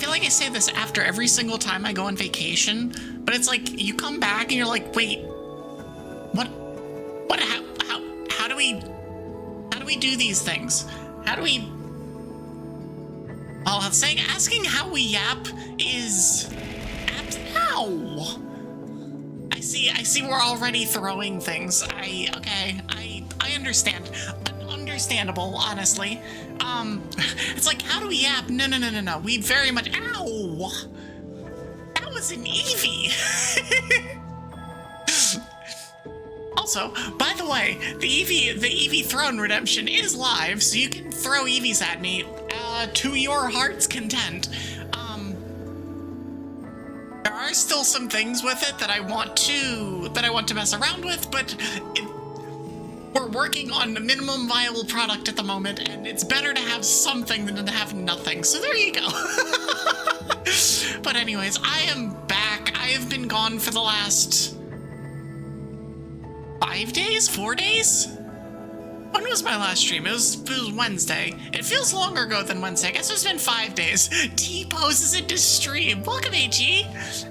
feel like I say this after every single time I go on vacation, but it's like you come back and you're like, wait, how do we do these things? How do we? Well, asking how we yap is, ow! I see. We're already throwing things. I understand. Understandable, honestly. It's like, how do we yap? No. We very much. Ow! That was an Eevee. Also, by the way, the Eevee Throne Redemption is live, so you can throw Eevees at me to your heart's content. There are still some things with it that I want to mess around with, but we're working on the minimum viable product at the moment, and it's better to have something than to have nothing. So there you go. But anyways, I am back. I have been gone for the last 5 days? 4 days? When was my last stream? It was Wednesday. It feels longer ago than Wednesday. I guess it's been 5 days. T-poses into stream. Welcome, AG.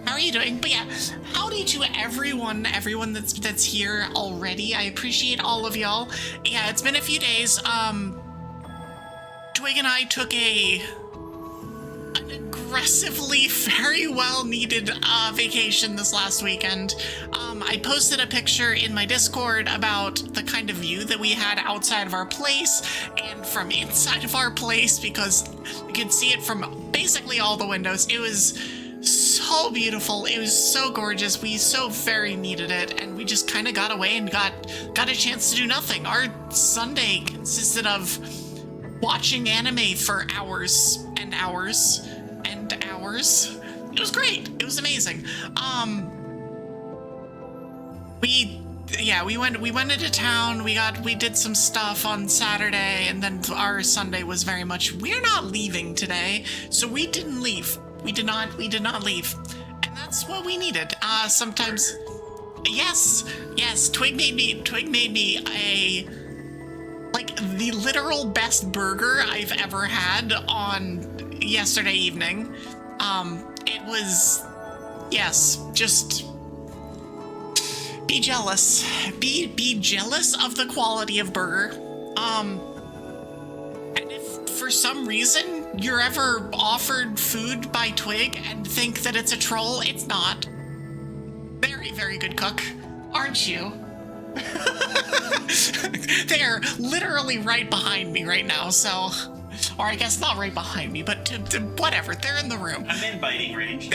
How are you doing? But yeah, howdy to everyone that's here already. I appreciate all of y'all. Yeah, it's been a few days. Twig and I took an aggressively, very well needed vacation this last weekend. I posted a picture in my Discord about the kind of view that we had outside of our place and from inside of our place, because you could see it from basically all the windows. It was so beautiful. It was so gorgeous. We so very needed it, and we just kind of got away and got a chance to do nothing. Our Sunday consisted of watching anime for hours and hours and hours. It was great. It was amazing. We went into town. We did some stuff on Saturday, and then our Sunday was very much, we're not leaving today. So we didn't leave. We did not leave. And that's what we needed. Sometimes, yes, Twig made me the literal best burger I've ever had on yesterday evening. It was, yes, just be jealous. Be jealous of the quality of burger. And if for some reason you're ever offered food by Twig and think that it's a troll, it's not. Very, very good cook, aren't you? They are literally right behind me right now, so... Or I guess not right behind me, but whatever, they're in the room. I'm in biting range.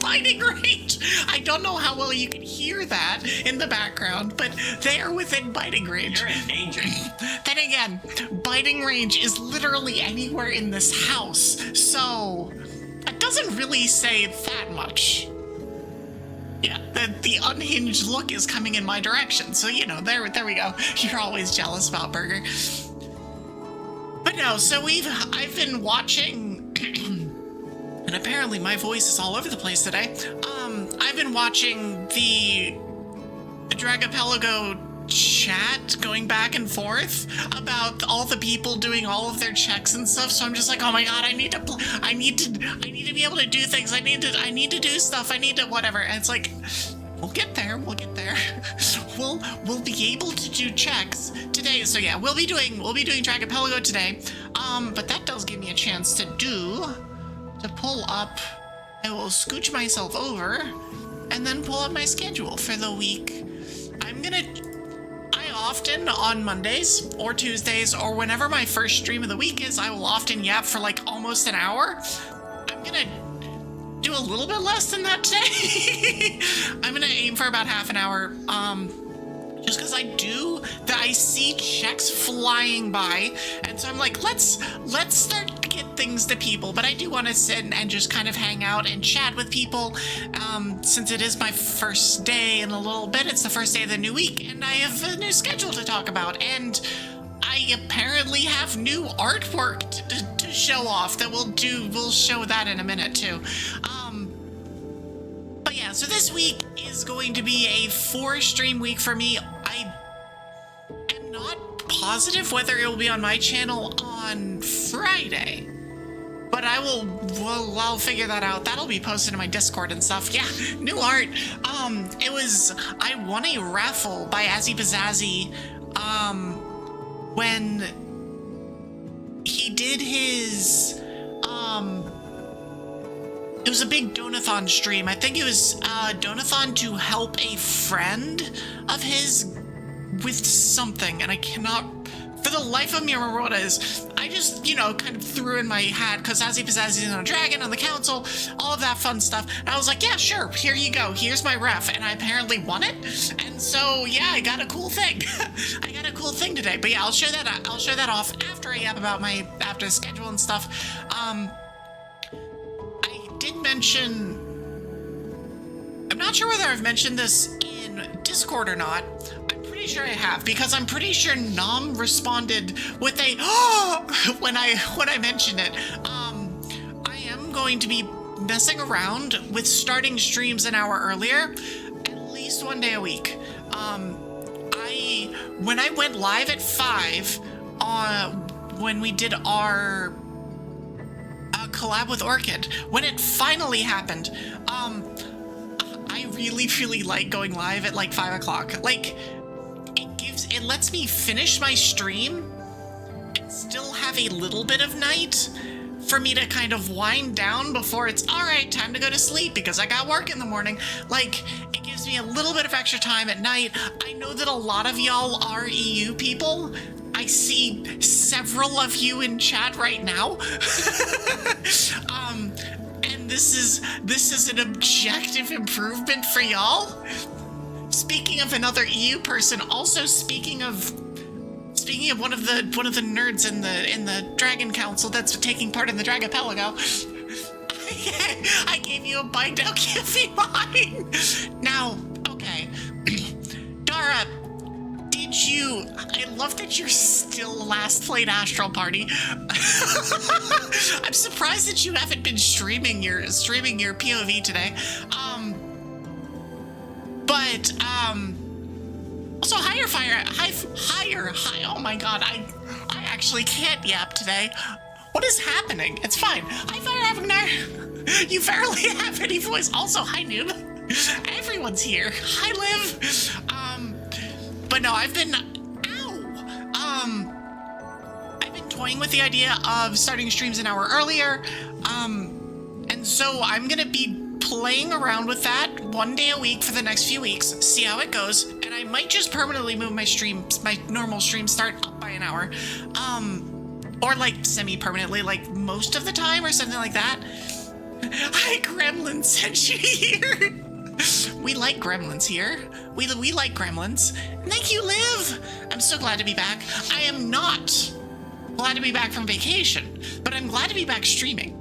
Biting range! I don't know how well you can hear that in the background, but they are within biting range. You're in danger. Then again, biting range is literally anywhere in this house, so that doesn't really say that much. Yeah, the unhinged look is coming in my direction, so you know, there we go. You're always jealous about burger. But no, so I've been watching, and apparently my voice is all over the place today. I've been watching the Dragopelago chat going back and forth about all the people doing all of their checks and stuff. So I'm just like, oh my god, I need to be able to do things. I need to do stuff. I need to whatever. And it's like, we'll get there. We'll be able to do checks today. So yeah, we'll be doing Dragopelago today. But that does give me a chance to pull up. I will scooch myself over and then pull up my schedule for the week. I often on Mondays or Tuesdays or whenever my first stream of the week is, I will often yap for like almost an hour. I'm gonna do a little bit less than that today. I'm gonna aim for about half an hour. Just because I see checks flying by, and so I'm like, let's start to get things to people. But I do want to sit and just kind of hang out and chat with people, since it is my first day in a little bit. It's the first day of the new week, and I have a new schedule to talk about, and I apparently have new artwork to show off that we'll show that in a minute too. But yeah, so this week is going to be a 4-stream week for me. I am not positive whether it will be on my channel on Friday, but I'll figure that out. That'll be posted in my Discord and stuff. Yeah, new art. I won a raffle by Azzy Bazazzy, when he did his, it was a big donathon stream. I think it was a donathon to help a friend of his with something, and I cannot for the life of me remember what it is. I just, kind of threw in my hat because Azzy Bazazzy's in a dragon on the council, all of that fun stuff. And I was like, yeah, sure, here you go. Here's my ref. And I apparently won it. And so, yeah, I got a cool thing. I got a cool thing today. But yeah, I'll show that off after I yap about after the schedule and stuff. I did mention, I'm not sure whether I've mentioned this in Discord or not. Pretty sure I have, because I'm pretty sure Nom responded with a when I mentioned it. I am going to be messing around with starting streams an hour earlier, at least one day a week. When I went live at 5 when we did our collab with Orchid, when it finally happened, I really like going live at like 5 o'clock. Like, it lets me finish my stream and still have a little bit of night for me to kind of wind down before it's all right, time to go to sleep because I got work in the morning. Like, it gives me a little bit of extra time at night. I know that a lot of y'all are EU people. I see several of you in chat right now. And this is an objective improvement for y'all. Speaking of another EU person, also speaking of one of the nerds in the Dragon Council that's taking part in the Dragopelago, I gave you a bite. Now give me mine. Now, okay, Dara, I love that you're still last played Astral Party. I'm surprised that you haven't been streaming your POV today. But also higher, oh my god, I actually can't yap today. What is happening? It's fine. Hi Fire, you barely have any voice. Also, hi Noob. Everyone's here. Hi Liv. But no, I've been toying with the idea of starting streams an hour earlier. And so I'm gonna be playing around with that one day a week for the next few weeks, see how it goes, and I might just permanently move my normal stream start up by an hour, or like semi-permanently, like most of the time or something like that. Hi Gremlin sent you here. We like gremlins here. We like gremlins. Thank you, Liv. I'm so glad to be back. I am not glad to be back from vacation, but I'm glad to be back streaming.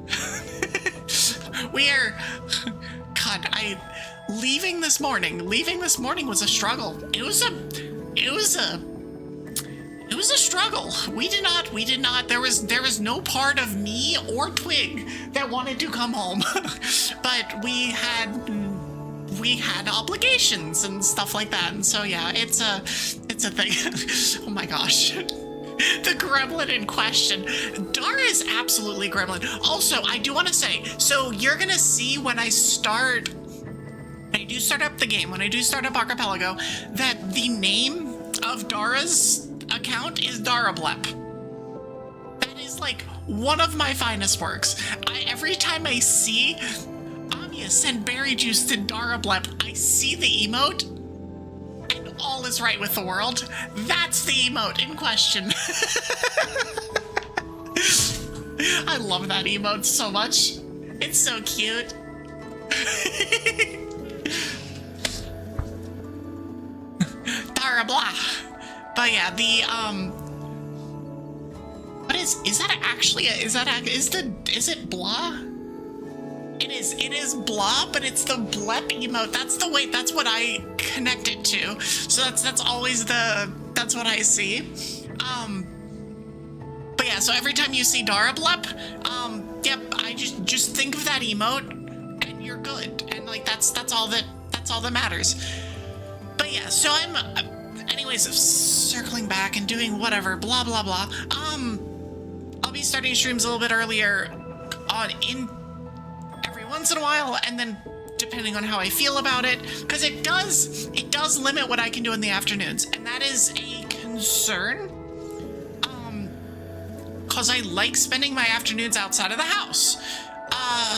Leaving this morning was a struggle. It was a struggle. We did not, there was no part of me or Twig that wanted to come home. But we had obligations and stuff like that. And so yeah, it's a thing. Oh my gosh. The gremlin in question. Dara is absolutely gremlin. Also, I do want to say, so you're going to see when I do start up the game, when I do start up Archipelago, that the name of Dara's account is Darablep. That is like one of my finest works. Every time I see Amia send berry juice to Darablep, I see the emote, and all is right with the world. That's the emote in question. I love that emote so much. It's so cute. Dara blah. But yeah, the what is that actually? Is it blah? It is blah, but it's the blep emote. That's what I connect it to. So that's always that's what I see. But yeah, so every time you see Dara blep, yep, I just think of that emote and you're good. And like that's all that matters. But yeah, so I'm anyways circling back and doing whatever, blah blah blah. I'll be starting streams a little bit earlier in every once in a while, and then depending on how I feel about it, because it does limit what I can do in the afternoons, and that is a concern. Because I like spending my afternoons outside of the house.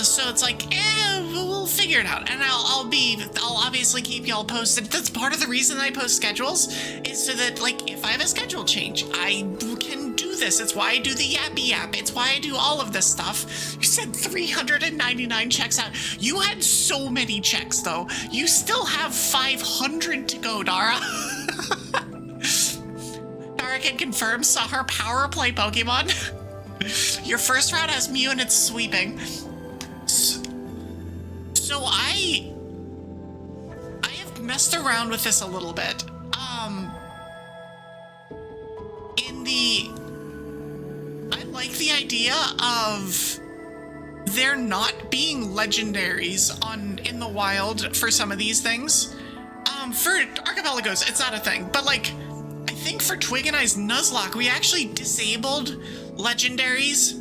So it's like, we'll figure it out, and I'll obviously keep y'all posted. That's part of the reason I post schedules, is so that, like, if I have a schedule change, I can do this. It's why I do the yappy yap. It's why I do all of this stuff. You said 399 checks out. You had so many checks, though. You still have 500 to go, Dara. Dara can confirm, saw her power play Pokemon. Your first round has Mew and it's sweeping. So I have messed around with this a little bit. I like the idea of there not being legendaries in the wild for some of these things. For Archipelagos, it's not a thing, but like, I think for Twig and I's Nuzlocke, we actually disabled legendaries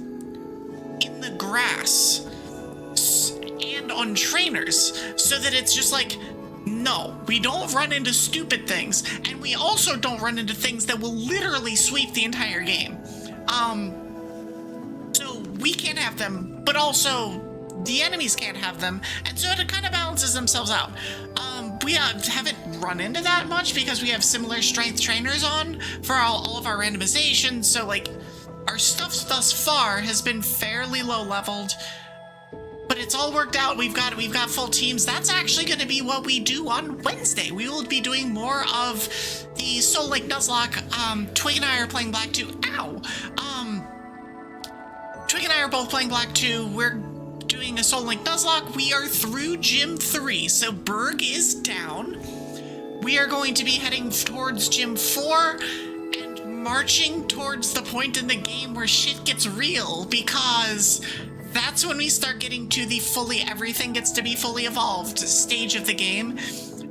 in the grass and on trainers, so that it's just like, no, we don't run into stupid things, and we also don't run into things that will literally sweep the entire game. So we can't have them, but also the enemies can't have them, and so it kind of balances themselves out. We haven't run into that much because we have similar strength trainers on for all of our randomizations, so like, our stuff thus far has been fairly low leveled, but it's all worked out. We've got full teams. That's actually going to be what we do on Wednesday. We will be doing more of the Soul Lake Nuzlocke. Twig and I are playing Black 2. Ow! Twig and I are both playing Black 2. We're doing a Soul Link Nuzlocke. We are through Gym 3, so Berg is down. We are going to be heading towards Gym 4 and marching towards the point in the game where shit gets real, because that's when we start getting to the everything gets to be fully evolved stage of the game.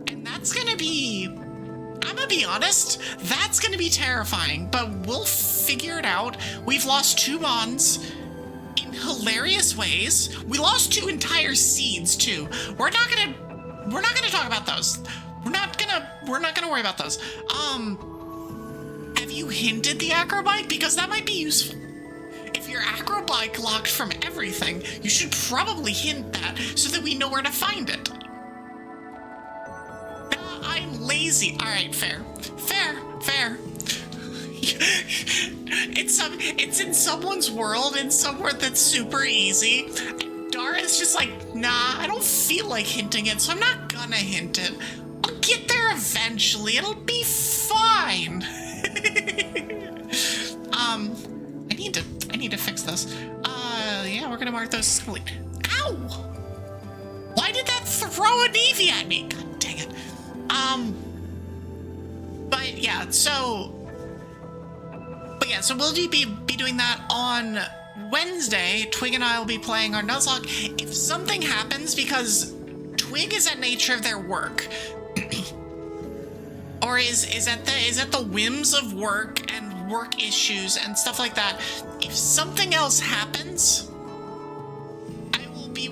And that's gonna be, I'm gonna be honest, that's gonna be terrifying, but we'll figure it out. We've lost 2 Mons in hilarious ways. We lost 2 entire seeds too. We're not gonna talk about those. We're not gonna worry about those. Have you hinted the acrobike? Because that might be useful. If your acrobike locked from everything, you should probably hint that so that we know where to find it. I'm lazy. All right, fair. It's in someone's world, in somewhere that's super easy. And Dara's just like, nah, I don't feel like hinting it, so I'm not gonna hint it. I'll get there eventually. It'll be fine. I need to fix this. Yeah, we're gonna mark those. Ow! Why did that throw an Eevee at me? God dang it. But yeah, so we'll be doing that on Wednesday. Twig and I will be playing our Nuzlocke. If something happens, because Twig is at nature of their work, or is at the whims of work and work issues and stuff like that, if something else happens, I will be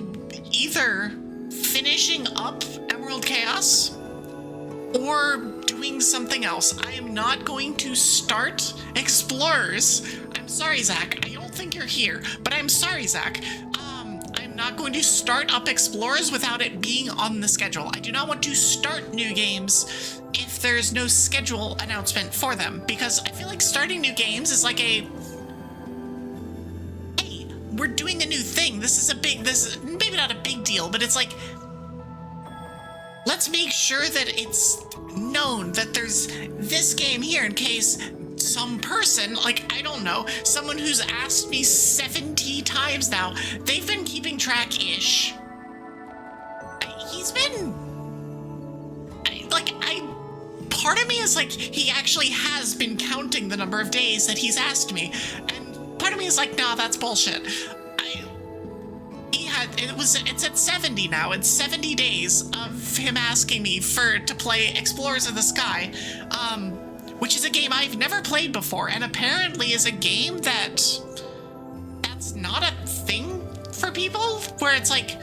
either finishing up Emerald Chaos or doing something else. I am not going to start Explorers. I'm sorry, Zach. I don't think you're here, but I'm sorry, Zach. I'm not going to start up Explorers without it being on the schedule. I do not want to start new games if there's no schedule announcement for them, because I feel like starting new games is like hey, we're doing a new thing. This is maybe not a big deal, but it's like, let's make sure that it's known that there's this game here in case some person, like, I don't know, someone who's asked me 70 times now, they've been keeping track-ish. Part of me is like, he actually has been counting the number of days that he's asked me, and part of me is like, nah, that's bullshit. It's at 70 now. It's 70 days of him asking me to play Explorers of the Sky, which is a game I've never played before, and apparently is a game that's not a thing for people, where it's like,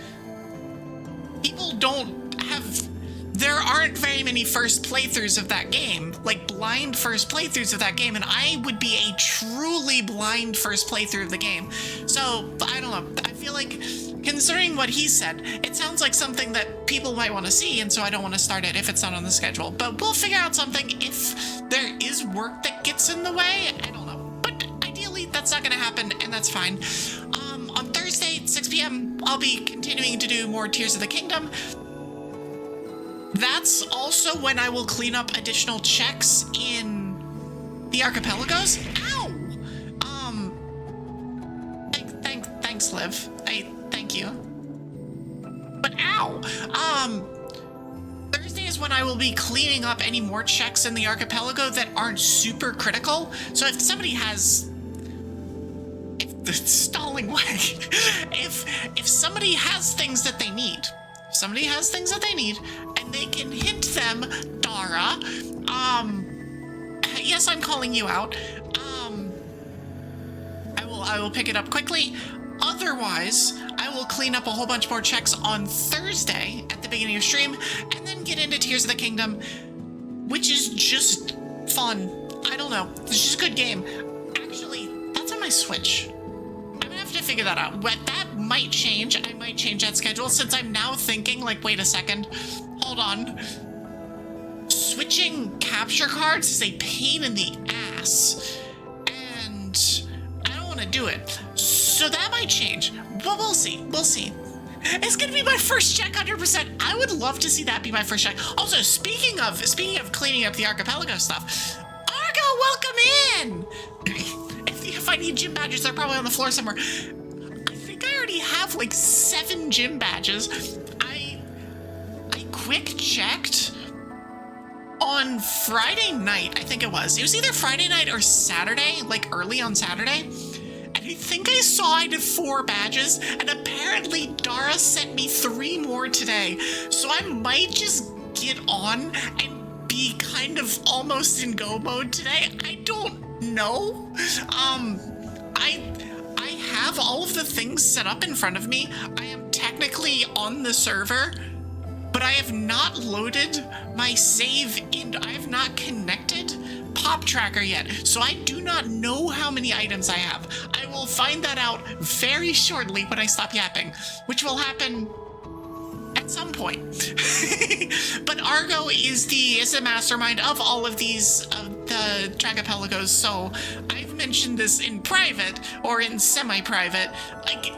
people don't have, there aren't very many first playthroughs of that game, like blind first playthroughs of that game, and I would be a truly blind first playthrough of the game. So, I don't know, I feel like, considering what he said, it sounds like something that people might want to see, and so I don't want to start it if it's not on the schedule. But we'll figure out something if there is work that gets in the way. I don't know. But ideally, that's not going to happen, and that's fine. On Thursday, 6 p.m., I'll be continuing to do more Tears of the Kingdom. That's also when I will clean up additional checks in the archipelagos. Ow! Thanks, Liv. Thank you. But ow! Thursday is when I will be cleaning up any more checks in the archipelago that aren't super critical. So if somebody has... If the stalling way... If somebody has things that they need... If somebody has things that they need, and they can hint them, Dara, yes, I'm calling you out. I will pick it up quickly. Otherwise, I will clean up a whole bunch more checks on Thursday at the beginning of stream, and then get into Tears of the Kingdom, which is just fun. I don't know. It's just a good game. Actually, that's on my Switch. I'm gonna have to figure that out. But that might change. I might change that schedule, since I'm now thinking, like, wait a second. Hold on. Switching capture cards is a pain in the ass. And I don't want to do it. So that might change, but we'll see. We'll see. It's gonna be my first check, 100%. I would love to see that be my first check. Also, speaking of cleaning up the archipelago stuff, Argo, welcome in. If I need gym badges, they're probably on the floor somewhere. I think I already have like 7 gym badges. I quick checked on Friday night. I think it was either Friday night or Saturday, like early on Saturday. I think I saw I did 4 badges, and apparently Dara sent me 3 more today. So I might just get on and be kind of almost in go mode today. I don't know. I have all of the things set up in front of me. I am technically on the server, but I have not loaded my save in. I have not connected Pop Tracker yet, so I do not know how many items I have. I will find that out very shortly when I stop yapping, which will happen at some point. But Argo is the mastermind of all of these the Dragopelagos, so I've mentioned this in private or in semi-private. Like,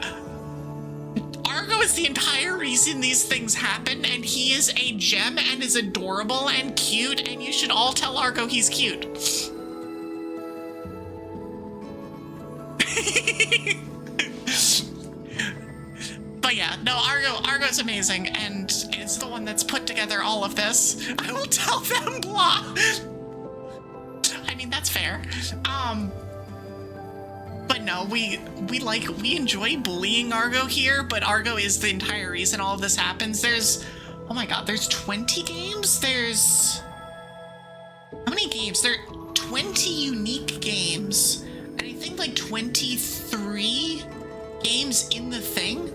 Argo is the entire reason these things happen, and he is a gem and is adorable and cute, and you should all tell Argo he's cute. But yeah, no, Argo's amazing, and it's the one that's put together all of this. I will tell them blah. I mean, that's fair. But no, we enjoy bullying Argo here, but Argo is the entire reason all of this happens. There's, oh my god, there's 20 games? There's, how many games? There are 20 unique games, and I think like 23 games in the thing.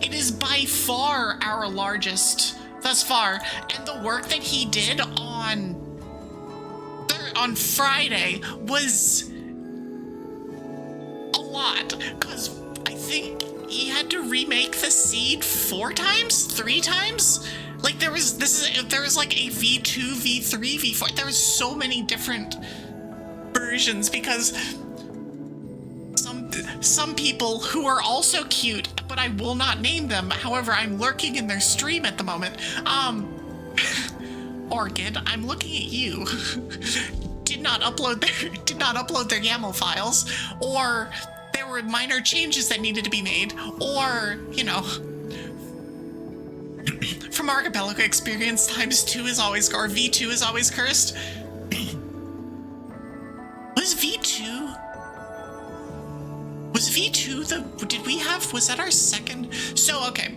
It is by far our largest thus far, and the work that he did on Friday was a lot, because I think he had to remake the seed 3 times. Like there was like a V2, V3, V4. There was so many different versions, because some people who are also cute, but I will not name them. However, I'm lurking in their stream at the moment. Orchid, I'm looking at you. did not upload their YAML files, or there were minor changes that needed to be made, or, you know, from Archipelago experience, ×2 is always, or V2 is always cursed. Was V2 was that our second? So, okay.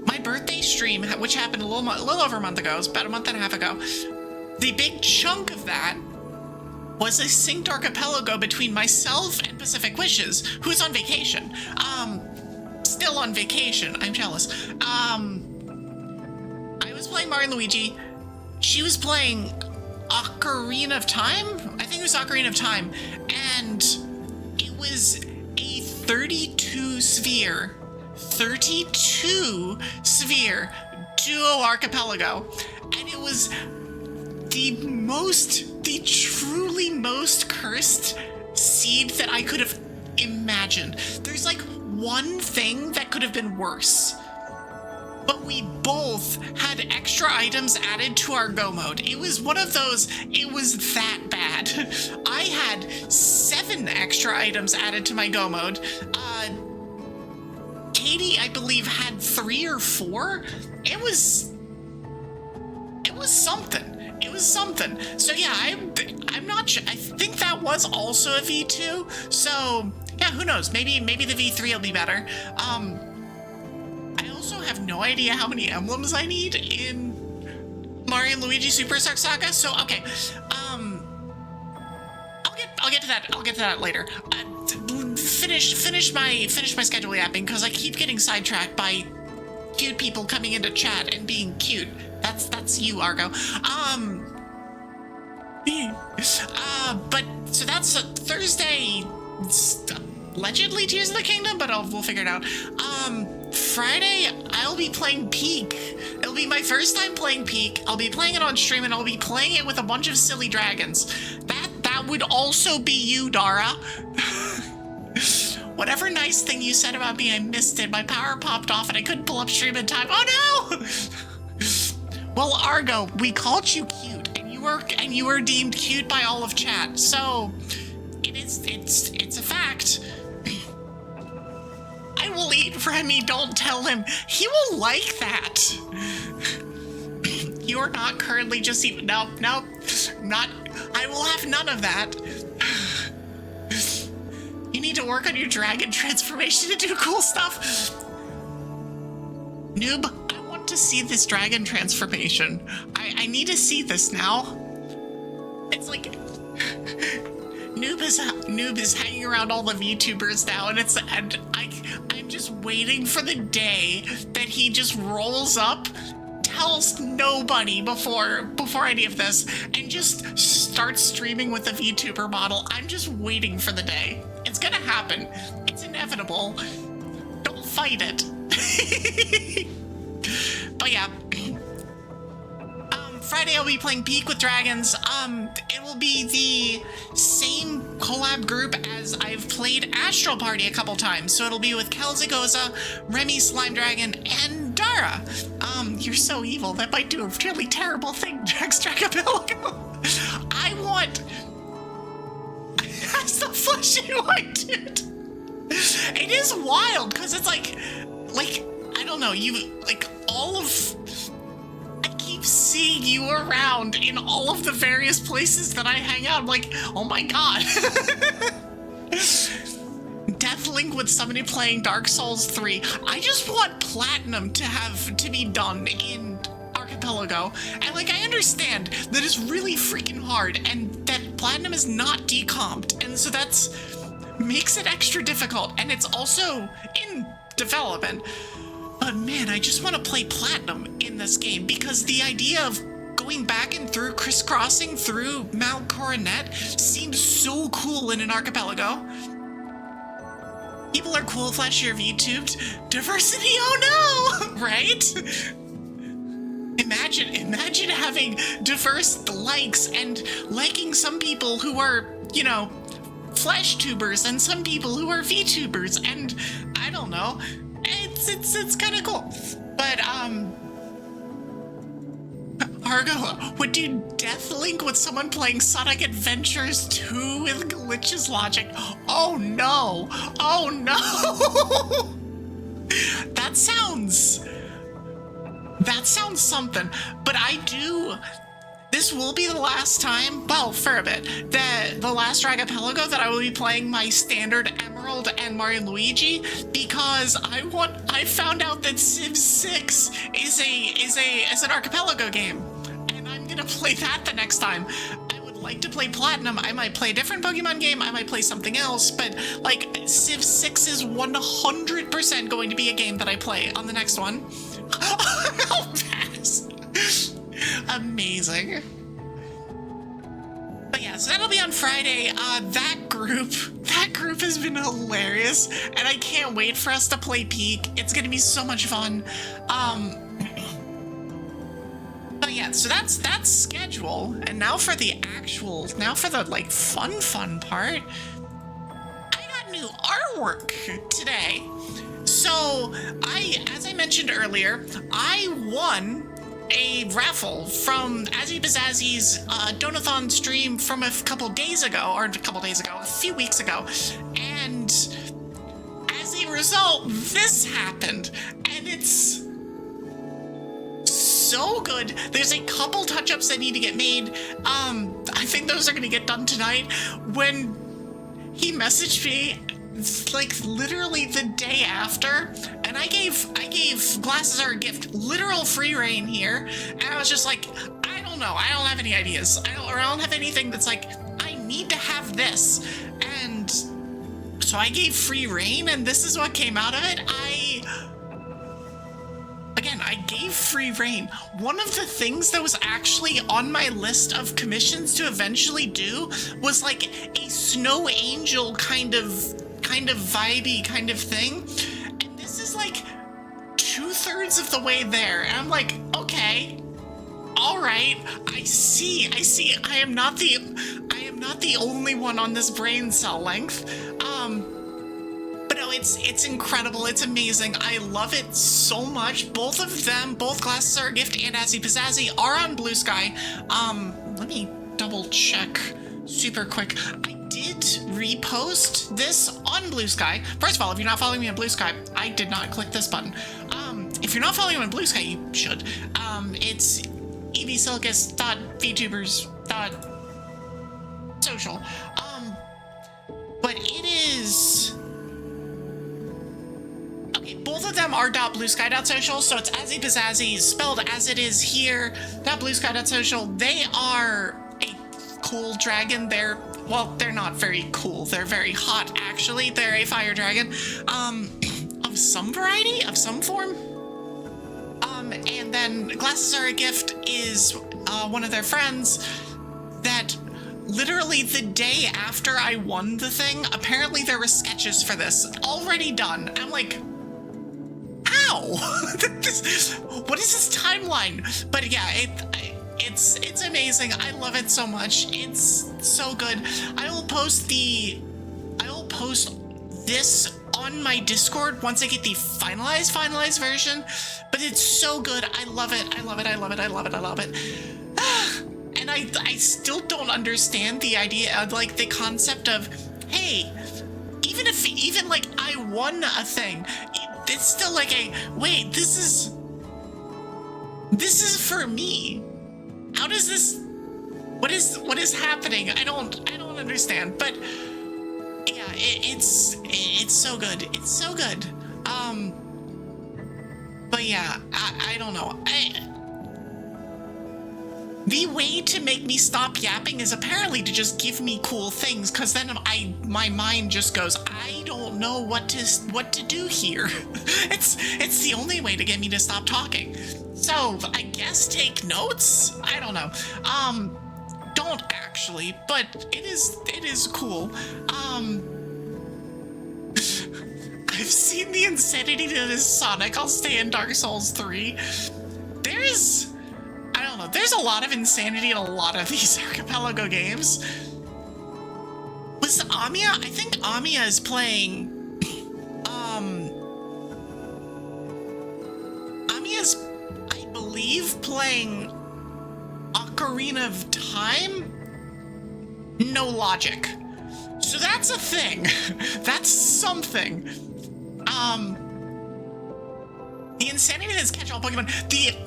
My birthday stream, which happened a little over a month ago, it was about a month and a half ago, the big chunk of that was a synced archipelago between myself and Pacific Wishes, who's on vacation. Still on vacation. I'm jealous. I was playing Mario and Luigi. She was playing Ocarina of Time? I think it was Ocarina of Time. And it was a 32 sphere duo archipelago. And it was the truly most cursed seed that I could have imagined. There's like one thing that could have been worse. But we both had extra items added to our go mode. It was one of those, it was that bad. I had 7 extra items added to my go mode. Katie, I believe, had 3 or 4. It was something. It was something. So yeah, I'm not sure. I think that was also a V2. So yeah, who knows? Maybe the V3 will be better. I also have no idea how many emblems I need in Mario and Luigi Superstar Saga. So okay, I'll get to that. I'll get to that later. Finish my schedule yapping because I keep getting sidetracked by cute people coming into chat and being cute. That's you, Argo. But so that's Thursday. Allegedly Tears of the Kingdom, but we'll figure it out. Friday, I'll be playing Peak. It'll be my first time playing Peak. I'll be playing it on stream, and I'll be playing it with a bunch of silly dragons. That would also be you, Dara. Whatever nice thing you said about me, I missed it. My power popped off, and I couldn't pull up stream in time. Oh no! Well, Argo, we called you cute, and you were deemed cute by all of chat. So it's a fact. I will eat Remy, don't tell him. He will like that. You're not currently just even, nope, not, I will have none of that. You need to work on your dragon transformation to do cool stuff. Noob, I want to see this dragon transformation. I need to see this now. It's like... Noob is hanging around all the VTubers now, and I'm just waiting for the day that he just rolls up, tells nobody before any of this, and just starts streaming with the VTuber model. I'm just waiting for the day. It's gonna happen. It's inevitable. Don't fight it. But yeah. Friday I'll be playing Peak with Dragons. It will be the same collab group as I've played Astral Party a couple times. So it'll be with Kelzagoza, Remy Slime Dragon, and Dara. You're so evil. That might do a really terrible thing, Dragopelago. I want... That's the fleshy white dude. It is wild, because it's like, I don't know, all of... seeing you around in all of the various places that I hang out. I'm like, oh my god. Deathlink with somebody playing Dark Souls 3. I just want Platinum to be done in Archipelago. And like, I understand that it's really freaking hard and that Platinum is not decomped. And so makes it extra difficult. And it's also in development. But man, I just want to play Platinum in this game because the idea of going back and through crisscrossing through Mount Coronet seems so cool in an archipelago. People are cool, flashier VTubed. Diversity, oh no! Right? Imagine having diverse likes and liking some people who are, flesh tubers and some people who are VTubers, and I don't know. It's kind of cool. But, Argo would do Deathlink with someone playing Sonic Adventures 2 with Glitch's logic. Oh no! Oh no! That sounds something. But this will be the last time, well, for a bit, the last Dragopelago that I will be playing my standard Emerald and Mario and Luigi, because I found out that Civ 6 is an archipelago game, and I'm gonna play that the next time. I would like to play Platinum, I might play a different Pokemon game, I might play something else, but like Civ 6 is 100% going to be a game that I play on the next one. I'll pass. Amazing. But yeah, so that'll be on Friday. That group has been hilarious, and I can't wait for us to play Peak. It's gonna be so much fun. But yeah, so that's schedule, and now for the like fun part. I got new artwork today. So as I mentioned earlier, I won a raffle from Azzy Bazazzy's Donathon stream from a few weeks ago, and as a result, this happened, and it's so good. There's a couple touch-ups that need to get made. I think those are gonna get done tonight. When he messaged me, like literally the day after, and I gave Glasses Are a Gift literal free reign here, and I was just like, I don't know, I don't have any ideas, I don't have anything that's like, I need to have this, and so I gave free reign, and this is what came out of it. I gave free reign. One of the things that was actually on my list of commissions to eventually do was like a snow angel kind of vibey kind of thing, and this is like 2/3 of the way there, and I'm like, okay, all right, I see. I am not the only one on this brain cell length. But no, it's incredible. It's amazing. I love it so much. Both of them, both Glasses Are a Gift and Azzy Pizazzy, are on Blue Sky. Let me double check super quick. I did repost this on Blue Sky. First of all, if you're not following me on Blue Sky, I did not click this button. If you're not following me on Blue Sky, you should. It's evsilicus.vtubers.social. But it is... Okay, both of them are .bluesky.social, so it's Azzy Pizazzy, spelled as it is here, .bluesky.social. They are a cool dragon. They're not very cool. They're very hot, actually. They're a fire dragon, of some variety, of some form. And then Glasses Are a Gift is one of their friends that literally the day after I won the thing, apparently there were sketches for this already done. I'm like, how? What is this timeline? But yeah, it's amazing. I love it so much. It's so good. I will post this on my Discord once I get the finalized version, but it's so good. I love it. And I still don't understand the idea of like the concept of, hey, even like I won a thing, it's still like wait, this is for me. How does this, what is happening? I don't understand, but yeah, it's so good. It's so good. But yeah, I don't know. The way to make me stop yapping is apparently to just give me cool things, because then my mind just goes, I don't know what to do here. It's the only way to get me to stop talking. So I guess take notes? I don't know. Don't actually, but it is cool. I've seen the insanity that is Sonic. I'll stay in Dark Souls 3. I don't know, there's a lot of insanity in a lot of these Archipelago games. Was Amiya? I think Amiya is playing... Amiya's, I believe, playing Ocarina of Time? No logic. So that's a thing. That's something. The insanity is catch-all Pokemon.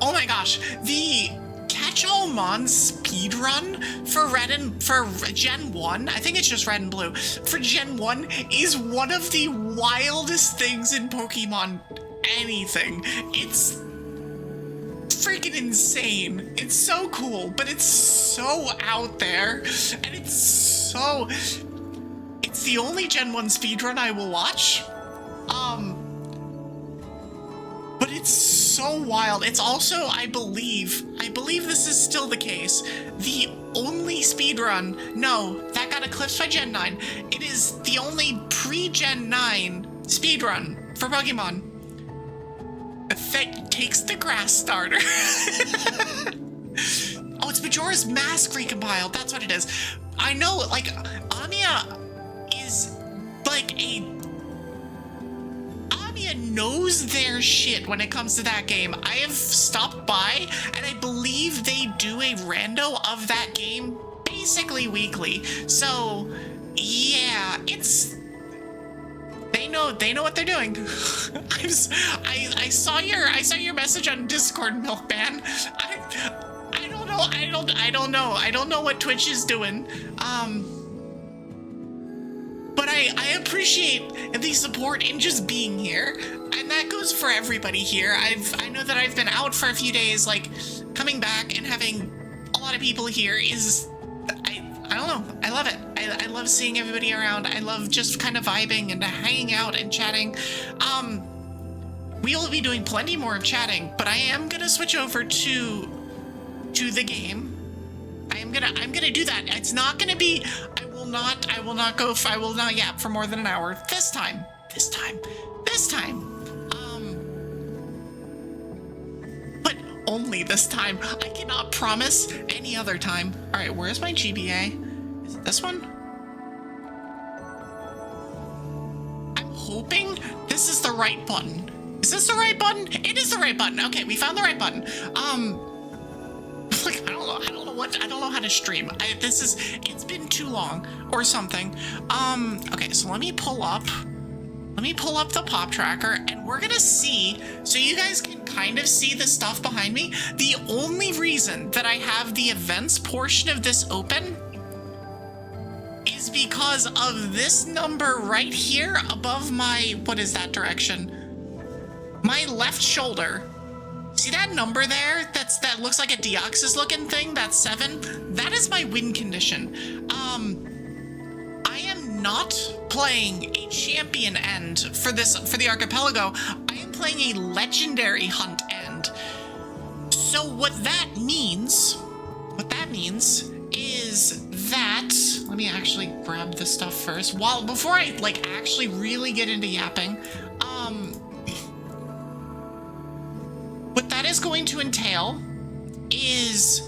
Oh my gosh, the catch-all Mon speedrun for Gen 1, I think it's just Red and Blue, for Gen 1 is one of the wildest things in Pokemon anything. It's freaking insane. It's so cool, but it's so out there, and it's the only Gen 1 speedrun I will watch. But it's so wild. It's also, I believe this is still the case, the only speedrun, no, that got eclipsed by Gen 9. It is the only pre-Gen 9 speedrun for Pokemon that takes the grass starter. Oh, it's Majora's Mask recompiled. That's what it is. I know, like, Amiya is like Amiya knows their shit when it comes to that game. I have stopped by, and I believe they do a rando of that game basically weekly. So, yeah, it's... They know what they're doing. I saw your message on Discord, Milkman. I don't know what Twitch is doing. But I appreciate the support in just being here, and that goes for everybody here. I know that I've been out for a few days, like coming back and having a lot of people here is, I don't know, I love it. I love seeing everybody around. I love just kind of vibing and hanging out and chatting. We will be doing plenty more of chatting, but I am gonna switch over to the game. I'm gonna do that. It's not gonna be, I will not yap for more than an hour this time. But only this time. I cannot promise any other time. All right, where's my GBA? Is it this one? I'm hoping this is the right button. Is this the right button? It is the right button. Okay, we found the right button. Like, I don't know how to stream. It's been too long or something. Okay, so let me pull up the pop tracker, and we're gonna see, so you guys can kind of see the stuff behind me. The only reason that I have the events portion of this open is because of this number right here above my, what is that direction? My left shoulder. See that number there? That looks like a Deoxys looking thing? That's 7. That is my win condition. I am not playing a champion end for the archipelago. I am playing a legendary hunt end. So what that means is that, let me actually grab this stuff first. Before I like actually really get into yapping, what that is going to entail is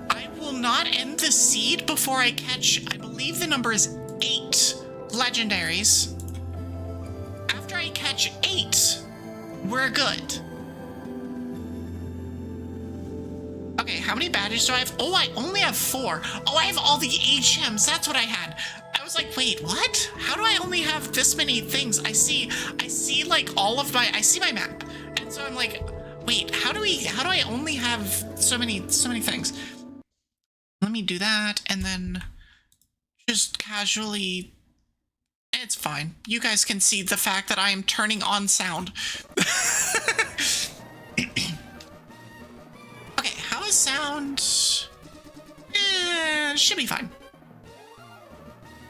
I will not end the seed before I catch, I believe the number is 8 legendaries. After I catch 8, we're good. Okay, how many badges do I have? Oh, I only have 4. Oh, I have all the HMs. That's what I had. I was like, wait, what? How do I only have this many things? I see like all of my, I see my map. And so I'm like, wait, how do I only have so many things? Let me do that, and then just casually, it's fine. You guys can see the fact that I am turning on sound. Okay, how is sound? Should be fine.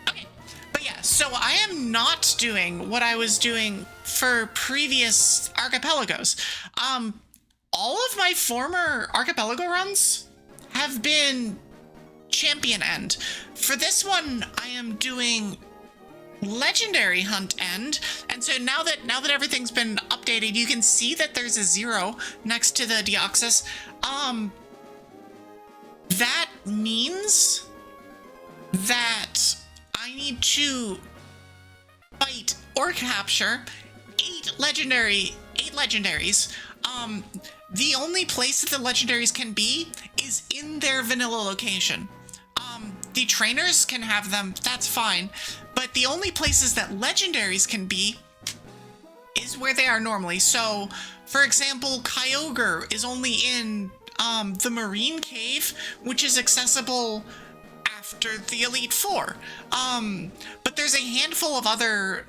Okay, but yeah, so I am not doing what I was doing for previous archipelagos. All of my former archipelago runs have been champion end. For this one, I am doing legendary hunt end, and so now that everything's been updated, you can see that there's a 0 next to the Deoxys. That means that I need to fight or capture 8 legendaries. The only place that the legendaries can be is in their vanilla location. The trainers can have them, that's fine, but the only places that legendaries can be is where they are normally. So, for example, Kyogre is only in the Marine Cave, which is accessible after the Elite Four. But there's a handful of other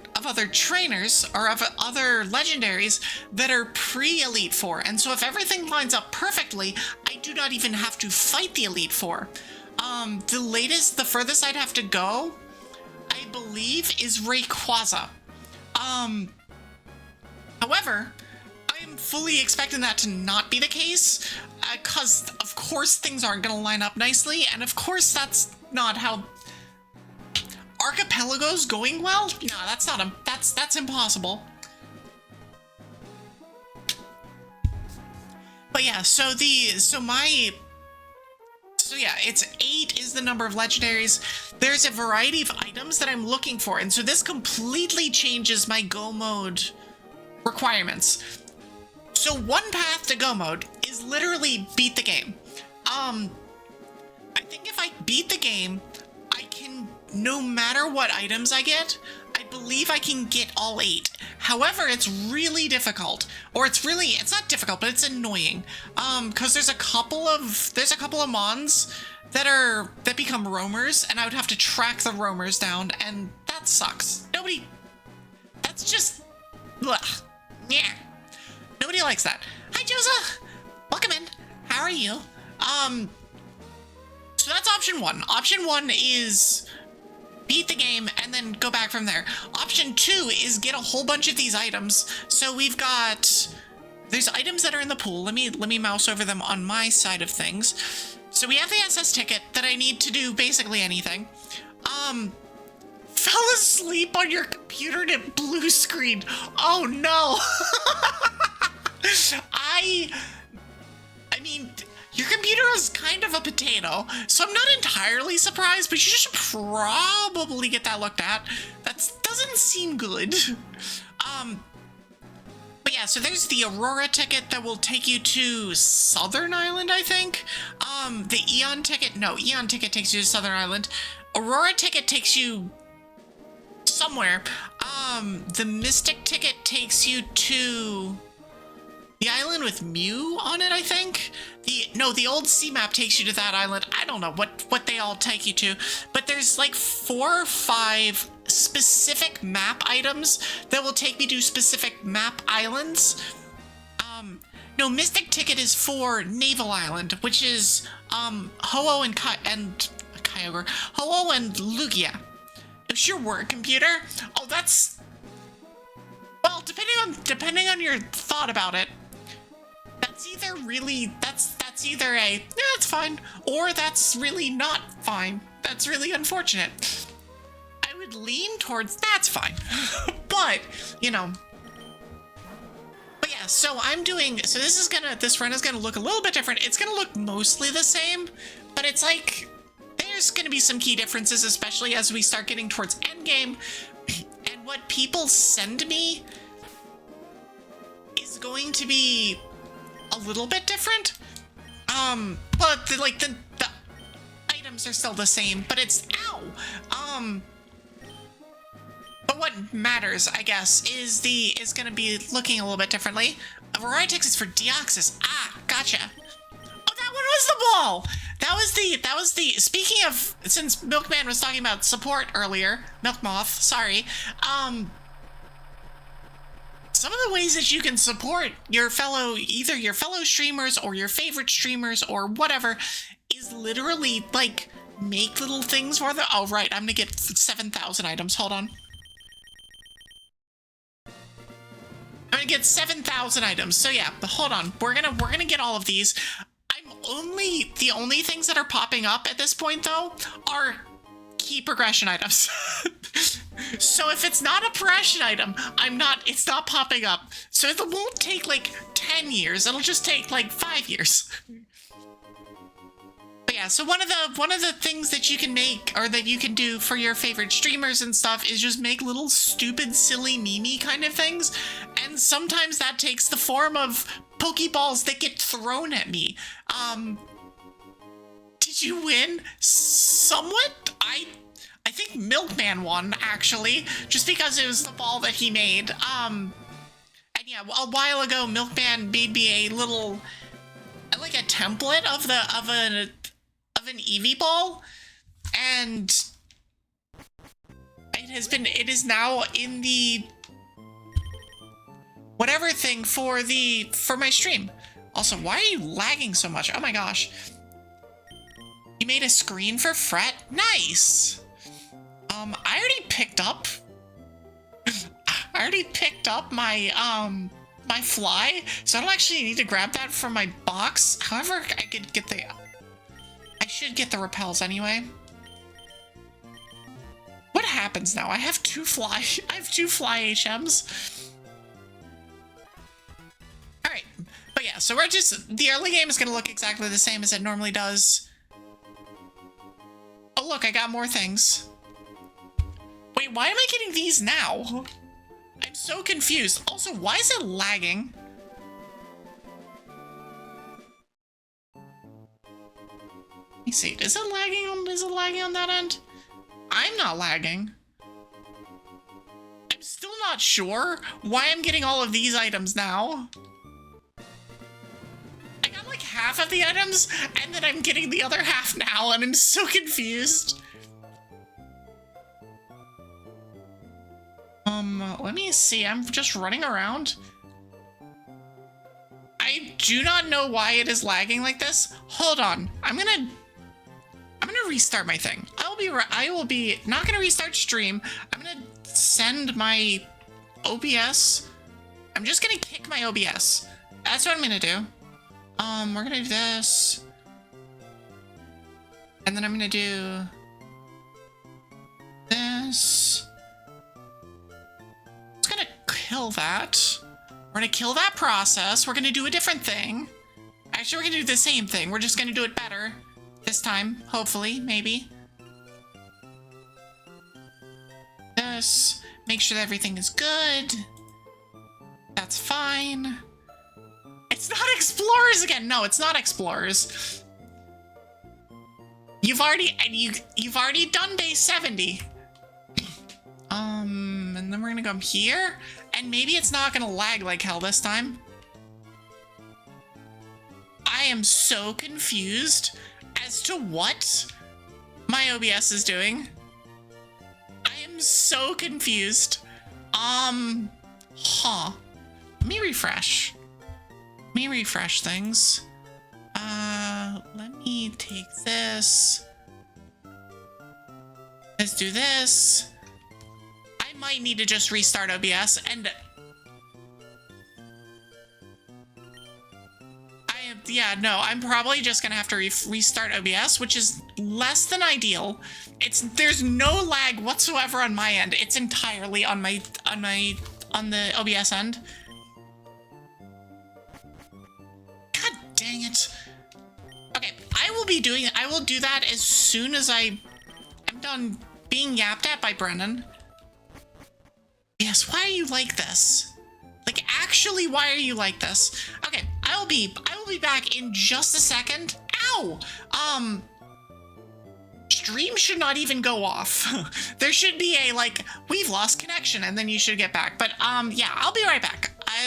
trainers or of other legendaries that are pre-Elite Four, and so if everything lines up perfectly, I do not even have to fight the Elite Four. The furthest I'd have to go, I believe, is Rayquaza. However, I'm fully expecting that to not be the case, because of course things aren't going to line up nicely, and of course that's not how Archipelago's going well. No, that's impossible. But yeah, so it's 8 is the number of legendaries. There's a variety of items that I'm looking for, and so this completely changes my go mode requirements. So one path to go mode is literally beat the game. I think if I beat the game, I can, no matter what items I get, I believe I can get all 8. However, it's really difficult, or it's not difficult, but it's annoying. Because there's a couple of mons that become roamers, and I would have to track the roamers down, and that sucks. That's just, blech. Yeah. Nobody likes that. Hi, Josa. Welcome in. How are you? So that's option 1. Option 1 is beat the game and then go back from there. Option 2 is get a whole bunch of these items. So there's items that are in the pool. Let me mouse over them on my side of things. So we have the SS ticket that I need to do basically anything. Fell asleep on your computer and it blue screened. Oh no. I mean, your computer is kind of a potato, so I'm not entirely surprised, but you should probably get that looked at. That doesn't seem good. But yeah, so there's the Aurora ticket that will take you to Southern Island, I think. The Eon ticket takes you to Southern Island. Aurora ticket takes you somewhere. The Mystic ticket takes you to the island with Mew on it, I think. The old sea map takes you to that island. I don't know what they all take you to, but there's like 4 or 5 specific map items that will take me to specific map islands. No, Mystic ticket is for Naval Island, which is Ho-Oh and Kyogre. Ho-Oh and Lugia. It's your work computer. Oh, that's, well, depending on your thought about it, that's either it's fine, or that's really not fine. That's really unfortunate. I would lean towards that's fine. But, you know. But yeah, so this run is gonna look a little bit different. It's gonna look mostly the same, but it's like there's gonna be some key differences, especially as we start getting towards endgame. And what people send me is going to be a little bit different. But the items are still the same, but it's but what matters, I guess, is gonna be looking a little bit differently. Varietex is for Deoxys. Ah, gotcha. Oh, that one was the ball. That was the speaking of, since Milkman was talking about support earlier, Milkmoth, sorry. Some of the ways that you can support either your fellow streamers or your favorite streamers or whatever is literally like make little things for them. Oh, right. I'm gonna get 7,000 items. Hold on. I'm gonna get 7,000 items. So yeah, but hold on. We're gonna get all of these. The only things that are popping up at this point though are key progression items. So if it's not a progression item, it's not popping up. So it won't take like 10 years. It'll just take like 5 years. But yeah, so one of the things that you can make, or that you can do for your favorite streamers and stuff, is just make little stupid, silly, meme kind of things. And sometimes that takes the form of Pokeballs that get thrown at me. Did you win? Somewhat? I think Milkman won, actually, just because it was the ball that he made. And yeah, a while ago, Milkman made me a little, like a template of an Eevee ball. And it is now in the whatever thing for my stream. Also, why are you lagging so much? Oh my gosh. You made a screen for Fret? Nice. I already picked up my my fly, so I don't actually need to grab that from my box. However, I should get the repels anyway. What happens now? I have two fly HMs. Alright. But yeah, so the early game is gonna look exactly the same as it normally does. Oh look, I got more things. Wait, why am I getting these now? I'm so confused. Also, why is it lagging? Let me see. Is it lagging on that end? I'm not lagging. I'm still not sure why I'm getting all of these items now. I got like half of the items, and then I'm getting the other half now, and I'm so confused. Let me see. I'm just running around. I do not know why it is lagging like this. Hold on. I'm gonna restart my thing. I will be not gonna restart stream. I'm gonna send my OBS. I'm just gonna kick my OBS. That's what I'm gonna do. We're gonna do this. And then I'm gonna do this. It's gonna kill that. We're gonna kill that process. We're gonna do a different thing. Actually, we're gonna do the same thing. We're just gonna do it better this time. Hopefully, maybe. This. Make sure that everything is good. That's fine. It's not Explorers again. No, it's not Explorers. You've already done day 70. And then we're gonna come here, and maybe it's not gonna lag like hell this time. I am so confused as to what my OBS is doing. I am so confused. Let me refresh. Let me refresh things. Let me take this. Let's do this. I might need to just restart OBS, and I'm probably just gonna have to restart OBS, which is less than ideal. There's no lag whatsoever on my end. It's entirely on the OBS end. God dang it. Okay, I will do that as soon as I'm done being yapped at by Brennan. Yes, why are you like this? Like, actually, why are you like this? Okay, I will be back in just a second. Ow! Stream should not even go off. There should be a, like, we've lost connection, and then you should get back. But, yeah, I'll be right back. I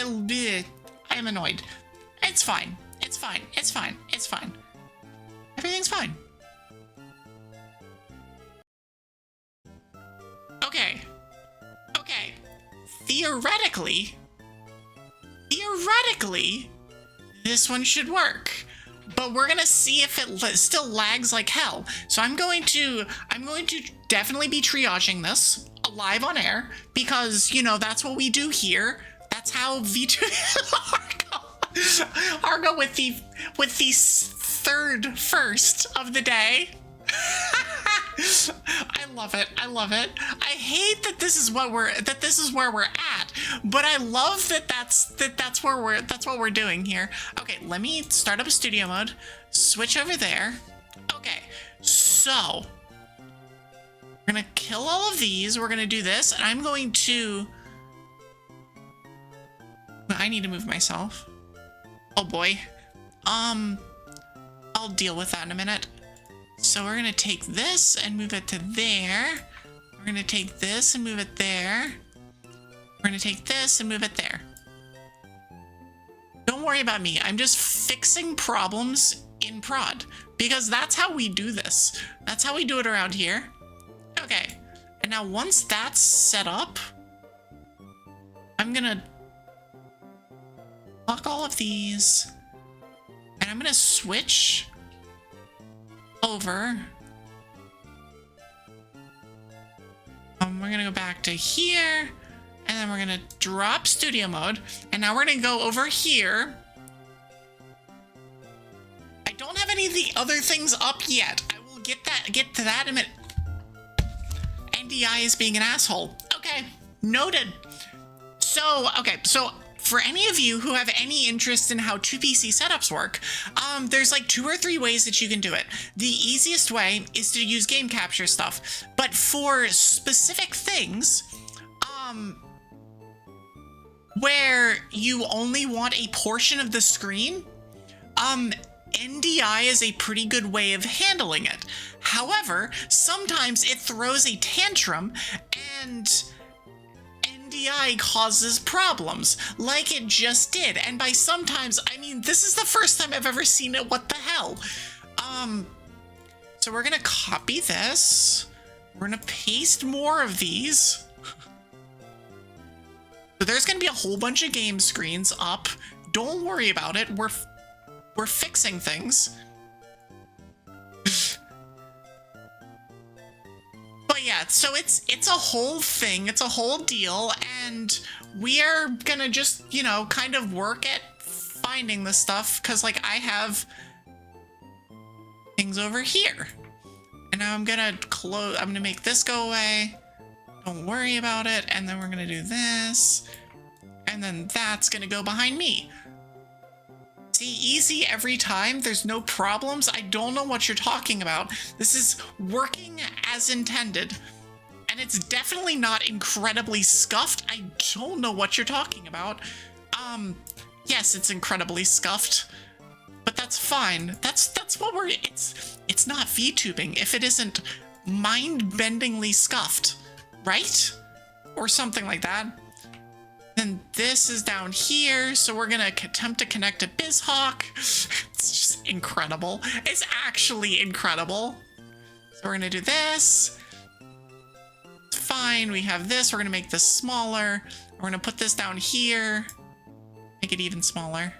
am annoyed. It's fine. It's fine. It's fine. It's fine. Everything's fine. Okay. Okay. Theoretically, this one should work. But we're gonna see if it still lags like hell. So I'm going to definitely be triaging this live on air, because, you know, that's what we do here. That's how V2 Argo with the first of the day. I love it. I love it. I hate that this is where we're at, but I love that's what we're doing here. Okay, let me start up a studio mode. Switch over there. Okay, so we're gonna kill all of these. We're gonna do this, and I'm going to. I need to move myself. Oh boy. I'll deal with that in a minute. So we're gonna take this and move it to there. We're gonna take this and move it there. We're gonna take this and move it there. Don't worry about me. I'm just fixing problems in prod, because that's how we do this. That's how we do it around here. Okay, and now once that's set up, I'm gonna lock all of these, and I'm gonna switch over. We're gonna go back to here, and then we're gonna drop studio mode, and now we're gonna go over here. I don't have any of the other things up yet. I will get to that in a minute. NDI is being an asshole. Okay, noted. So, okay, so for any of you who have any interest in how 2PC setups work, there's like 2 or 3 ways that you can do it. The easiest way is to use game capture stuff, but for specific things, where you only want a portion of the screen, NDI is a pretty good way of handling it. However, sometimes it throws a tantrum and NDI causes problems, like it just did. And by sometimes, I mean, this is the first time I've ever seen it. What the hell? So we're gonna copy this. We're gonna paste more of these. So there's gonna be a whole bunch of game screens up. Don't worry about it. We're fixing things. But yeah, so it's a whole thing. It's a whole deal, and we are gonna just, you know, kind of work at finding the stuff, because like I have things over here. And now I'm gonna make this go away. Don't worry about it. And then we're gonna do this. And then that's gonna go behind me. See, easy every time. There's no problems. I don't know what you're talking about. This is working as intended. And it's definitely not incredibly scuffed. I don't know what you're talking about. Yes, it's incredibly scuffed. But that's fine. That's what we're... It's not VTubing if it isn't mind-bendingly scuffed. Right? Or something like that. Then this is down here, so we're gonna attempt to connect to BizHawk. It's just incredible. It's actually incredible. So we're gonna do this. It's fine, we have this. We're gonna make this smaller. We're gonna put this down here. Make it even smaller.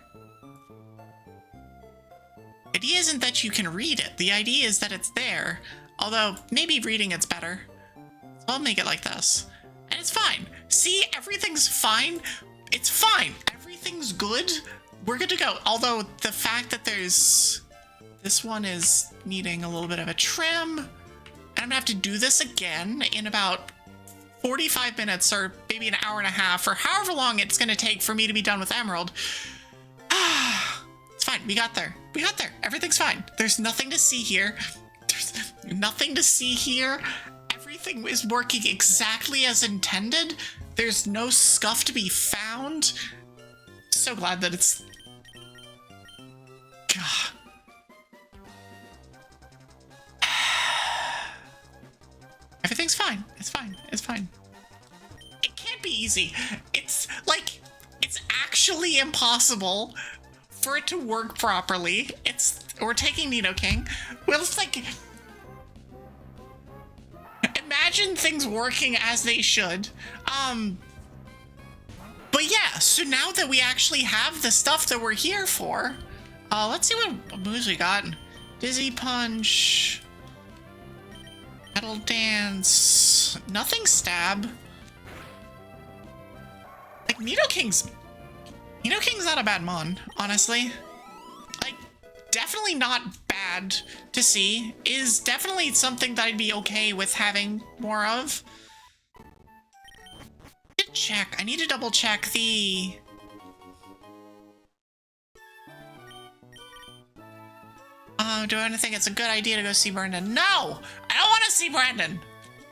The idea isn't that you can read it. The idea is that it's there. Although, maybe reading it's better. So I'll make it like this. And it's fine. See, everything's fine. It's fine. Everything's good. We're good to go. Although the fact that this one is needing a little bit of a trim, and I'm gonna have to do this again in about 45 minutes or maybe an hour and a half or however long it's gonna take for me to be done with Emerald. It's fine. We got there. We got there. Everything's fine. There's nothing to see here. There's nothing to see here. Everything is working exactly as intended. There's no scuff to be found. So glad that it's... God. Everything's fine. It's fine. It's fine. It can't be easy. It's like, it's actually impossible for it to work properly. We're taking Nidoking. Well, it's like... Imagine things working as they should. But yeah, so now that we actually have the stuff that we're here for, let's see what moves we got. Dizzy Punch, Metal Dance, nothing stab. Like Nidoking's not a bad mon, honestly. Like, definitely not bad to see. Is definitely something that I'd be okay with having more of. I need to double check the... do I think it's a good idea to go see Brandon? No! I don't want to see Brandon!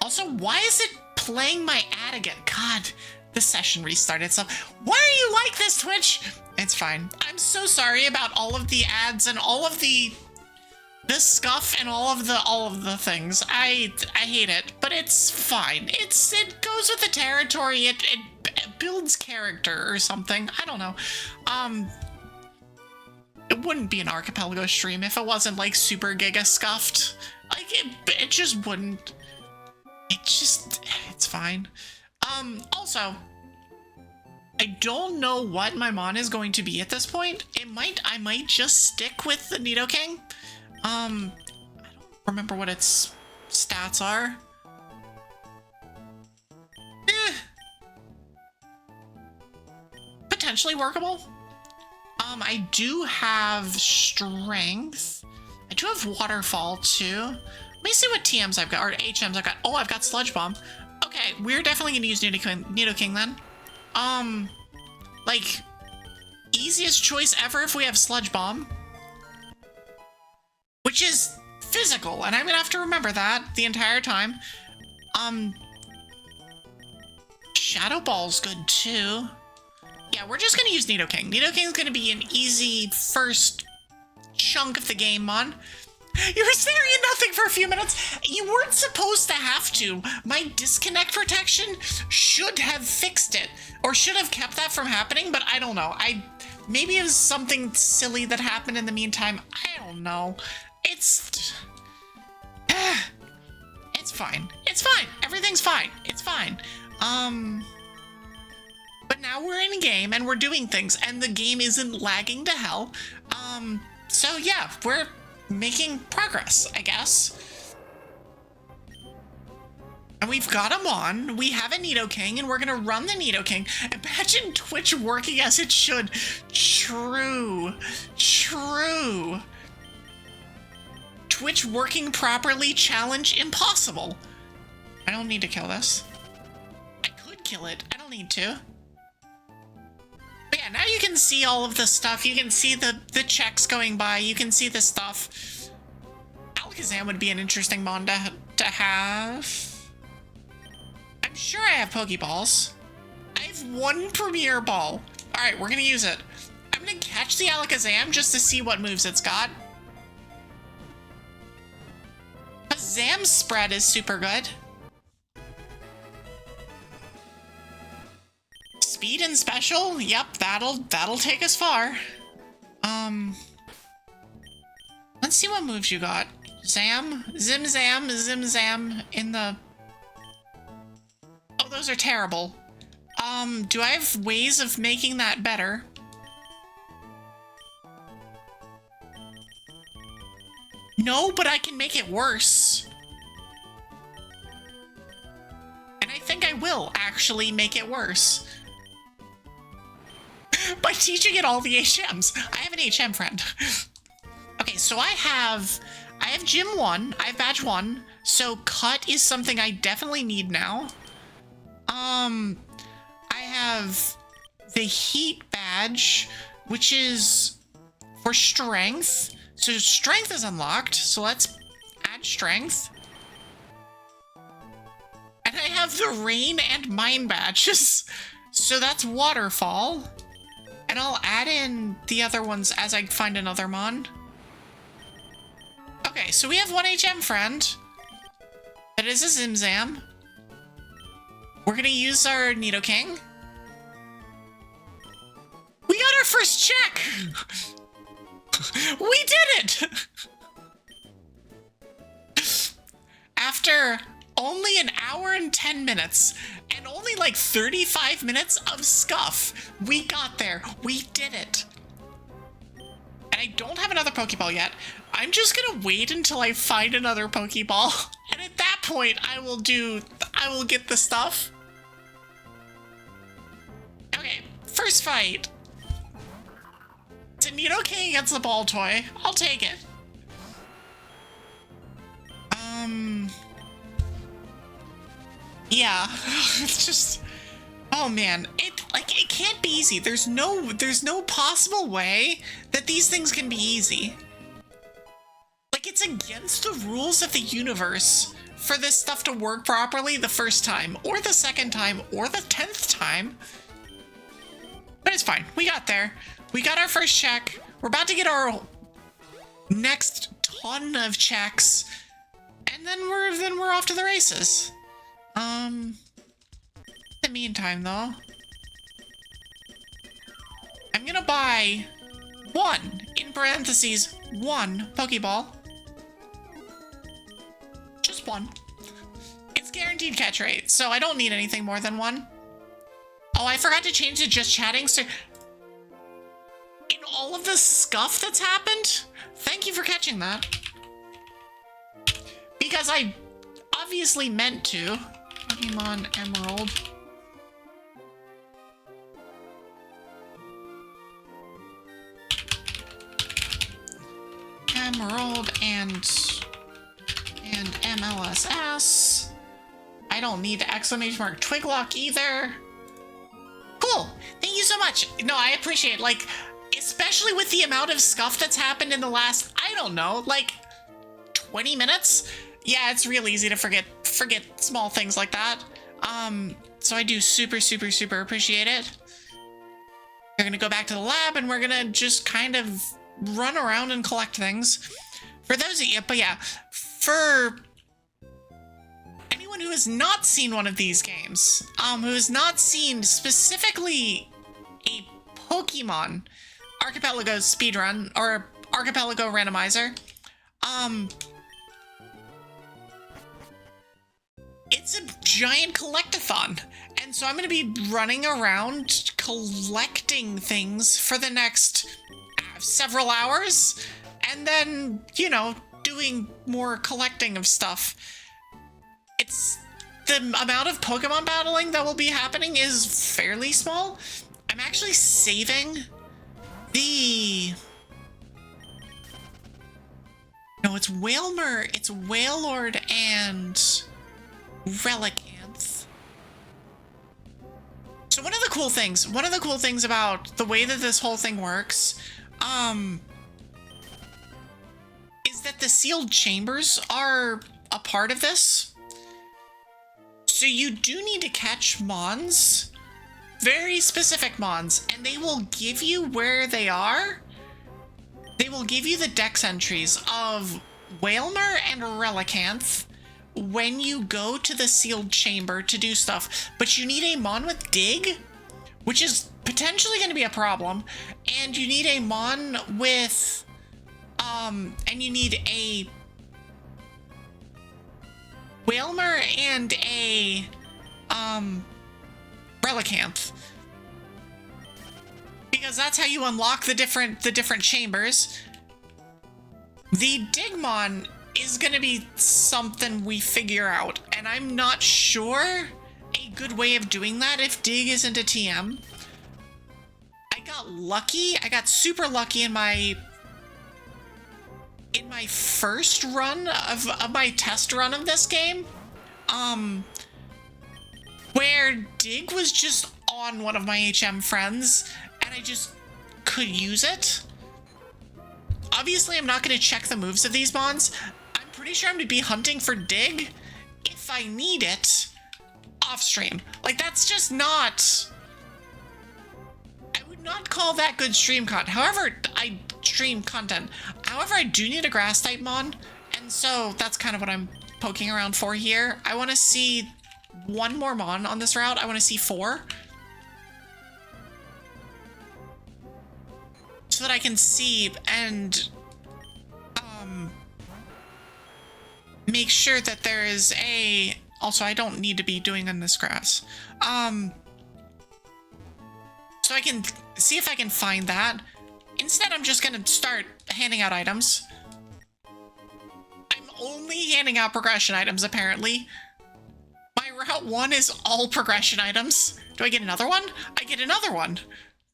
Also, why is it playing my ad again? God, the session restarted, so... Why are you like this, Twitch? It's fine. I'm so sorry about all of the ads and all of the scuff and all of the things. I hate it, but it's fine. It goes with the territory. It builds character or something. I don't know. It wouldn't be an Archipelago stream if it wasn't like super giga scuffed. Like it just wouldn't. It's fine. Also, I don't know what my mon is going to be at this point. I might just stick with the Nidoking. I don't remember what its stats are. Potentially workable. I do have strength. I do have waterfall too. Let me see what TMs I've got, or HMs I've got. Oh, I've got sludge bomb. Okay, we're definitely gonna use Nidoking then. Like, easiest choice ever if we have sludge bomb. Which is physical, and I'm gonna have to remember that the entire time. Shadow Ball's good too. Yeah, we're just gonna use Nidoking. Nidoking's gonna be an easy first chunk of the game, Mon. You were staring at nothing for a few minutes. You weren't supposed to have to. My disconnect protection should have fixed it, or should have kept that from happening, but I don't know. Maybe it was something silly that happened in the meantime. I don't know. It's fine. It's fine. Everything's fine. It's fine. But now we're in game and we're doing things and the game isn't lagging to hell. So yeah, we're making progress, I guess. And we've got him on. We have a Nidoking and we're gonna run the Nidoking. Imagine Twitch working as it should. True. True. Twitch working properly, challenge impossible. I don't need to kill this. I could kill it. I don't need to. But yeah, now you can see all of the stuff. You can see the checks going by. You can see the stuff. Alakazam would be an interesting mon to have. I'm sure I have Pokeballs. I have one Premier Ball. Alright, we're gonna use it. I'm gonna catch the Alakazam just to see what moves it's got. Zam's spread is super good. Speed and special? Yep, that'll take us far. Let's see what moves you got. Zam, Zim-Zam in the... Oh, those are terrible. Do I have ways of making that better? No, but I can make it worse. And I think I will actually make it worse. By teaching it all the HMs. I have an HM friend. Okay, so I have Gym 1, I have Badge 1, so Cut is something I definitely need now. I have the Heat Badge, which is for Strength. So Strength is unlocked, so let's add Strength. And I have the Rain and Mine badges, so that's Waterfall. And I'll add in the other ones as I find another mon. Okay, so we have one HM friend. That is a Zim-Zam. We're gonna use our Nidoking. We got our first check! We did it! After only an hour and 10 minutes, and only like 35 minutes of scuff, we got there. We did it. And I don't have another Pokeball yet. I'm just gonna wait until I find another Pokeball, and at that point, I will get the stuff. Okay, first fight. It's a Nidoking against the ball toy. I'll take it. Yeah, it's just, oh man, it can't be easy. There's no possible way that these things can be easy. Like, it's against the rules of the universe for this stuff to work properly the first time, or the second time, or the 10th time. But it's fine. We got there. We got our first check. We're about to get our next ton of checks, and then we're off to the races. In the meantime, though, I'm gonna buy one, in parentheses, one Pokeball. Just one. It's guaranteed catch rate, so I don't need anything more than one. Oh, I forgot to change to just chatting, so... In all of the scuff that's happened, thank you for catching that. Because I obviously meant to. Pokemon Emerald. Emerald and MLSS. I don't need exclamation mark Twiglock either. Cool. Thank you so much. No, I appreciate it. Like, especially with the amount of scuff that's happened in the last, I don't know, like 20 minutes. Yeah, it's real easy to forget small things like that. So I do super appreciate it. We're gonna go back to the lab and we're gonna just kind of run around and collect things. For those of you, but yeah, for anyone who has not seen one of these games, who has not seen specifically a Pokemon Archipelago speedrun or Archipelago randomizer, it's a giant collectathon, and so I'm going to be running around collecting things for the next several hours, and then, you know, doing more collecting of stuff. It's the amount of Pokemon battling that will be happening is fairly small. I'm actually saving the... No, it's Wailmer, it's Wailord and Relicanth. So one of the cool things about the way that this whole thing works, is that the sealed chambers are a part of this. So you do need to catch Mons, very specific Mons, and they will give you where they are. They will give you the dex entries of Wailmer and Relicanth when you go to the sealed chamber to do stuff. But you need a Mon with Dig, which is potentially going to be a problem. And you need a Mon with, and you need a Wailmer and a, Relicanth. Because that's how you unlock the different chambers. The Digmon is gonna be something we figure out, and I'm not sure a good way of doing that if Dig isn't a TM. I got lucky. I got super lucky in my first run of my test run of this game, where Dig was just on one of my HM friends, and I just could use it. Obviously, I'm not going to check the moves of these Mons. I'm pretty sure I'm going to be hunting for Dig if I need it off stream. Like, that's just not... I would not call that good stream content. However, I stream content. However, I do need a grass type Mon, and so that's kind of what I'm poking around for here. I want to see one more Mon on this route. I want to see 4. So that I can see and make sure that there is a... Also, I don't need to be doing on this grass. So I can see if I can find that. Instead, I'm just gonna start handing out items. I'm only handing out progression items, apparently. My Route 1 is all progression items. Do I get another one? I get another one.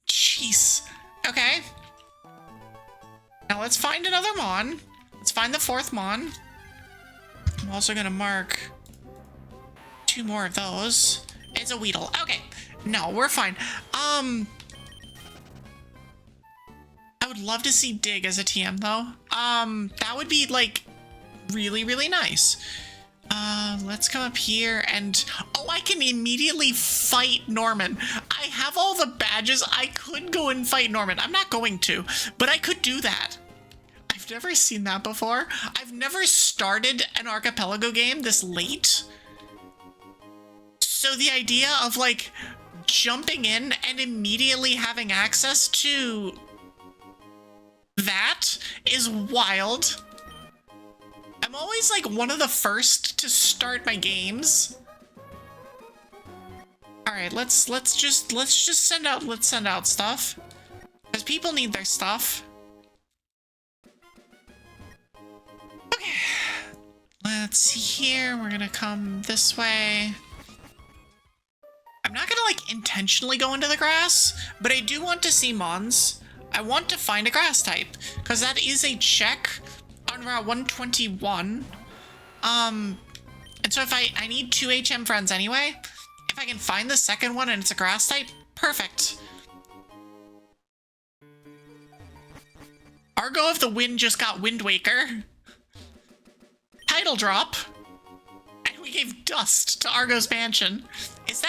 Jeez. Okay. Now let's find another Mon. Let's find the 4th Mon. I'm also gonna mark 2 more of those. It's a Weedle. Okay. No, we're fine. I would love to see Dig as a TM though. That would be like really nice. Let's come up here and... Oh, I can immediately fight Norman. I have all the badges. I could go and fight Norman. I'm not going to, but I could do that. I've never seen that before. I've never started an Archipelago game this late. So the idea of like jumping in and immediately having access to That is wild. I'm always like one of the first to start my games. All right, let's just send out stuff, because people need their stuff. Okay, let's see here. We're gonna come this way. I'm not gonna like intentionally go into the grass, but I do want to see mons. I want to find a grass type, because that is a check on Route 121. And so if I need 2 HM friends anyway, if I can find the second one and it's a grass type, perfect. Argo of the Wind just got Wind Waker. Title drop. And we gave dust to Argo's Mansion. Is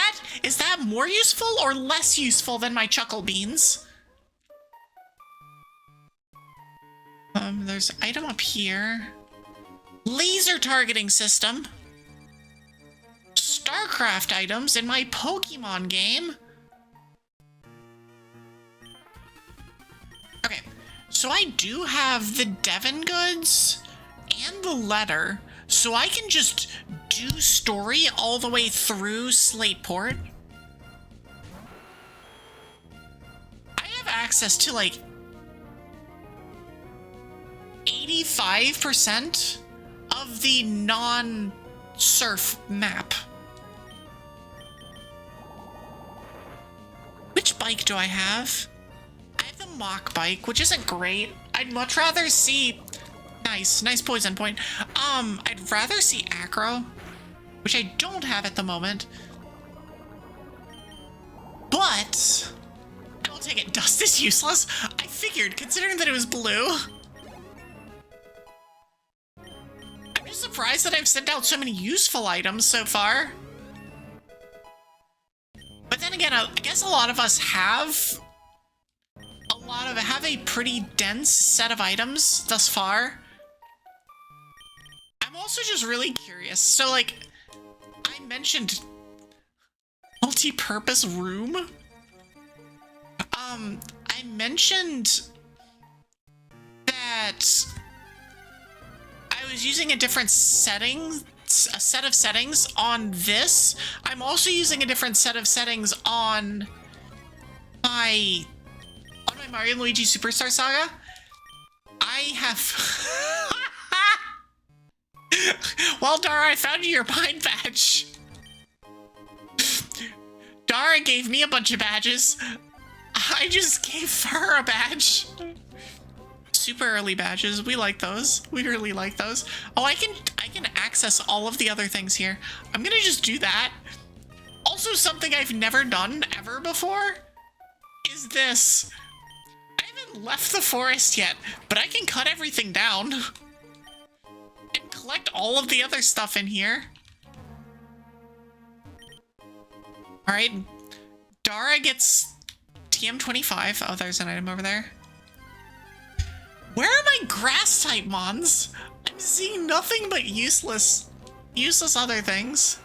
that more useful or less useful than my Chuckle Beans? There's an item up here. Laser targeting system. StarCraft items in my Pokemon game. Okay, so I do have the Devon goods and the letter, so I can just do story all the way through Slateport. I have access to like 85% of the non-surf map. Which bike do I have? I have the mock bike, which isn't great. I'd much rather see... Nice poison point. I'd rather see Acro, which I don't have at the moment. But... I will take it. Dust is useless. I figured, considering that it was blue. I'm just surprised that I've sent out so many useful items so far. But then again, I guess a lot of us have a pretty dense set of items thus far. I'm also just really curious. So like, I mentioned multi-purpose room. I mentioned that I was using a different setting. A set of settings on this. I'm also using a different set of settings on my Mario & Luigi Superstar Saga. I have well, Dara, I found you your pine badge. Dara gave me a bunch of badges. I just gave her a badge. Super early badges. We like those. We really like those. Oh, I can access all of the other things here. I'm gonna just do that. Also, something I've never done ever before is this. I haven't left the forest yet, but I can cut everything down and collect all of the other stuff in here. All right, Dara gets TM25. Oh, there's an item over there. Where are my grass type mons? I'm seeing nothing but useless other things.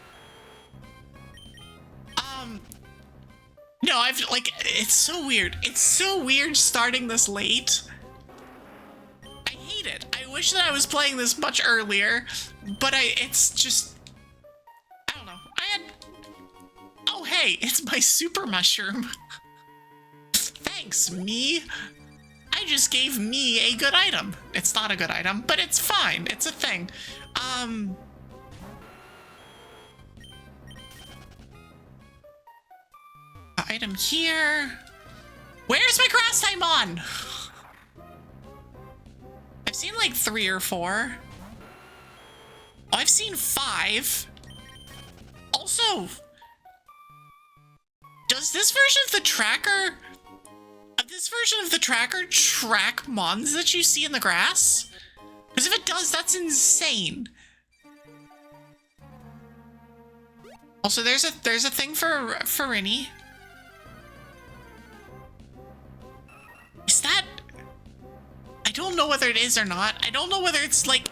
No, it's so weird. It's so weird starting this late. I hate it. I wish that I was playing this much earlier, but it's just, I don't know. Oh hey, it's my super mushroom. Thanks, me. I just gave me a good item. It's not a good item, but it's fine. It's a thing. Item here. Where's my grass type on? I've seen like 3 or 4. Oh, I've seen 5. Also, does this version of the tracker... This version of the tracker track mons that you see in the grass? Because if it does, that's insane. Also, there's a thing for Rini. Is that... I don't know whether it is or not. I don't know whether it's like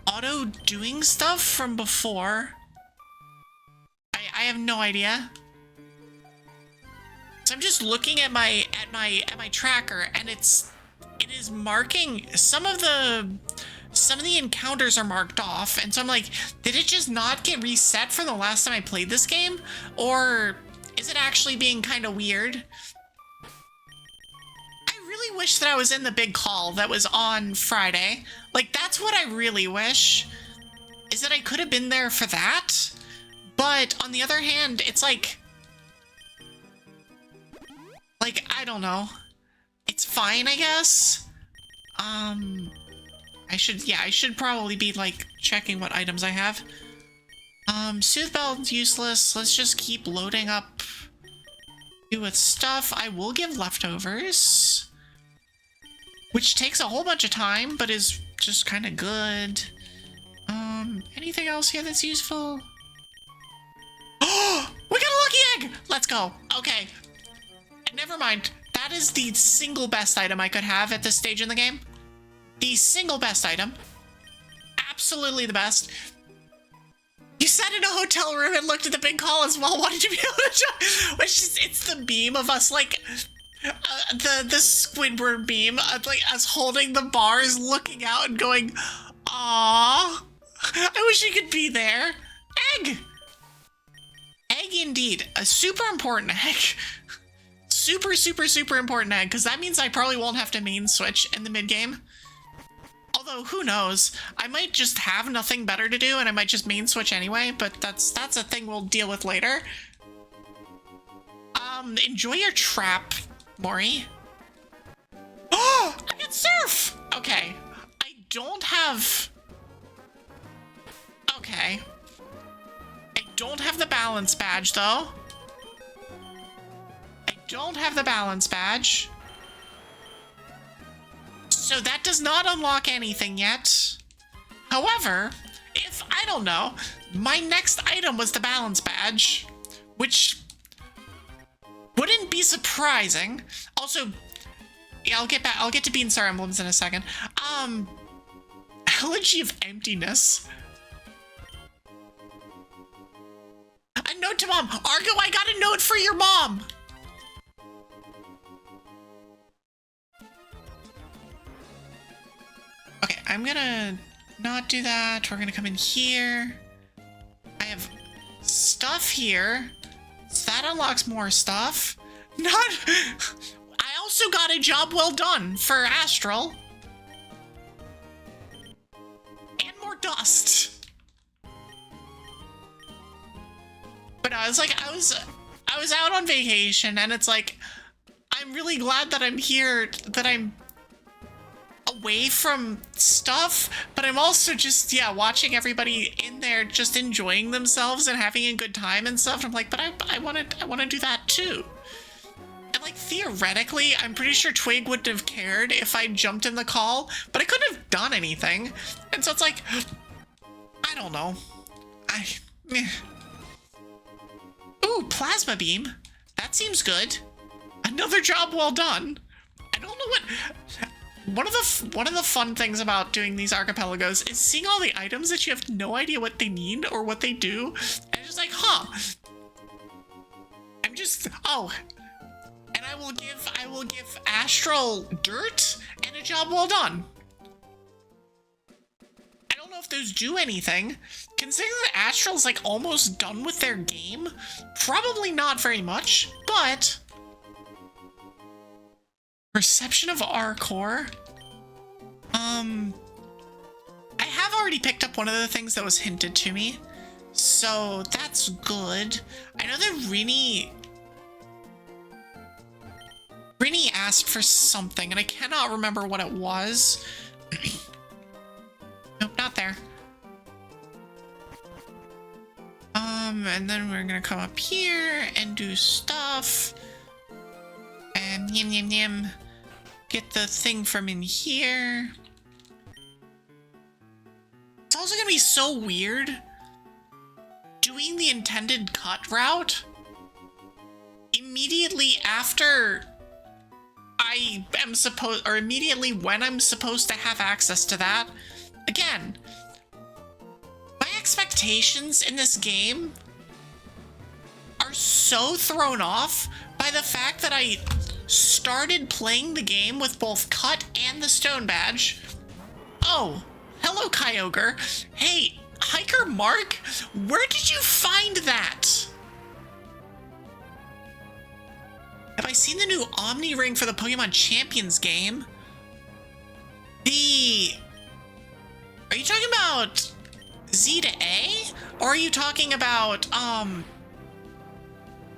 auto doing stuff from before. I have no idea. So I'm just looking at my tracker, and it's it is marking some of the encounters are marked off, and so I'm like, did it just not get reset from the last time I played this game? Or is it actually being kind of weird? I really wish that I was in the big call that was on Friday. Like, that's what I really wish, is that I could have been there for that. But on the other hand, it's like, I don't know. It's fine, I guess. I should probably be, like, checking what items I have. Soothe Bell's useless. Let's just keep loading up with stuff. I will give leftovers, which takes a whole bunch of time, but is just kind of good. Anything else here that's useful? Oh, we got a lucky egg! Let's go. Okay. Never mind. That is the single best item I could have at this stage in the game. The single best item. Absolutely the best. You sat in a hotel room and looked at the big call as well, wanting to be able to which is, it's the beam of us, like, the Squidward beam, like, us holding the bars, looking out and going, aww, I wish you could be there. Egg! Egg indeed. A super important egg. Super, super, super important egg, because that means I probably won't have to main switch in the mid-game. Although, who knows? I might just have nothing better to do, and I might just main switch anyway, but that's a thing we'll deal with later. Enjoy your trap, Maury. Oh! I got surf! Okay. I don't have... Okay. I don't have the balance badge, though. Don't have the balance badge. So that does not unlock anything yet. However, if, I don't know, my next item was the balance badge, which wouldn't be surprising. Also, yeah, I'll get to Beanstar Emblems in a second. Elegy of Emptiness. A note to mom. Argo, I got a note for your mom. Okay, I'm gonna not do that. We're gonna come in here. I have stuff here. So that unlocks more stuff. I also got a job well done for Astral. And more dust. But I was like, I was out on vacation, and it's like, I'm really glad that I'm here, that I'm away from stuff, but I'm also just, yeah, watching everybody in there just enjoying themselves and having a good time and stuff. And I'm like, but I want to do that too. And like, theoretically, I'm pretty sure Twig wouldn't have cared if I jumped in the call, but I couldn't have done anything. And so it's like, I don't know. Ooh, plasma beam. That seems good. Another job well done. I don't know what... One of the fun things about doing these archipelagos is seeing all the items that you have no idea what they mean or what they do. And it's just like, huh. I'm just, oh. And I will give Astral dirt and a job well done. I don't know if those do anything. Considering that Astral's like almost done with their game, probably not very much, but... Perception of R-Core. I have already picked up one of the things that was hinted to me, so that's good. I know that Rini asked for something, and I cannot remember what it was. Nope, not there. And then we're gonna come up here and do stuff. And yum yum yum. Get the thing from in here. It's also gonna be so weird doing the intended cut route immediately after I am supposed, or immediately when I'm supposed to have access to that. Again, my expectations in this game are so thrown off by the fact that I started playing the game with both Cut and the Stone Badge. Oh, hello, Kyogre. Hey, Hiker Mark, where did you find that? Have I seen the new Omni Ring for the Pokemon Champions game? Are you talking about Z to A? Or are you talking about,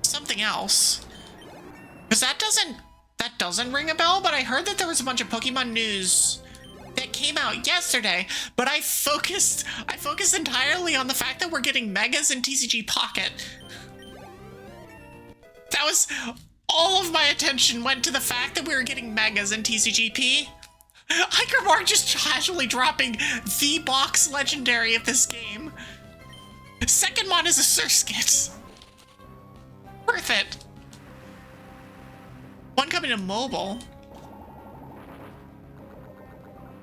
something else? Because that doesn't ring a bell, but I heard that there was a bunch of Pokemon news that came out yesterday, but I focused entirely on the fact that we're getting Megas in TCG Pocket. That was all of my attention went to the fact that we were getting Megas in TCGP. Hiker Mark just casually dropping the box legendary of this game. Second one is a Surskit. Worth it. One coming to mobile.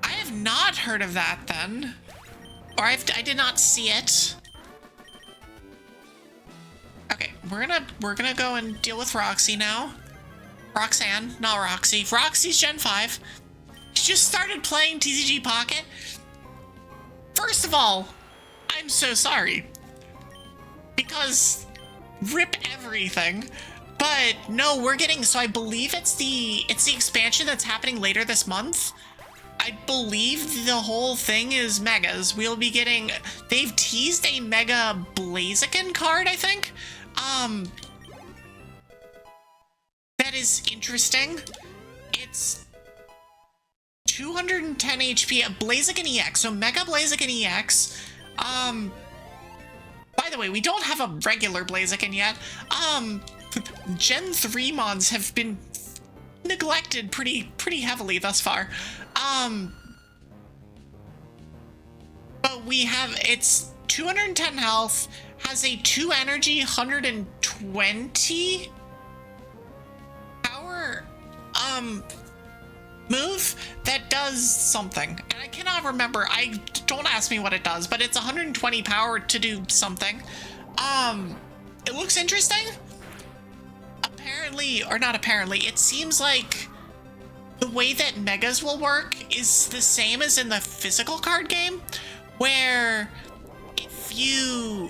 I have not heard of that then. Or I did not see it. Okay, we're gonna go and deal with Roxy now. Roxanne, not Roxy. Roxy's Gen 5. She just started playing TCG Pocket. First of all, I'm so sorry. Because rip everything. But no, we're getting, so I believe it's the expansion that's happening later this month. I believe the whole thing is Megas. We'll be getting, they've teased a Mega Blaziken card, I think. That is interesting. It's 210 HP, a Blaziken EX, so Mega Blaziken EX. By the way, we don't have a regular Blaziken yet. Gen 3 mods have been neglected pretty heavily thus far. But we have, it's 210 health, has a 2 energy, 120 power, move that does something. And I cannot remember, don't ask me what it does, but it's 120 power to do something. It looks interesting. Apparently, or not apparently, it seems like the way that Megas will work is the same as in the physical card game, where if you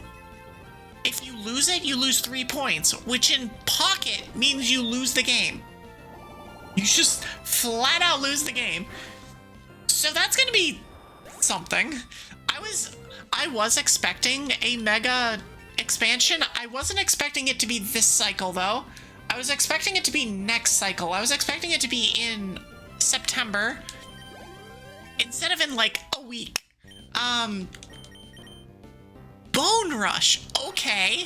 lose it, you lose 3 points, which in Pocket means you lose the game. You just flat out lose the game. So that's gonna be something. I was expecting a Mega expansion. I wasn't expecting it to be this cycle though. I was expecting it to be next cycle. I was expecting it to be in September instead of in like a week. Bone Rush. Okay.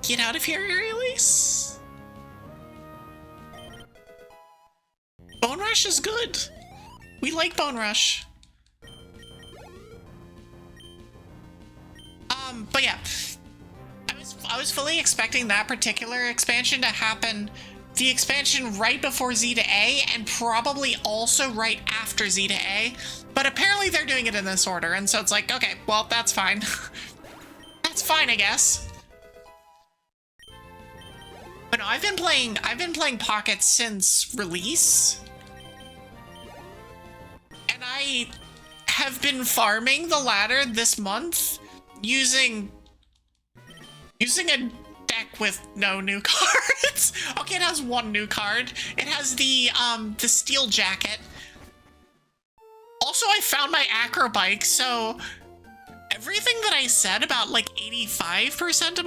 Get out of here, Aerialise. Bone Rush is good. We like Bone Rush. But yeah, I was fully expecting that particular expansion to happen, the expansion right before Z to A, and probably also right after Z to A, but apparently they're doing it in this order, and so it's like, okay, well, that's fine. That's fine, I guess. But no, I've been playing Pocket since release, and I have been farming the ladder this month using a deck with no new cards. Okay, it has 1 new card. It has the steel jacket. Also, I found my acro bike, so everything that I said about like 85% of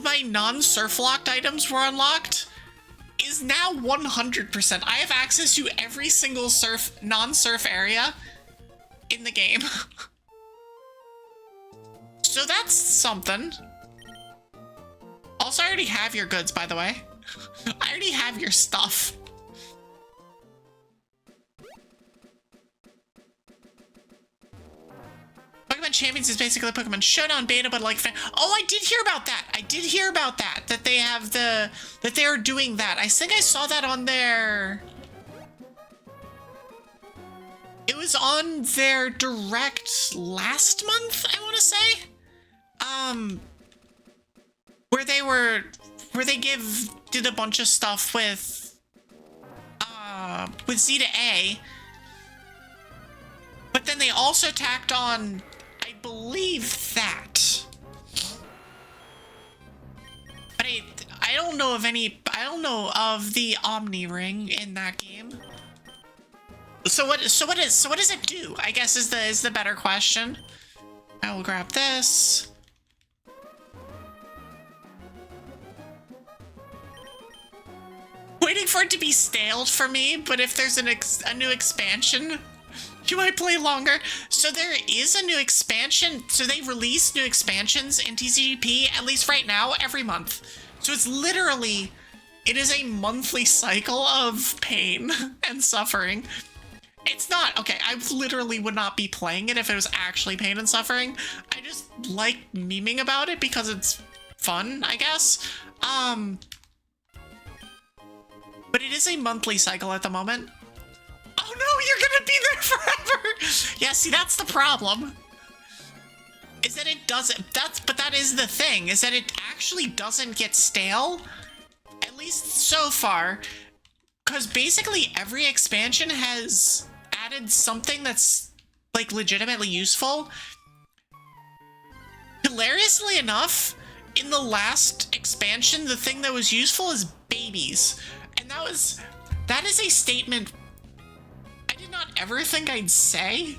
my non-surf locked items were unlocked is now 100%. I have access to every single non-surf area in the game. So that's something. Also, I already have your goods, by the way. I already have your stuff. Pokemon Champions is basically a Pokemon Showdown beta, but like, oh, I did hear about that. I did hear about that. That they have that they are doing that. I think I saw that on their was on their direct last month, I want to say. Where they did a bunch of stuff with Z to A. But then they also tacked on, I believe, that. But I don't know of the Omni Ring in that game. So what does it do? I guess is the better question. I will grab this. Waiting for it to be staled for me, but if there's a new expansion, you might play longer. So there is a new expansion. So they release new expansions in TCGP, at least right now, every month. So it's literally, it is a monthly cycle of pain and suffering. It's not, okay, I literally would not be playing it if it was actually pain and suffering. I just like memeing about it because it's fun, I guess. But it is a monthly cycle at the moment. Oh no, you're gonna be there forever! Yeah, see, that's the problem. Is that it doesn't, but that is the thing, is that it actually doesn't get stale. At least so far. Because basically every expansion has added something that's, like, legitimately useful. Hilariously enough, in the last expansion, the thing that was useful is babies. And that is a statement I did not ever think I'd say.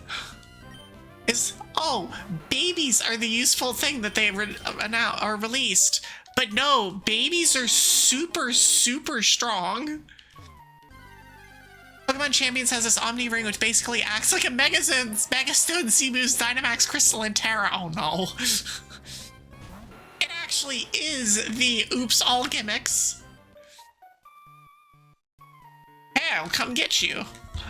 Is, oh, babies are the useful thing that they are released. But no, babies are super, super strong. Pokemon Champions has this Omni Ring, which basically acts like a Megastone, Seaboost, Dynamax, Crystal, and Terra. Oh no. It actually is the Oops All Gimmicks. Hey, I'll come get you.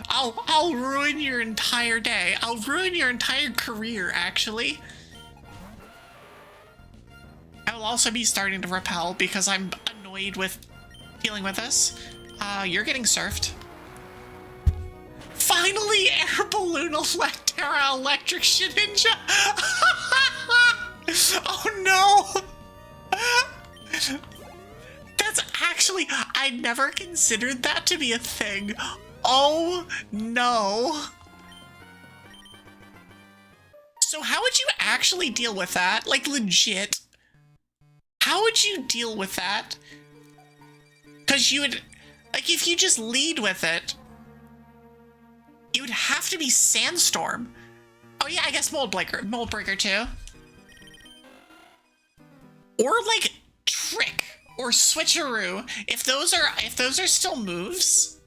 I'll ruin your entire day. I'll ruin your entire career, actually. I will also be starting to repel because I'm annoyed with dealing with this. You're getting surfed. Finally, Air Balloon Terra Electric Shedinja! Oh no! That's actually, I never considered that to be a thing. Oh no. So how would you actually deal with that? Like, legit. How would you deal with that? Because you would, like, if you just lead with it, it would have to be Sandstorm. Oh yeah, I guess Mold Breaker too. Or like Trick or Switcheroo, if those are still moves.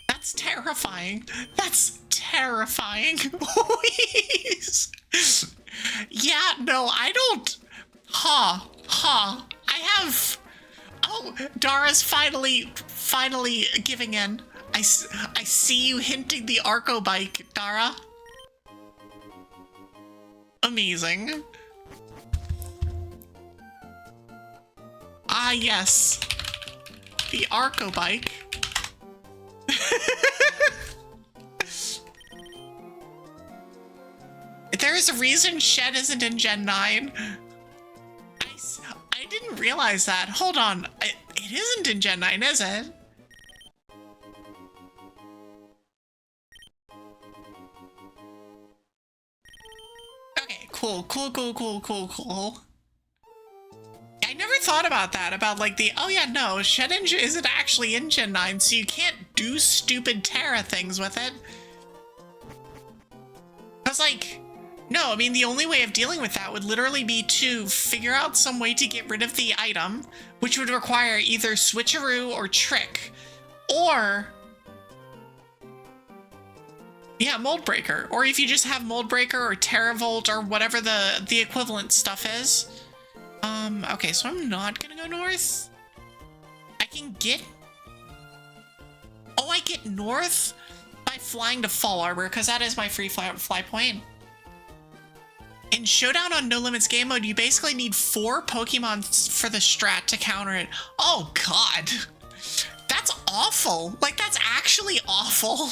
That's terrifying. That's terrifying. Please. Yeah, no, I don't. I have. Oh, Dara's finally giving in. I see you hinting the Arco Bike, Dara. Amazing. Ah, yes. The Arco Bike. There is a reason Shed isn't in Gen 9. I didn't realize that. Hold on. It isn't in Gen 9, is it? Okay, cool. I never thought about that, about like oh yeah, no, Shedinja isn't actually in Gen 9, so you can't do stupid Terra things with it. I was like, no, I mean, the only way of dealing with that would literally be to figure out some way to get rid of the item, which would require either Switcheroo or Trick, or, yeah, Mold Breaker. Or if you just have Mold Breaker or Terravolt or whatever the equivalent stuff is. Okay, so I'm not gonna go north. I can get... Oh, I get north by flying to Fall Arbor, because that is my free fly point. In Showdown on No Limits Game Mode, you basically need 4 Pokemon for the strat to counter it. Oh, God. That's awful. Like, that's actually awful.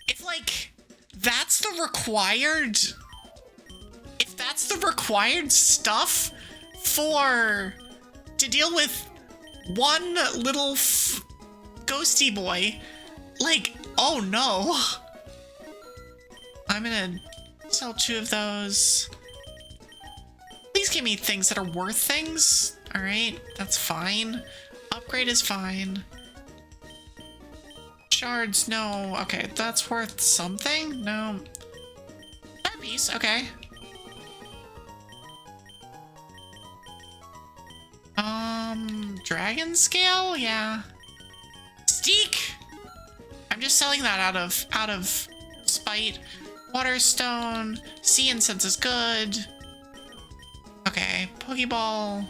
If, like, that's the required... If that's the required stuff to deal with one little ghosty boy, like, oh no. I'm gonna sell 2 of those. Please give me things that are worth things. All right, that's fine. Upgrade is fine. Shards, no. Okay, that's worth something? No. That piece, okay. Dragon scale? Yeah. Steak! I'm just selling that out of spite. Waterstone. Sea incense is good. Okay, Pokeball.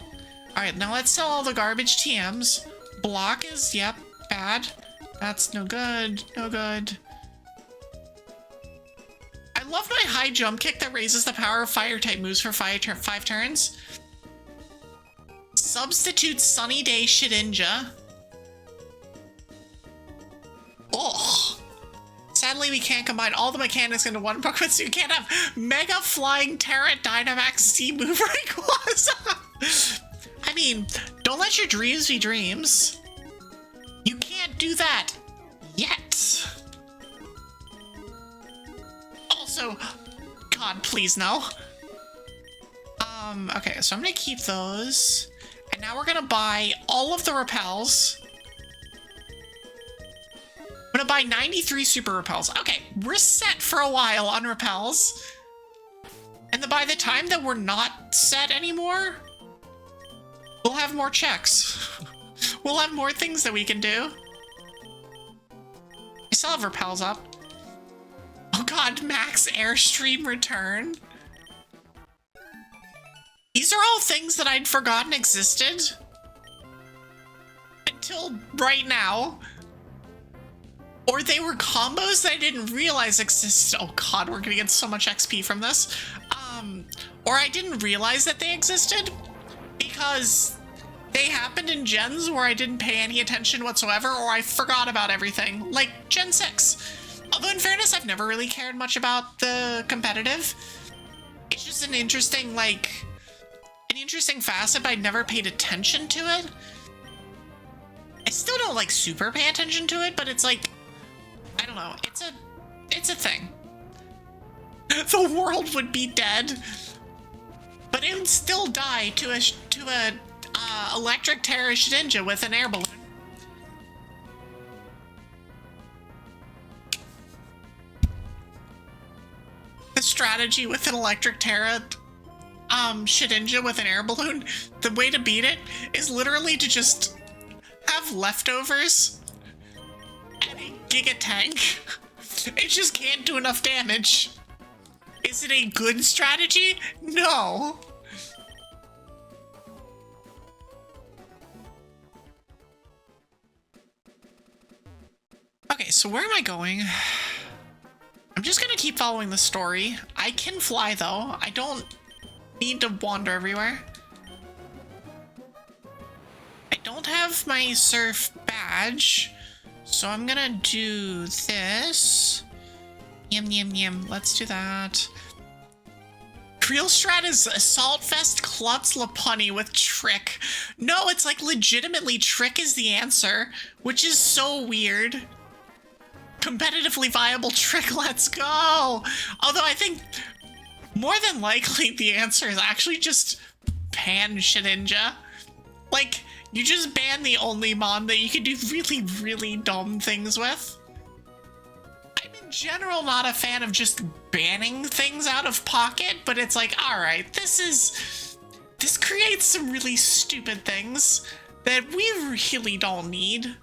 Alright, now let's sell all the garbage TMs. Block is, yep, bad. That's no good, no good. I love my high jump kick that raises the power of fire type moves for 5 turns. Substitute Sunny Day Shedinja. Oh. Sadly, we can't combine all the mechanics into one Pokemon, so you can't have Mega Flying Terra Dynamax Sea Move Rayquaza. I mean, don't let your dreams be dreams. You can't do that yet. Also, God, please no. Okay, so I'm gonna keep those. And now we're gonna buy all of the repels. I'm gonna buy 93 super repels. Okay, we're set for a while on repels. And then by the time that we're not set anymore, we'll have more checks. We'll have more things that we can do. I still have repels up. Oh god, max airstream return. These are all things that I'd forgotten existed. Until right now. Or they were combos that I didn't realize existed. Oh god, we're gonna get so much XP from this. Or I didn't realize that they existed because they happened in gens where I didn't pay any attention whatsoever, or I forgot about everything, like Gen 6. Although in fairness, I've never really cared much about the competitive. It's just an interesting, like, an interesting facet, but I never paid attention to it. I still don't, like, super pay attention to it, but it's like, I don't know, it's a thing. The world would be dead, but it would still die to a electric Terra Shedinja with an air balloon. The strategy with an electric Terra Shedinja with an air balloon, the way to beat it is literally to just have leftovers and a giga tank. It just can't do enough damage. Is it a good strategy? No. Okay, so where am I going? I'm just gonna keep following the story. I can fly though. I don't need to wander everywhere. I don't have my surf badge, so I'm gonna do this. Yum, yum, yum. Let's do that. Real strat is Assault Vest, Klutz, Lopunny with Trick. No, it's like legitimately Trick is the answer, which is so weird. Competitively viable Trick, let's go! Although I think more than likely the answer is actually just ban Shedinja. Like, you just ban the only mon that you can do really, really dumb things with. I'm in general not a fan of just banning things out of pocket, but it's like, alright, this creates some really stupid things that we really don't need.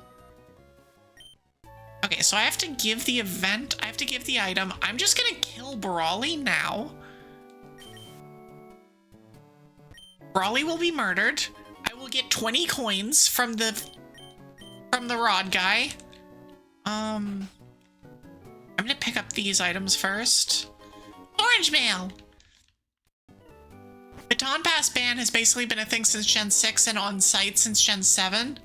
Okay, so I have to give the event, I have to give the item. I'm just gonna kill Brawly now. Brawly will be murdered. I will get 20 coins from the rod guy. I'm gonna pick up these items first. Orange mail! Baton Pass ban has basically been a thing since Gen 6 and on site since Gen 7.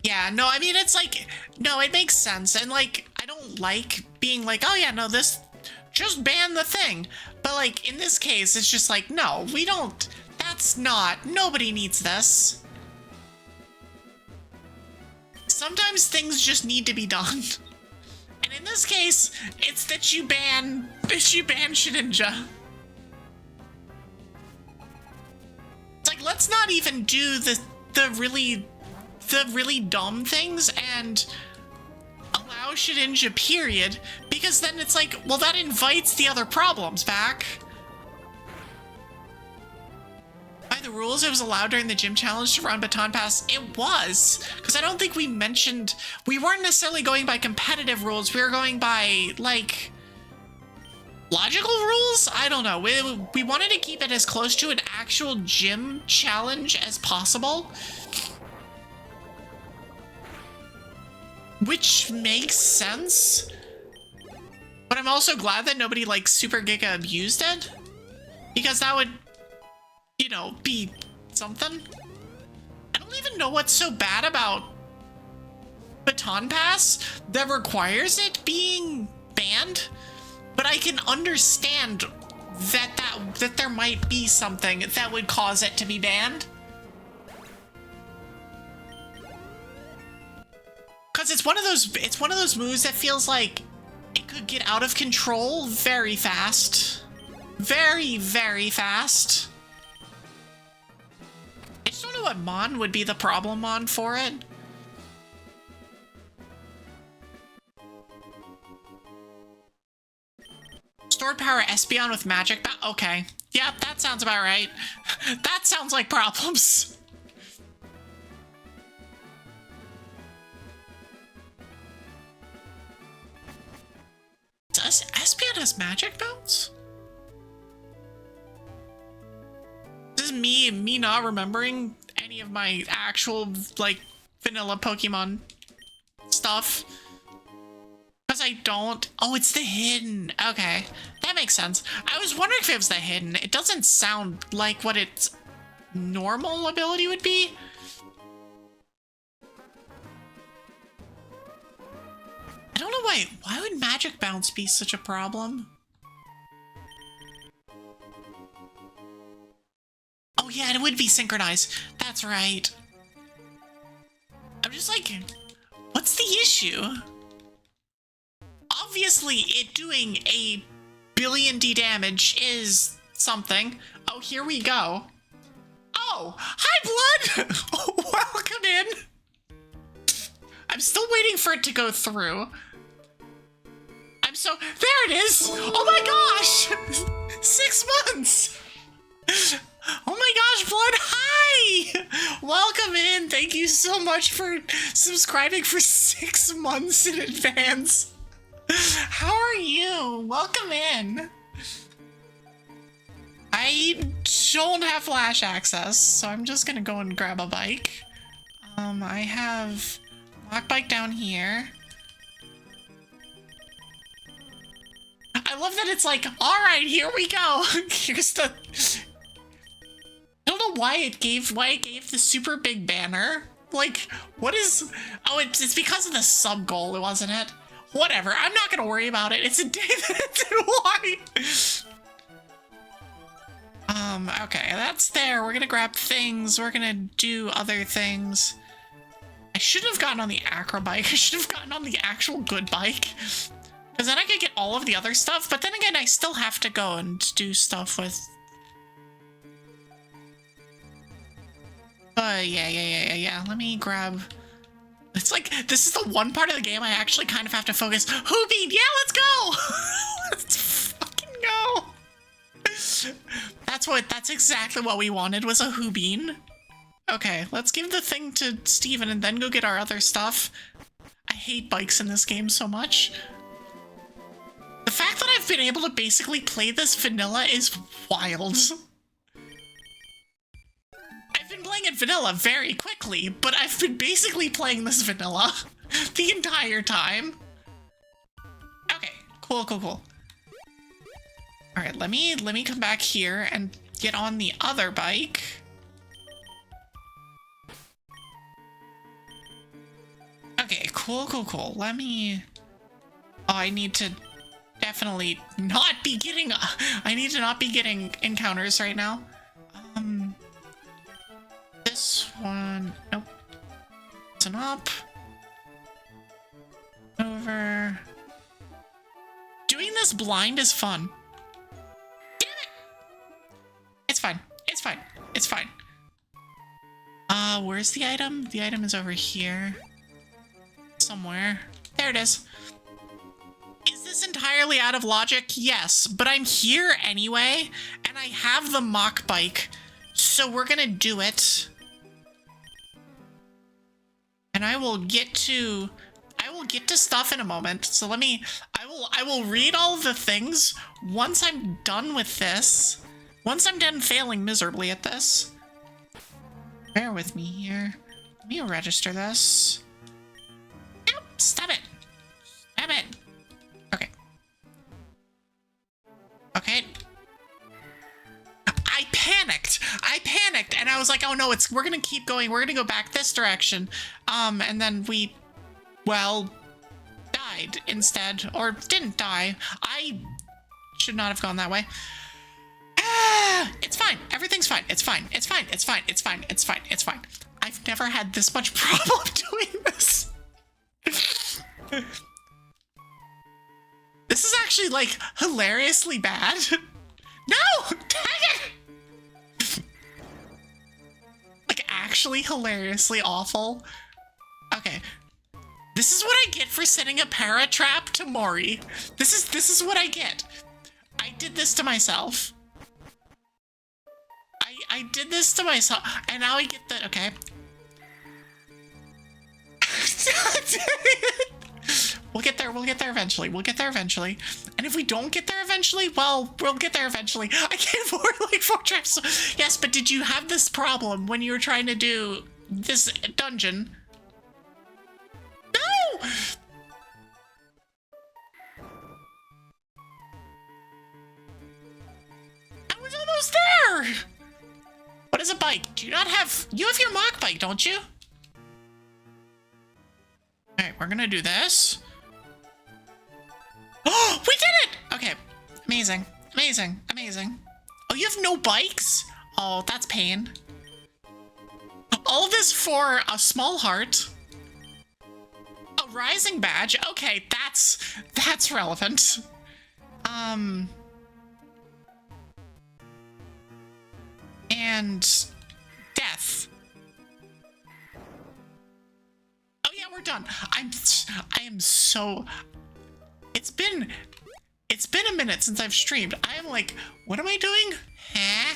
Yeah, no, I mean, it's like, no, it makes sense. And like, I don't like being like, oh yeah, no, this, just ban the thing. But like, in this case, it's just like, no, we don't, that's not, nobody needs this. Sometimes things just need to be done. And in this case, it's that you ban Shedinja. It's like, let's not even do the really dumb things and allow Shedinja, period, because then it's like, well, that invites the other problems back. By the rules, it was allowed during the gym challenge to run Baton Pass. It was, because I don't think we mentioned, we weren't necessarily going by competitive rules, we were going by, like, logical rules? I don't know. We wanted to keep it as close to an actual gym challenge as possible. Which makes sense. But I'm also glad that nobody, like, super giga abused it. Because that would, you know, be something. I don't even know what's so bad about Baton Pass that requires it being banned. But I can understand that there might be something that would cause it to be banned. Because it's one of those moves that feels like it could get out of control very fast. Very, very fast. I just don't know what mon would be the problem mon for it. Stored power Espeon with magic. Okay. Yep, that sounds about right. That sounds like problems. Does Espeon has magic bounce? This is me not remembering any of my actual, like, vanilla Pokemon stuff. Because I don't... Oh, it's the hidden. Okay, that makes sense. I was wondering if it was the hidden. It doesn't sound like what its normal ability would be. I don't know why would magic bounce be such a problem? Oh yeah, it would be synchronized. That's right. I'm just like, what's the issue? Obviously, it doing a billion D damage is something. Oh, here we go. Oh, hi, Blood! Welcome in. I'm still waiting for it to go through. There it is! Oh my gosh! 6 months! Oh my gosh, Blood, hi! Welcome in. Thank you so much for subscribing for 6 months in advance. How are you? Welcome in. I don't have flash access, so I'm just gonna go and grab a bike. I have lock bike down here. I love that it's like, all right, here we go. Here's the... I don't know why it gave the super big banner. Like, what is... Oh, it's because of the sub goal, wasn't it? Whatever, I'm not gonna worry about it. It's a day that it's in white. Okay, that's there. We're gonna grab things. We're gonna do other things. I shouldn't have gotten on the acro bike. I should have gotten on the actual good bike. Because then I could get all of the other stuff, but then again, I still have to go and do stuff with... yeah. Let me grab... It's like, this is the one part of the game I actually kind of have to focus. Hoobie! Yeah, let's go! Let's fucking go! That's exactly what we wanted, was a Hoobie. Okay, let's give the thing to Steven and then go get our other stuff. I hate bikes in this game so much. The fact that I've been able to basically play this vanilla is wild. I've been playing it vanilla very quickly, but I've been basically playing this vanilla the entire time. Okay, cool. Alright, let me come back here and get on the other bike. Okay, cool. Let me... Oh, I need to definitely not be getting... I need to not be getting encounters right now. This one... Nope. It's an up. Over. Doing this blind is fun. Damn it! It's fine. Where's the item? The item is over here. Somewhere. There it is. Is this entirely out of logic? Yes, but I'm here anyway, and I have the mock bike, so we're gonna do it. And I will get to stuff in a moment. So I will read all of the things once I'm done with this. Once I'm done failing miserably at this. Bear with me here. Let me register this. Nope, stop it. Okay. I panicked and I was like, oh no, we're gonna keep going. We're gonna go back this direction. And then we, well, died instead, or didn't die. I should not have gone that way. It's fine. Everything's fine. It's fine. I've never had this much problem doing this. This is actually, like, hilariously bad. No! Dang it! Like, actually hilariously awful. Okay. This is what I get for setting a para trap to Mori. This is what I get. I did this to myself. I did this to myself, and now I get that. Okay. We'll get there eventually. And if we don't get there eventually, well, we'll get there eventually. I can't afford like 4 traps. Yes, but did you have this problem when you were trying to do this dungeon? No! I was almost there! What is a bike? Do you not have... You have your mock bike, don't you? Alright, we're gonna do this. Oh, we did it! Okay, amazing. Oh, you have no bikes? Oh, that's pain. All this for a small heart. A rising badge. Okay, that's relevant. And death. Oh yeah, we're done. I am so... It's been a minute since I've streamed. I am like, what am I doing? Huh?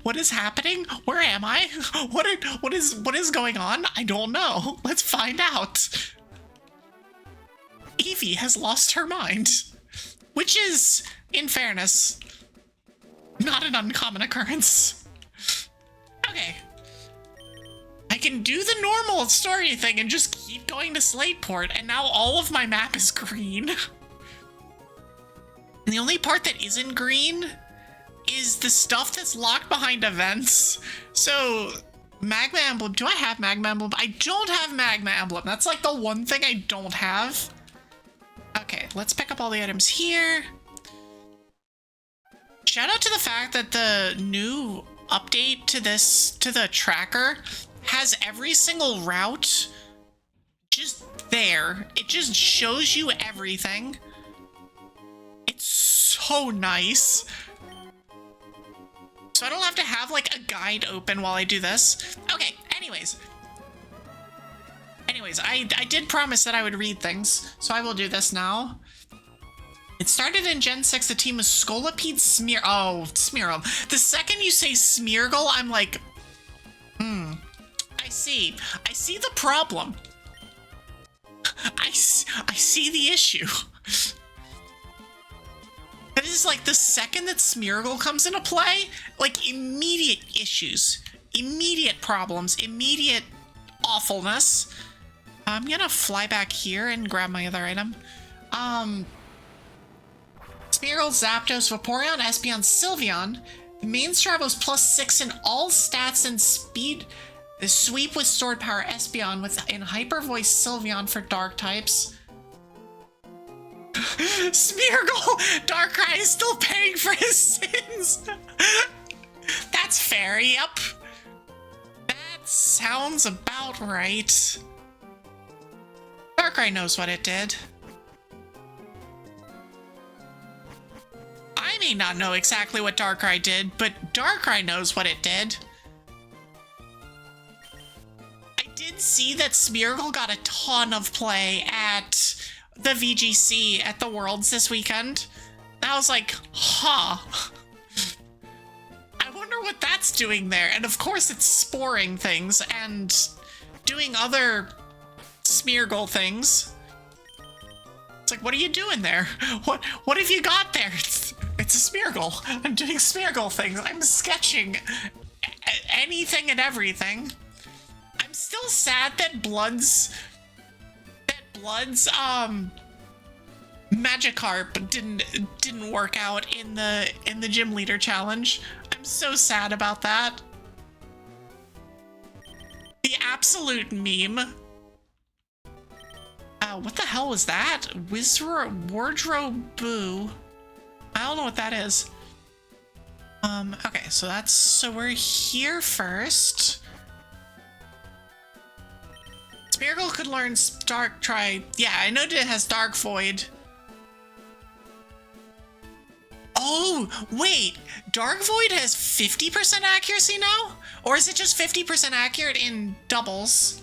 What is happening? Where am I? What is going on? I don't know. Let's find out. Evie has lost her mind, which is, in fairness, not an uncommon occurrence. Okay. I can do the normal story thing and just keep going to Slateport, and now all of my map is green. And the only part that isn't green is the stuff that's locked behind events. So, Magma Emblem. Do I have Magma Emblem? I don't have Magma Emblem. That's like the one thing I don't have. Okay, let's pick up all the items here. Shout out to the fact that the new update to the tracker has every single route just there. It just shows you everything. It's so nice. So I don't have to have like a guide open while I do this. Okay, anyways, I did promise that I would read things, so I will do this now. It started in Gen 6, the team was Scolipede Smeargle. The second you say Smeargle, I'm like, I see the problem. I see the issue. This is like the second that Smeargle comes into play, like immediate issues, immediate problems, immediate awfulness. I'm gonna fly back here and grab my other item. Smeargle, Zapdos, Vaporeon, Espeon, Sylveon. The main strat was +6 in all stats and speed The sweep with sword power Espeon with in hyper voice Sylveon for dark types. Smeargle! Darkrai is still paying for his sins. That's fair, yep. That sounds about right. Darkrai knows what it did. I may not know exactly what Darkrai did, but Darkrai knows what it did. I did see that Smeargle got a ton of play at the VGC at the Worlds this weekend. I was like, huh. I wonder what that's doing there. And of course it's sporing things and doing other Smeargle things. It's like, what are you doing there? What have you got there? It's a Smeargle. I'm doing Smeargle things. I'm sketching anything and everything. I'm still sad that Blood's Magikarp didn't work out in the gym leader challenge. I'm so sad about that. The absolute meme. What the hell was that? Wardrobe Boo. I don't know what that is. Okay, so we're here first. Smeargle could learn yeah, I know that it has Dark Void. Oh, wait, Dark Void has 50% accuracy now? Or is it just 50% accurate in doubles?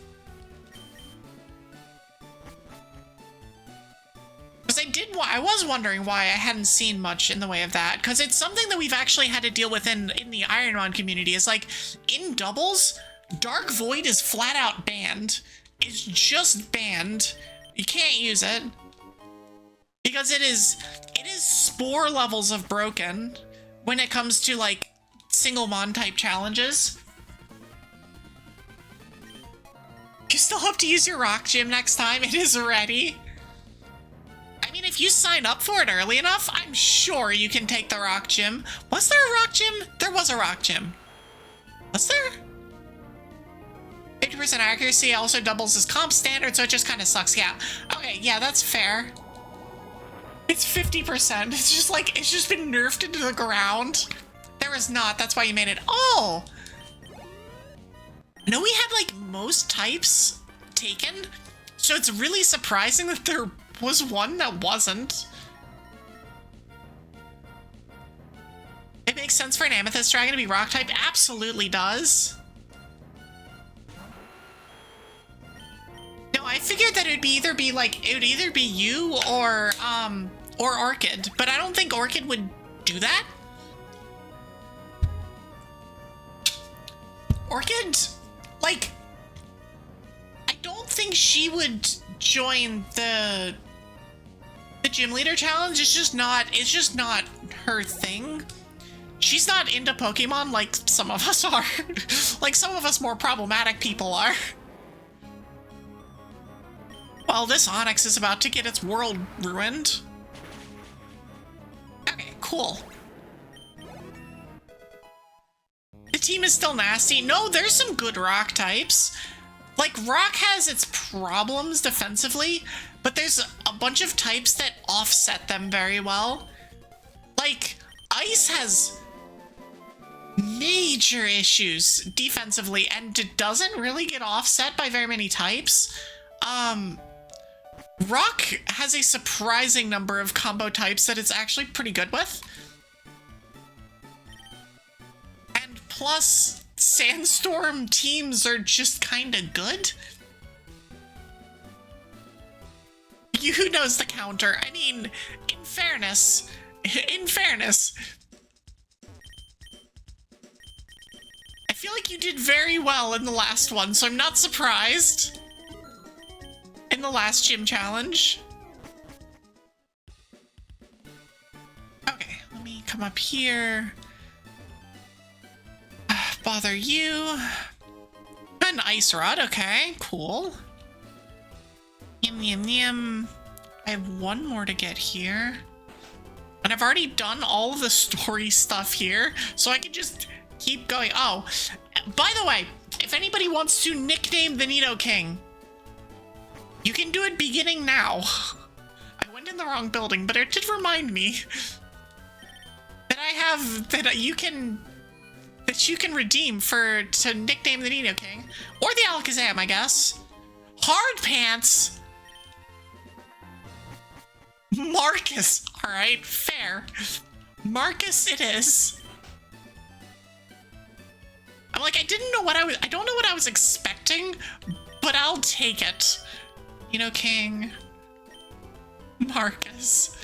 Because I was wondering why I hadn't seen much in the way of that, because it's something that we've actually had to deal with in the Ironman community. Is like, in doubles, Dark Void is flat out banned. It's just banned. You can't use it. Because it is spore levels of broken when it comes to, like, single mon type challenges. You still hope to use your rock gym next time? It is ready. I mean, if you sign up for it early enough, I'm sure you can take the rock gym. Was there a rock gym? There was a rock gym. Was there? 50% accuracy also doubles as comp standard, so it just kind of sucks. Yeah. Okay, yeah, that's fair. It's 50%. It's just like, it's just been nerfed into the ground. There is not. That's why you made it. Oh! No, we had, like, most types taken, so it's really surprising that there was one that wasn't. It makes sense for an Amethyst Dragon to be rock type. Absolutely does. No, I figured that it would either be you or Orchid, but I don't think Orchid would do that. Orchid, like, I don't think she would join the gym leader challenge. It's just not her thing. She's not into Pokemon like some of us are. Like some of us more problematic people are. Well, this Onix is about to get its world ruined. Okay, cool. The team is still nasty. No, there's some good rock types. Like, rock has its problems defensively, but there's a bunch of types that offset them very well. Like, ice has major issues defensively, and it doesn't really get offset by very many types. Rock has a surprising number of combo types that it's actually pretty good with. And plus, Sandstorm teams are just kinda good. Who knows the counter? I mean, in fairness, I feel like you did very well in the last one, so I'm not surprised. In the last gym challenge. Okay, let me come up here. Bother you. An ice rod, okay, cool. Yum, yum, yum. I have one more to get here. And I've already done all of the story stuff here, so I can just keep going. Oh, by the way, if anybody wants to nickname the Nidoking, you can do it beginning now. I went in the wrong building, but it did remind me that I have, that you can redeem to nickname the Nidoking. Or the Alakazam, I guess. Hard Pants! Marcus! Alright, fair. Marcus it is. I'm like, I don't know what I was expecting, but I'll take it. Nidoking. Marcus.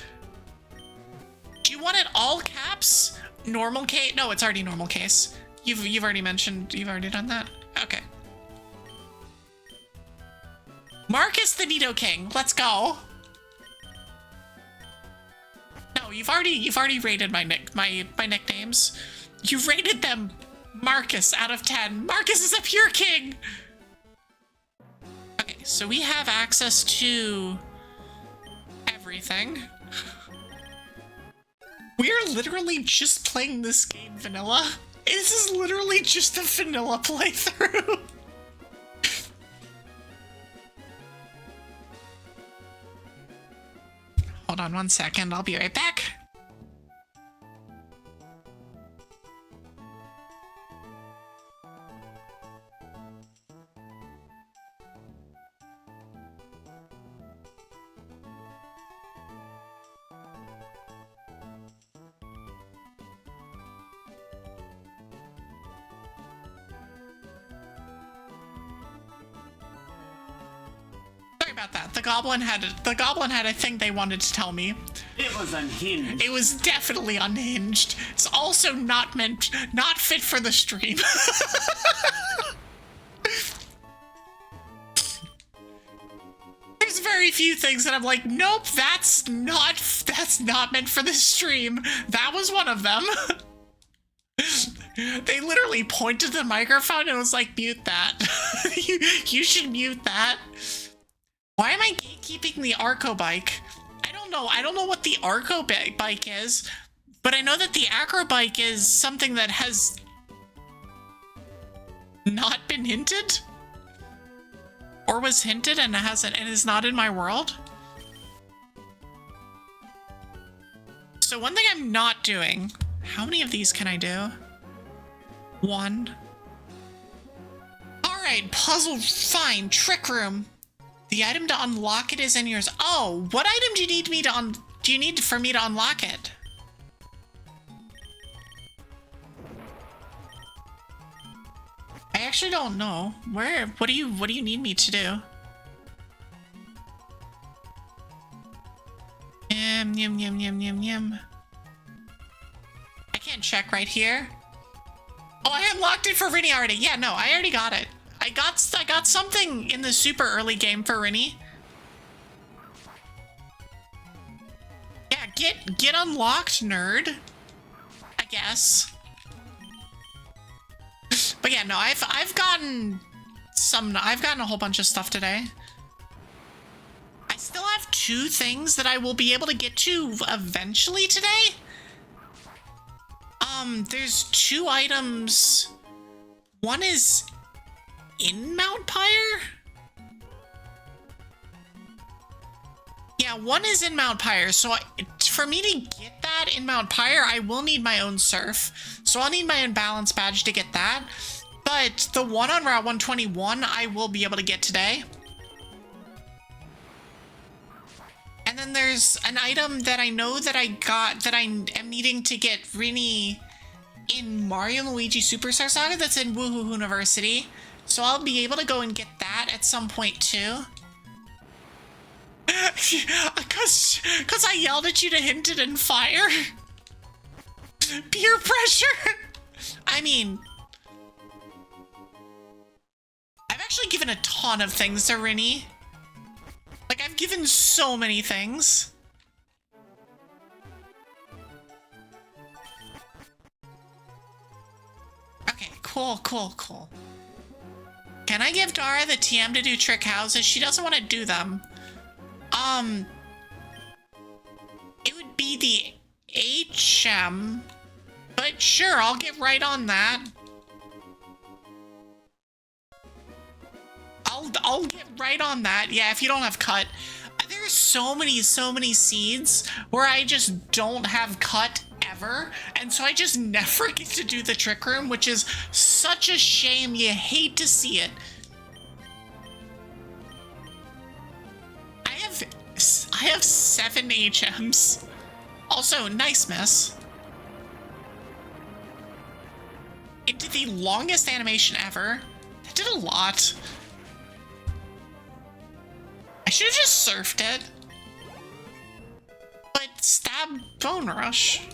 Do you want it all caps? Normal case? No, it's already normal case. You've already mentioned, you've already done that? Okay. Marcus the Nidoking, let's go. No, you've already rated my nicknames. You rated them Marcus out of 10. Marcus is a pure king. Okay, so we have access to everything. We are literally just playing this game vanilla. This is literally just a vanilla playthrough. Hold on 1 second, I'll be right back. About that. The goblin had a thing they wanted to tell me. It was unhinged. It was definitely unhinged. It's also not fit for the stream. There's very few things that I'm like, nope, that's not meant for the stream. That was one of them. They literally pointed to the microphone and was like, mute that. you should mute that. Why am I gatekeeping the Arco bike? I don't know. I don't know what the Arco bike is, but I know that the Acro bike is something that has not been hinted, or was hinted and hasn't, and is not in my world. So one thing I'm not doing. How many of these can I do? 1. All right, puzzle. Fine. Trick room. The item to unlock it is in yours. Oh, what item do you need for me to unlock it? I actually don't know. What do you need me to do? Yum yum yum yum yum yum. I can't check right here. Oh, I unlocked it for Rini already. Yeah, no, I already got it. I got something in the super early game for Rini. Yeah, get unlocked, nerd. I guess. But yeah, no, I've gotten a whole bunch of stuff today. I still have 2 things that I will be able to get to eventually today. There's 2 items. One is in Mount Pyre? Yeah, one is in Mount Pyre, so for me to get that in Mount Pyre, I will need my own surf. So I'll need my own balance badge to get that. But the one on Route 121, I will be able to get today. And then there's an item that I know that I got, that I am needing to get Rini in Mario and Luigi Superstar Saga that's in Woohoo University. So I'll be able to go and get that at some point too. Cause I yelled at you to hint it in fire. Peer pressure. I mean, I've actually given a ton of things to Rini. Like, I've given so many things. Okay, cool. Can I give Dara the TM to do trick houses? She doesn't want to do them. It would be the HM, but sure, I'll get right on that. I'll get right on that. Yeah, if you don't have cut. There's so many seeds where I just don't have cut ever, and so I just never get to do the trick room, which is such a shame. You hate to see it. I have 7 HMs. Also, nice miss. It did the longest animation ever. That did a lot. I should have just surfed it. But stab Bone Rush.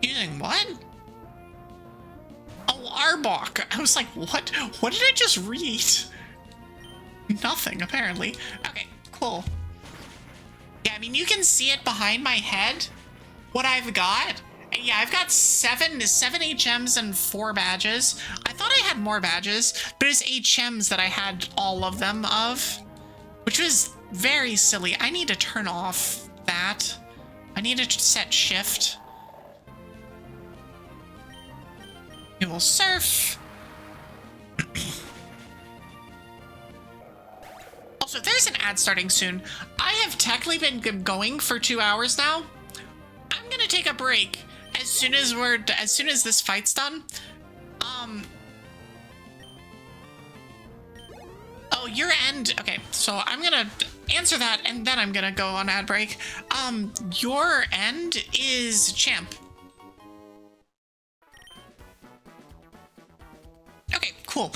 Using what? Oh, Arbok. I was like, what? What did I just read? Nothing, apparently. Okay, cool. Yeah, I mean, you can see it behind my head, what I've got. And yeah, I've got 7 HMs and 4 badges. I thought I had more badges, but it's HMs that I had all of them of, which was very silly. I need to turn off that. I need to set shift. We will surf. Also, there's an ad starting soon. I have technically been going for 2 hours now. I'm gonna take a break as soon as this fight's done. Oh, your end. Okay, so I'm gonna answer that and then I'm gonna go on ad break. Your end is champ. Okay, cool.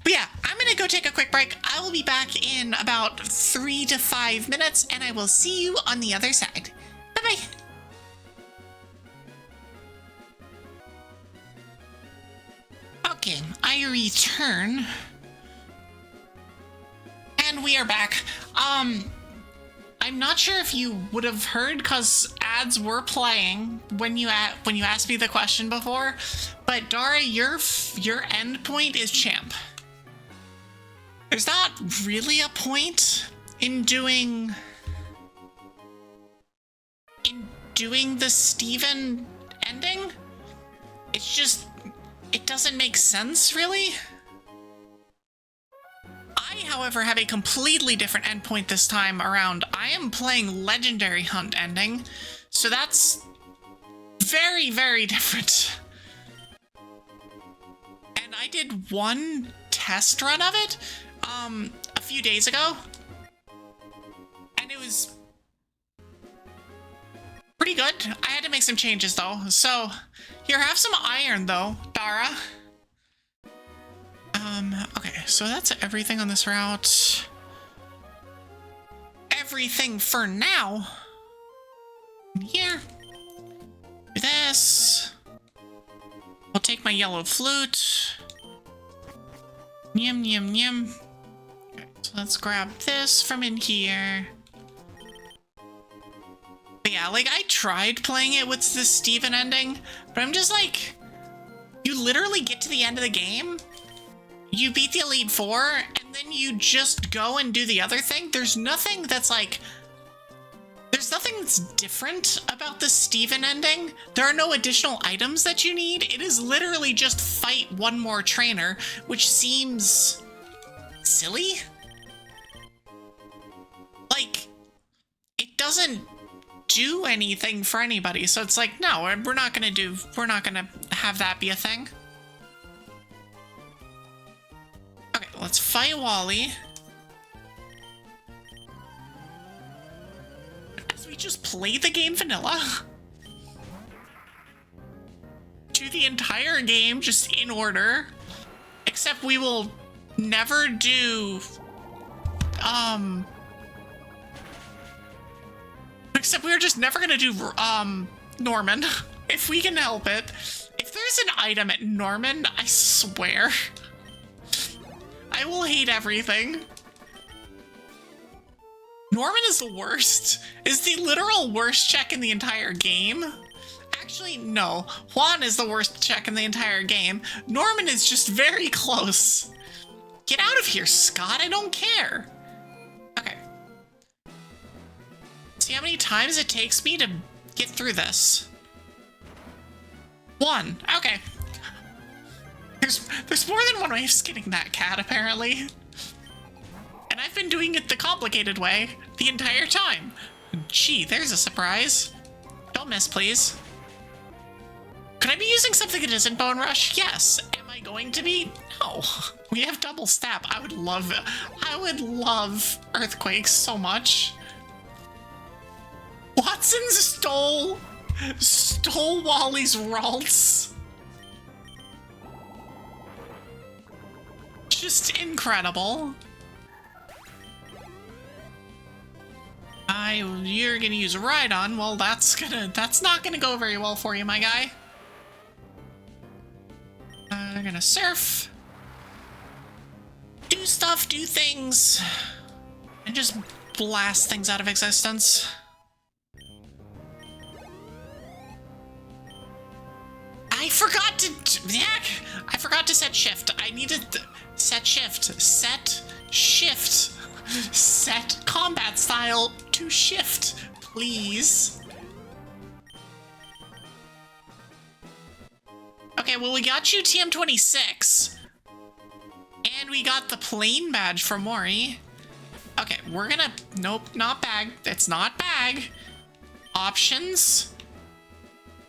But yeah, I'm gonna go take a quick break. I will be back in about 3 to 5 minutes, and I will see you on the other side. Bye-bye. Okay, I return. And we are back. I'm not sure if you would have heard because ads were playing when you asked me the question before, but Dara, your end point is champ. There's not really a point in doing the Steven ending. It's just, it doesn't make sense, really. I, however, have a completely different endpoint this time around. I am playing Legendary Hunt ending, so that's very, very different. And I did one test run of it a few days ago, and it was pretty good. I had to make some changes though. So here, have some iron though, Dara. Okay, so that's everything on this route. Everything for now. Here. Do this. I'll take my yellow flute. Yum, yum, yum. Okay, so let's grab this from in here. But yeah, like, I tried playing it with the Steven ending, but I'm just like, you literally get to the end of the game, you beat the Elite Four, and then you just go and do the other thing. There's nothing that's like, there's nothing that's different about the Steven ending. There are no additional items that you need. It is literally just fight one more trainer, which seems silly. Like, it doesn't do anything for anybody. So it's like, no, we're not gonna have that be a thing. Okay, let's fight Wally. As we just play the game vanilla. Do the entire game just in order. Except we will never do... Except we're just never gonna do, Norman. If we can help it. If there's an item at Norman, I swear, I will hate everything. Norman is the worst. Is the literal worst check in the entire game. Actually, no. Juan is the worst check in the entire game. Norman is just very close. Get out of here, Scott. I don't care. Okay. See how many times it takes me to get through this. 1. Okay. There's more than one way of skinning that cat, apparently. And I've been doing it the complicated way the entire time. Gee, there's a surprise. Don't miss, please. Could I be using something that isn't Bone Rush? Yes. Am I going to be? No. We have double stab. I would love Earthquakes so much. Watson stole Wally's Ralts. Just incredible. You're gonna use a Rhydon. Well, that's not gonna go very well for you, my guy. I'm gonna surf. Do stuff, do things. And just blast things out of existence. I forgot to set shift. I needed to set shift. Set shift. Set combat style to shift, please. Okay, well, we got you TM26. And we got the plane badge for Mori. Okay, we're gonna... Nope, not bag. It's not bag. Options.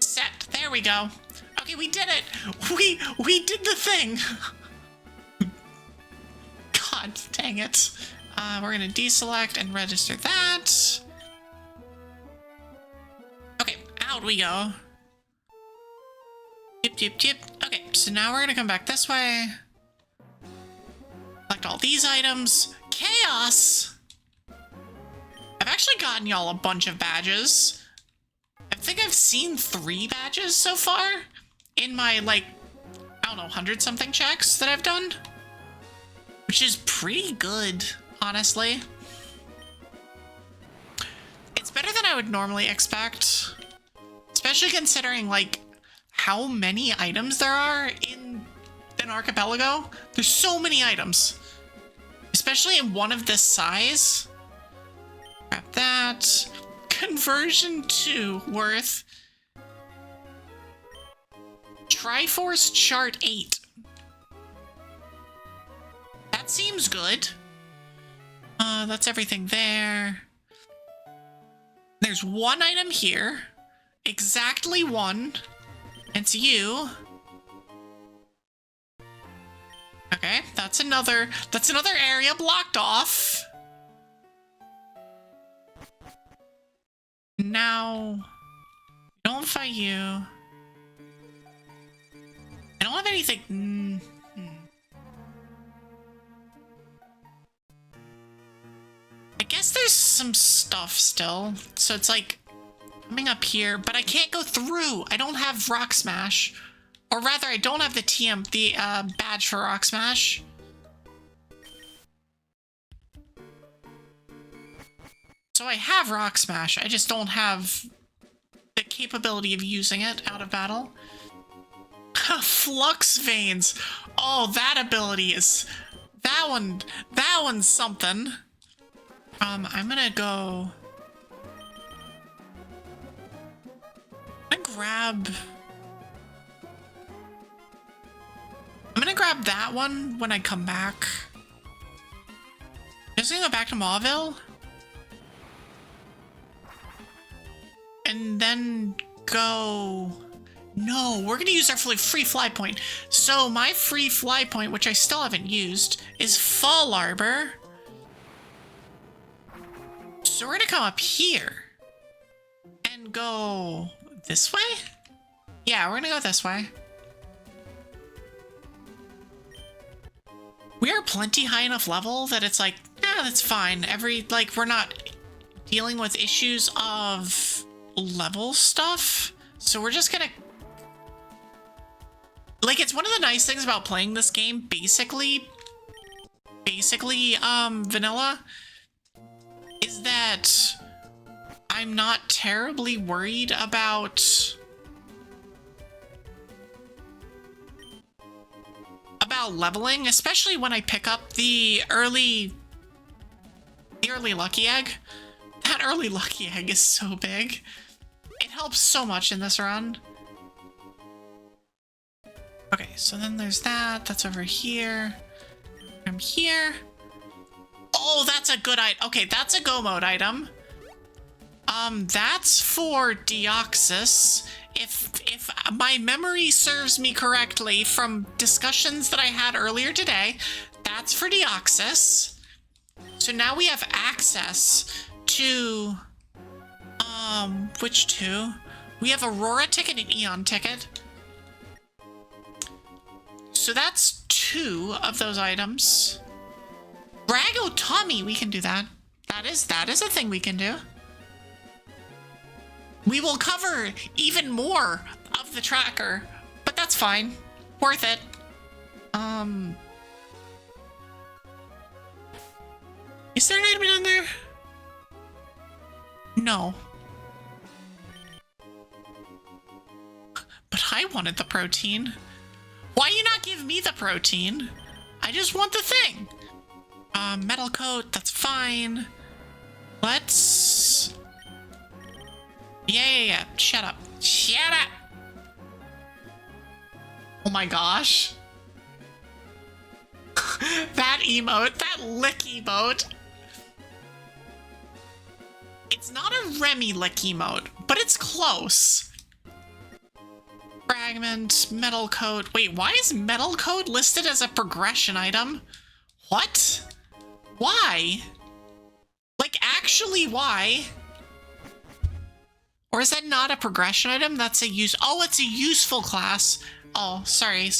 Set. There we go. Okay, we did it. We did the thing. God dang it. We're gonna deselect and register that. Okay, out we go. Yip. Okay, so now we're gonna come back this way. Select all these items. Chaos! I've actually gotten y'all a bunch of badges. I think I've seen 3 badges so far in my, like, I don't know, 100-something checks that I've done. Which is pretty good, honestly. It's better than I would normally expect. Especially considering, like, how many items there are in an archipelago. There's so many items. Especially in one of this size. Grab that. Conversion 2 worth. Triforce Chart 8. That seems good. That's everything there. There's one item here. Exactly one. It's you. Okay, that's another area blocked off. Now, don't fight you. I don't have anything. I guess there's some stuff still. So it's like coming up here, but I can't go through. I don't have Rock Smash. Or rather, I don't have the badge for Rock Smash. So I have Rock Smash, I just don't have the capability of using it out of battle. Flux Veins. Oh, that ability is... That one's something. I'm gonna go... I'm gonna grab that one when I come back. Just gonna go back to Mauville. And then go... No, we're gonna use our free fly point. So my free fly point, which I still haven't used, is Fall Arbor. So we're gonna come up here. And go... this way? Yeah, we're gonna go this way. We are plenty high enough level that it's like, yeah, that's fine. We're not dealing with issues of level stuff. So we're just gonna... Like, it's one of the nice things about playing this game, basically, vanilla, is that I'm not terribly worried about leveling, especially when I pick up the early lucky egg. That early lucky egg is so big. It helps so much in this run. Okay, so then there's that. That's over here. From here. Oh, that's a good item. Okay, that's a go mode item. That's for Deoxys. If my memory serves me correctly from discussions that I had earlier today, that's for Deoxys. So now we have access to, which two? We have Aurora ticket and Eon ticket. So that's 2 of those items. Dragotomy, we can do that. That is a thing we can do. We will cover even more of the tracker, but that's fine. Worth it. Is there an item down there? No. But I wanted the protein. Why you not give me the protein? I just want the thing. Metal coat, that's fine. Let's... Yeah. Shut up. Shut up! Oh my gosh. That emote, that lick emote. It's not a Remy lick emote, but it's close. Fragment, metal coat. Wait, why is metal coat listed as a progression item? What? Why? Like, actually, why? Or is that not a progression item? That's a use. Oh, it's a useful class. Oh, sorry.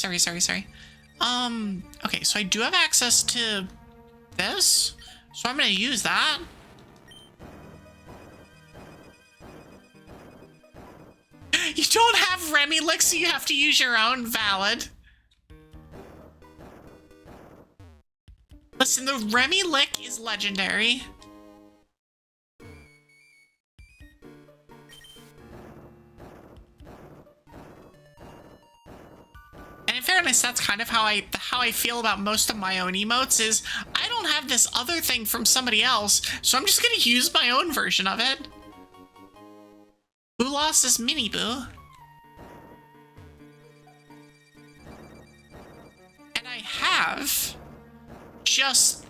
Okay, so I do have access to this, so I'm gonna use that. You don't have Remy Lick, so you have to use your own. Valid. Listen, the Remy Lick is legendary. And in fairness, that's kind of how I feel about most of my own emotes is I don't have this other thing from somebody else, so I'm just gonna use my own version of it. Who lost this mini boo? And I have just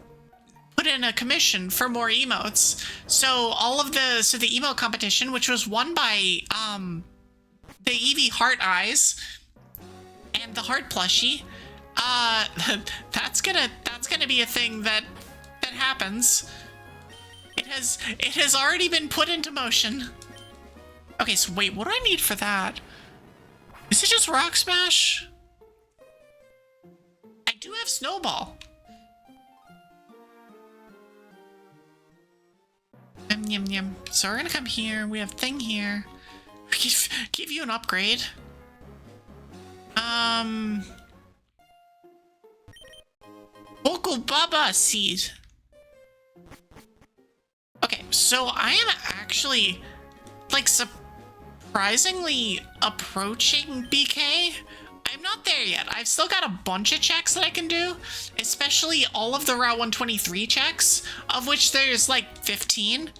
put in a commission for more emotes. So the emote competition, which was won by the Eevee Heart Eyes and the Heart Plushie, that's gonna be a thing that happens. It has already been put into motion. Okay, so wait, what do I need for that? Is it just Rock Smash? I do have Snowball. Yum. So we're gonna come here. We have thing here. Give you an upgrade. Boko Baba seed. Okay, so I am actually like surprisingly approaching BK. I'm not there yet. I've still got a bunch of checks that I can do, especially all of the Route 123 checks, of which there's like 15.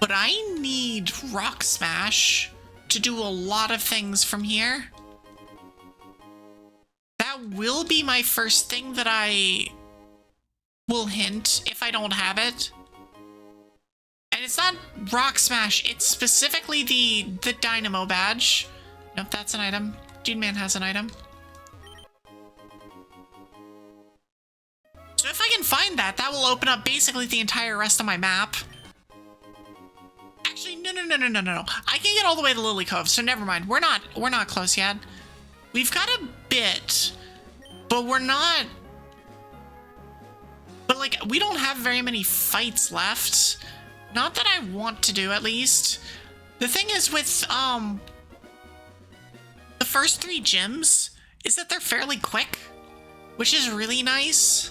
But I need Rock Smash to do a lot of things from here. That will be my first thing that I will hint if I don't have it. And it's not Rock Smash, it's specifically the Dynamo badge. Nope, that's an item. Dude Man has an item. So if I can find that, that will open up basically the entire rest of my map. Actually, no. I can get all the way to Lily Cove, so never mind. We're not close yet. We've got a bit, but we're not... But, like, we don't have very many fights left. Not that I want to do, at least. The thing is with, the first 3 gyms is that they're fairly quick, which is really nice.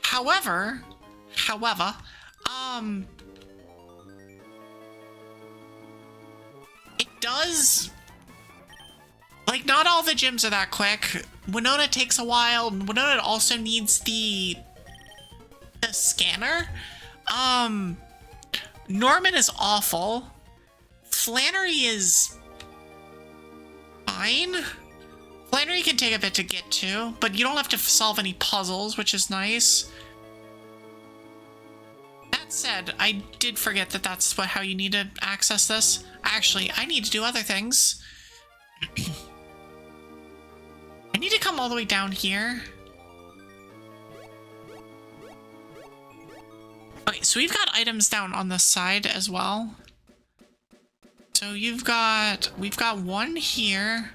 However, it does... Like, not all the gyms are that quick. Winona takes a while. Winona also needs the scanner. Norman is awful. Flannery is fine. Flannery can take a bit to get to, but you don't have to solve any puzzles, which is nice. That said, I did forget that that's how you need to access this. Actually, I need to do other things. I need to come all the way down here. Okay, so we've got items down on this side as well. So we've got one here.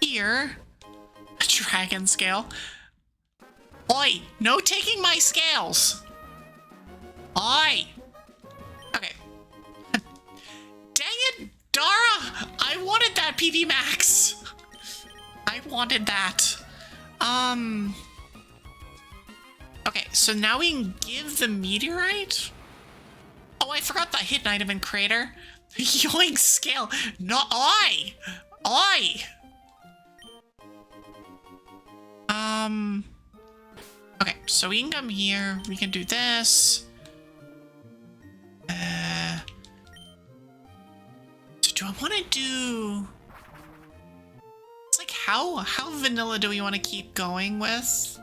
Here. A dragon scale. Oi, no taking my scales. Oi. Okay. Dang it, Dara! I wanted that PV Max. I wanted that. Okay, so now we can give the meteorite? Oh, I forgot the hidden item in Crater. Yoink scale. No, oi! Oi! Okay, so we can come here. We can do this. So do I want to do... It's like, how vanilla do we want to keep going with?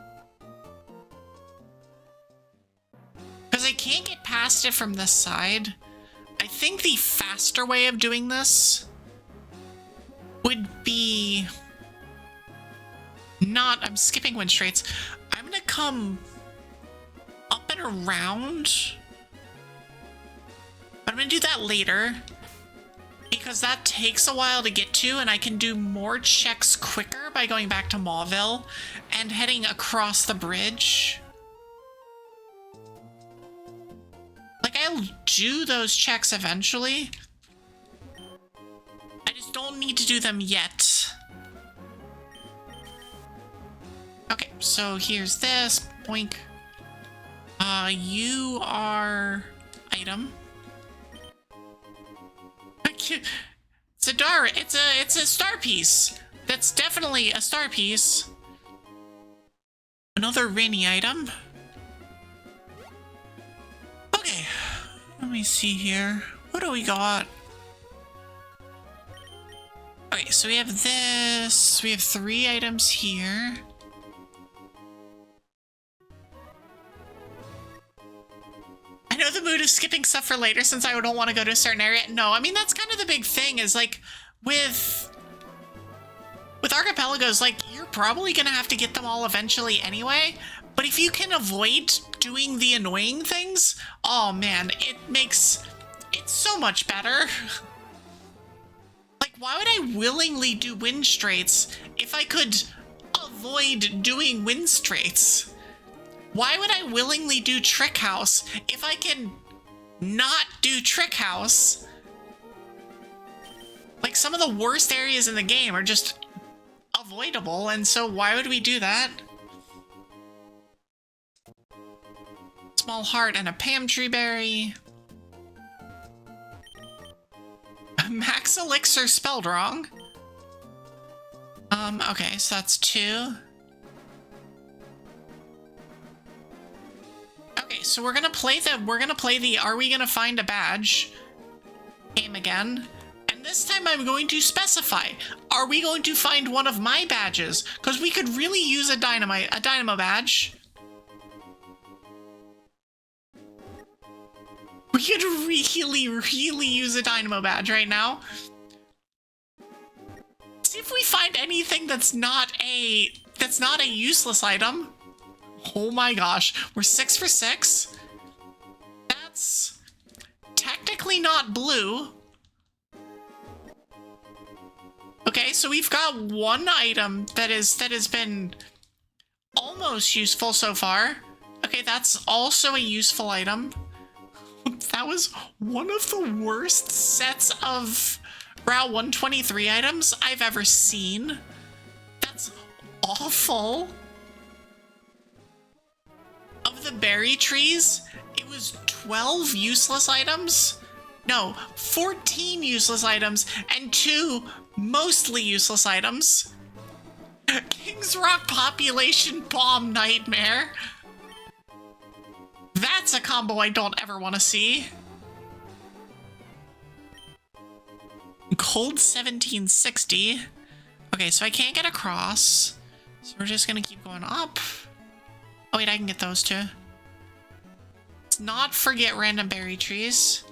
Because I can't get past it from this side. I think the faster way of doing this would be not... I'm skipping wind straights. I'm gonna come up and around. But I'm gonna do that later, because that takes a while to get to, and I can do more checks quicker by going back to Mauville and heading across the bridge. Like, I'll do those checks eventually. I just don't need to do them yet. Okay, so here's this. Boink. You are... item. It's a star piece. That's definitely a star piece. Another rainy item. Okay, let me see here. What do we got? Okay, so we have this. We have 3 items here. I know the mood of skipping stuff for later since I don't want to go to a certain area. No, I mean, that's kind of the big thing is like with Archipelagos, like you're probably going to have to get them all eventually anyway. But if you can avoid doing the annoying things, oh man, it makes it so much better. Like, why would I willingly do wind straights if I could avoid doing wind straights? Why would I willingly do Trick House if I can not do Trick House? Like, some of the worst areas in the game are just avoidable, and so why would we do that? Small heart and a Pam tree berry. Max elixir spelled wrong. Okay, so that's 2. Okay, so we're gonna play the Are We Gonna Find a Badge game again. And this time I'm going to specify, are we going to find one of my badges? Because we could really use a dynamo badge. We could really use a dynamo badge right now. See if we find anything that's not a useless item. Oh my gosh, we're 6 for 6. That's technically not blue. Okay, so we've got one item that has been almost useful so far. Okay, that's also a useful item. That was one of the worst sets of Route 123 items I've ever seen. That's awful. Of the berry trees, it was 12 useless items. No, 14 useless items and 2 mostly useless items. Kings Rock population bomb nightmare. That's a combo I don't ever want to see. Cold 1760. Okay, so I can't get across. So we're just gonna keep going up. Oh wait, I can get those too. Let's not forget random berry trees.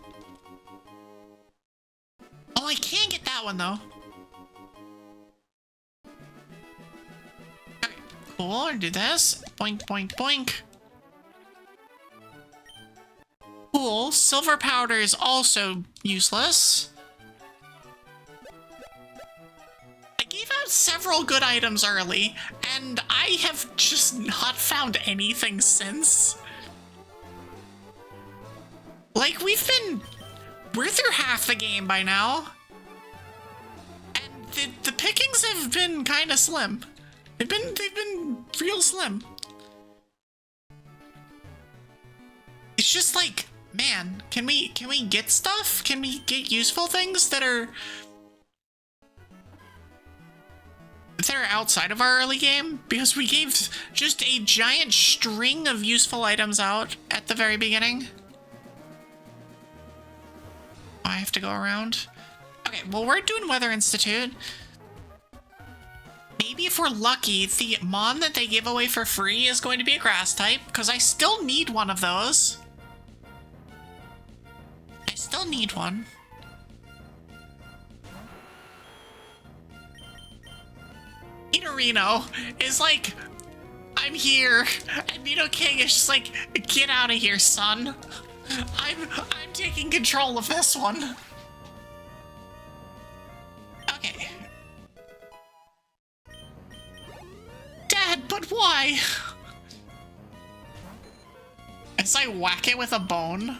Oh, I can't get that one though. Okay, cool, I'll do this. Boink, boink, boink. Cool, silver powder is also useless. I gave out several good items early, and I have just not found anything since. Like, we're through half the game by now. And the pickings have been kind of slim. They've been real slim. It's just like, man, can we get stuff? Can we get useful things that are outside of our early game? Because we gave just a giant string of useful items out at the very beginning. I have to go around. Okay, well, we're doing Weather Institute. Maybe if we're lucky, the Mon that they give away for free is going to be a grass type, because I still need one of those. I still need one. Nidorino is like, I'm here, and Nidoking is just like, get out of here, son. I'm taking control of this one. Okay. Dad, but why? As I whack it with a bone.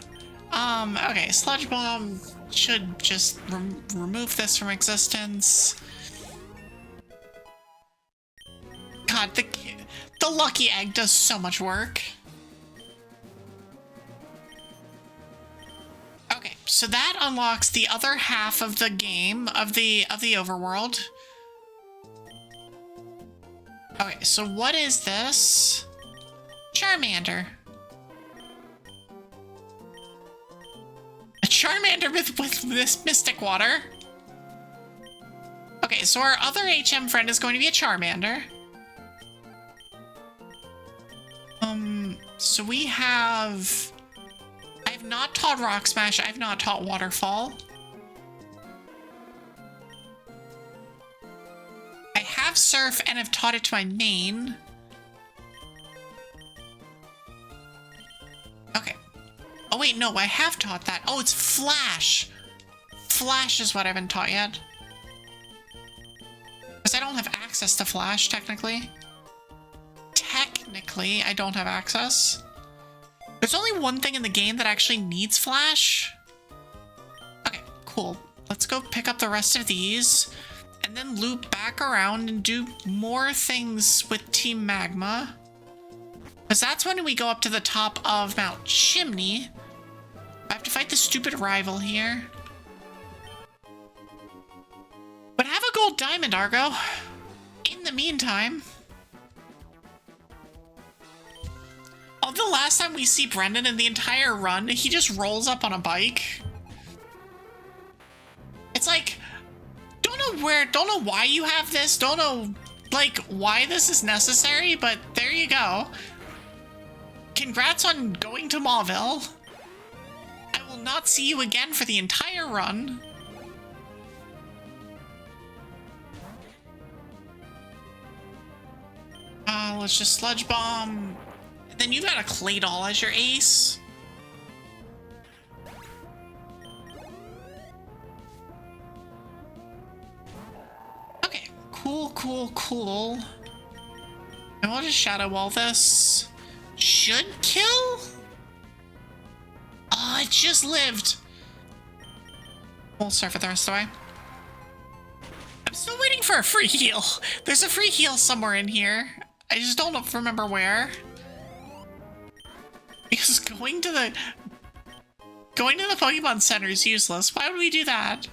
Okay, Sludge Bomb should just remove this from existence. God, the Lucky Egg does so much work. Okay, so that unlocks the other half of the game, of the overworld. Okay, so what is this? Charmander. A Charmander with this mystic water. Okay, so our other HM friend is going to be a Charmander. So we have... I have not taught Rock Smash, I have not taught Waterfall. I have Surf and have taught it to my main. Okay. Oh wait, no, I have taught that. Oh, it's Flash. Flash is what I haven't taught yet. Because I don't have access to Flash, technically. Technically, I don't have access. There's only one thing in the game that actually needs Flash. Okay, cool. Let's go pick up the rest of these. And then loop back around and do more things with Team Magma. Because that's when we go up to the top of Mount Chimney. I have to fight the stupid rival here. But have a gold diamond, Argo. In the meantime... Oh, the last time we see Brendan in the entire run, he just rolls up on a bike. It's like, don't know why you have this, don't know, like, why this is necessary, but there you go. Congrats on going to Mauville. I will not see you again for the entire run. Let's just Sludge Bomb. And then you got a Claydol as your ace. Okay, cool. And we'll just Shadow Wall this. Should kill? Oh, it just lived. We'll surf it the rest of the way. I'm still waiting for a free heal. There's a free heal somewhere in here. I just don't remember where. Because going to the Pokemon Center is useless. Why would we do that?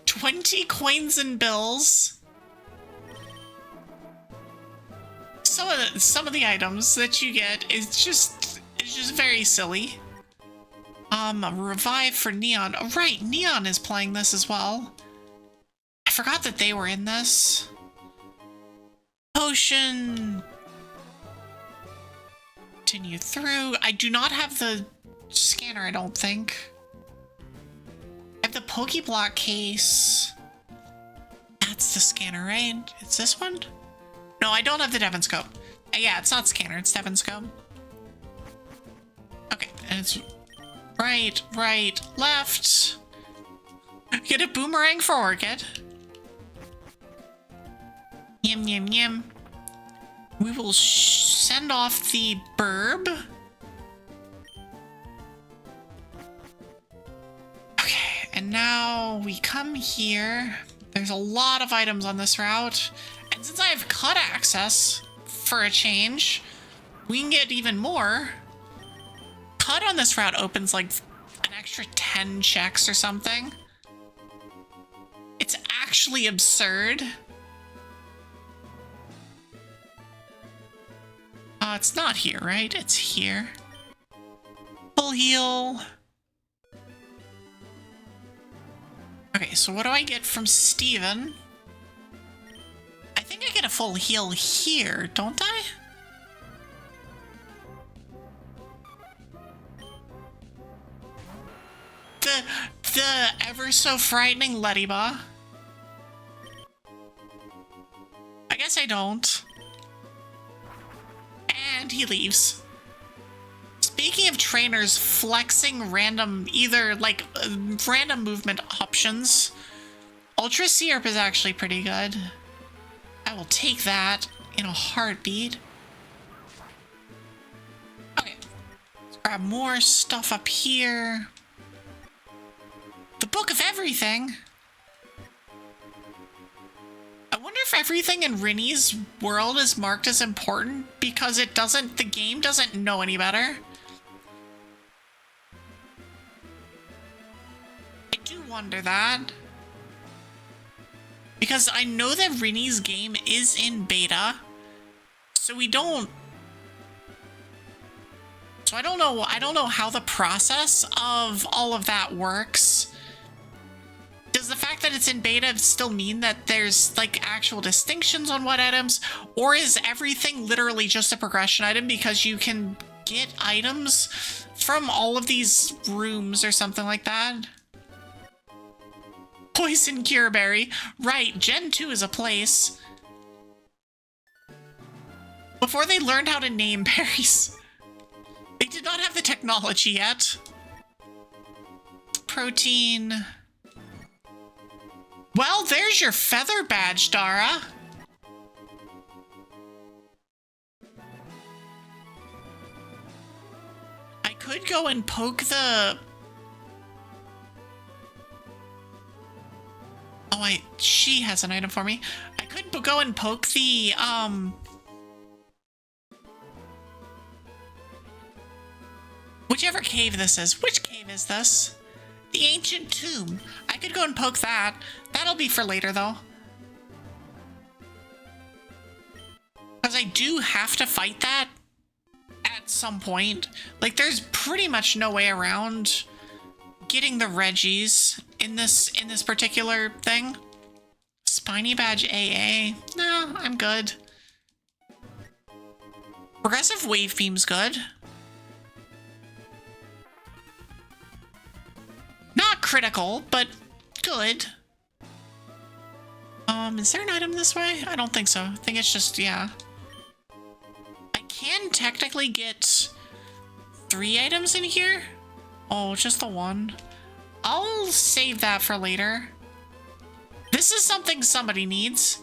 20 coins and bills. Some of the items that you get is just very silly. A revive for Neon. Oh, right, Neon is playing this as well. I forgot that they were in this. Potion. Continue through. I do not have the scanner, I don't think. I have the Pokeblock case. That's the scanner, right? It's this one? No, I don't have the Devon Scope. Yeah, it's not scanner, it's Devon Scope. Okay, and it's right, left. Get a boomerang for Orchid. Yum, yum, yum. We will send off the burb. Okay, and now we come here. There's a lot of items on this route. And since I have cut access for a change, we can get even more. Cut on this route opens like an extra 10 checks or something. It's actually absurd. It's not here, right? It's here. Full heal. Okay, so what do I get from Steven? I think I get a full heal here, don't I? The ever so frightening Lettyba. I guess I don't. And he leaves. Speaking of trainers flexing random, either like random movement options, Ultra Syrup is actually pretty good. I will take that in a heartbeat. Okay, let's grab more stuff up here. The Book of Everything. I wonder if everything in Rinny's world is marked as important because it doesn't, the game doesn't know any better. I do wonder that. Because I know that Rinny's game is in beta, so we don't... So I don't know how the process of all of that works. Does the fact that it's in beta still mean that there's like actual distinctions on what items, or is everything literally just a progression item because you can get items from all of these rooms or something like that? Poison Cure Berry. Right, Gen 2 is a place. Before they learned how to name berries. They did not have the technology yet. Protein. Well, there's your feather badge, Dara. I could go and poke the... Oh, wait, she has an item for me. I could go and poke the, whichever cave this is. Which cave is this? The Ancient Tomb. I could go and poke that. That'll be for later, though. Because I do have to fight that at some point. Like, there's pretty much no way around getting the Reggies in this particular thing. Spiny Badge AA. No, I'm good. Progressive Wave Beam's good. Not critical, but good. Is there an item this way? I don't think so. I think it's just, yeah. I can technically get 3 items in here. Oh, just the one. I'll save that for later. This is something somebody needs.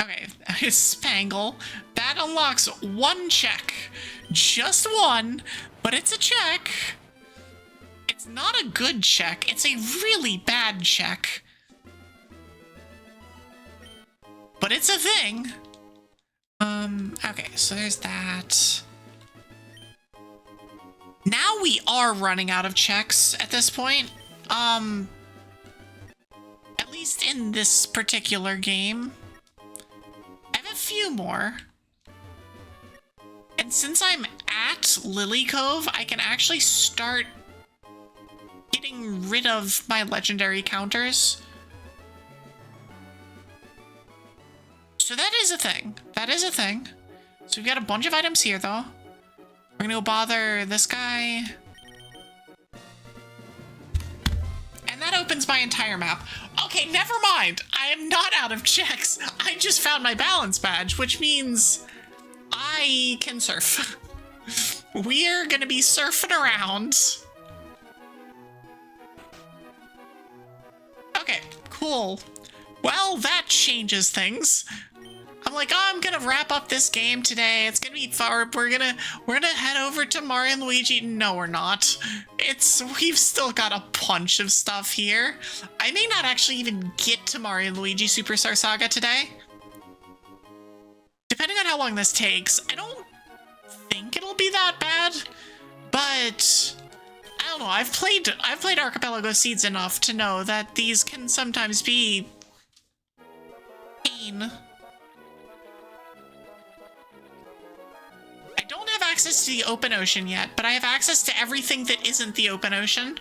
Okay, Spangle. That unlocks 1 check. Just 1, but it's a check. It's not a good check. It's a really bad check. But it's a thing. Okay, so there's that. Now we are running out of checks at this point. At least in this particular game. I have a few more. And since I'm at Lily Cove, I can actually start getting rid of my legendary counters. So that is a thing. That is a thing. So we've got a bunch of items here, though. We're gonna go bother this guy. And that opens my entire map. Okay, never mind. I am not out of checks. I just found my balance badge, which means I can surf. We're gonna be surfing around. Okay, cool. Well, that changes things. I'm like, oh, I'm gonna wrap up this game today. It's gonna be far. We're gonna head over to Mario and Luigi. No, we're not. We've still got a bunch of stuff here. I may not actually even get to Mario and Luigi Superstar Saga today. Depending on how long this takes, I don't think it'll be that bad, but I don't know. I've played Archipelago Seeds enough to know that these can sometimes be pain. I don't have access to the open ocean yet, but I have access to everything that isn't the open ocean.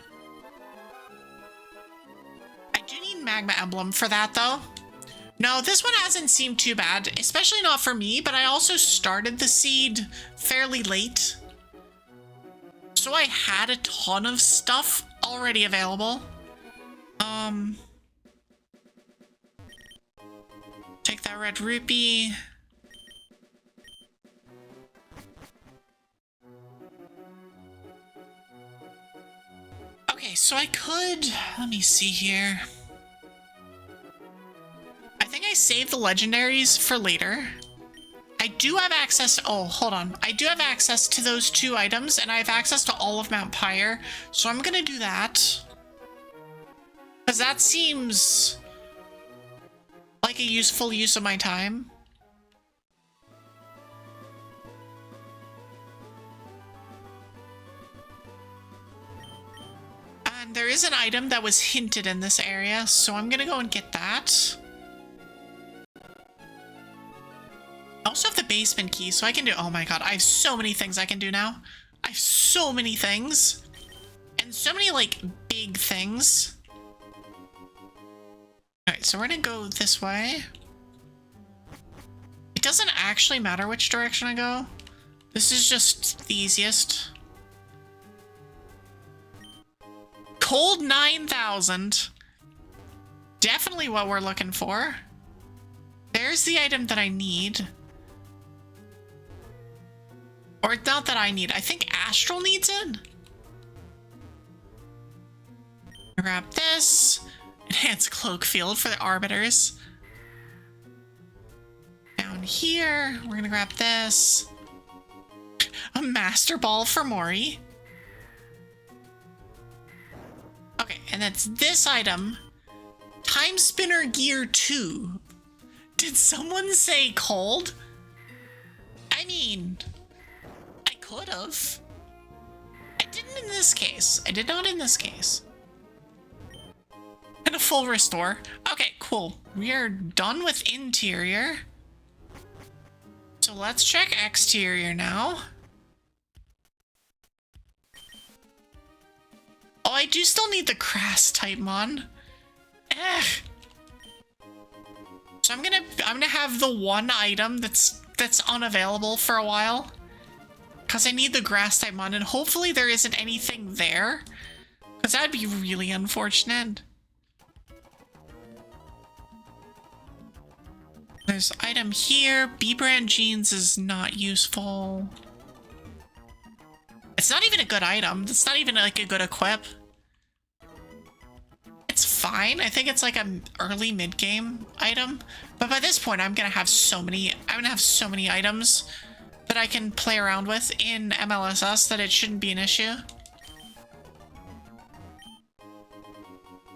I do need Magma Emblem for that, though. No, this one hasn't seemed too bad, especially not for me, but I also started the seed fairly late. So I had a ton of stuff already available. Take that red rupee. Okay, so I could, let me see here. I think I saved the legendaries for later. I do have access, oh, hold on. I do have access to those 2 items, and I have access to all of Mount Pyre, so I'm gonna do that. Because that seems like a useful use of my time. And there is an item that was hinted in this area, so I'm gonna go and get that. I also have the basement key, so I can do... Oh my god, I have so many things I can do now. I have so many things. And so many, like, big things. Alright, so we're gonna go this way. It doesn't actually matter which direction I go. This is just the easiest. Cold 9,000. Definitely what we're looking for. There's the item that I need. Or not that I need. I think Astral needs it. Grab this. Enhanced cloak field for the arbiters. Down here, we're gonna grab this. A master ball for Mori. Okay, and that's this item. Time Spinner Gear 2. Did someone say cold? I mean, I could have. I didn't in this case. I did not in this case. And a full restore. Okay, cool. We are done with interior. So let's check exterior now. Oh, I do still need the grass type mon. So I'm gonna have the one item that's unavailable for a while. Cause I need the grass type mon, and hopefully there isn't anything there. Cause that'd be really unfortunate. There's item here. B-brand jeans is not useful. It's not even a good item. It's not even like a good equip. It's fine. I think it's like an early mid-game item. But by this point, I'm gonna have so many items that I can play around with in MLSS that it shouldn't be an issue.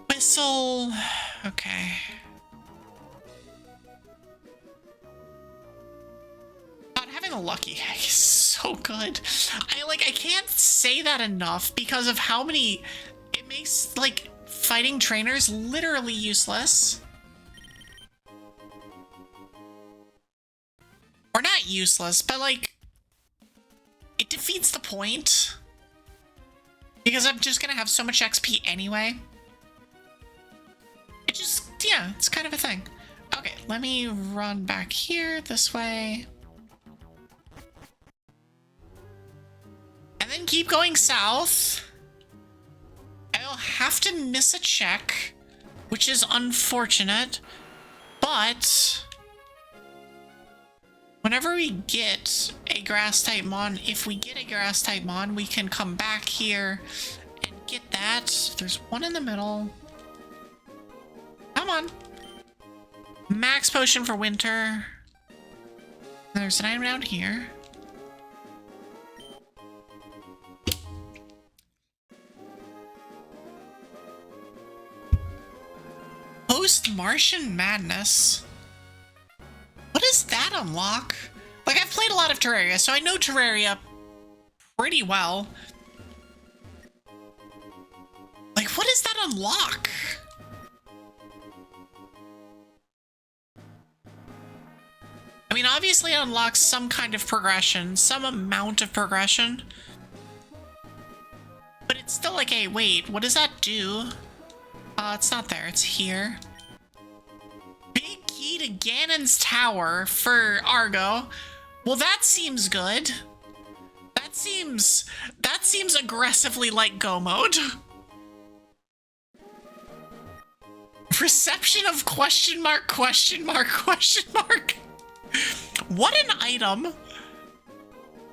Whistle. Okay. God, having a lucky egg is so good. I can't say that enough because of how many... It makes, like, fighting trainers literally useless. Or not useless, but, like, it defeats the point. Because I'm just gonna have so much XP anyway. It just, yeah, it's kind of a thing. Okay, let me run back here this way. And then keep going south. I'll have to miss a check, which is unfortunate, but whenever we get a grass type mon, if we get a grass type mon, we can come back here and get that. There's one in the middle. Come on. Max potion for winter. There's an item down here. Post-Martian Madness. What does that unlock? Like, I've played a lot of Terraria, so I know Terraria pretty well. Like, what does that unlock? I mean, obviously it unlocks some kind of progression, some amount of progression. But it's still like, hey, wait, what does that do? It's not there, it's here. Big key to Ganon's tower for Argo. Well, that seems good. That seems aggressively like go mode. Reception of question mark, question mark, question mark. What an item.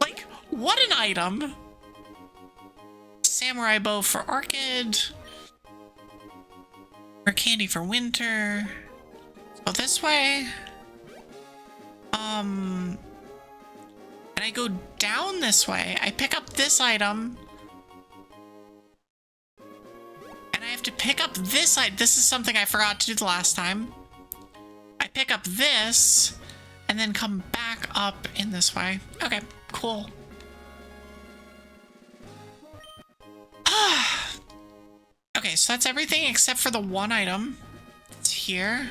Like, what an item. Samurai bow for Orchid. Or candy for winter. Let's go this way. And I go down this way. I pick up this item. And I have to pick up this item. This is something I forgot to do the last time. I pick up this and then come back up in this way. Okay, cool. Okay, so that's everything except for the one item. It's here.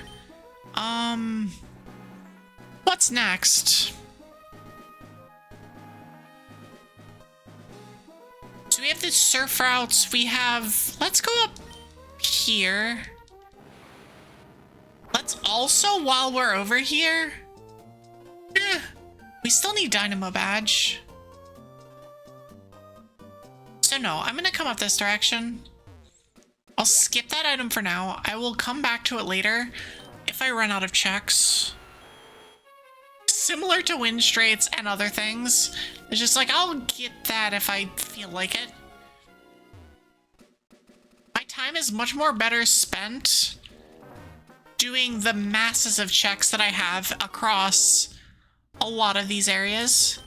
What's next? So we have the surf routes. We have, let's go up here. Let's also, while we're over here, we still need Dynamo Badge. So no, I'm gonna come up this direction. I'll skip that item for now. I will come back to it later if I run out of checks. Similar to Wind Straits and other things. It's just like, I'll get that if I feel like it. My time is much more better spent doing the masses of checks that I have across a lot of these areas.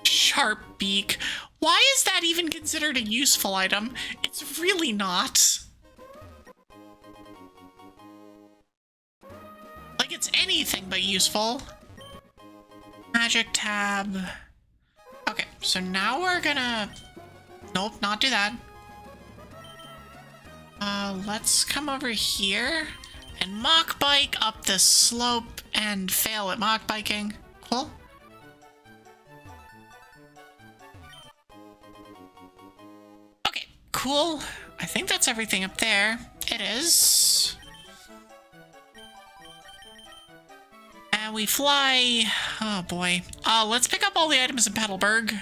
Sharp beak. Why is that even considered a useful item? It's really not. Like, it's anything but useful. Magic tab. Okay, so now we're gonna... Nope, not do that. Let's come over here and mock bike up this slope and fail at mock biking. Cool. Okay, cool. I think that's everything up there. It is. And we fly. Oh boy. Let's pick up all the items in Petalburg.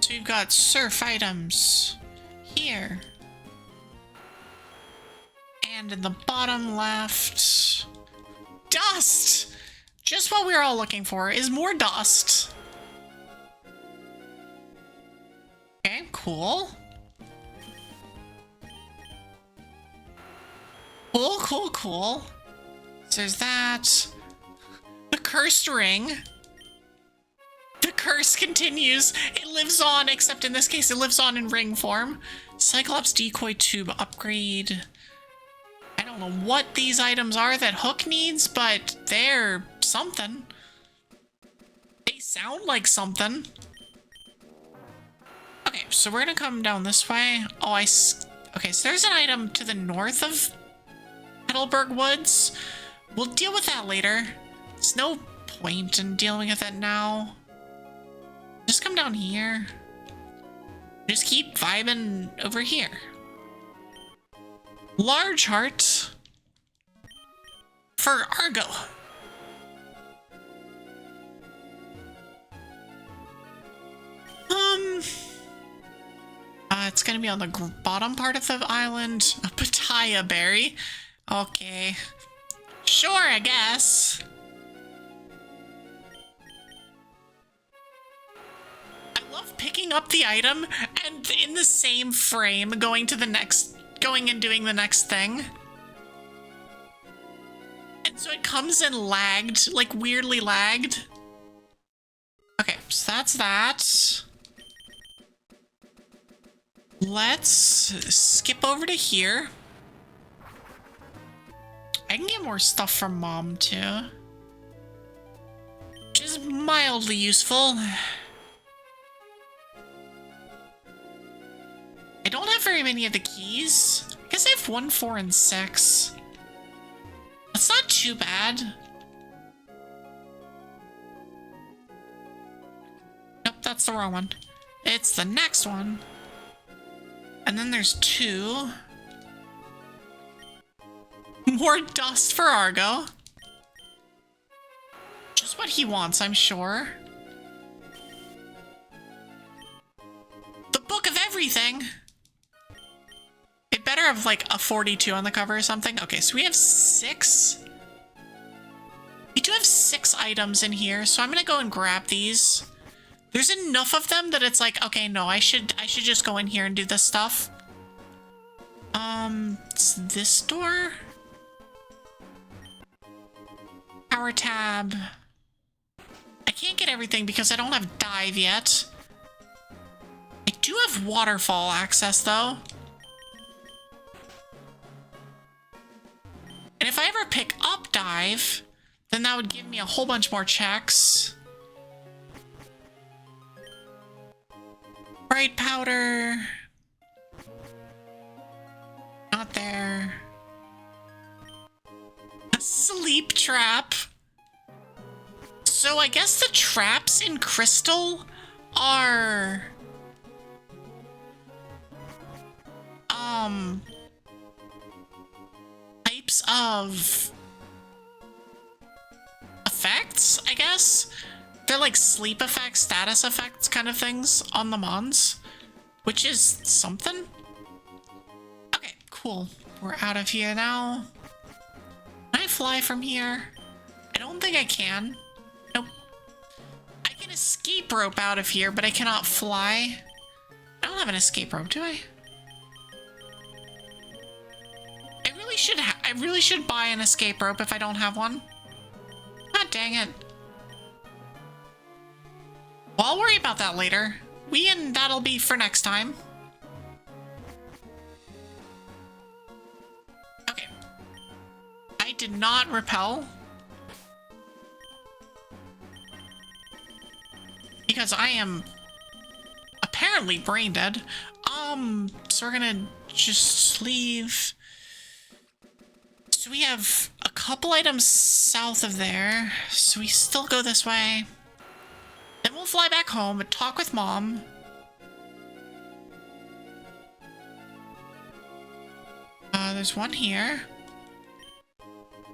So we've got surf items here. And in the bottom left, dust! Just what we're all looking for is more dust. Okay, cool. Cool, cool, cool. So there's that. The cursed ring. The curse continues. It lives on, except in this case, it lives on in ring form. Cyclops decoy tube upgrade. I don't know what these items are that Hook needs, but they're something. They sound like something. Okay, so we're gonna come down this way. Oh, okay, so there's an item to the north of Petalburg Woods. We'll deal with that later. It's no point in dealing with it now. Just come down here. Just keep vibing over here. Large heart for Argo. It's gonna be on the bottom part of the island. A pitaya berry. Okay. Sure, I guess. I love picking up the item and in the same frame going and doing the next thing. And so it comes in lagged, like weirdly lagged. Okay, so that's that. Let's skip over to here. I can get more stuff from Mom too, which is mildly useful. I don't have very many of the keys. I guess I have 1, 4, and 6. That's not too bad. Nope, that's the wrong one. It's the next one. And then there's 2. More dust for Argo. Just what he wants, I'm sure. The book of everything. It better have like a 42 on the cover or something. Okay, so we have 6. We do have 6 items in here, so I'm gonna go and grab these. There's enough of them that it's like, okay, no, I should just go in here and do this stuff. It's this door. Power tab. I can't get everything because I don't have dive yet. I do have waterfall access though. And if I ever pick up dive, then that would give me a whole bunch more checks. Bright powder. Not there. A sleep trap. So I guess the traps in Crystal are... types of... effects, I guess? They're like sleep effects, status effects kind of things on the Mons, which is something. Okay, cool. We're out of here now. Can I fly from here? I don't think I can. Nope. I can escape rope out of here, but I cannot fly. I don't have an escape rope, do I? I really should buy an escape rope if I don't have one. God dang it. Well, I'll worry about that later. And that'll be for next time. Okay. I did not repel. Because I am apparently brain dead. So we're gonna just leave. So we have a couple items south of there. So we still go this way. Then we'll fly back home and talk with Mom. There's one here.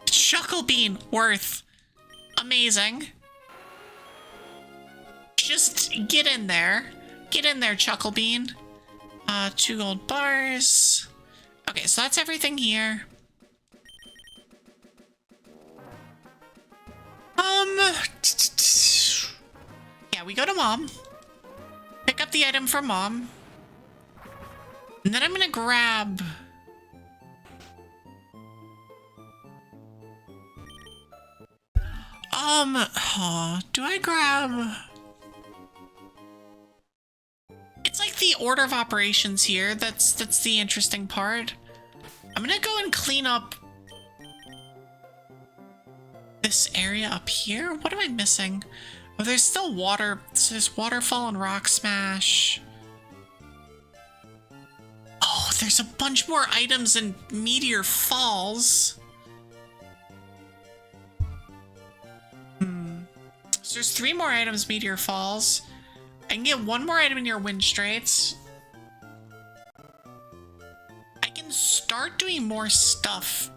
Chuckle bean worth. Amazing. Just get in there. Get in there, Chuckle bean. 2 gold bars. Okay, so that's everything here. Yeah, we go to Mom. Pick up the item from Mom. And then I'm gonna grab... do I grab... It's like the order of operations here. That's the interesting part. I'm gonna go and clean up this area up here. What am I missing? Oh, there's still water. So there's waterfall and rock smash. Oh, there's a bunch more items in Meteor Falls. So there's 3 more items, Meteor Falls. I can get 1 more item in your Wind Straits. I can start doing more stuff.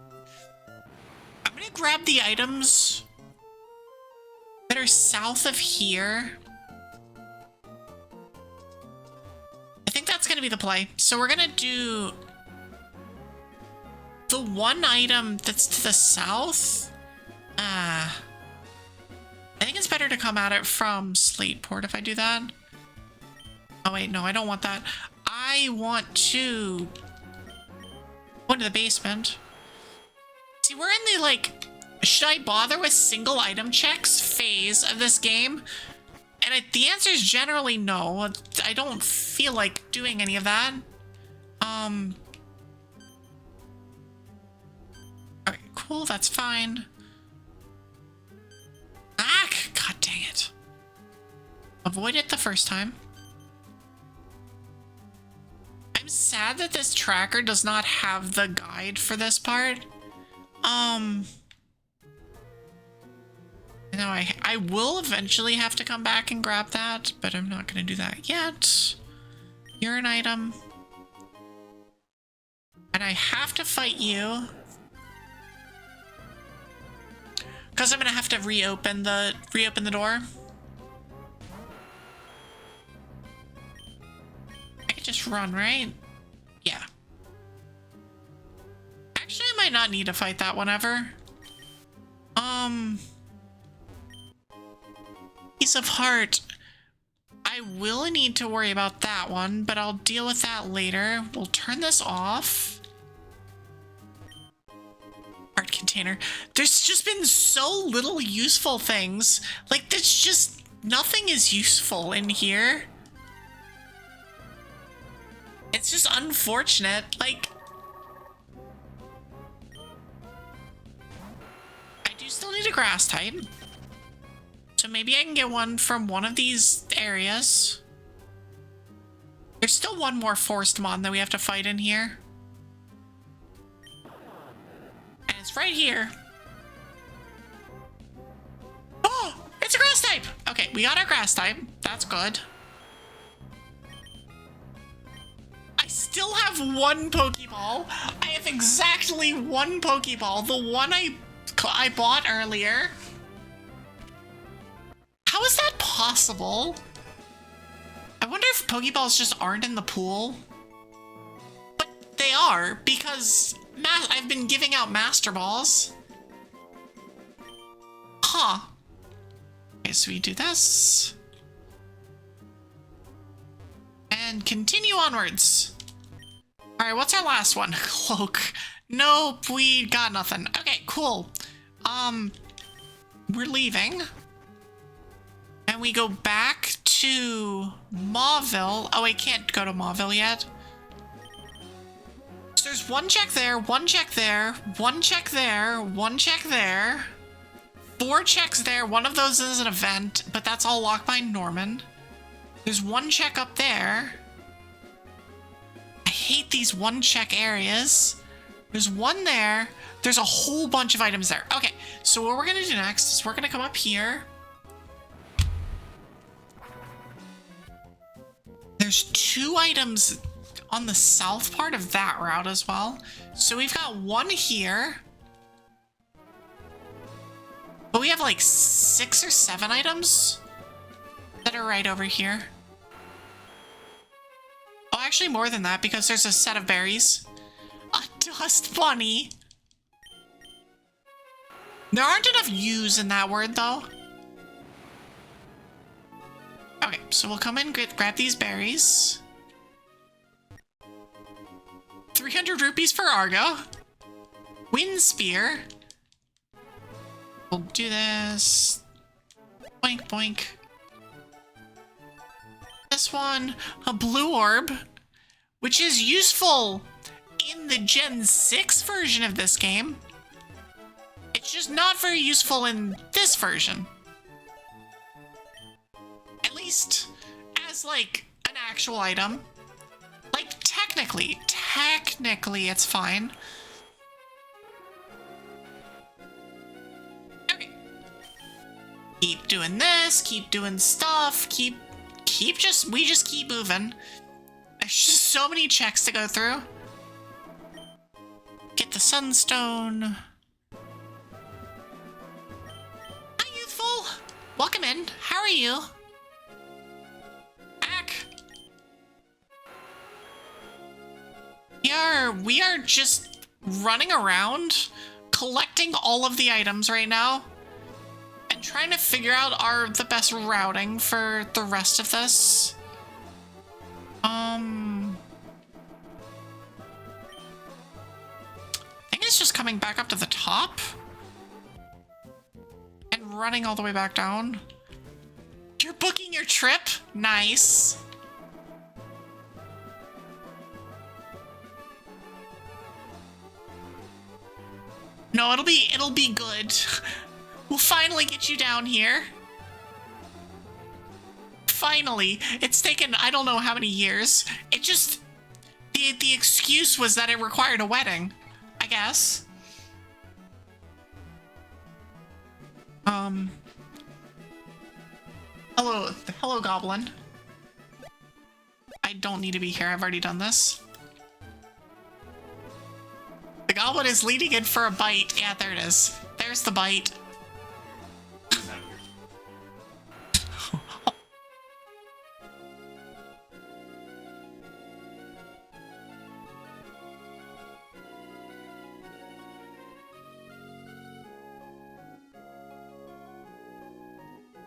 I'm gonna grab the items that are south of here. I think that's gonna be the play. So we're gonna do the 1 item that's to the south. I think it's better to come at it from Slateport if I do that. Oh wait, no, I don't want that. I want to go into the basement. See, we're in the, like, should I bother with single item checks phase of this game? And the answer is generally no. I don't feel like doing any of that. Okay, cool, that's fine. Ah, god dang it. Avoid it the first time. I'm sad that this tracker does not have the guide for this part. No, I will eventually have to come back and grab that, but I'm not going to do that yet. You're an item. And I have to fight you. Because I'm going to have to reopen the door. I could just run, right? Yeah. Actually, I might not need to fight that one ever. Piece of Heart. I will need to worry about that one, but I'll deal with that later. We'll turn this off. Heart container. There's just been so little useful things. Like, there's just nothing is useful in here. It's just unfortunate. Like, I do still need a grass type. So maybe I can get one from one of these areas. There's still one more forest mon that we have to fight in here. And it's right here. Oh, it's a grass type. Okay, we got our grass type. That's good. I still have 1 Pokeball. I have exactly 1 Pokeball. The one I bought earlier. How is that possible? I wonder if Pokeballs just aren't in the pool. But they are, because I've been giving out Master Balls. Huh. Okay, so we do this. And continue onwards. Alright, what's our last one? Cloak. Nope, we got nothing. Okay, cool. We're leaving. And we go back to Mauville. Oh, I can't go to Mauville yet. So there's 1 check there, 1 check there, 1 check there, 1 check there. 4 checks there. One of those is an event, but that's all locked by Norman. There's 1 check up there. I hate these 1 check areas. There's 1 there. There's a whole bunch of items there. Okay, so what we're gonna do next is we're gonna come up here. There's 2 items on the south part of that route as well. So we've got 1 here. But we have like 6 or 7 items that are right over here. Oh, actually more than that because there's a set of berries. A dust bunny. There aren't enough U's in that word though. Okay, so we'll come in, grab these berries. 300 rupees for Argo. Wind Spear. We'll do this. Boink, boink. This one, a blue orb, which is useful in the Gen 6 version of this game. It's just not very useful in this version. At least as like an actual item. Like technically it's fine. Okay. Keep doing this, keep doing stuff, we just keep moving. There's just so many checks to go through. Get the sunstone. Hi, youthful. Welcome in. How are you? Back. We are just running around, collecting all of the items right now, and trying to figure out the best routing for the rest of this. I think it's just coming back up to the top and running all the way back down. You're booking your trip? Nice. No, it'll be good. We'll finally get you down here. Finally. It's taken I don't know how many years. It just the excuse was that it required a wedding, I guess. Hello goblin. I don't need to be here. I've already done this. The goblin is leading in for a bite. Yeah, there it is. There's the bite.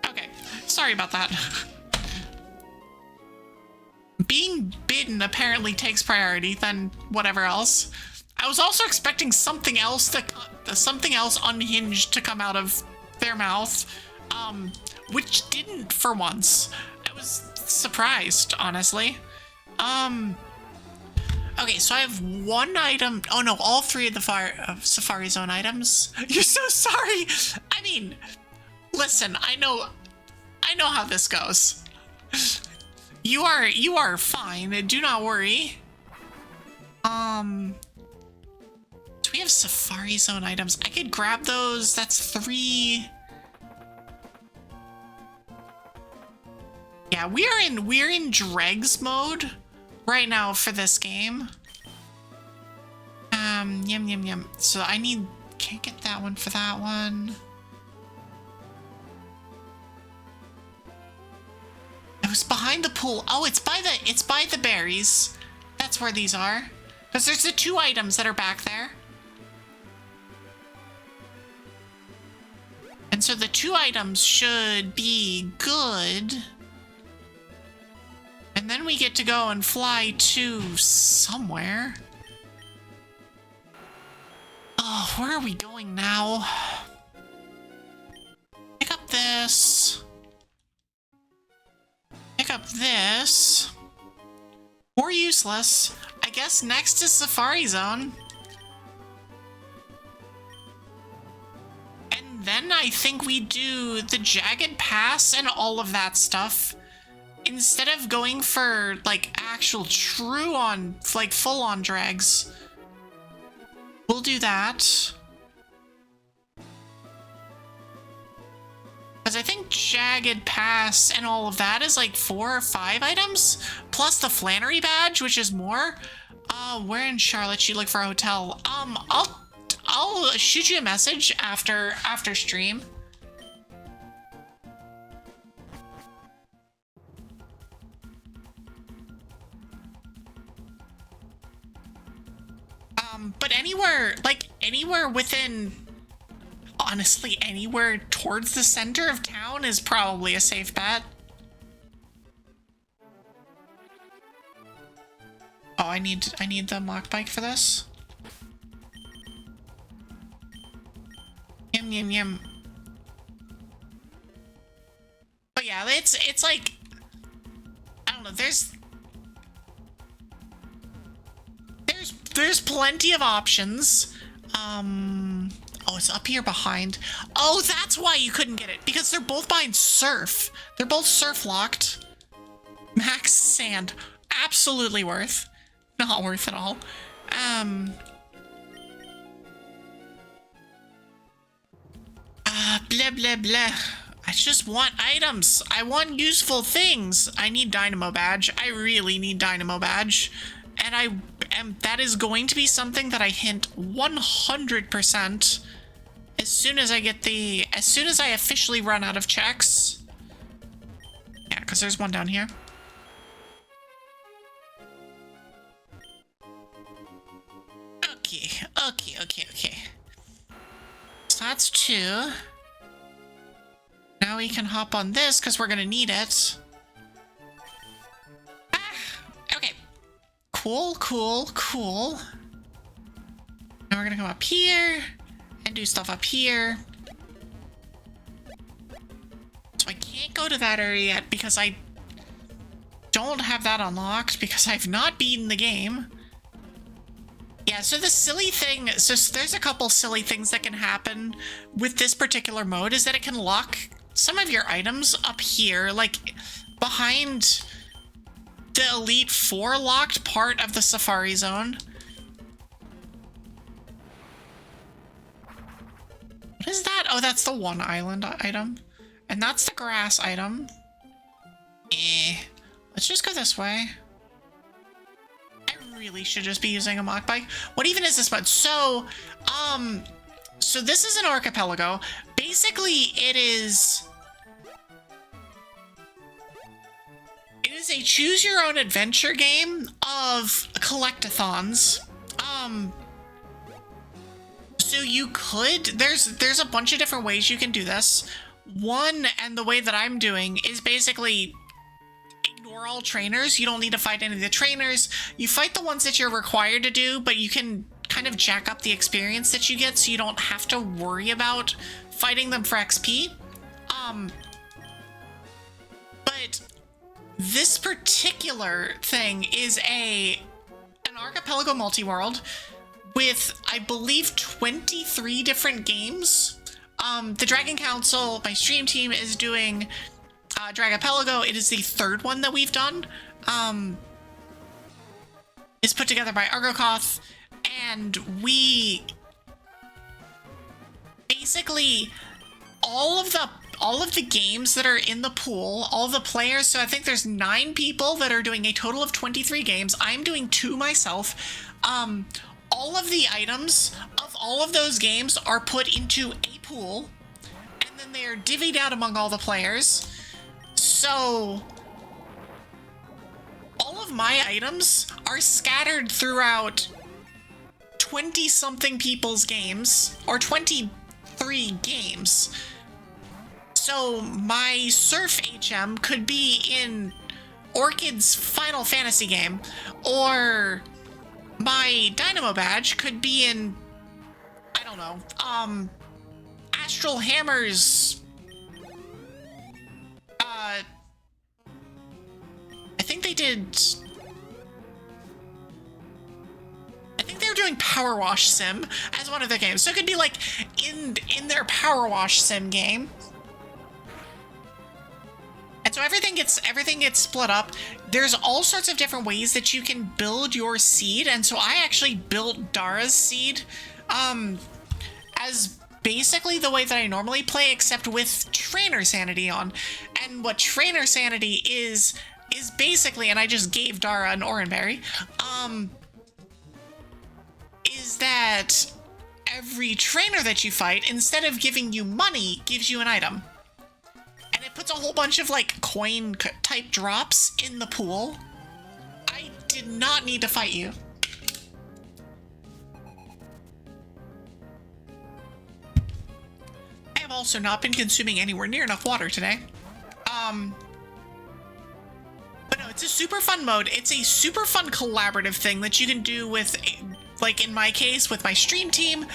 Okay, sorry about that. Being bitten apparently takes priority than whatever else. I was also expecting something else unhinged to come out of their mouth, which didn't for once. I was surprised, honestly. Okay, so I have one item. Oh no, all three of the Safari Zone items. You're so sorry. I mean, listen, I know how this goes. You are fine. Do not worry. Do we have Safari Zone items? I could grab those. That's 3. Yeah, we're in dregs mode right now for this game. Yum. So can't get that one for that one. It was behind the pool. Oh, it's by the berries. That's where these are. Because there's the 2 items that are back there. And so the 2 items should be good. And then we get to go and fly to somewhere. Oh, where are we going now? Pick up this. Pick up this. Or useless. I guess next is Safari Zone. And then I think we do the Jagged Pass and all of that stuff. Instead of going for, like, actual full-on drags. We'll do that. Because I think Jagged Pass and all of that is like 4 or 5 items. Plus the Flannery badge, which is more. Where in Charlotte should you look for a hotel? I'll shoot you a message after stream. But anywhere within, honestly, anywhere towards the center of town is probably a safe bet. Oh, I need the mock bike for this. Yum. But yeah, it's like, I don't know, there's plenty of options. Oh, it's up here behind. Oh, that's why you couldn't get it, because they're both behind surf. They're both surf locked. Max sand, absolutely worth. Not worth at all. Blah. I just want items. I want useful things. I need Dynamo Badge. I really need Dynamo Badge. And that is going to be something that I hint 100% as soon as I officially run out of checks. Yeah, because there's one down here. Okay. So that's 2. Now we can hop on this because we're gonna need it. Okay. Cool. Now we're gonna come up here and do stuff up here. So I can't go to that area yet because I don't have that unlocked because I've not beaten the game. Yeah, so the silly thing, so there's a couple silly things that can happen with this particular mode is that it can lock some of your items up here, like behind the Elite Four locked part of the Safari Zone. What is that? Oh, that's the one island item. And that's the grass item. Let's just go this way. I really should just be using a mock bike. What even is this mode? So this is an archipelago. Basically, it is a choose-your-own-adventure game of collectathons. So you could... There's a bunch of different ways you can do this. One, and the way that I'm doing, is basically... ignore all trainers. You don't need to fight any of the trainers. You fight the ones that you're required to do, but you can kind of jack up the experience that you get so you don't have to worry about fighting them for XP. But this particular thing is an archipelago multi-world with, I believe, 23 different games. The Dragon Council, my stream team, is doing Dragopelago. It is the 3rd one that we've done. It's put together by Argokoth, and we basically all of the games that are in the pool, all the players, so I think there's 9 people that are doing a total of 23 games. I'm doing 2 myself. All of the items of all of those games are put into a pool, and then they are divvied out among all the players. So all of my items are scattered throughout 20-something people's games, or 23 games. So my Surf HM could be in Orchid's Final Fantasy game, or my Dynamo Badge could be in, I don't know, Astral Hammer's, I think they were doing Power Wash Sim as one of their games. So it could be like in their Power Wash Sim game. And so everything gets split up. There's all sorts of different ways that you can build your seed. And so I actually built Dara's seed as basically the way that I normally play, except with Trainer Sanity on. And what Trainer Sanity is basically, and I just gave Dara an Oranberry, is that every trainer that you fight, instead of giving you money, gives you an item. And it puts a whole bunch of, like, coin type drops in the pool. I did not need to fight you. I have also not been consuming anywhere near enough water today. But no, it's a super fun mode. It's a super fun collaborative thing that you can do with, like in my case, with my stream team.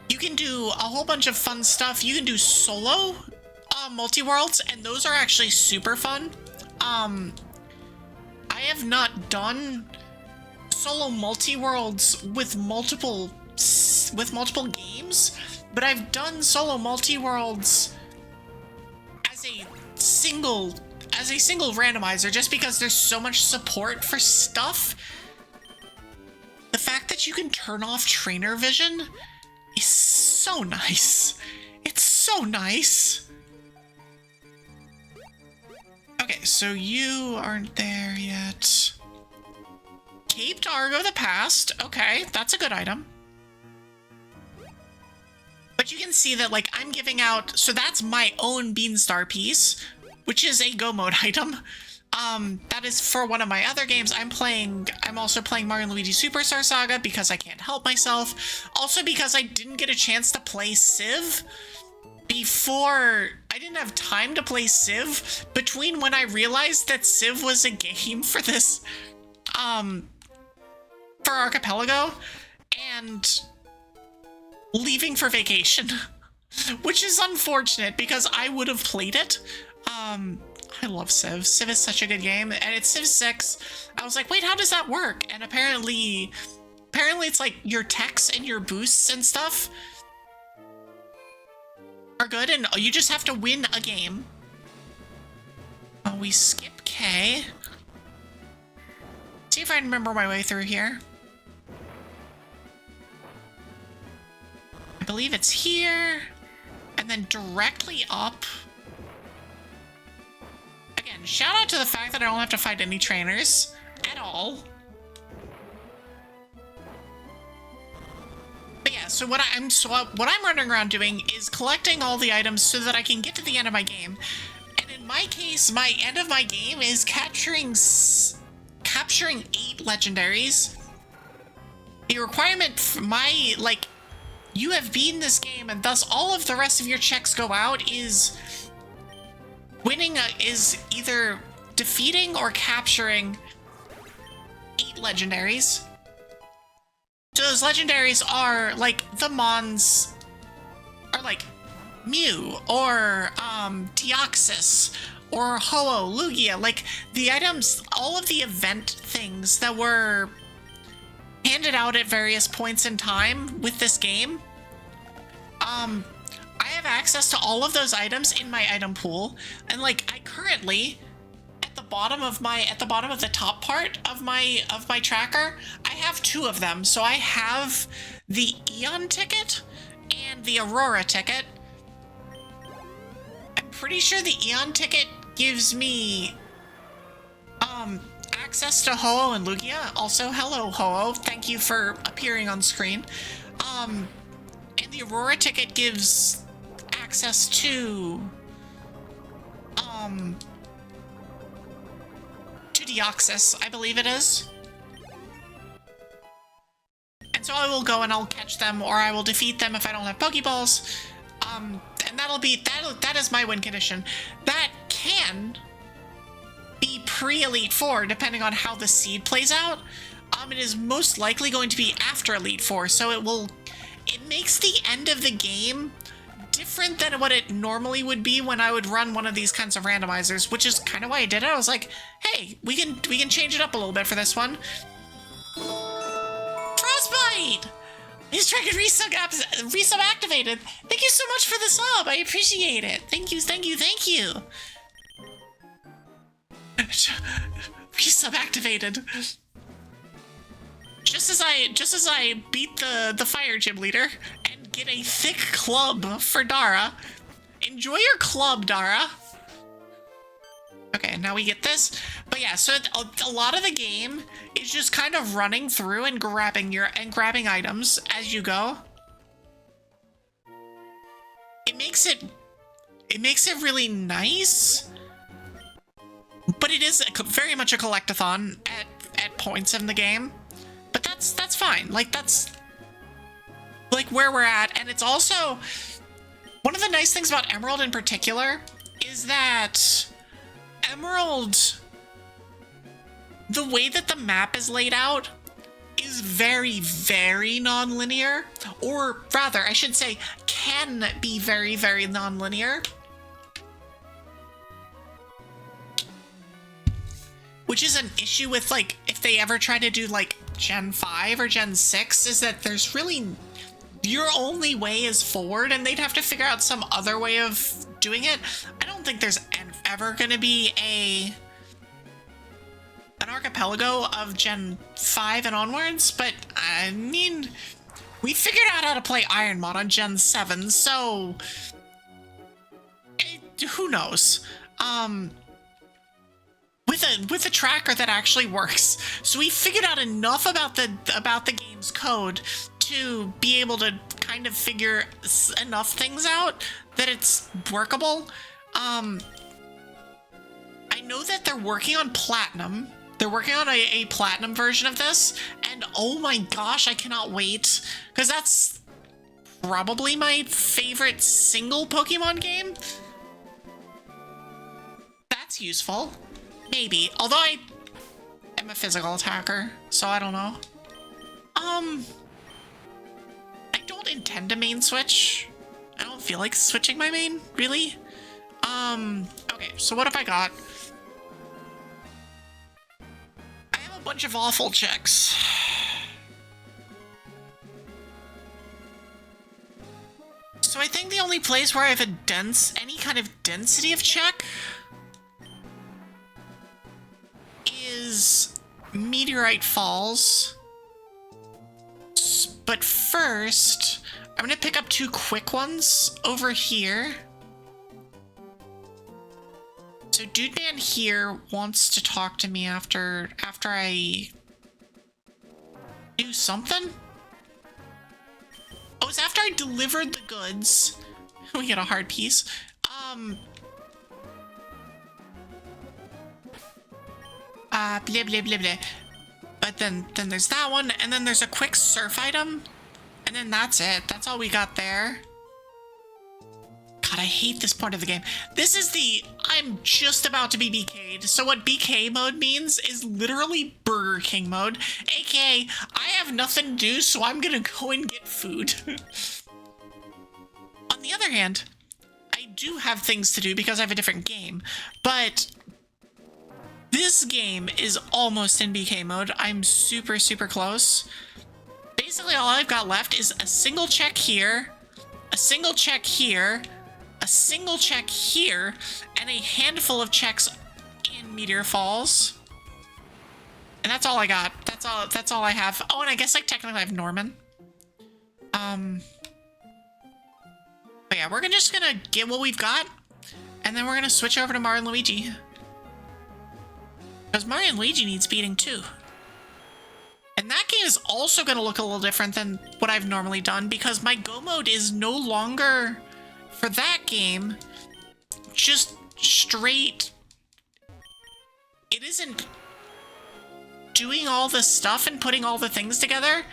You can do a whole bunch of fun stuff. You can do solo multi-worlds, and those are actually super fun. I have not done solo multi-worlds with multiple games, but I've done solo multi-worlds as a single randomizer, just because there's so much support for stuff. The fact that you can turn off trainer vision is so nice. It's so nice. Okay, so you aren't there yet. Caped Argo the Past. Okay, that's a good item. But you can see that, like, I'm giving out... So that's my own Beanstar piece, which is a Go Mode item. That is for one of my other games. I'm also playing Mario and Luigi Superstar Saga because I can't help myself. Also because I didn't get a chance to play Civ before... I didn't have time to play Civ between when I realized that Civ was a game for this, for Archipelago, and leaving for vacation, which is unfortunate because I would have played it. I love Civ. Civ is such a good game, and it's Civ 6. I was like, wait, how does that work? And apparently it's like your techs and your boosts and stuff are good, and you just have to win a game. Oh, we skip K. See if I can remember my way through here. I believe it's here, and then directly up. Again, shout out to the fact that I don't have to fight any trainers at all. But yeah, so what I'm running around doing is collecting all the items so that I can get to the end of my game. And in my case, my end of my game is capturing 8 legendaries. The requirement for my, like, you have beaten this game and thus all of the rest of your checks go out is winning is either defeating or capturing 8 legendaries. So those legendaries are like the Mons, are like Mew or Deoxys or Ho-Oh, Lugia, like the items, all of the event things that were handed out at various points in time with this game. I have access to all of those items in my item pool, and like I currently at the bottom of the top part of my tracker, I have 2 of them. So I have the Eon ticket and the Aurora ticket. I'm pretty sure the Eon ticket gives me access to Ho-Oh and Lugia. Also, hello Ho-Oh, thank you for appearing on screen. And the Aurora ticket gives access to Deoxys, I believe it is. And so I will go and I'll catch them, or I will defeat them if I don't have Pokeballs. And that is my win condition. That can be pre-Elite Four, depending on how the seed plays out. It is most likely going to be after Elite Four, so it makes the end of the game different than what it normally would be when I would run one of these kinds of randomizers, which is kind of why I did it. I was like, hey, we can change it up a little bit for this one. Frostbite! He's trying to resub activated. Thank you so much for the sub. I appreciate it. Thank you, thank you, thank you. Resub activated. Just as I beat the fire gym leader and get a thick club for Dara. Enjoy your club, Dara. Okay, now we get this. But yeah, so a lot of the game is just kind of running through and grabbing items as you go. It makes it really nice, but it is very much a collectathon at points in the game. But that's fine. Like that's like where we're at, and it's also one of the nice things about Emerald in particular is that Emerald, the way that the map is laid out is very, very non-linear, or rather, I should say, can be very, very non-linear. Which is an issue with, like, if they ever try to do, like, Gen 5 or Gen 6, is that there's really... your only way is forward, and they'd have to figure out some other way of doing it. I don't think there's ever gonna be an archipelago of Gen 5 and onwards, but, I mean, we figured out how to play Iron Mod on Gen 7, so... who knows? With a tracker that actually works. So we figured out enough about the game's code to be able to kind of figure enough things out that it's workable. I know that they're working on platinum. They're working on a platinum version of this, and oh my gosh, I cannot wait, because that's probably my favorite single Pokemon game. That's useful. Maybe. Although I am a physical attacker, so I don't know. I don't intend to main switch. I don't feel like switching my main, really. Okay, so what have I got? I have a bunch of awful checks. So I think the only place where I have any kind of density of check is Meteorite Falls. But first, I'm gonna pick up 2 quick ones over here. So Dude Man here wants to talk to me after I do something? Oh, it's after I delivered the goods. We get a hard piece. Blah, blah, blah, blah. But then there's that one, and then there's a quick surf item, and then that's it. That's all we got there. God, I hate this part of the game. This is I'm just about to be BK'd. So what BK mode means is literally Burger King mode, aka I have nothing to do, so I'm gonna go and get food. On the other hand, I do have things to do because I have a different game, but this game is almost in BK mode. I'm super, super close. Basically, all I've got left is a single check here, a single check here, a single check here, and a handful of checks in Meteor Falls. And that's all I got. That's all I have. Oh, and I guess, like, technically I have Norman. But yeah, we're just gonna get what we've got, and then we're gonna switch over to Mario and Luigi. Because Mario and Luigi needs beating too. And that game is also going to look a little different than what I've normally done, because my Go mode is no longer, for that game, just straight. It isn't doing all the stuff and putting all the things together.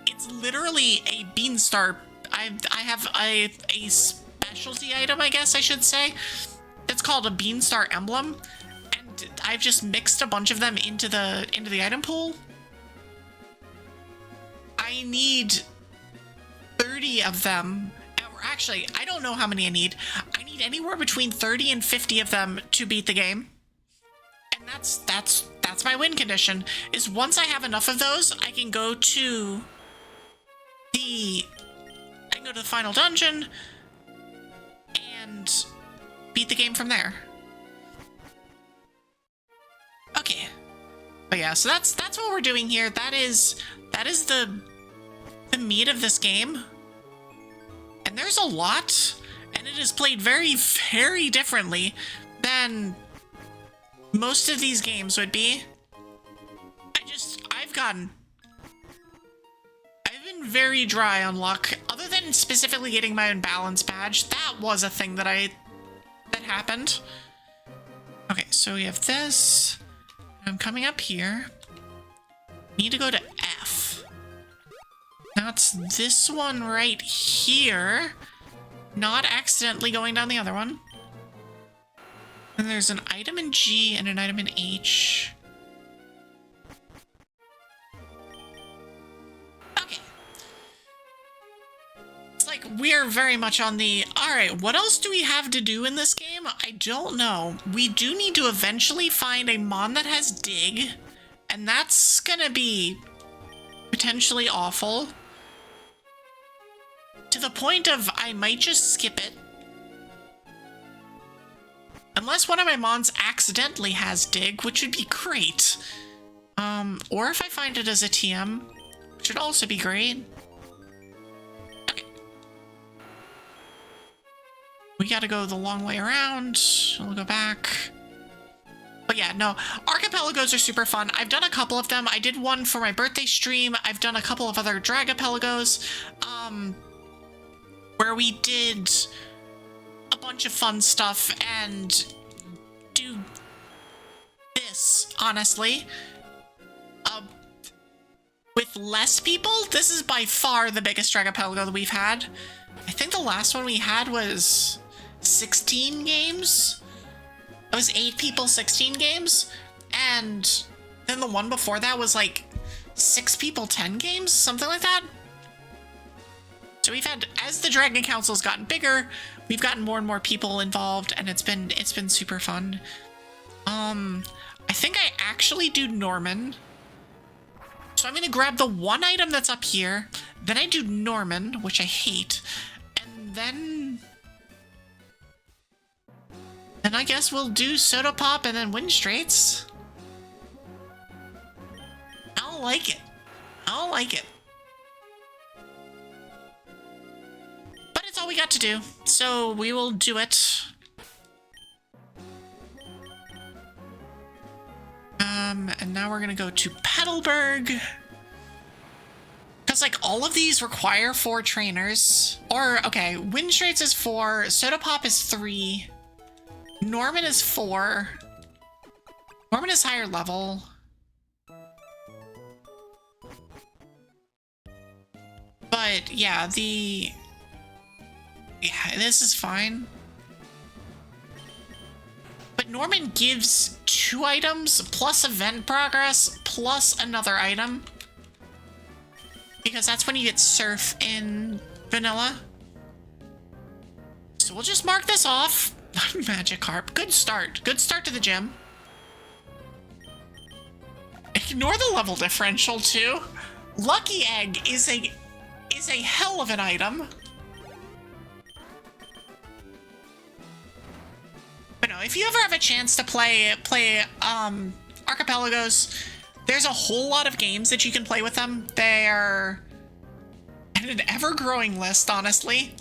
It's literally a Beanstar. I have a specialty item, I guess I should say. It's called a Beanstar Emblem. I've just mixed a bunch of them into the item pool. I need 30 of them. Or actually, I don't know how many I need. I need anywhere between 30 and 50 of them to beat the game. And that's my win condition. Is once I have enough of those, I can go to the final dungeon and beat the game from there. Okay. But yeah, so that's what we're doing here. That is the meat of this game. And there's a lot, and it is played very, very differently than most of these games would be. I've been very dry on luck, other than specifically getting my own balance badge. That was a thing that happened. Okay, so we have this. I'm coming up here. Need to go to F. Now it's this one right here. Not accidentally going down the other one. And there's an item in G and an item in H. Okay. It's like we're very much on the, alright, what else do we have to do in this game? I don't know. We do need to eventually find a mon that has dig, and that's gonna be potentially awful. To the point of I might just skip it. Unless one of my mons accidentally has dig, which would be great. Or if I find it as a TM, which would also be great. Okay. We gotta go the long way around. We'll go back. But yeah, no, archipelagos are super fun. I've done a couple of them. I did one for my birthday stream. I've done a couple of other Dragopelagos, where we did a bunch of fun stuff and do this, honestly. With less people, this is by far the biggest Dragopelago that we've had. I think the last one we had was 16 games. It was 8 people, 16 games, and then the one before that was like 6 people, 10 games, something like that. So we've had, as the Dragon Council's gotten bigger, we've gotten more and more people involved, and it's been super fun. I think I actually do Norman. So I'm gonna grab the one item that's up here, then I do Norman, which I hate, and then I guess we'll do Soda Pop and then Wind Straits. I don't like it. I don't like it. But it's all we got to do, so we will do it. And now we're gonna go to Petalburg. Because, like, all of these require 4 trainers. Or, okay, Wind Straits is 4, Soda Pop is 3. Norman is 4. Norman is higher level. But yeah, this is fine. But Norman gives 2 items plus event progress plus another item. Because that's when you get Surf in vanilla. So we'll just mark this off. Magikarp. Good start. Good start to the gym. Ignore the level differential too. Lucky Egg is a hell of an item. But no, if you ever have a chance to play Archipelagos, there's a whole lot of games that you can play with them. They are an ever-growing list, honestly.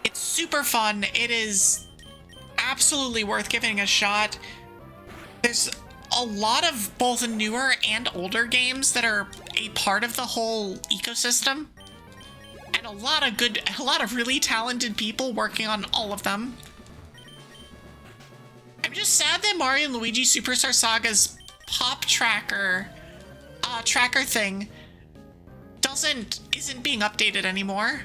It's super fun. It is absolutely worth giving a shot. There's a lot of both newer and older games that are a part of the whole ecosystem. And a lot of really talented people working on all of them. I'm just sad that Mario and Luigi Superstar Saga's pop tracker thing isn't being updated anymore.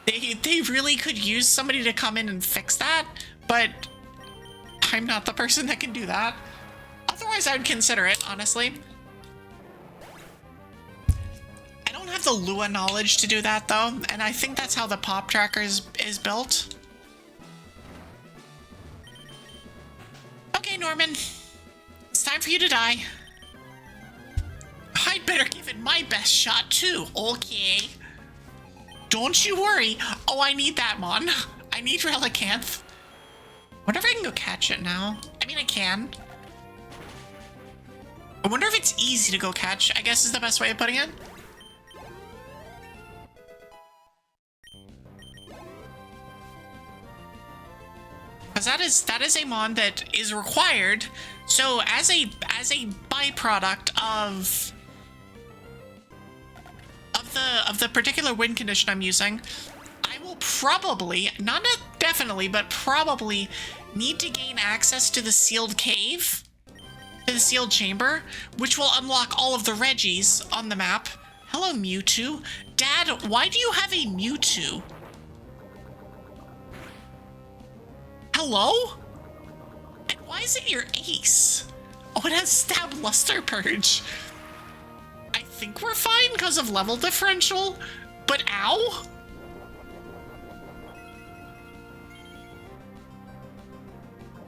They really could use somebody to come in and fix that, but I'm not the person that can do that. Otherwise, I would consider it, honestly. I don't have the Lua knowledge to do that, though, and I think that's how the pop tracker is built. Okay, Norman. It's time for you to die. I'd better give it my best shot, too. Okay. Don't you worry. Oh, I need that mon. I need Relicanth. Wonder if I can go catch it now. I mean, I can. I wonder if it's easy to go catch, I guess is the best way of putting it. Because that is a mon that is required. So as a byproduct of the particular win condition I'm using, I will probably, not definitely, but probably need to gain access to the sealed cave, to the sealed chamber, which will unlock all of the Reggies on the map. Hello, Mewtwo. Dad, why do you have a Mewtwo? Hello? And why is it your ace? Oh, it has Stab Luster Purge. I think we're fine because of level differential, but ow?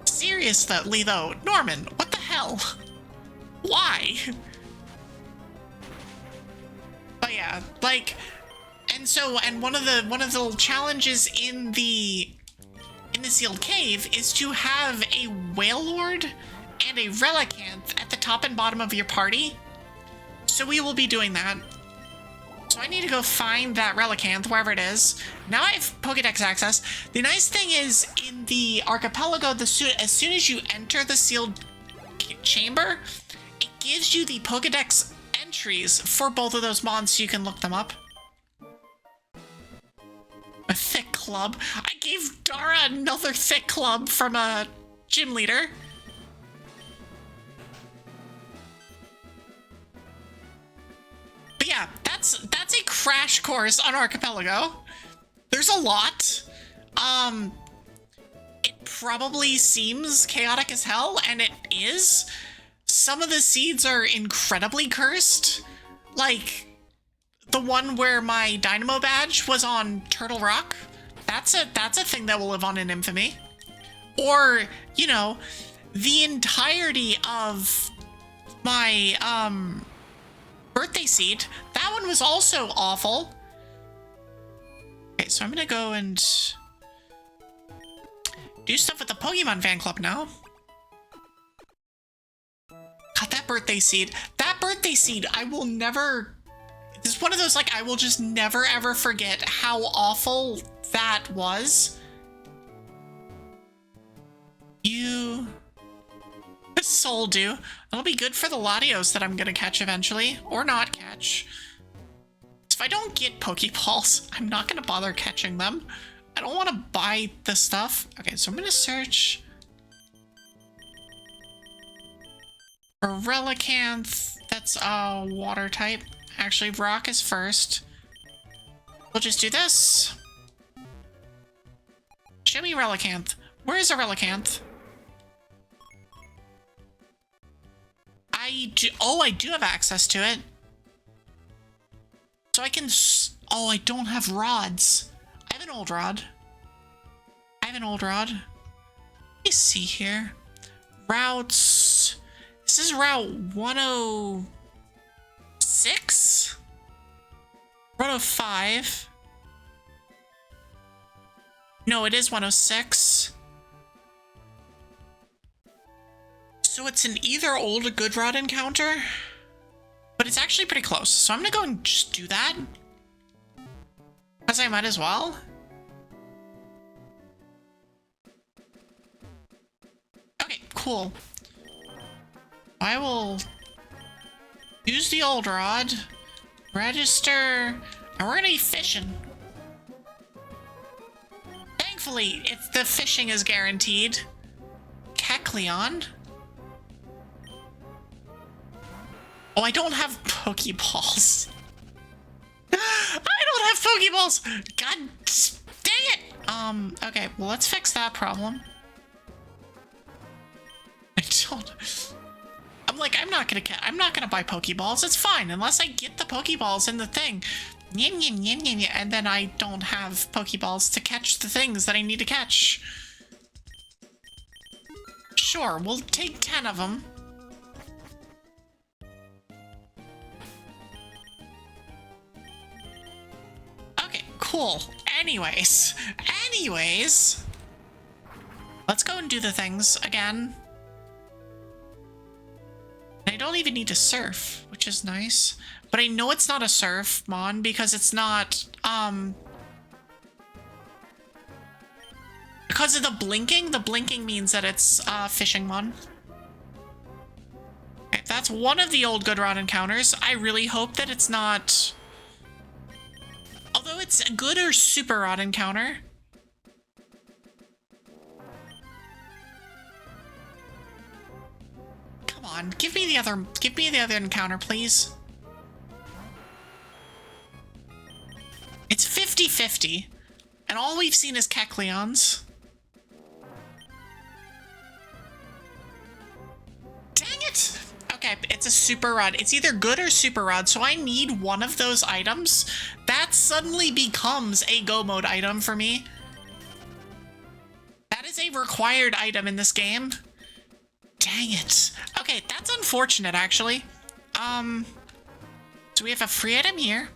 Seriously though, Norman, what the hell? Why? But yeah, like, and one of the challenges in the sealed cave is to have a Wailord and a Relicanth at the top and bottom of your party. So we will be doing that. So I need to go find that Relicanth, wherever it is. Now I have Pokedex access. The nice thing is, in the Archipelago, as soon as you enter the sealed chamber, it gives you the Pokedex entries for both of those mons so you can look them up. A thick club. I gave Dara another thick club from a gym leader. But yeah, that's a crash course on Archipelago. There's a lot. It probably seems chaotic as hell, and it is. Some of the seeds are incredibly cursed. Like the one where my Dynamo badge was on Turtle Rock. That's a thing that will live on in infamy. Or, you know, the entirety of my birthday seed. That one was also awful. Okay, so I'm gonna go and do stuff with the Pokemon fan club now. God, that birthday seed. That birthday seed, I will never... It's one of those, like, I will just never, ever forget how awful that was. You... Soul do. That'll be good for the Latios that I'm gonna catch eventually. Or not catch. If I don't get Pokeballs, I'm not gonna bother catching them. I don't want to buy the stuff. Okay, so I'm gonna search for Relicanth. That's a water type. Actually, rock is first. We'll just do this. Show me Relicanth. Where is a Relicanth? I do have access to it. So I can... Oh, I don't have rods. I have an old rod. Let me see here. Routes. This is Route 106? 105. No, it is 106. So it's an either old or good rod encounter, but it's actually pretty close. So I'm gonna go and just do that, because I might as well. Okay, cool. I will use the old rod, register, and we're gonna be fishing. Thankfully, the fishing is guaranteed. Kecleon. Oh, I don't have Pokeballs. I don't have Pokeballs. God dang it. Okay, well, let's fix that problem. I'm like, I'm not gonna buy Pokeballs. It's fine, unless I get the Pokeballs in the thing. And then I don't have Pokeballs to catch the things that I need to catch. Sure, we'll take 10 of them. Okay, cool. Anyways, let's go and do the things again. I don't even need to surf, which is nice. But I know it's not a surf mon because it's not, because of the blinking means that it's fishing mon. Okay, that's one of the old good rod encounters. I really hope that it's not, although it's a good or super rod encounter. Come on, give me the other encounter, please. It's 50-50, and all we've seen is Kecleons. Dang it! Okay, it's a super rod. It's either good or super rod, so I need one of those items. That suddenly becomes a go mode item for me. That is a required item in this game. Dang it. Okay, that's unfortunate, actually. So we have a free item here.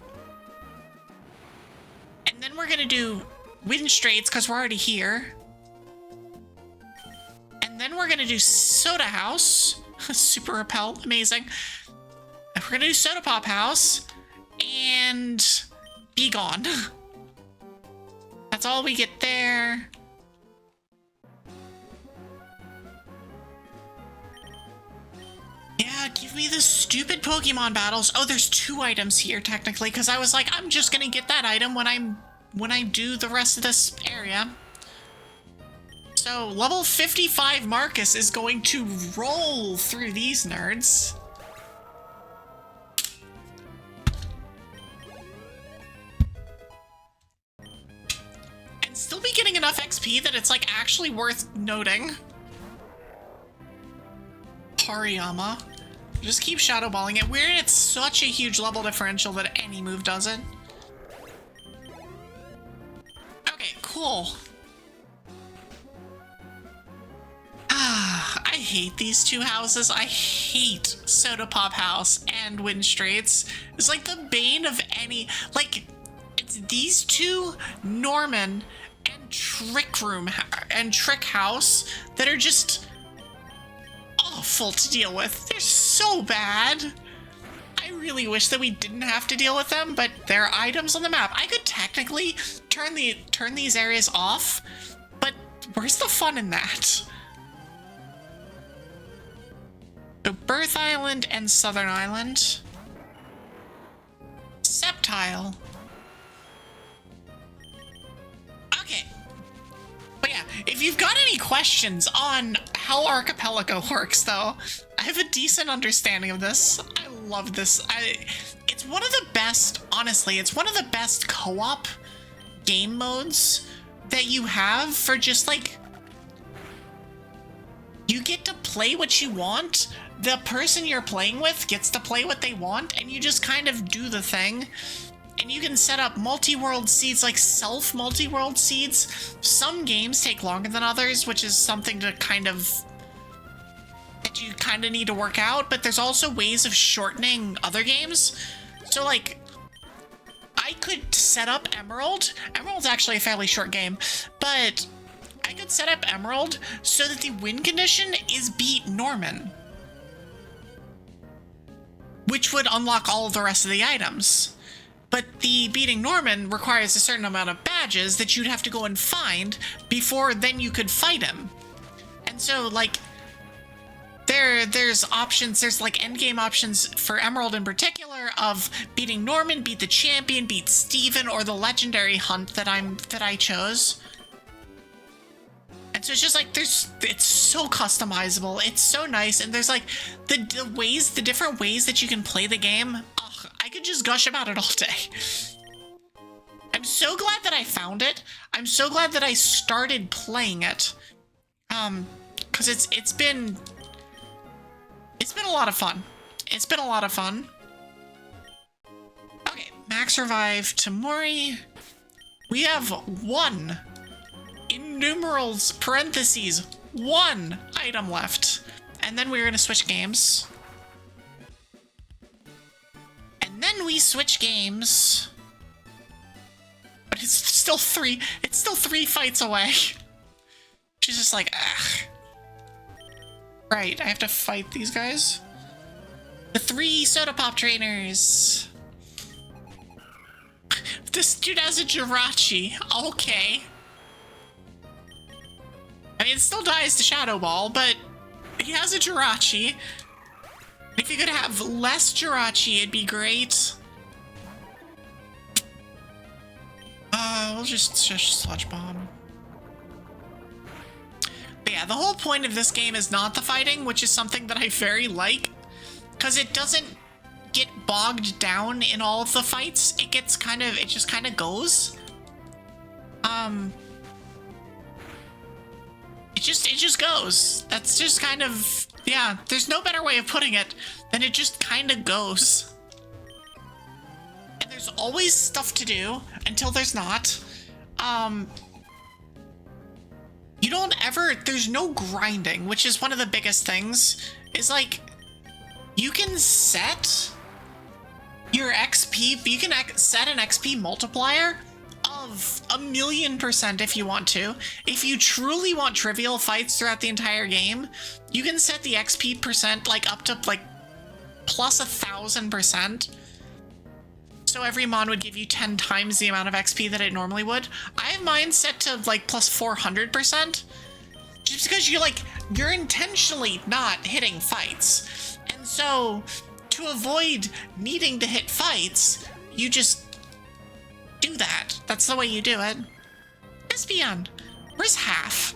And then we're gonna do Wind Straits because we're already here. And then we're gonna do Soda House. Super Repel, amazing. And we're gonna do Soda Pop House. and be gone. That's all we get there. Yeah, give me the stupid Pokemon battles. Oh, there's 2 items here technically, because I was like, I'm just gonna get that item when I do the rest of this area. So level 55 Marcus is going to roll through these nerds. And still be getting enough XP that it's like actually worth noting. Hariyama. Just keep shadow balling it. Weird, it's such a huge level differential that any move does it. Okay, cool. I hate these 2 houses. I hate Soda Pop House and Wind Straits. It's like the bane of any, like, it's these 2, Norman and Trick Room and Trick House, that are just awful to deal with. They're so bad. I really wish that we didn't have to deal with them, but they're items on the map. I could technically turn these areas off, but where's the fun in that? So Birth Island and Southern Island. Sceptile. Okay. But yeah, if you've got any questions on how Archipelago works, though, I have a decent understanding of this. I love this. It's one of the best, honestly, it's one of the best co-op game modes that you have for just, like, you get to play what you want. The person you're playing with gets to play what they want, and you just kind of do the thing. And you can set up multi-world seeds, like self-multi-world seeds. Some games take longer than others, which is something to kind of, that you kind of need to work out, but there's also ways of shortening other games. So, like, I could set up Emerald. Emerald's actually a fairly short game, but I could set up Emerald so that the win condition is beat Norman, which would unlock all of the rest of the items. But the beating Norman requires a certain amount of badges that you'd have to go and find before then you could fight him. And so, like, there's options, there's like endgame options for Emerald in particular of beating Norman, beat the champion, beat Steven, or the legendary hunt that I chose. And so it's just like, it's so customizable, it's so nice, and there's like the different ways that you can play the game. Ugh, I could just gush about it all day. I'm so glad that I found it. I'm so glad that I started playing it. Because it's been a lot of fun. It's been a lot of fun. Okay, Max Revive Tamori. We have 1. In numerals, parentheses, 1 item left. And then we're gonna switch games. And then we switch games. But it's still 3 fights away. She's just like, ugh. Right, I have to fight these guys. The 3 Soda Pop trainers. This dude has a Jirachi. Okay. I mean, it still dies to Shadow Ball, but he has a Jirachi. If you could have less Jirachi, it'd be great. We'll just Sludge Bomb. But yeah, the whole point of this game is not the fighting, which is something that I very like, because it doesn't get bogged down in all of the fights. It just kind of goes. It just goes. That's just kind of, yeah, there's no better way of putting it than it just kind of goes. And there's always stuff to do until there's not. You don't ever, there's no grinding, which is one of the biggest things, is like, you can set your XP, you can set an XP multiplier of 1,000,000% if you want to. If you truly want trivial fights throughout the entire game, you can set the XP percent like up to like plus 1,000%. So every mon would give you 10 times the amount of XP that it normally would. I have mine set to like plus 400%. Just because you're intentionally not hitting fights. And so to avoid needing to hit fights, you just do that. That's the way you do it. Espion, where's Half?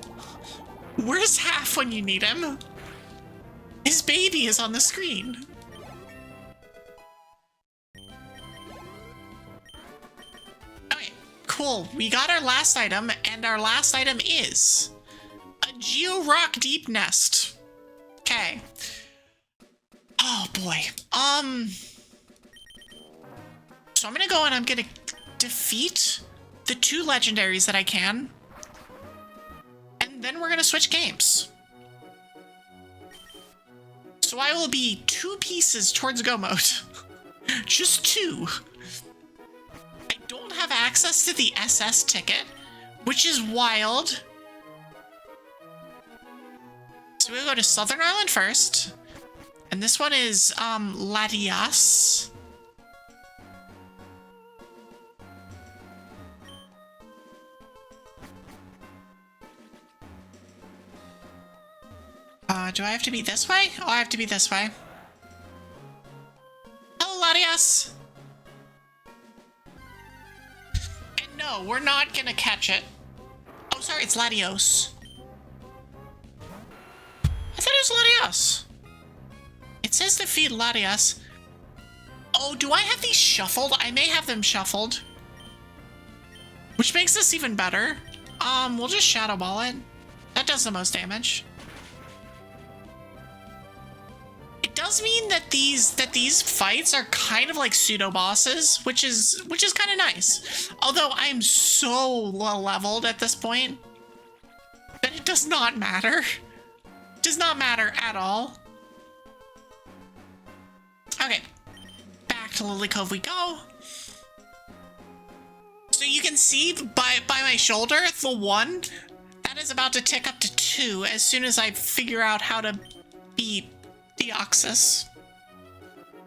Where's Half when you need him? His baby is on the screen. Okay, cool. We got our last item, and our last item is a Geo-Rock Deep Nest. Okay. Oh boy. So I'm gonna go and I'm gonna defeat the 2 legendaries that I can. And then we're gonna switch games. So I will be 2 pieces towards go mode. Just 2. I don't have access to the SS ticket, which is wild. So we'll go to Southern Island first. And this one is, Latias. Do I have to be this way? Oh, I have to be this way. Hello, Latias. And no, we're not gonna catch it. Oh, sorry, it's Latios. I thought it was Latias. It says defeat Latias. Oh, do I have these shuffled? I may have them shuffled. Which makes this even better. We'll just Shadow Ball it. That does the most damage. It does mean that these fights are kind of like pseudo bosses, which is kind of nice. Although I'm so low leveled at this point that it does not matter. It does not matter at all. Okay, back to Lily Cove we go. So you can see by my shoulder, the 1 that is about to tick up to 2 as soon as I figure out how to beat Deoxys.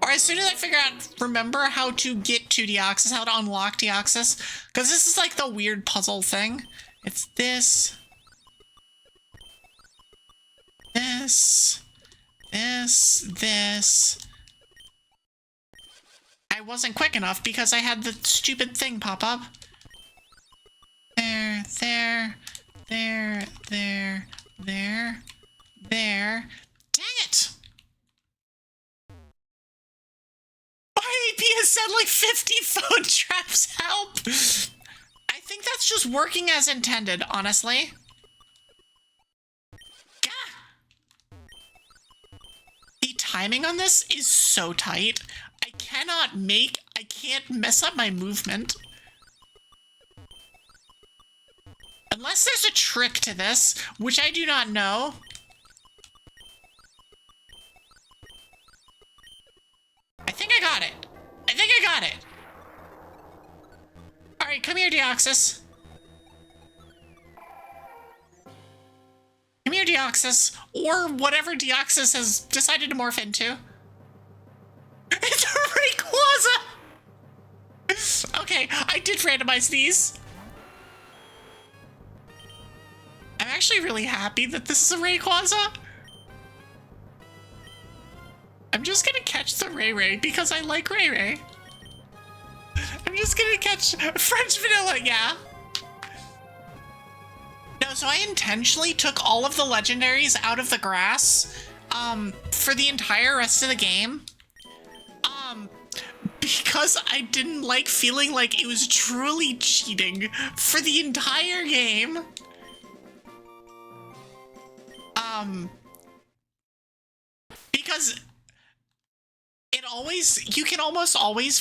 Or as soon as I remember how to get to Deoxys, how to unlock Deoxys. Because this is like the weird puzzle thing. It's this. I wasn't quick enough because I had the stupid thing pop up. There. Dang it! My AP has said like 50 phone traps, help! I think that's just working as intended, honestly. The timing on this is so tight. I can't mess up my movement. Unless there's a trick to this, which I do not know. I think I got it. Alright, come here, Deoxys. Come here, Deoxys. Or whatever Deoxys has decided to morph into. It's a Rayquaza! Okay, I did randomize these. I'm actually really happy that this is a Rayquaza. I'm just gonna catch the Ray because I like Ray. I'm just gonna catch French Vanilla, yeah. No, so I intentionally took all of the legendaries out of the grass, for the entire rest of the game. Because I didn't like feeling like it was truly cheating for the entire game. Because you can almost always,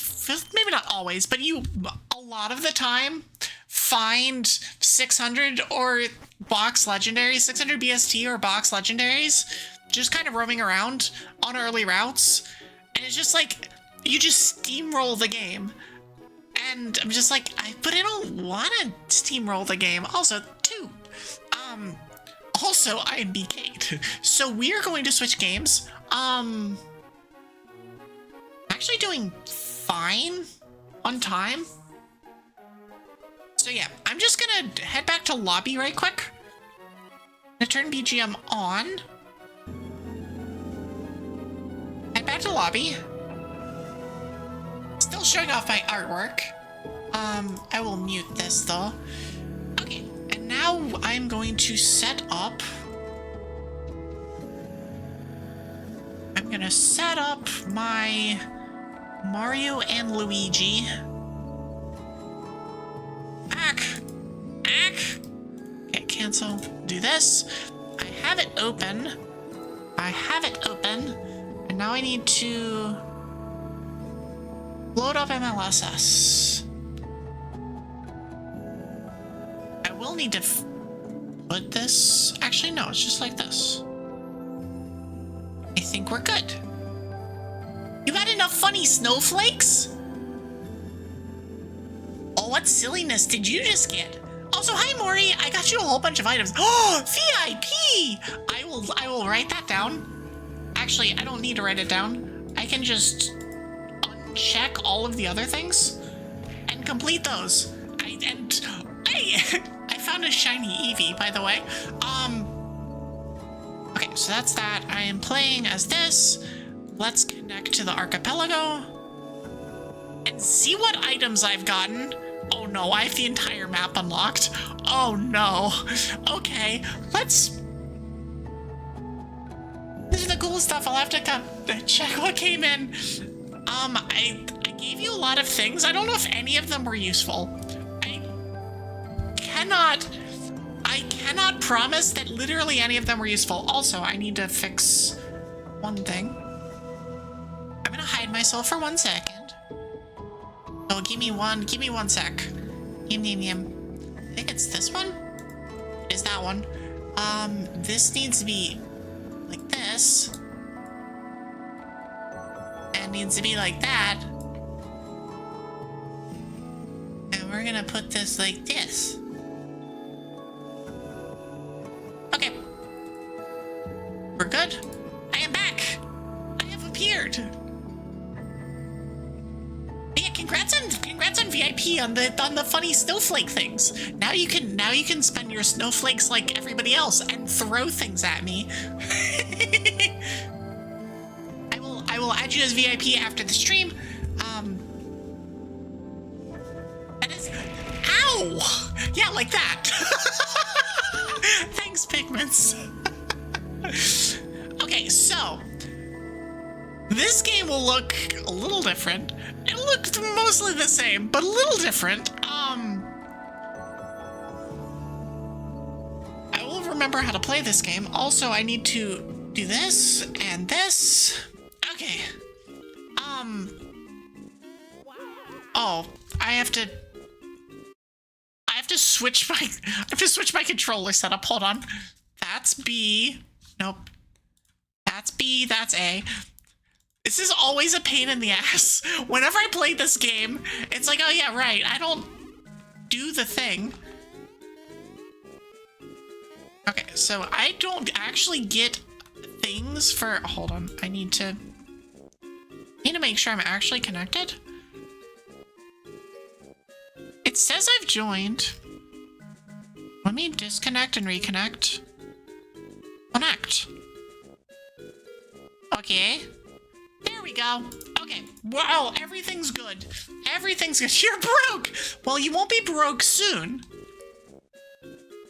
maybe not always, but a lot of the time, find 600 or box legendaries, 600 BST or box legendaries, just kind of roaming around on early routes. And it's just like, you just steamroll the game. And I'm just like, but I don't want to steamroll the game. Also, too, also, I am BK'd. So we are going to switch games. Actually doing fine on time. So yeah, I'm just gonna head back to lobby right quick. I'm gonna turn BGM on. Head back to lobby. Still showing off my artwork. I will mute this though. Okay, and now I'm going to set up. I'm gonna set up my Mario and Luigi. Okay, cancel. Do this. I have it open. And now I need to load up MLSS. I will need to put this. Actually, no, it's just like this. I think we're good. You got enough funny snowflakes? Oh, what silliness did you just get? Also, hi Maury, I got you a whole bunch of items. Oh, VIP! I will write that down. Actually, I don't need to write it down. I can just uncheck all of the other things and complete those. I found a shiny Eevee, by the way. Okay, so that's that. I am playing as this. Let's connect to the Archipelago and see what items I've gotten. Oh no, I have the entire map unlocked. Oh no. Okay, let's... This is the cool stuff. I'll have to come check what came in. I gave you a lot of things. I don't know if any of them were useful. I cannot promise that literally any of them were useful. Also, I need to fix one thing. I'm gonna hide myself for 1 second. Oh, give me one sec. Yum, yum, yum. I think it's this one? It is that one. This needs to be like this. And needs to be like that. And we're gonna put this like this. Okay. We're good. I am back. I have appeared. Yeah, congrats on VIP on the funny snowflake things. Now you can spend your snowflakes like everybody else and throw things at me. I will add you as VIP after the stream. That is, ow! Yeah, like that. Thanks, Pigments. Okay, so this game will look a little different. It looked mostly the same, but a little different. I will remember how to play this game. Also, I need to do this and this. Okay. Oh, I have to switch my controller setup. Hold on. That's B. Nope. That's B, that's A. This is always a pain in the ass. Whenever I play this game, it's like, oh yeah, right, I don't do the thing. Okay, so I don't actually get things for... Hold on, I need to make sure I'm actually connected. It says I've joined. Let me disconnect and reconnect. Connect. Okay. There we go. Okay. Wow, everything's good. Everything's good. You're broke! Well, you won't be broke soon.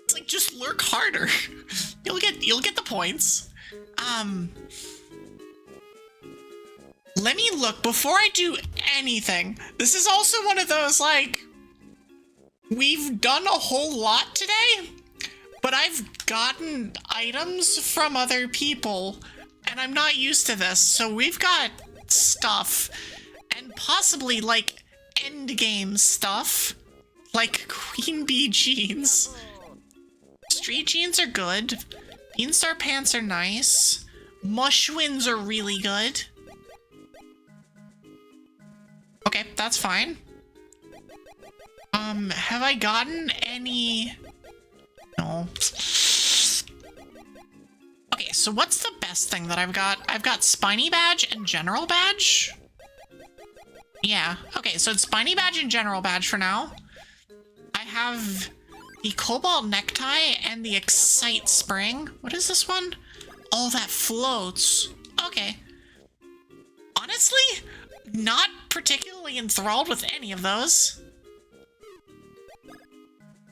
It's like, just lurk harder. You'll get the points. Let me look before I do anything. This is also one of those, like, we've done a whole lot today, but I've gotten items from other people, and I'm not used to this, so we've got stuff, and possibly, like, endgame stuff, like Queen Bee jeans. Street jeans are good. Beanstar pants are nice. Mushwins are really good. Okay, that's fine. Have I gotten any... No. Okay, so what's the best thing that I've got? I've got Spiny Badge and General Badge. Yeah. Okay, so it's Spiny Badge and General Badge for now. I have the Cobalt Necktie and the Excite Spring. What is this one? Oh, that floats. Okay. Honestly, not particularly enthralled with any of those.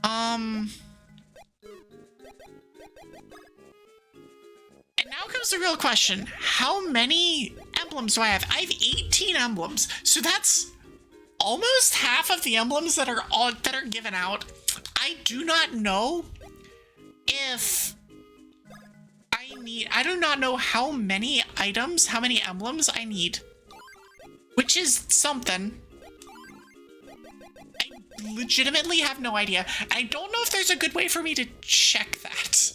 And now comes the real question. How many emblems do I have? I have 18 emblems. So that's almost half of the emblems that are given out. I do not know if I do not know how many items, how many emblems I need. Which is something. I legitimately have no idea. I don't know if there's a good way for me to check that.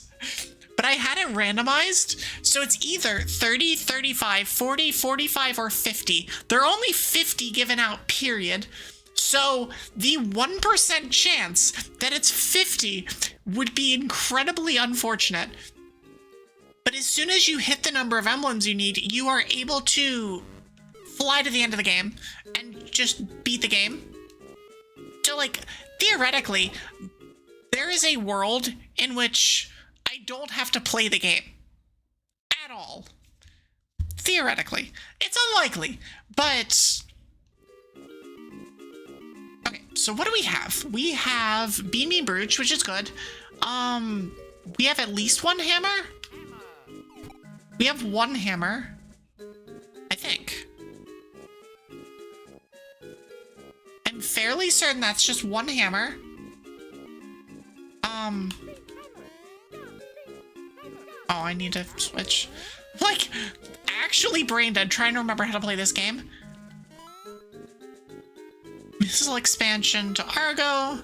But I had it randomized, so it's either 30, 35, 40, 45, or 50. There are only 50 given out, period. So the 1% chance that it's 50 would be incredibly unfortunate. But as soon as you hit the number of emblems you need, you are able to fly to the end of the game and just beat the game. So, like, theoretically, there is a world in which I don't have to play the game at all. Theoretically. It's unlikely, but... Okay, so what do we have? We have Bean Brooch, which is good. We have at least one hammer? We have one hammer, I think. I'm fairly certain that's just one hammer. Oh, I need to switch. Like, actually brain dead trying to remember how to play this game. Missile expansion to Argo.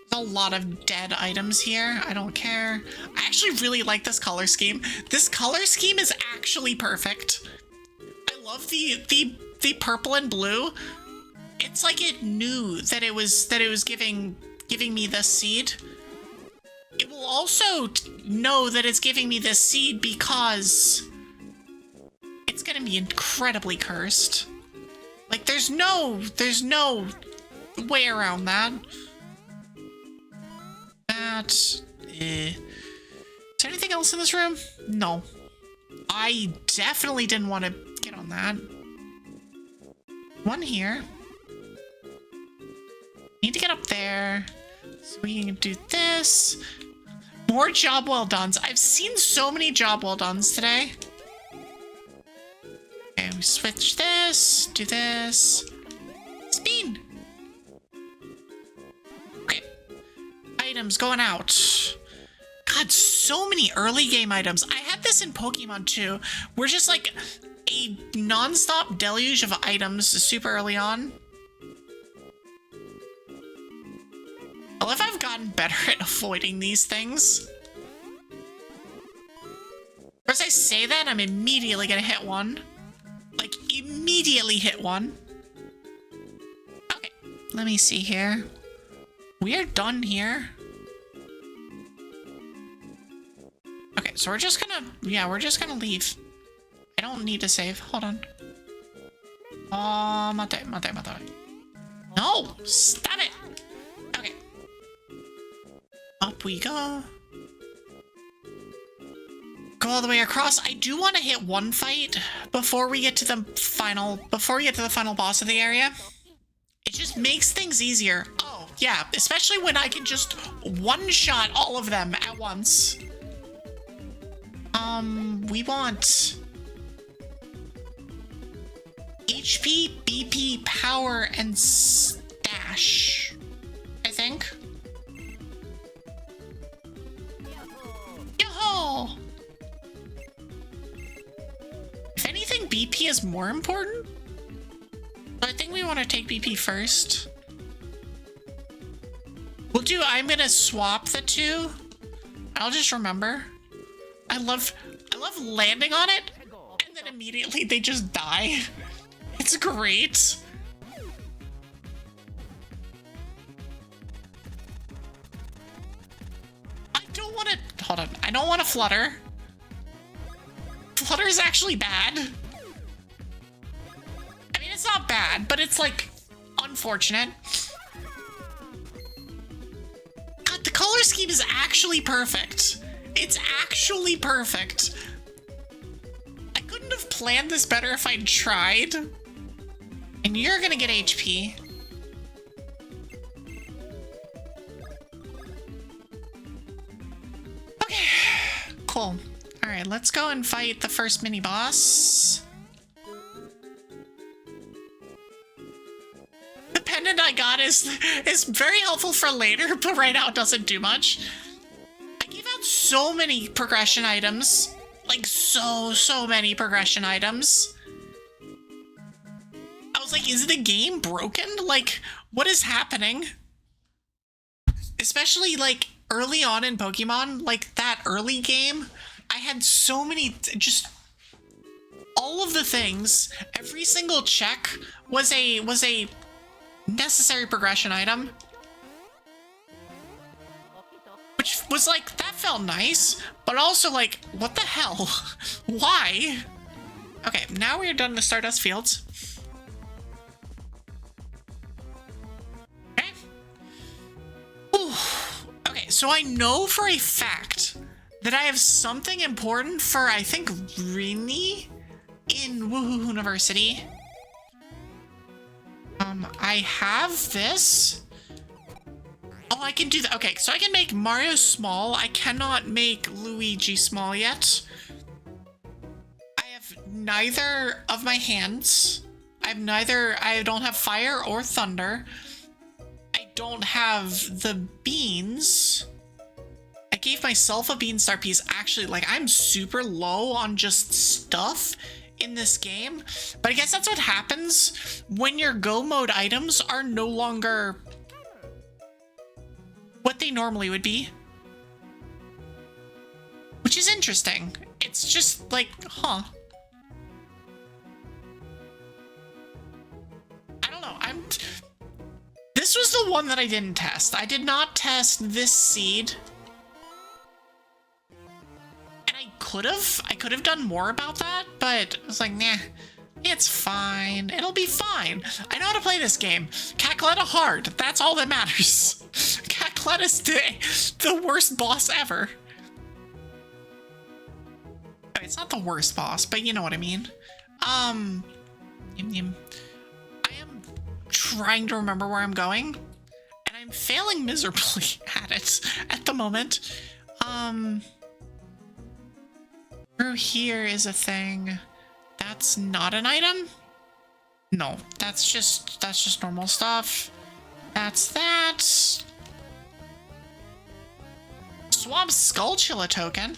There's a lot of dead items here. I don't care. I actually really like this color scheme. This color scheme is actually perfect. I love the purple and blue. It's like it knew that it was giving me this seed. It will also know that it's giving me this seed because it's gonna be incredibly cursed. Like, there's no way around that. Is there anything else in this room? No. I definitely didn't want to get on that. One here. Need to get up there. So we can do this. More job well dones. I've seen so many job well dones today. Okay, we switch this. Do this. Spin. Okay. Items going out. God, so many early game items. I had this in Pokemon too. We're just like a non-stop deluge of items super early on. I love I've gotten better at avoiding these things. As I say that, I'm immediately gonna hit one. Like, immediately hit one. Okay, let me see here. We are done here. Okay, so we're just gonna leave. I don't need to save. Hold on. Oh, mate. No! Stop it! Okay. Up we go. Go all the way across. I do want to hit one fight before we get to the final boss of the area. It just makes things easier. Oh, yeah, especially when I can just one-shot all of them at once. We want HP, BP, power, and stash, I think. Yo-ho! If anything, BP is more important. So I think we want to take BP first. I'm gonna swap the two. I'll just remember. I love landing on it, and then immediately they just die. It's great. I don't want to... Hold on. I don't want to flutter. Flutter is actually bad. I mean, it's not bad. bad, but it's like unfortunate. God, the color scheme is actually perfect. It's actually perfect. I couldn't have planned this better if I'd tried. And you're gonna get HP. Okay, cool. All right, let's go and fight the first mini boss. The pendant I got is very helpful for later, but right now it doesn't do much. I gave out so many progression items. Like so many progression items. I was like, is the game broken? Like, what is happening? Especially like early on in Pokemon, like that early game, I had so many, just all of the things, every single check was a necessary progression item. Which was like, that felt nice, but also like, what the hell? Why? Okay, now we're done with Stardust Fields. Okay. Ooh. Okay, so I know for a fact that I have something important for, I think, Rini in Woohoo University. I have this. Oh, I can do that. Okay, so I can make Mario small. I cannot make Luigi small yet. I have neither of my hands. I don't have fire or thunder. I don't have the beans. I gave myself a Beanstar piece. Actually, like, I'm super low on just stuff in this game. But I guess that's what happens when your Go mode items are no longer what they normally would be. Which is interesting. It's just like, huh. I don't know. This was the one that I didn't test. I did not test this seed. And I could have done more about that, but I was like, nah, it's fine. It'll be fine. I know how to play this game. Cackletta hard. That's all that matters. Cackletta's the worst boss ever. It's not the worst boss, but you know what I mean. I am trying to remember where I'm going, and I'm failing miserably at it at the moment. Through here is a thing. That's not an item? No, that's just normal stuff. That's that. Swamp Skulltula token.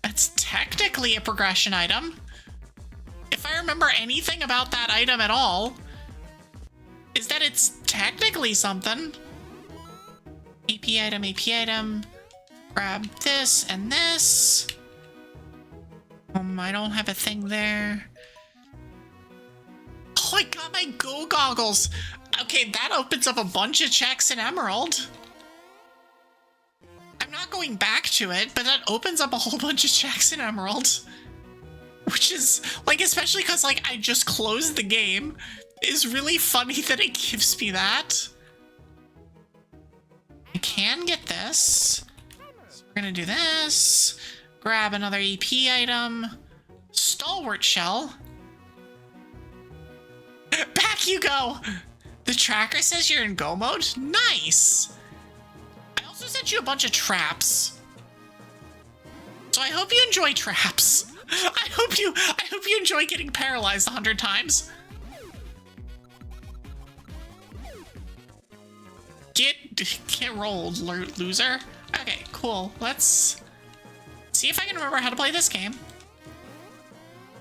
That's technically a progression item. If I remember anything about that item at all, is that it's technically something. AP item. Grab this and this. I don't have a thing there. Oh, I got my Go goggles. Okay, that opens up a bunch of checks in Emerald. I'm not going back to it, but that opens up a whole bunch of checks in Emerald. Which is, like, especially because, like, I just closed the game, is really funny that it gives me that. I can get this. So we're gonna do this. Grab another EP item. Stalwart Shell. Back you go! The tracker says you're in Go mode? Nice! I also sent you a bunch of traps. So I hope you enjoy traps. I hope you enjoy getting paralyzed 100 times. Get rolled, loser. Okay, cool. Let's see if I can remember how to play this game.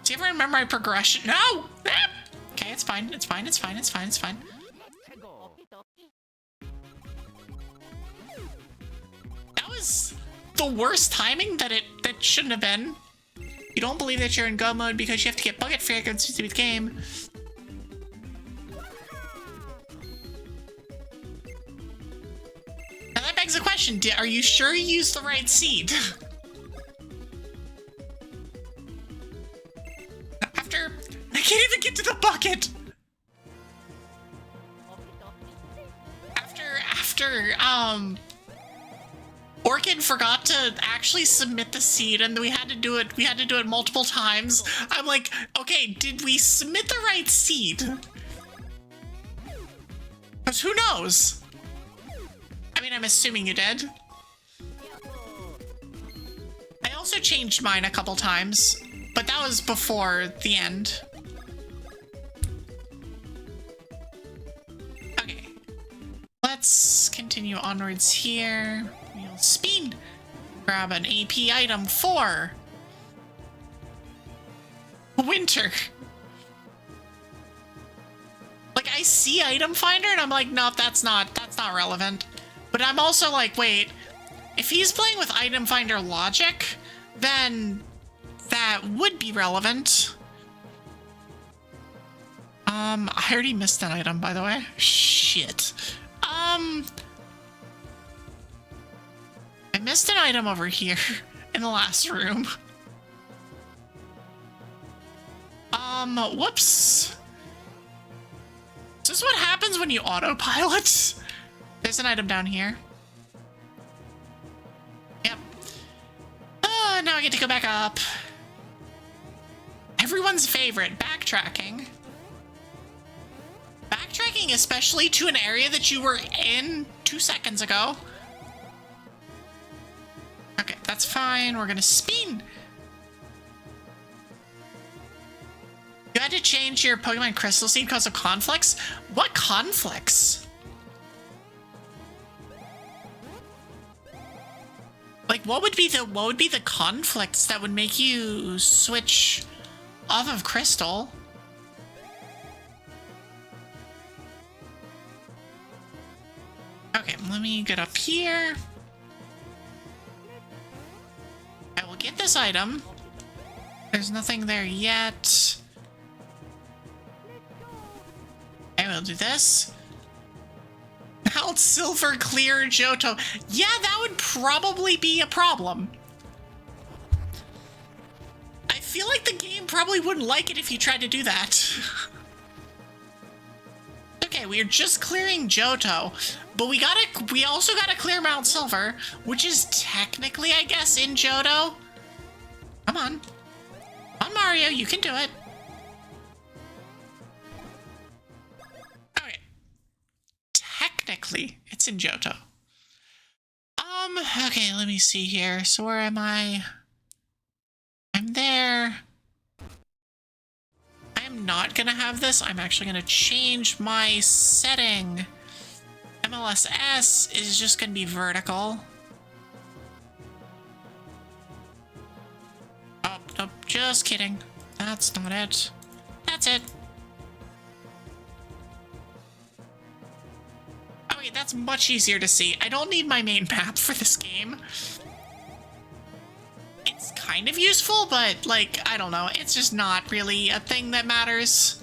See if I remember my progression. No! Okay, it's fine. It's fine. That was the worst timing that shouldn't have been. You don't believe that you're in Go mode because you have to get bucket fragrances to beat the game. Now that begs the question, are you sure you used the right seed? can't even get to the bucket. After Orchid forgot to actually submit the seed, and we had to do it. We had to do it multiple times. I'm like, okay, did we submit the right seed? Because who knows? I mean, I'm assuming you did. I also changed mine a couple times, but that was before the end. Okay. Let's continue onwards here. We'll speed. Grab an AP item for winter. Like, I see item finder and I'm like, nope, that's not relevant. But I'm also like, wait, if he's playing with item finder logic, then that would be relevant. I already missed an item, by the way. Shit. I missed an item over here in the last room. Whoops. Is this what happens when you autopilot? There's an item down here. Yep. Oh, now I get to go back up. Everyone's favorite, backtracking. Backtracking, especially to an area that you were in 2 seconds ago. Okay, that's fine. We're gonna spin. You had to change your Pokemon Crystal Seed because of conflicts? What conflicts? Like, what would be the conflicts that would make you switch off of Crystal? Okay, let me get up here. I will get this item. There's nothing there yet. I will do this. Mount Silver Clear Johto. Yeah, that would probably be a problem. I feel like the game probably wouldn't like it if you tried to do that. Okay, we are just clearing Johto, but we also gotta clear Mount Silver, which is technically, I guess, in Johto. Come on. Come on, Mario, you can do it. Okay. Technically, it's in Johto. Okay, let me see here. So where am I? I'm there. I'm not gonna have this. I'm actually gonna change my setting. MLSS is just gonna be vertical. Oh, nope, just kidding. That's not it. That's it. Okay, that's much easier to see. I don't need my main map for this game. It's kind of useful, but, like, I don't know. It's just not really a thing that matters.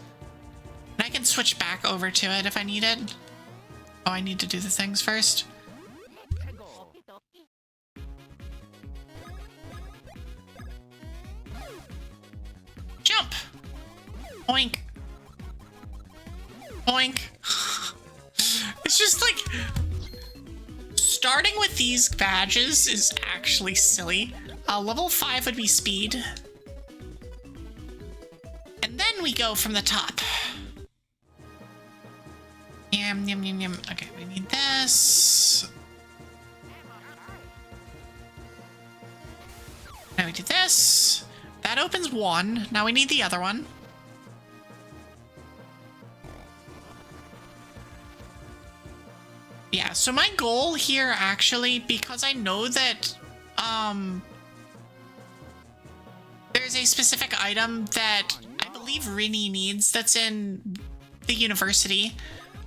And I can switch back over to it if I need it. Oh, I need to do the things first. Jump! Oink. Oink. It's just like... Starting with these badges is actually silly. Level 5 would be speed. And then we go from the top. Yum, yum, yum, yum. Okay, we need this. Now we do this. That opens one. Now we need the other one. Yeah, so my goal here actually, because I know that there's a specific item that I believe Rini needs that's in the university.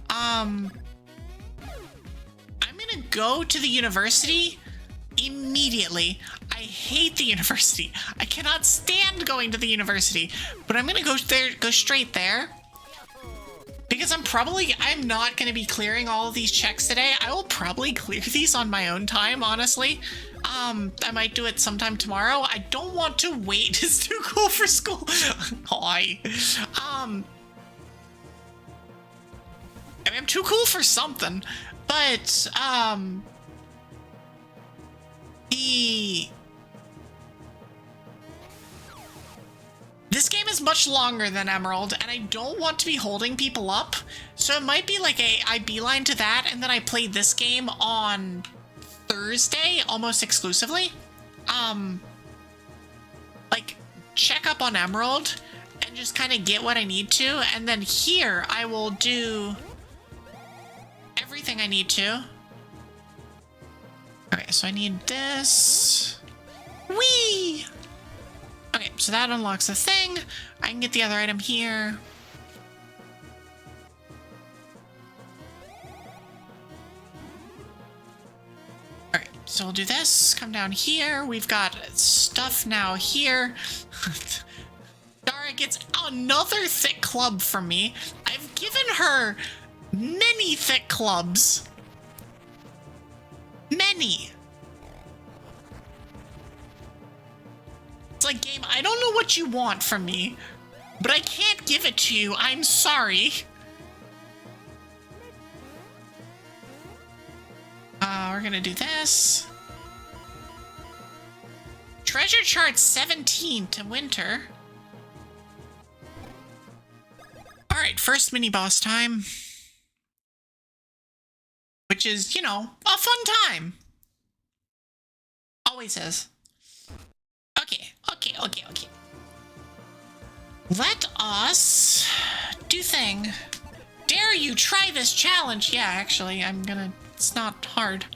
I'm gonna go to the university immediately. I hate the university. I cannot stand going to the university, but I'm gonna go there, go straight there. Because I'm not going to be clearing all of these checks today. I will probably clear these on my own time, honestly. I might do it sometime tomorrow. I don't want to wait. It's too cool for school. Hi. I mean, I'm too cool for something, but, this game is much longer than Emerald, and I don't want to be holding people up, so it might be like I beeline to that, and then I play this game on Thursday, almost exclusively. Like, check up on Emerald, and just kind of get what I need to, and then here, I will do everything I need to. Okay, so I need this. Whee! Okay, so that unlocks the thing. I can get the other item here. Alright, so we'll do this. Come down here. We've got stuff now here. Dara gets another thick club from me. I've given her many thick clubs. Many. It's like, game, I don't know what you want from me, but I can't give it to you. I'm sorry. We're gonna do this. Treasure chart 17 to winter. Alright, first mini boss time. Which is, you know, a fun time. Always is. Okay. Let us do thing. Dare you try this challenge? Yeah, actually, it's not hard.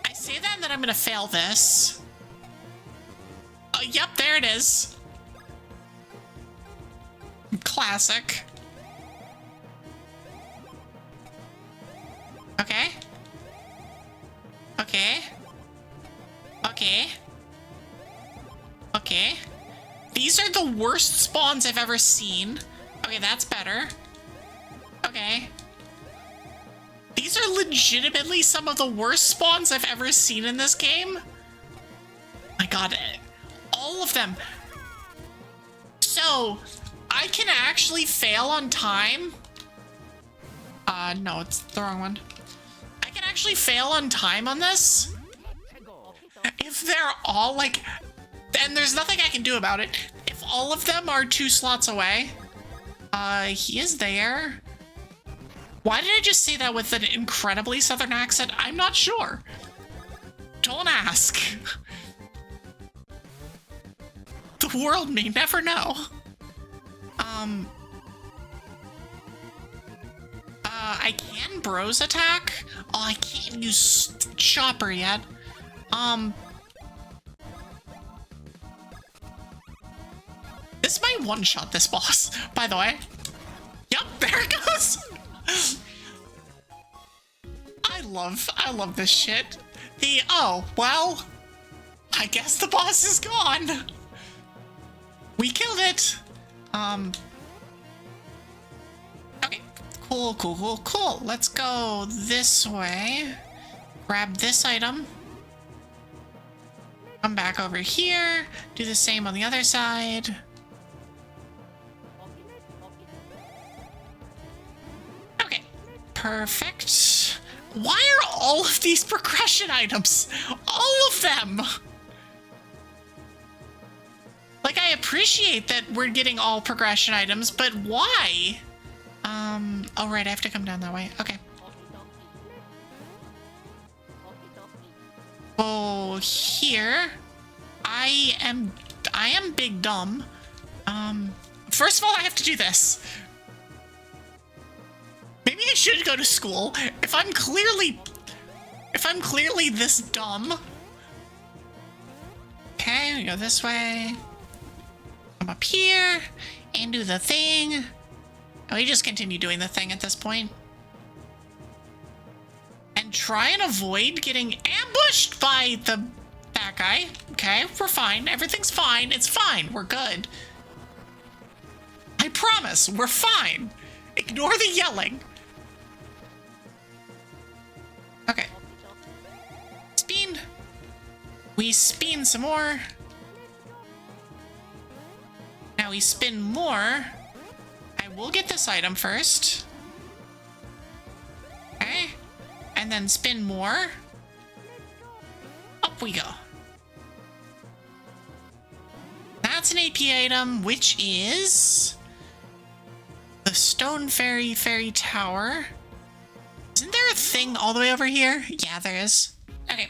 I say that and then I'm gonna fail this. Oh, yep, there it is. Classic. Okay. These are the worst spawns I've ever seen. Okay, that's better. Okay. These are legitimately some of the worst spawns I've ever seen in this game. My god, all of them. So, I can actually fail on time. No, it's the wrong one. I can actually fail on time on this. If they're all like, and there's nothing I can do about it. If all of them are 2 slots away, he is there. Why did I just say that with an incredibly southern accent? I'm not sure. Don't ask. The world may never know. I can bros attack. Oh, I can't use chopper yet. This might one-shot this boss, by the way. Yep, there it goes. I love this shit. Oh, well, I guess the boss is gone. We killed it. Okay, cool. Let's go this way. Grab this item. Come back over here. Do the same on the other side. Okay, perfect. Why are all of these progression items? All of them! Like, I appreciate that we're getting all progression items, but why? Oh right, I have to come down that way. Okay. Oh, here. I am big dumb. First of all, I have to do this. Maybe I should go to school if I'm clearly this dumb. Okay, we go this way. Come up here and do the thing. Oh, we just continue doing the thing at this point. And try and avoid getting ambushed by that guy. Okay, we're fine. Everything's fine. It's fine. We're good. I promise, we're fine. Ignore the yelling. Okay. Spin. We spin some more. Now we spin more. I will get this item first. Okay. And then spin more. Up we go. That's an AP item, which is the Stone Fairy Tower. Isn't there a thing all the way over here? Yeah, there is. Okay.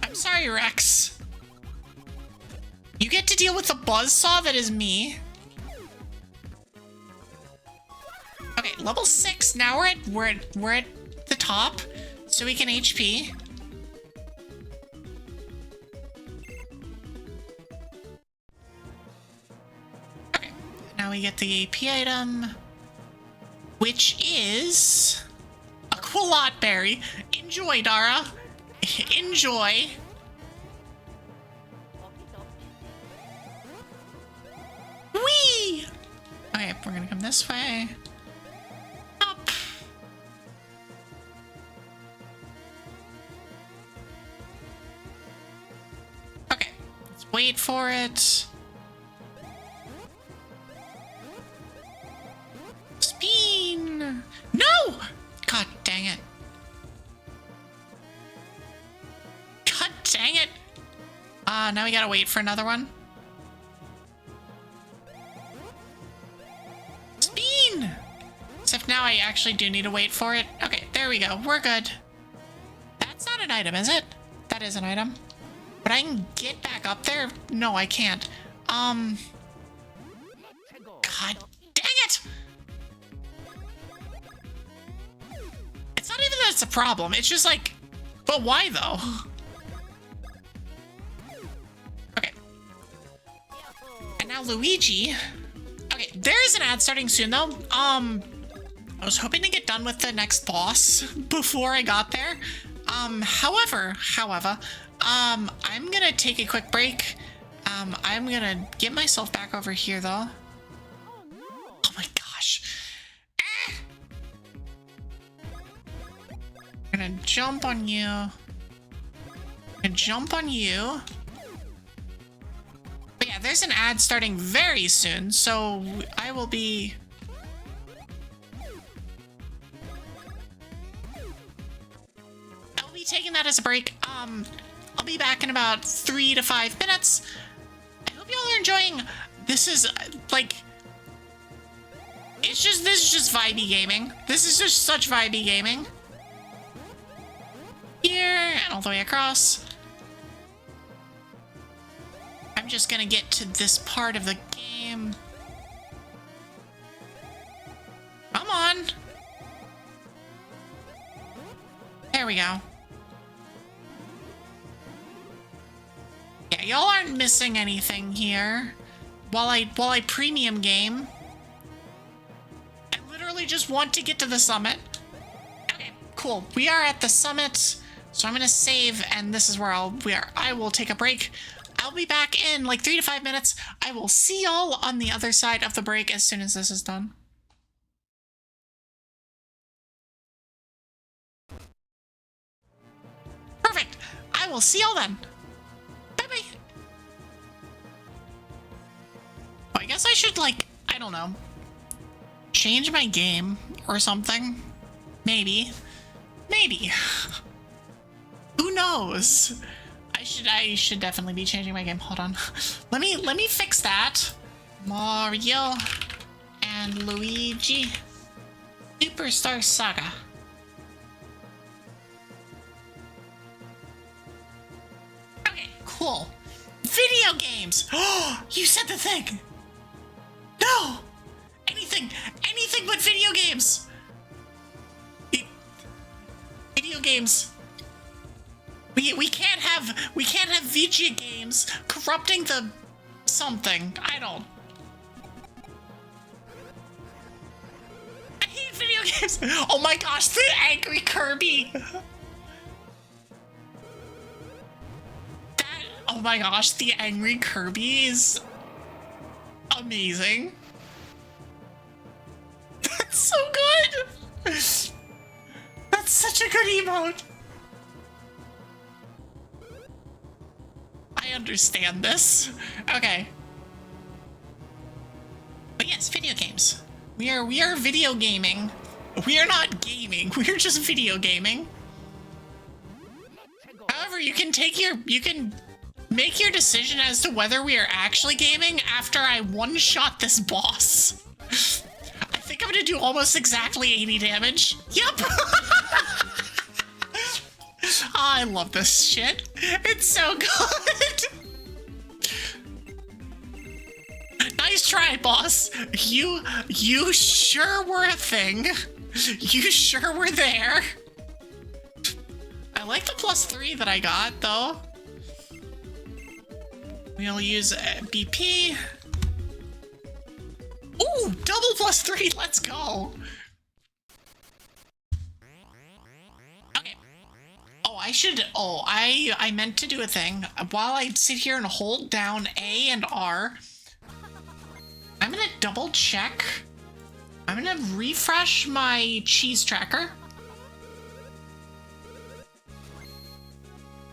I'm sorry, Rex. You get to deal with the buzzsaw that is me. Okay, level 6. Now we're at the top, so we can HP. Okay, now we get the AP item, which is a Quillot Berry. Enjoy, Dara. Enjoy. Whee! Okay, we're gonna come this way. Up. Okay, let's wait for it. Spin! No! God dang it. God dang it. Now we gotta wait for another one. Spin! Except now I actually do need to wait for it. Okay, there we go. We're good. That's not an item, is it? That is an item. But I can get back up there? No, I can't. God dang it! It's not even that it's a problem. It's just like, but why though? Okay. And now Luigi. Okay, there's an ad starting soon though. I was hoping to get done with the next boss before I got there. However, I'm gonna take a quick break. I'm gonna get myself back over here though. Oh my gosh. I'm gonna jump on you. I'm gonna jump on you. But yeah, there's an ad starting very soon, so I will be... I'll be taking that as a break. I'll be back in about 3 to 5 minutes. I hope y'all are enjoying. This is like... This is just vibey gaming. This is just such vibey gaming. Here, and all the way across. I'm just gonna get to this part of the game. Come on. There we go. Yeah, y'all aren't missing anything here. While I premium game. I literally just want to get to the summit. Okay, cool. We are at the summit. So I'm gonna save, and this is where I will take a break. I'll be back in like 3 to 5 minutes. I will see y'all on the other side of the break as soon as this is done. Perfect. I will see y'all then. Bye-bye. Oh, I guess I should, like, I don't know, change my game or something. Maybe. Maybe. Who knows? I should definitely be changing my game. Hold on. Let me fix that. Mario and Luigi Superstar Saga. Okay, cool. Video games. Oh, you said the thing. No. Anything but video games. Video games. We can't have video games corrupting the something. I hate video games. Oh my gosh, the angry Kirby. Oh my gosh, the angry Kirby is amazing. so good. That's such a good emote. I understand this. Okay. But yes, video games. We are video gaming. We are not gaming. We are just video gaming. However, you can make your decision as to whether we are actually gaming after I one-shot this boss. I think I'm gonna do almost exactly 80 damage. Yep. I love this shit. It's so good. Nice try, boss. You sure were a thing. You sure were there. I like the +3 that I got, though. We'll use BP. Ooh, double +3. Let's go. Okay. Oh, I meant to do a thing. While I sit here and hold down A and R, I'm gonna double check. I'm gonna refresh my cheese tracker.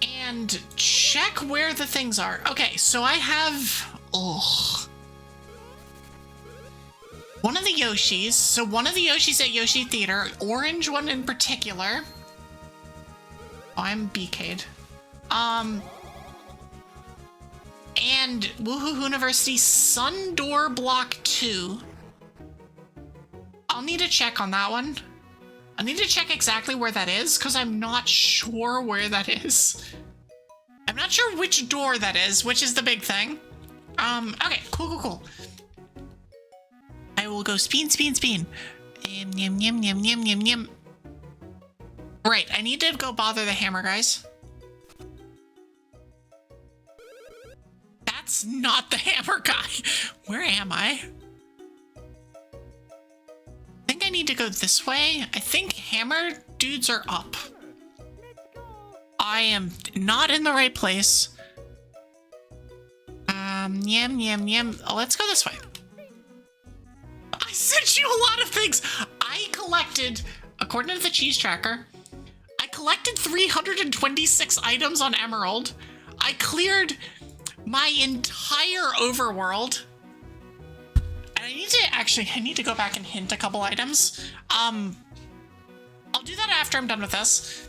And check where the things are. Okay, so I have... Oh. One of the Yoshis. So one of the Yoshis at Yoshi Theater. Orange one in particular. Oh, I'm BK'd. And Woohoo University Sun Door Block 2. I'll need to check on that one. I need to check exactly where that is, because I'm not sure where that is. I'm not sure which door that is, which is the big thing. Okay, cool. I will go spin. Yum. Right, I need to go bother the hammer guys. That's not the hammer guy. Where am I? I think I need to go this way. I think hammer dudes are up. I am not in the right place. Yum. Oh, let's go this way. I sent you a lot of things. I collected, according to the cheese tracker, I collected 326 items on Emerald. I cleared my entire overworld. And I need to go back and hint a couple items. I'll do that after I'm done with this.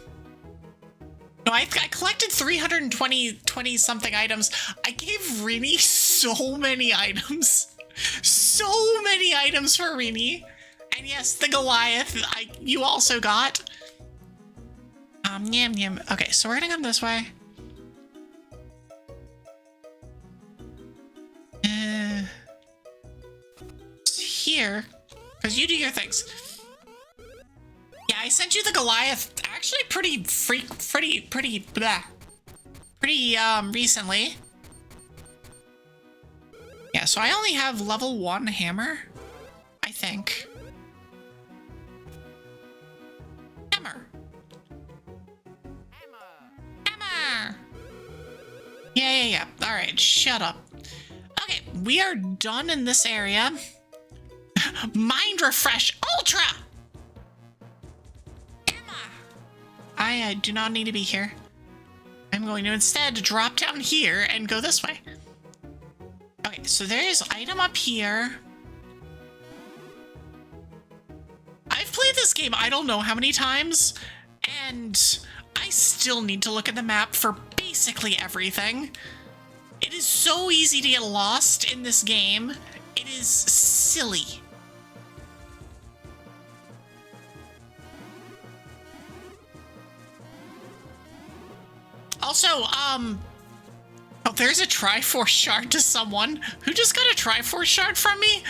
No, I collected 320 something items. I gave Rini so many items. So many items for Rini. And yes, the Goliath, you also got. Yum. Okay, so we're gonna come this way. Here, because you do your things. Yeah, I sent you the Goliath actually pretty recently. Yeah, so I only have level 1 hammer, I think. Hammer. Yeah. All right, shut up. Okay, we are done in this area. Mind Refresh Ultra! I do not need to be here. I'm going to instead drop down here and go this way. Okay, so there is item up here. I've played this game I don't know how many times, and I still need to look at the map for basically everything. It is so easy to get lost in this game. It is silly. Also, oh, there's a Triforce shard to someone. Who just got a Triforce shard from me?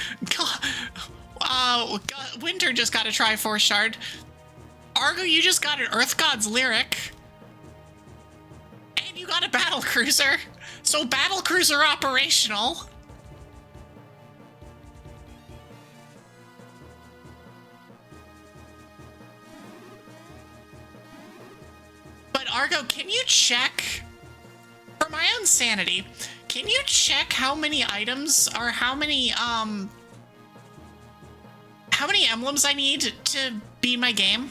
Winter just got a Triforce shard. Argo, you just got an Earth God's Lyric. And you got a Battle Cruiser. So Battle Cruiser operational. But Argo, can you check, for my own sanity, can you check how many items or how how many emblems I need to beat my game?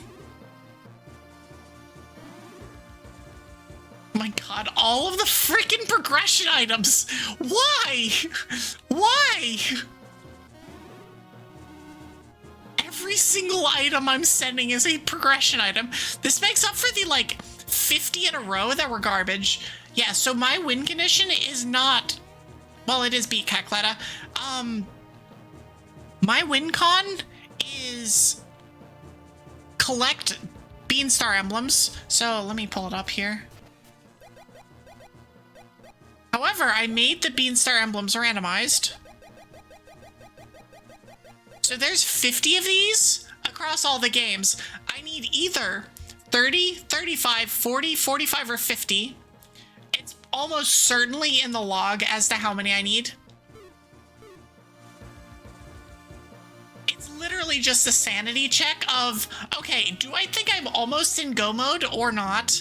Oh my god, all of the freaking progression items. Why? Why? Every single item I'm sending is a progression item. This makes up for the like 50 in a row that were garbage. Yeah, so my win condition is not, well, it is beat Cackletta. My win con is collect Beanstar Emblems. So let me pull it up here. However, I made the Beanstar Emblems randomized. So there's 50 of these across all the games. I need either 30, 35, 40, 45, or 50. It's almost certainly in the log as to how many I need. It's literally just a sanity check of, okay, do I think I'm almost in go mode or not?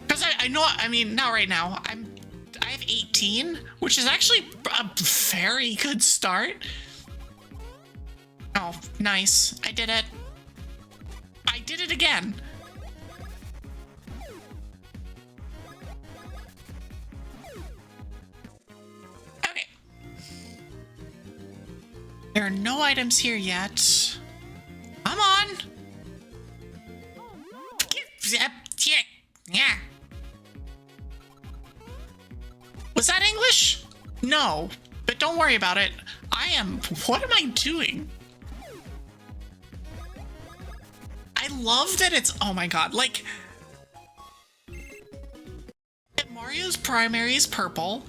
Because I know, I mean, not right now. I have 18, which is actually a very good start. Oh, nice. I did it. I did it again. Okay. There are no items here yet. Come on. Yeah. Was that English? No, but don't worry about it. What am I doing? I love that it's, oh my god, like, Mario's primary is purple,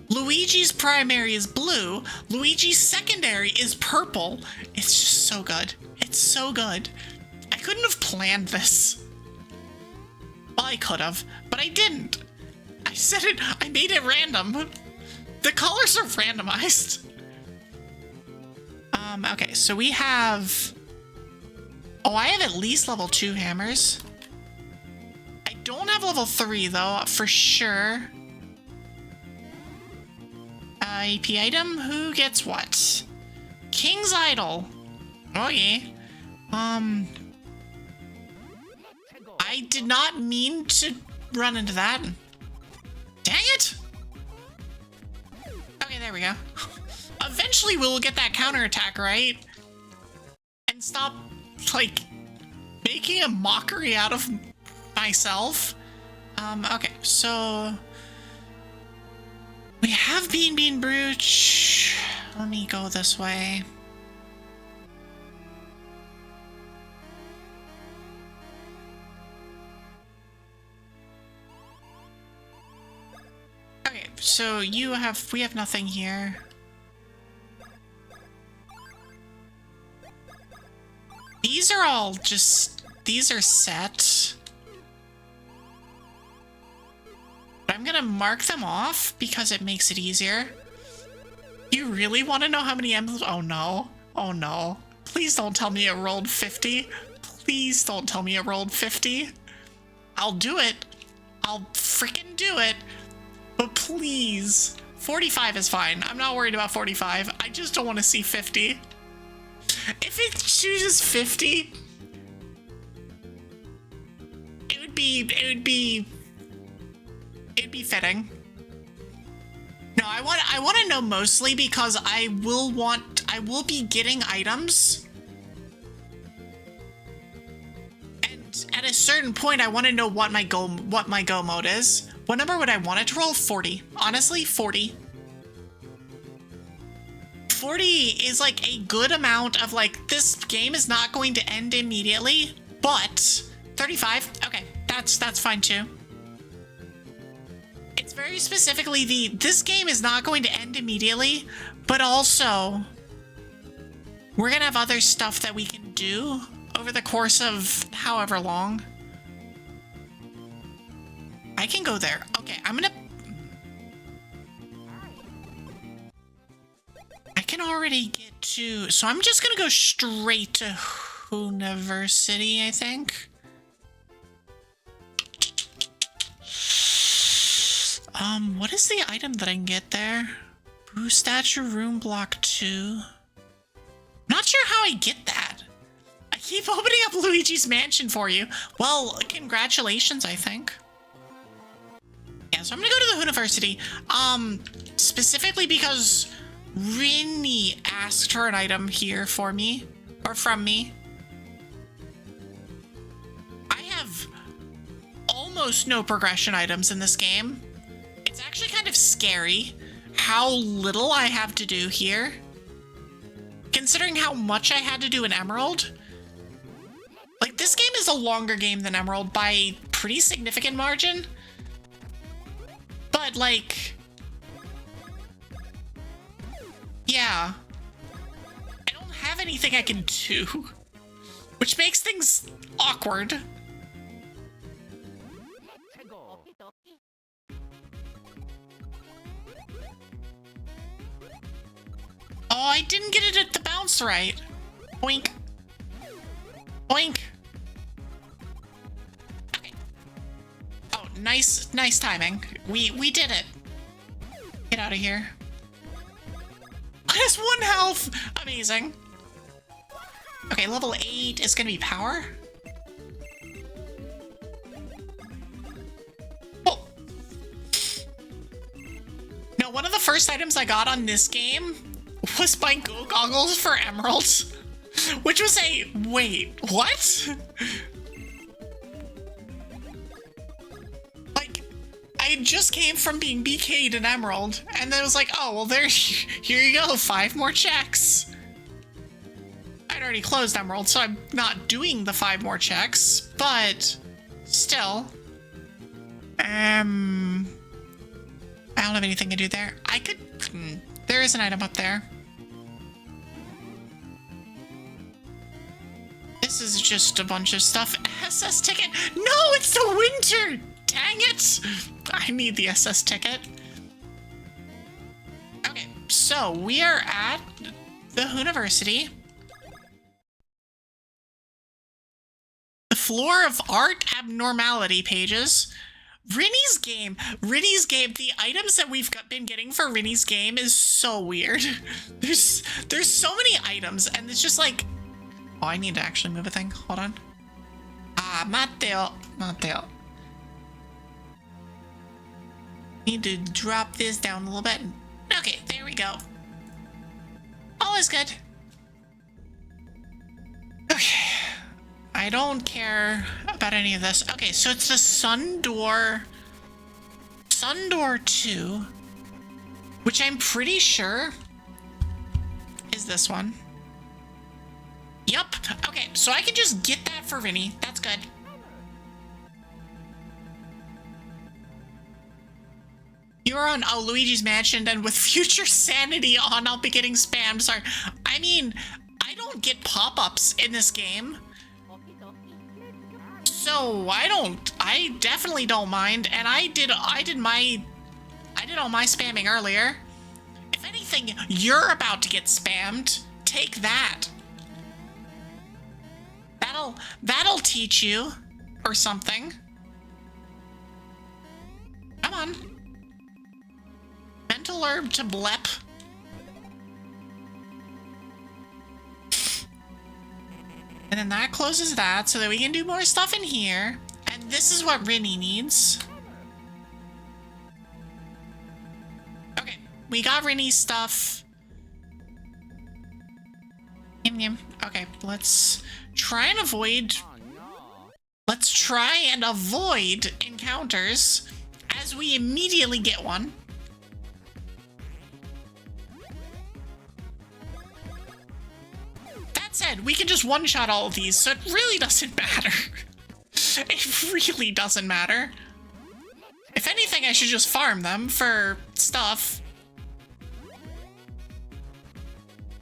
Luigi's primary is blue, Luigi's secondary is purple. It's just so good. It's so good. I couldn't have planned this. Well, I could have, but I didn't. I said it, I made it random. The colors are randomized. Okay, so we have... Oh, I have at least level 2 hammers. I don't have level 3, though, for sure. AP item, who gets what? King's Idol. Oh, yeah. I did not mean to run into that. Dang it! Okay, there we go. Eventually we'll get that counterattack, right? And stop, like, making a mockery out of myself. Okay, so... We have Bean Brooch. Let me go this way. Okay, so we have nothing here. These are all just, these are set. But I'm gonna mark them off because it makes it easier. You really want to know how many emblems? Oh no. Oh no. Please don't tell me it rolled 50. Please don't tell me it rolled 50. I'll do it. I'll freaking do it. But please. 45 is fine. I'm not worried about 45. I just don't want to see 50. If it chooses 50, it'd be fitting. No, I want to know mostly because I will be getting items. And at a certain point I want to know what my go mode is. What number would I want it to roll? 40. Honestly, 40. 40 is like a good amount of like, this game is not going to end immediately, but 35, okay, that's fine too. It's very specifically this game is not going to end immediately, but also we're gonna have other stuff that we can do over the course of however long. I can go there. Okay, I can already get to, so I'm just gonna go straight to University, I think. What is the item that I can get there? Ooh, statue room block 2. Not sure how I get that. I keep opening up Luigi's Mansion for you. Well, congratulations, I think. Yeah, so I'm gonna go to the university. Specifically because Rini asked for an item here for me, or from me. I have almost no progression items in this game. It's actually kind of scary how little I have to do here. Considering how much I had to do in Emerald. Like, this game is a longer game than Emerald by a pretty significant margin. But, like... yeah. I don't have anything I can do. Which makes things awkward. Oh, I didn't get it at the bounce right. Boink. Boink. Okay. Oh, nice timing. We did it. Get out of here. Minus 1 health. Amazing. Okay, level 8 is gonna be power. Oh. No, one of the first items I got on this game was my Go Goggles for Emeralds, which was a, wait, what? Like, I just came from being BK'd in Emerald, and then it was like, oh, well, here you go, 5 more checks. I'd already closed Emerald, so I'm not doing the 5 more checks, but still. I don't have anything to do there. I could, there is an item up there. This is just a bunch of stuff. SS ticket. No, it's the winter. Dang it. I need the SS ticket. Okay, so we are at the university. The floor of art abnormality pages. Rinny's game, the items that we've been getting for Rinny's game is so weird. There's so many items, and it's just like, oh, I need to actually move a thing. Hold on. Mateo. Need to drop this down a little bit. Okay, there we go. All is good. Okay. I don't care about any of this. Okay, so it's the Sun Door 2, which I'm pretty sure is this one. Yup. Okay, so I can just get that for Rinny. That's good. You're on Luigi's Mansion, and with future sanity on, I'll be getting spammed. Sorry. I mean, I don't get pop-ups in this game. So I definitely don't mind, and I did all my spamming earlier. If anything, you're about to get spammed. Take that. That'll teach you, or something. Come on. Mental herb to blep. And then that closes that so that we can do more stuff in here. And this is what Rinny needs. Okay, we got Rinny's stuff. Yum yum. Okay, let's try and avoid... Let's try and avoid encounters as we immediately get one. Said, we can just one-shot all of these, so it really doesn't matter. It really doesn't matter. If anything, I should just farm them for stuff.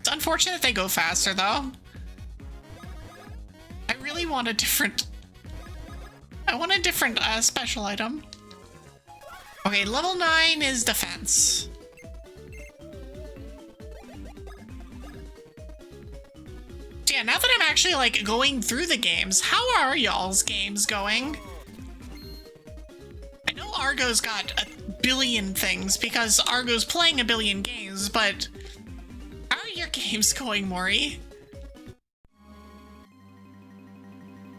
It's unfortunate they go faster, though. I really want a different... I want a different special item. Okay, level 9 is defense. Yeah, now that I'm actually, like, going through the games, how are y'all's games going? I know Argo's got a billion things because Argo's playing a billion games, but how are your games going, Maury?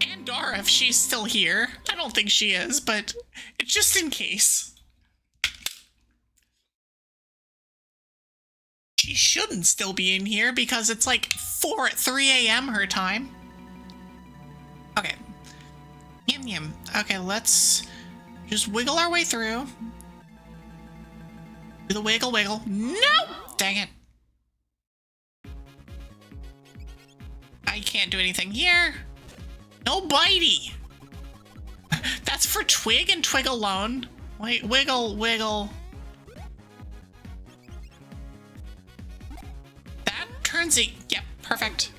And Dara, if she's still here. I don't think she is, but it's just in case. She shouldn't still be in here because it's like 3 a.m. her time. Okay. Yum yum. Okay, let's just wiggle our way through. Do the wiggle wiggle. No! Dang it. I can't do anything here. No bitey. That's for Twig and Twig alone. Wait, wiggle, wiggle. That turns it. Yep, perfect.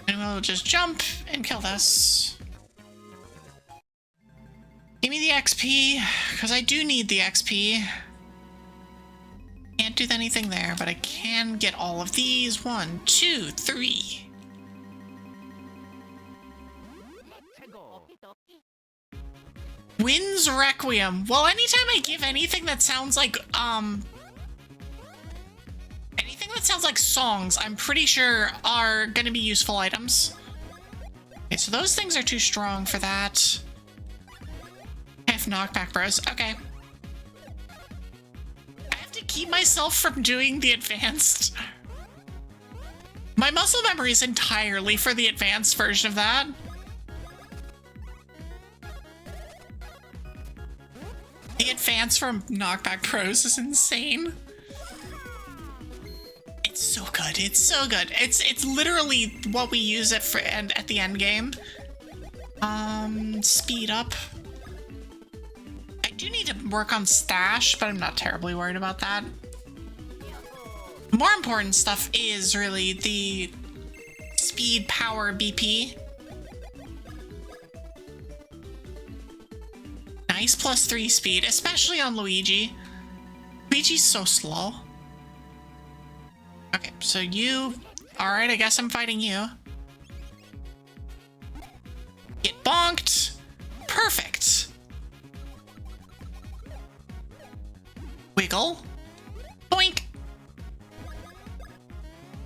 And we'll just jump and kill this. Give me the XP, because I do need the XP. Can't do anything there, but I can get all of these. 1, 2, 3. Wind's Requiem. Well, anytime I give anything that sounds like, anything that sounds like songs, I'm pretty sure are gonna be useful items. Okay, so those things are too strong for that. I have knockback bros. Okay. I have to keep myself from doing the advanced. My muscle memory is entirely for the advanced version of that. The advance from Knockback Pros is insane. It's so good. It's so good. It's literally what we use it for at the end game. Speed up. I do need to work on stash, but I'm not terribly worried about that. More important stuff is really the speed, power, BP. Nice +3 speed, especially on Luigi. Luigi's so slow. Okay, so you... Alright, I guess I'm fighting you. Get bonked. Perfect. Wiggle. Boink.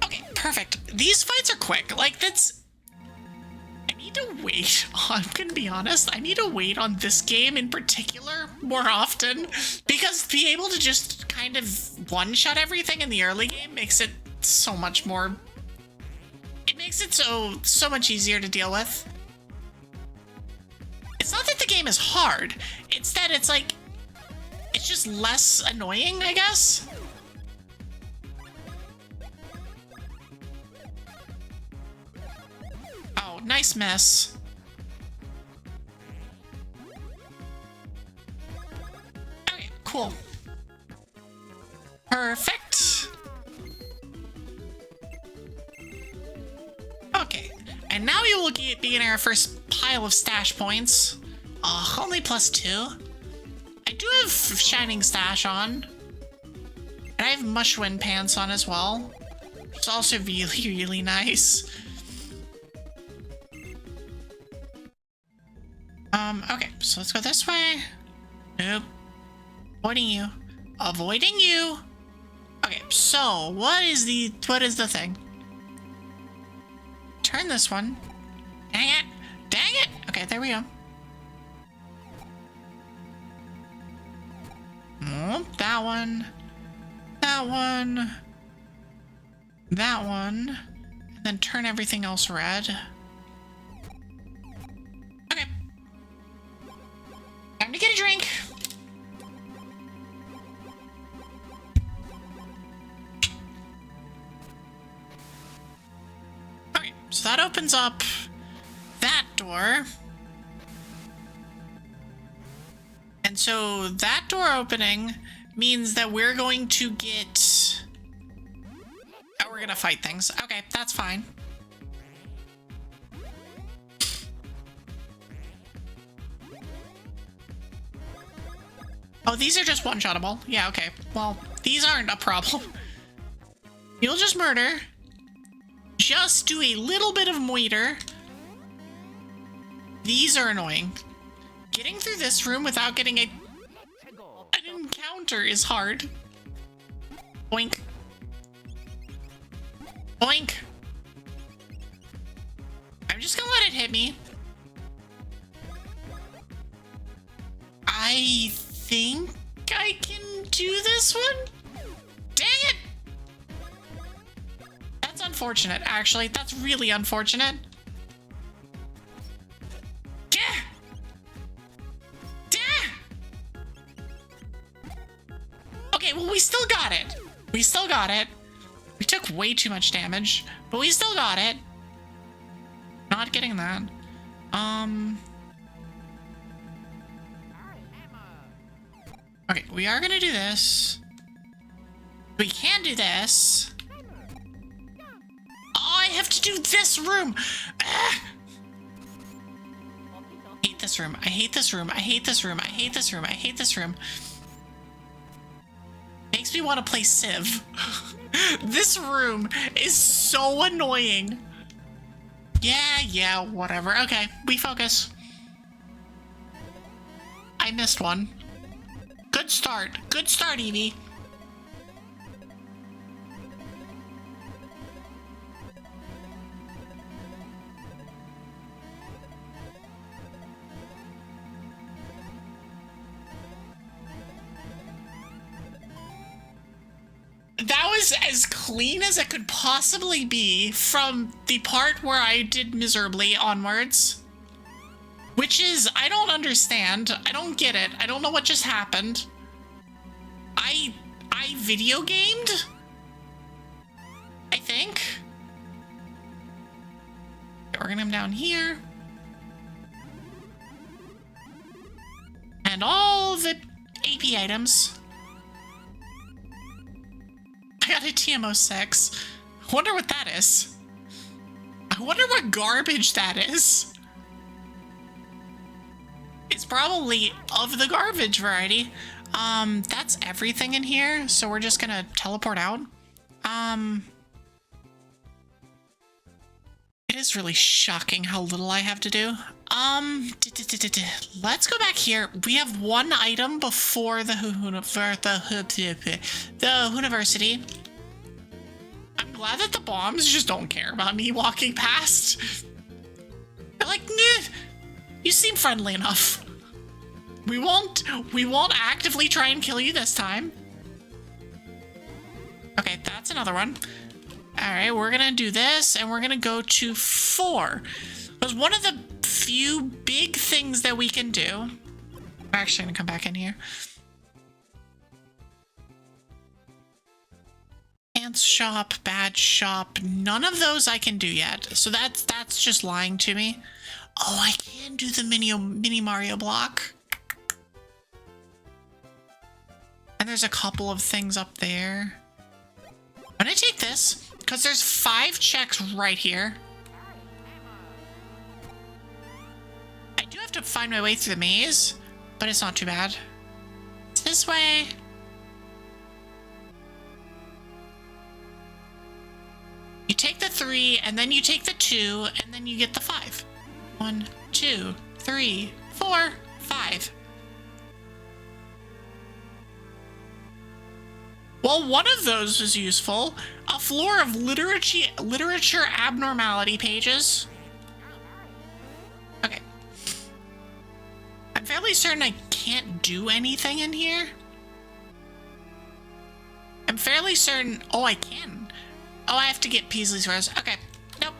Okay, perfect. These fights are quick. Like, that's... I need to wait. I'm gonna be honest. I need to wait on this game in particular more often because to be able to just kind of one-shot everything in the early game makes it so much more... It makes it so much easier to deal with. It's not that the game is hard. It's that it's like... It's just less annoying, I guess. Oh, nice miss. Okay, cool. Perfect. Okay, and now we will begin our first pile of stash points. Only +2. I do have Shining Stash on. And I have Mushwind Pants on as well. It's also really, really nice. Okay, so let's go this way. Nope. Avoiding you. Avoiding you! Okay, so what is the thing? Turn this one. Dang it! Dang it! Okay, there we go. Oh, that one. That one. That one. And then turn everything else red. Okay. Time to get a drink. Okay, so that opens up that door. And so that door opening means that we're going to get... Oh, we're gonna fight things. Okay, that's fine. Oh, these are just one-shottable. Yeah, okay. Well, these aren't a problem. You'll just murder. Just do a little bit of moiter. These are annoying. Getting through this room without getting an encounter is hard. Boink. Boink. I'm just gonna let it hit me. I think I can do this one? Dang it! That's unfortunate, actually. That's really unfortunate. Okay, well, we still got it. We still got it. We took way too much damage, but we still got it. Not getting that. Okay, we are gonna do this. We can do this. Oh, I have to do this room. Ah! I hate this room. I hate this room. I hate this room. I hate this room. I hate this room. Makes me want to play Civ. This room is so annoying. Yeah, whatever. Okay, we focus. I missed one. Good start. Good start, Evie. That was as clean as it could possibly be from the part where I did miserably onwards. Which is, I don't understand. I don't get it. I don't know what just happened. I video gamed? I think. We're gonna come down here. And all the AP items. I got a TMO6. I wonder what that is. I wonder what garbage that is. It's probably of the garbage variety. That's everything in here, so we're just gonna teleport out. It is really shocking how little I have to do. Let's go back here. We have one item before the university. I'm glad that the bombs just don't care about me walking past. They're like, nah, you seem friendly enough. We won't actively try and kill you this time. Okay, that's another one. All right, we're gonna do this, and we're gonna go to 4. Because one of the few big things that we can do... I'm actually gonna come back in here. Pants shop, badge shop, none of those I can do yet. So that's just lying to me. Oh, I can do the mini Mario block. And there's a couple of things up there. I'm gonna take this, because there's 5 checks right here. I do have to find my way through the maze, but it's not too bad. It's this way. You take the 3, and then you take the 2, and then you get the 5. 1, 2, 3, 4, 5. Well, one of those was useful. A floor of literature abnormality pages. Okay. I'm fairly certain I can't do anything in here. I'm fairly certain... Oh, I can. Oh, I have to get Peasley's Rose. Okay. Nope.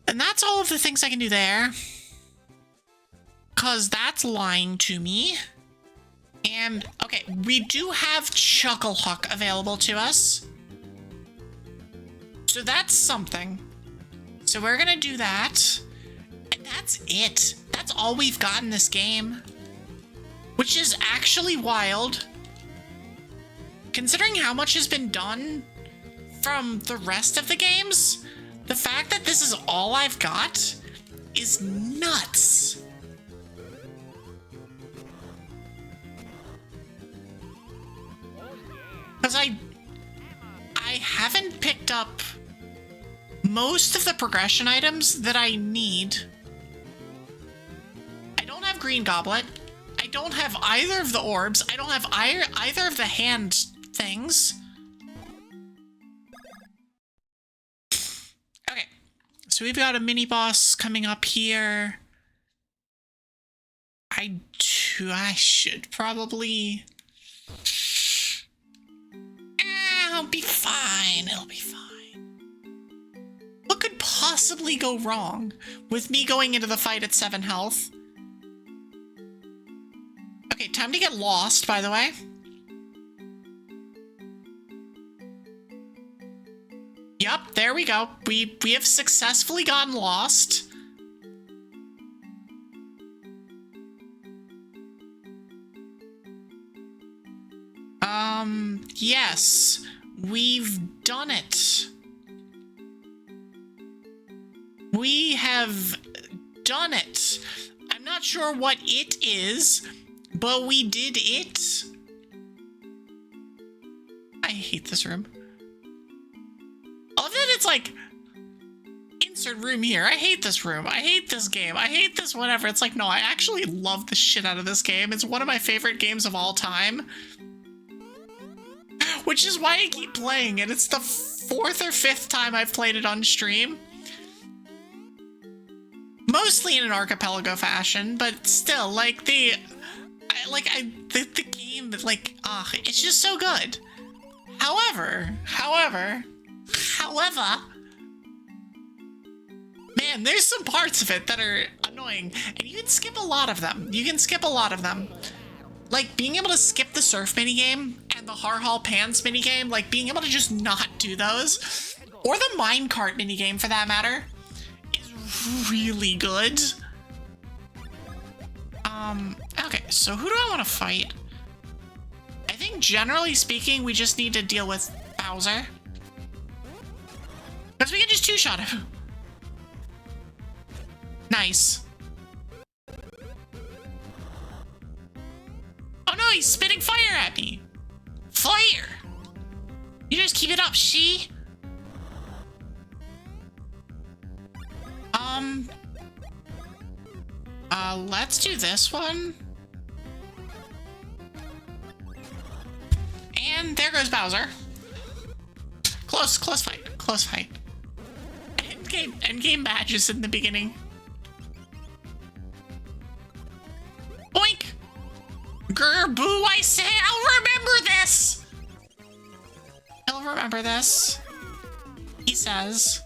And that's all of the things I can do there. Because that's lying to me. And, okay, we do have Chucklehuck available to us. So that's something. So we're gonna do that. And that's it. That's all we've got in this game. Which is actually wild. Considering how much has been done from the rest of the games, the fact that this is all I've got is nuts. Because I haven't picked up most of the progression items that I need. I don't green goblet. I don't have either of the orbs. I don't have either of the hand things. Okay, so we've got a mini boss coming up here. I should probably... It'll be fine. It'll be fine. What could possibly go wrong with me going into the fight at 7 health? Okay, time to get lost, by the way. Yep, there we go. We have successfully gotten lost. Yes, we've done it. We have done it. I'm not sure what it is, but we did it. I hate this room. I love that it's like, insert room here. I hate this room. I hate this game. I hate this whatever. It's like, no, I actually love the shit out of this game. It's one of my favorite games of all time. Which is why I keep playing it. It's the 4th or 5th time I've played it on stream. Mostly in an Archipelago fashion, but still, like, the game, like, it's just so good. However, man, there's some parts of it that are annoying, and you can skip a lot of them. Like, being able to skip the surf minigame and the Har Pans minigame, like, being able to just not do those, or the minecart minigame for that matter, is really good. Okay, so who do I want to fight? I think generally speaking, we just need to deal with Bowser. Because we can just two-shot him. Nice. Oh no, he's spitting fire at me. Fire! You just keep it up, she. Let's do this one. And there goes Bowser. Close fight. Endgame badges in the beginning. Boink! Gerboo, I say, I'll remember this! He'll remember this. He says.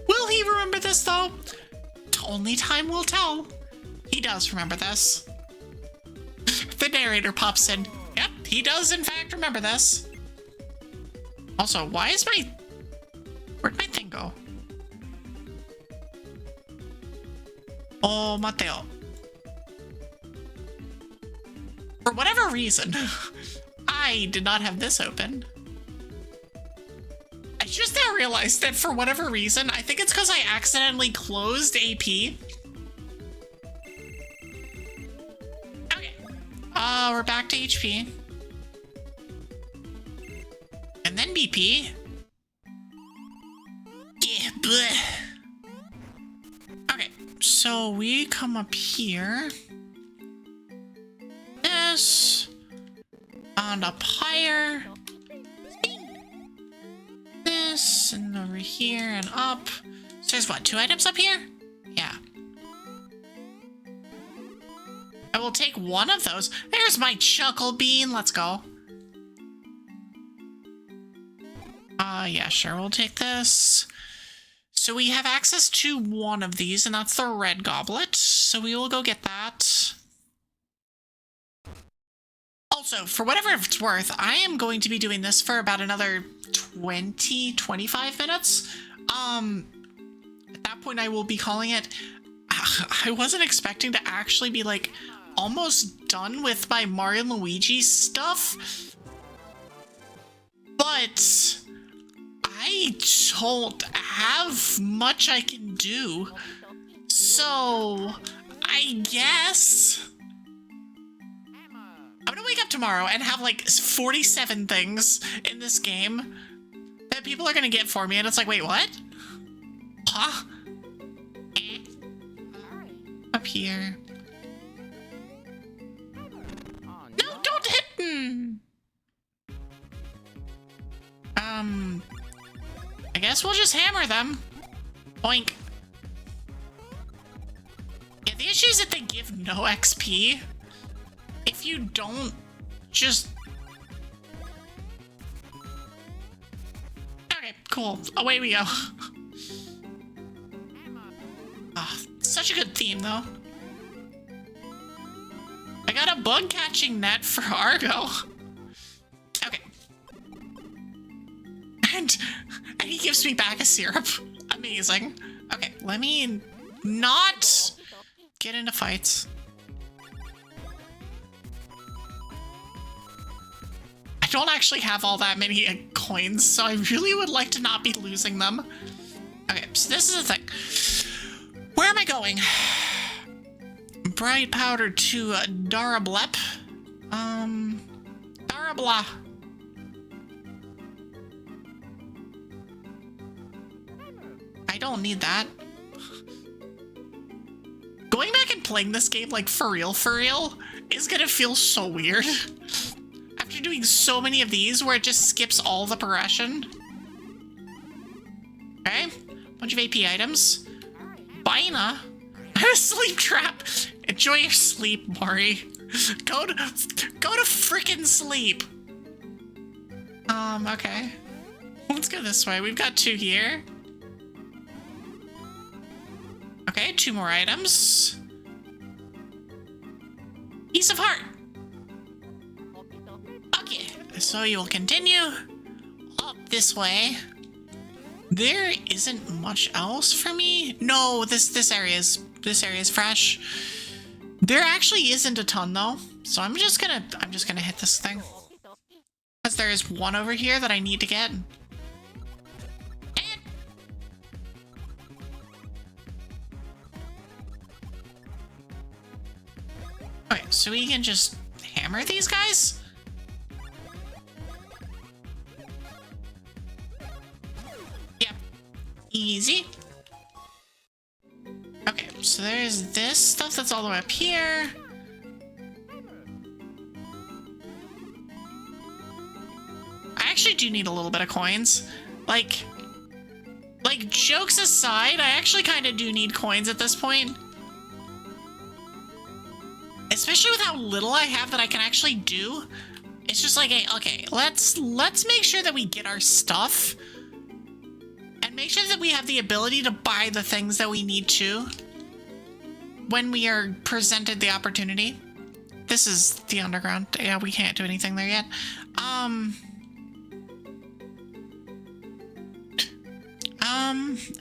Will he remember this, though? Only time will tell. He does remember this. The narrator pops in. Yep, he does in fact remember this. Also, why is where'd my thing go? Oh, Mateo. For whatever reason, I did not have this open. I just now realized that for whatever reason, I think it's because I accidentally closed AP. Okay. We're back to HP. And then BP. Yeah, bleh. Okay, so we come up here. This. And up higher. This, and over here, and up. So there's what, 2 items up here? Yeah. I will take one of those. There's my chuckle bean. Let's go. Yeah, sure, we'll take this. So we have access to one of these, and that's the red goblet. So we will go get that. Also, for whatever it's worth, I am going to be doing this for about another 20-25 minutes. At that point I will be calling it. I wasn't expecting to actually be like almost done with my Mario and Luigi stuff, but I don't have much I can do, so I guess I'm gonna wake up tomorrow and have like 47 things in this game that people are gonna get for me, and it's like, wait, what? Huh? Up here. guess we'll just hammer them. Boink. Yeah, the issue is that they give no XP. If you don't just... Okay, cool. Away we go. Oh, such a good theme, though. I got a bug catching net for Argo. Okay. And he gives me back a syrup. Amazing. Okay, let me not get into fights. I don't actually have all that many coins, so I really would like to not be losing them. Okay, so this is the thing. Where am I going? Bright powder to Darablep. Darabla. I don't need that. Going back and playing this game, like, for real, is gonna feel so weird. After doing so many of these where it just skips all the progression. Okay, bunch of AP items. Bina. A sleep trap. Enjoy your sleep, Maury. Go to frickin' sleep. Okay. Let's go this way. We've got 2 here. Okay, 2 more items. Piece of heart. Okay, so you will continue up this way. There isn't much else for me. No, this area is fresh. There actually isn't a ton though, so I'm just gonna hit this thing. Because there is one over here that I need to get. Okay, so we can just hammer these guys? Yep. Easy. Okay, so there's this stuff that's all the way up here. I actually do need a little bit of coins. Like jokes aside, I actually kind of do need coins at this point. Especially with how little I have that I can actually do. It's just like, okay, let's make sure that we get our stuff. And make sure that we have the ability to buy the things that we need to. When we are presented the opportunity. This is the underground. Yeah, we can't do anything there yet.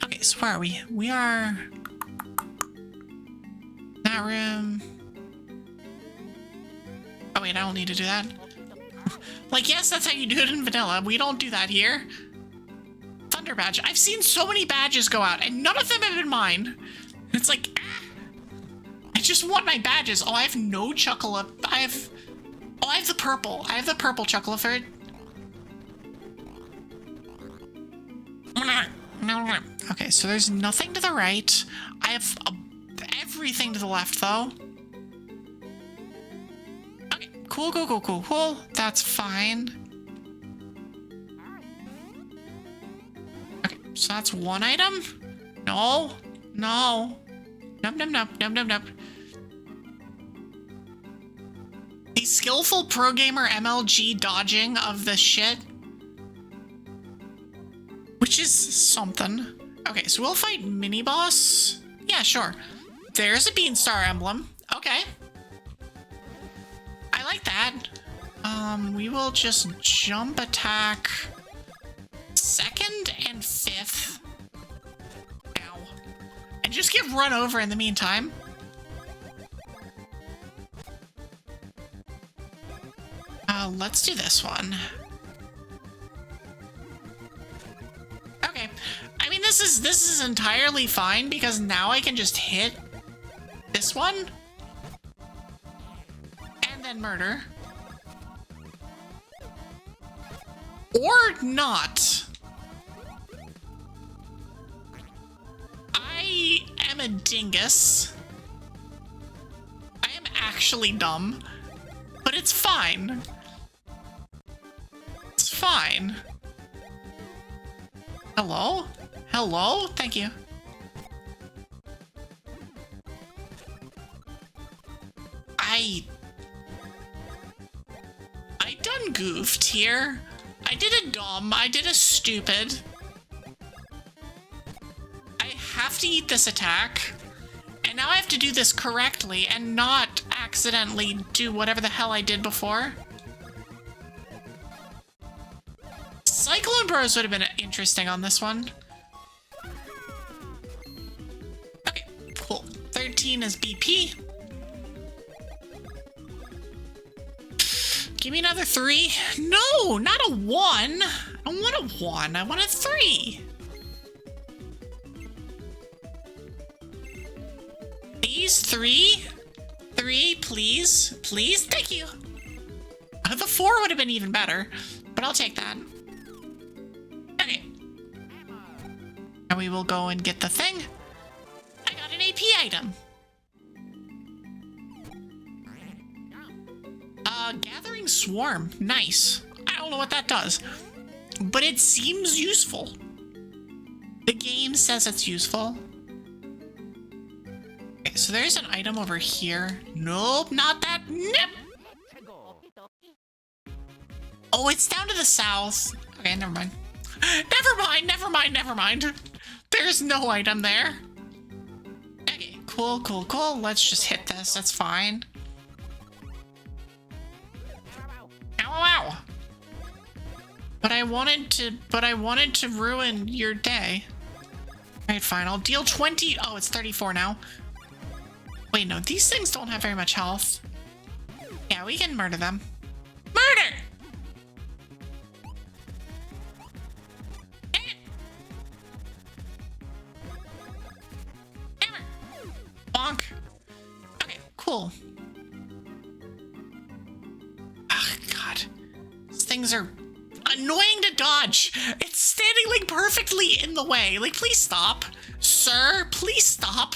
Okay, so where are we? We are... that room... Oh wait, I don't need to do that. Like, yes, that's how you do it in vanilla. We don't do that here. Thunder badge. I've seen so many badges go out, and none of them have been mine. It's like, I just want my badges. Oh, I have no chuckle. I have the purple. I have the purple chuckle for it. Okay, so there's nothing to the right. I have everything to the left, though. Cool. That's fine. Okay, so that's one item? No. Nope. The skillful pro gamer MLG dodging of this shit. Which is something. Okay, so we'll fight mini-boss. Yeah, sure. There's a Beanstar Emblem. Okay. I like that. We will just jump attack 2nd and 5th. Ow. And just get run over in the meantime. Let's do this one. Okay. I mean, this is entirely fine because now I can just hit this one. And then murder. Or not. I am a dingus. I am actually dumb. But it's fine. It's fine. Hello? Hello? Thank you. I done goofed here. I did a dumb. I did a stupid. I have to eat this attack. And now I have to do this correctly and not accidentally do whatever the hell I did before. Cyclone Bros would have been interesting on this one. Okay, cool. 13 is BP. Give me another 3. No, not a 1. I don't want a 1. I want a 3. Please, 3. 3, please. Please, thank you. The 4 would have been even better, but I'll take that. Okay. Now we will go and get the thing. I got an AP item. Gathering Swarm. Nice. I don't know what that does, but it seems useful. The game says it's useful. Okay, so there's an item over here. Nope, not that. Nope. Oh, it's down to the south. Okay, never mind. Never mind. There's no item there. Okay, cool. Let's just hit this. That's fine. Ow. But I wanted to ruin your day. Alright, fine. I'll deal 20. Oh, it's 34 now. Wait, no, these things don't have very much health. Yeah, we can murder them. Murder! Hammer! Bonk. Okay, cool. Things are annoying to dodge. It's standing like perfectly in the way. Like, please stop. Sir, please stop.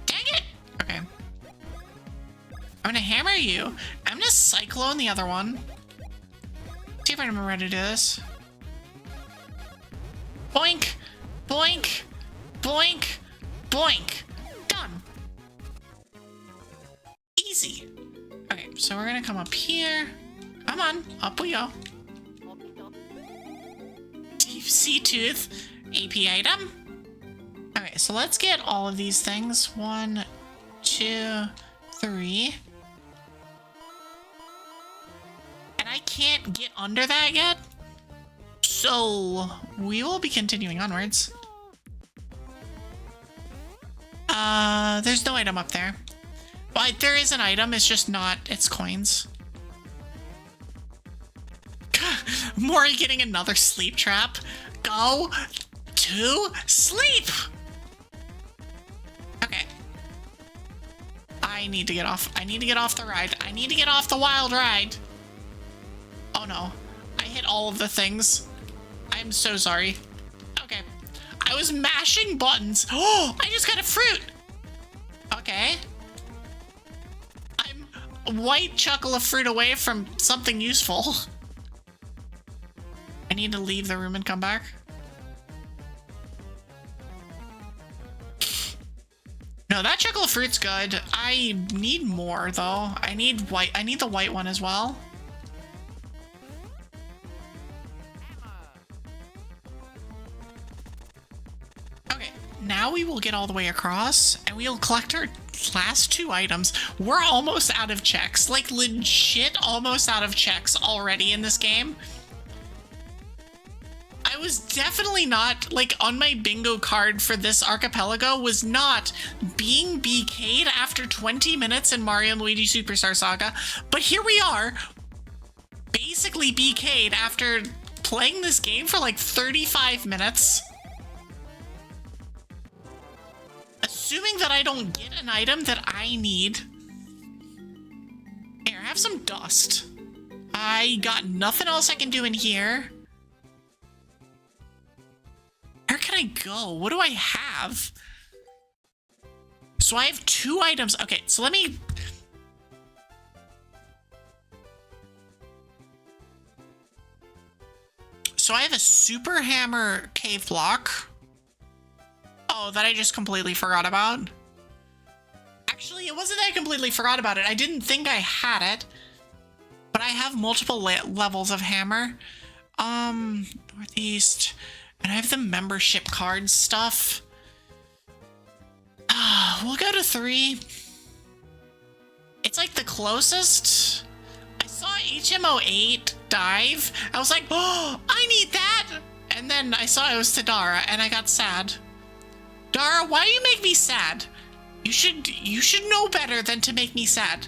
Dang it. Okay. I'm gonna hammer you. I'm gonna cyclone the other one. See if I remember how to do this. Boink. Boink. Boink. Boink. Done. Easy. Okay, so we're gonna come up here. Come on, up we go. Deep Sea Tooth, AP item. Okay, so let's get all of these things. 1, 2, 3. And I can't get under that yet. So we will be continuing onwards. There's no item up there. But there is an item, it's just not, it's coins. Mori getting another sleep trap. Go to sleep! Okay. I need to get off the ride. I need to get off the wild ride. Oh no. I hit all of the things. I'm so sorry. Okay. I was mashing buttons. Oh, I just got a fruit! Okay. A white chuckle of fruit away from something useful. I need to leave the room and come back. No, that chuckle of fruit's good. I need more though. I need the white one as well. Okay, now we will get all the way across and we'll collect our last 2 items. We're almost out of checks, like legit almost out of checks already in this game. I was definitely not, like, on my bingo card for this archipelago was not being BK'd after 20 minutes in Mario and Luigi Superstar Saga, but here we are, basically BK'd after playing this game for like 35 minutes. Assuming that I don't get an item that I need. Here, have some dust. I got nothing else I can do in here. Where can I go? What do I have? So I have 2 items. Okay, so let me... so I have a super hammer cave block. Oh, that I just completely forgot about. Actually, it wasn't that I completely forgot about it. I didn't think I had it. But I have multiple levels of hammer. Northeast. And I have the membership card stuff. We'll go to 3. It's like the closest. I saw HMO8 dive. I was like, oh, I need that. And then I saw it was to Dara and I got sad. Dara, why do you make me sad? You should know better than to make me sad.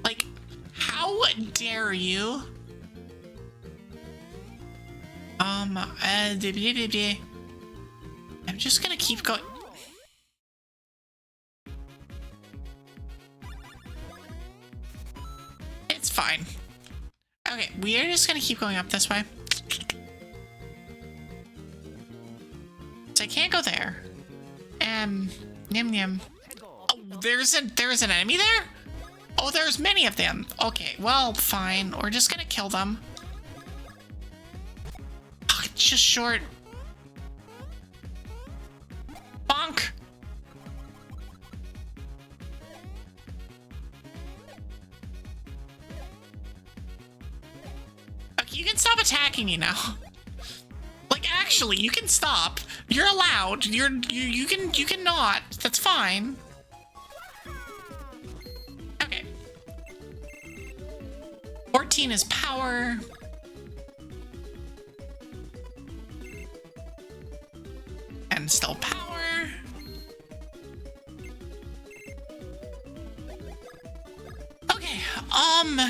Like, how dare you? I'm just gonna keep going. It's fine. Okay, we are just gonna keep going up this way. So I can't go there. Nim nim. Oh, there's an enemy there? Oh, there's many of them. Okay, well, fine. We're just gonna kill them. Oh, it's just short. Bonk. Okay, you can stop attacking me now. Like, actually, you can stop. You're allowed. You can not. That's fine. Okay. 14 is power. And still power. Okay.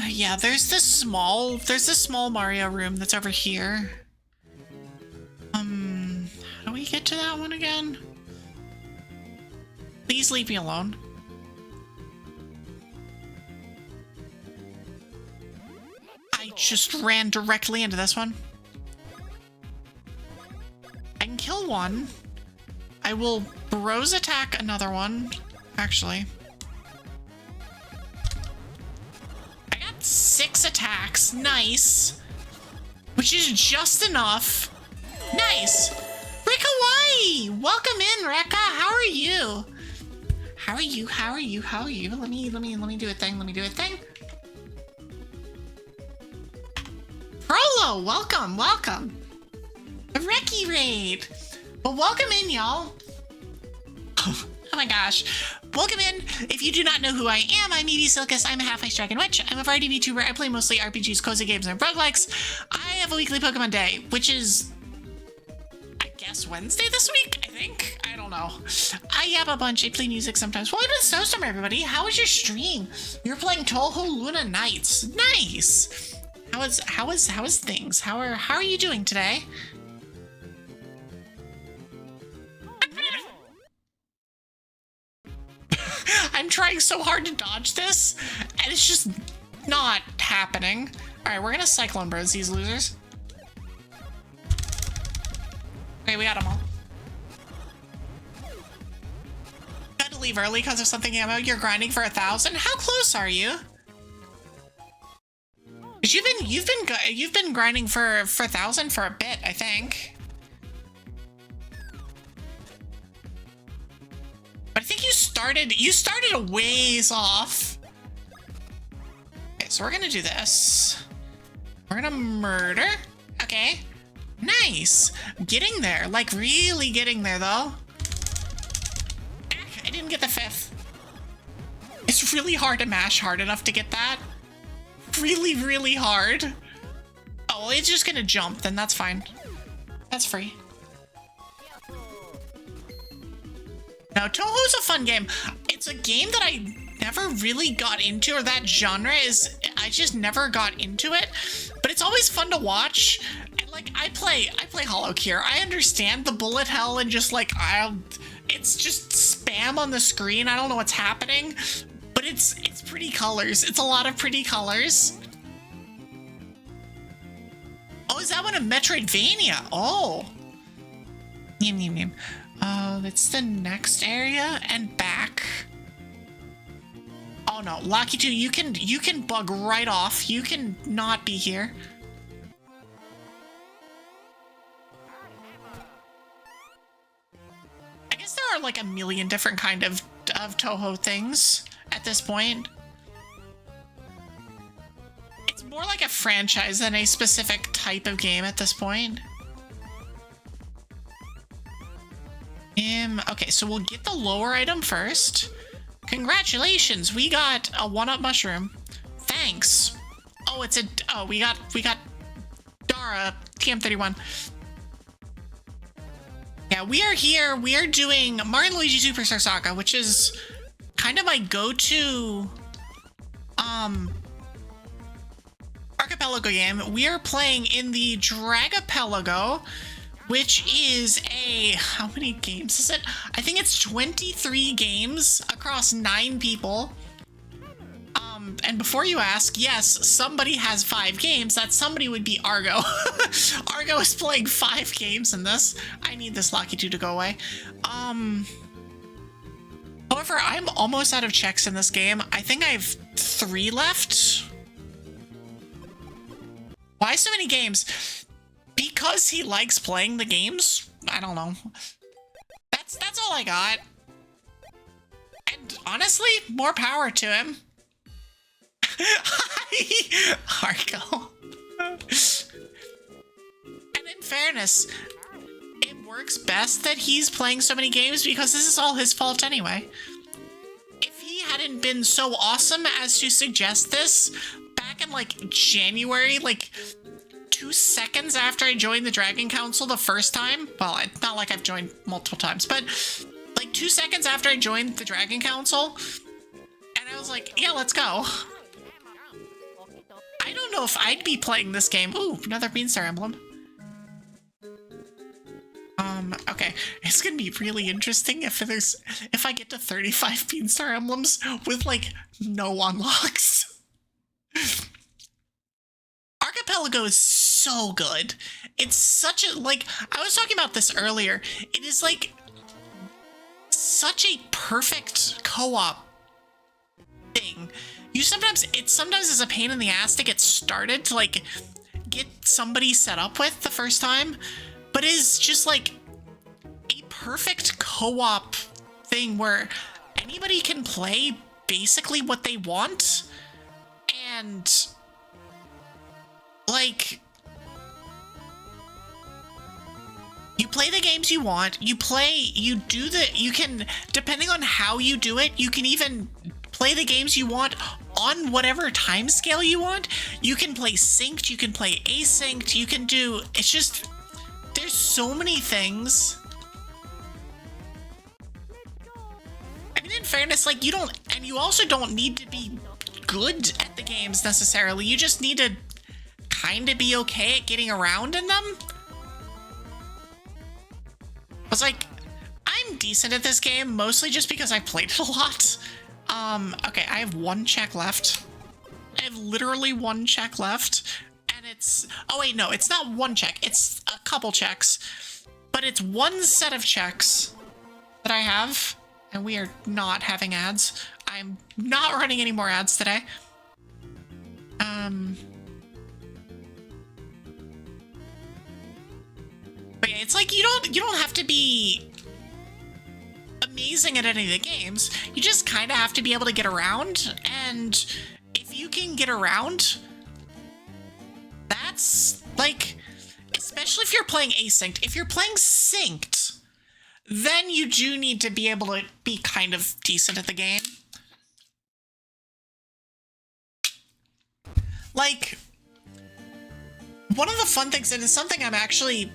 Yeah, there's this small Mario room that's over here. How do we get to that one again? Please leave me alone. I just ran directly into this one. I can kill one. I will bros attack another one, actually. I got 6 attacks, nice. Which is just enough. Nice. Rick Hawaii! Welcome in, Rekka. How are you? How are you? How are you? How are you? Let me do a thing. Let me do a thing. Prolo, welcome, welcome. A Reki raid. Well, welcome in, y'all. Oh my gosh. Welcome in. If you do not know who I am, I'm Evie Silkus. I'm a half-ice dragon witch. I'm a variety VTuber. I play mostly RPGs, cozy games, and roguelikes. I have a weekly Pokemon day, which is, I guess, Wednesday this week, I think. I don't know. I yap a bunch. I play music sometimes. Welcome to the snowstorm, everybody. How was your stream? You're playing Toho Luna Nights. Nice. How is things? How are you doing today? I'm trying so hard to dodge this, and it's just not happening. All right, we're gonna Cyclone Bros these losers. Okay, we got them all. Got to leave early because of something ammo. You're grinding for 1,000. How close are you? You've been grinding for 1,000 for a bit, I think. But I think you started a ways off. Okay, so we're gonna do this. We're gonna murder. Okay. Nice. Getting there. Like, really getting there, though. I didn't get the 5th. It's really hard to mash hard enough to get that. Really, really hard. Oh, well, it's just gonna jump, then that's fine. That's free. Now, Toho's a fun game. It's a game that I never really got into, or that genre is, I just never got into it. But it's always fun to watch. And like, I play Hollow Cure. I understand the bullet hell and just like, it's just spam on the screen. I don't know what's happening, but it's pretty colors. It's a lot of pretty colors. Oh, is that one a Metroidvania? Oh. Yum, yum, yum. That's the next area and back. Oh no, Lucky 2, you can bug right off. You can not be here. are like a million different kind of Toho things at this point. It's more like a franchise than a specific type of game at this point. Okay, so we'll get the lower item first. Congratulations, we got a 1-up mushroom. Thanks. Oh, it's a, oh, we got Dara, TM31. Yeah, we are here, we are doing Mario & Luigi Superstar Saga, which is kind of my go-to, Archipelago game. We are playing in the Dragopelago, which is a, how many games is it? I think it's 23 games across 9 people. And before you ask, yes, somebody has 5 games. That somebody would be Argo. Argo is playing 5 games in this. I need this Lucky 2 to go away. However, I'm almost out of checks in this game. I think I have 3 left. Why so many games? Because he likes playing the games? I don't know. That's all I got. And honestly, more power to him. Argo. And in fairness, it works best that he's playing so many games because this is all his fault anyway. If he hadn't been so awesome as to suggest this back in like January, like 2 seconds after I joined the Dragon Council the first time, well, it's not like I've joined multiple times, but like 2 seconds after I joined the Dragon Council, and I was like, yeah, let's go. I don't know if I'd be playing this game. Ooh, another Beanstar Emblem. Okay, it's gonna be really interesting if I get to 35 Beanstar Emblems with like no unlocks. Archipelago is so good. It's such a, like, I was talking about this earlier. It is like such a perfect co-op thing. It sometimes is a pain in the ass to get started, to like get somebody set up with the first time, but it is just like a perfect co-op thing where anybody can play basically what they want, and like you play the games you want, you can, depending on how you do it, you can even play the games you want on whatever time scale you want. You can play synced, you can play asynced, you can do, it's just, there's so many things. I mean, in fairness, like, you also don't need to be good at the games necessarily. You just need to kind of be okay at getting around in them. I was like, I'm decent at this game, mostly just because I played it a lot. Okay, I have 1 check left. I have literally 1 check left, and it's, oh wait, no, it's not 1 check, it's a couple checks, but it's 1 set of checks that I have, and we are not having ads. I'm not running any more ads today. But yeah, it's like, you don't have to be amazing at any of the games. You just kind of have to be able to get around, and if you can get around, that's like, especially if you're playing asynced. If you're playing synced, then you do need to be able to be kind of decent at the game. Like, one of the fun things, and it's something I'm actually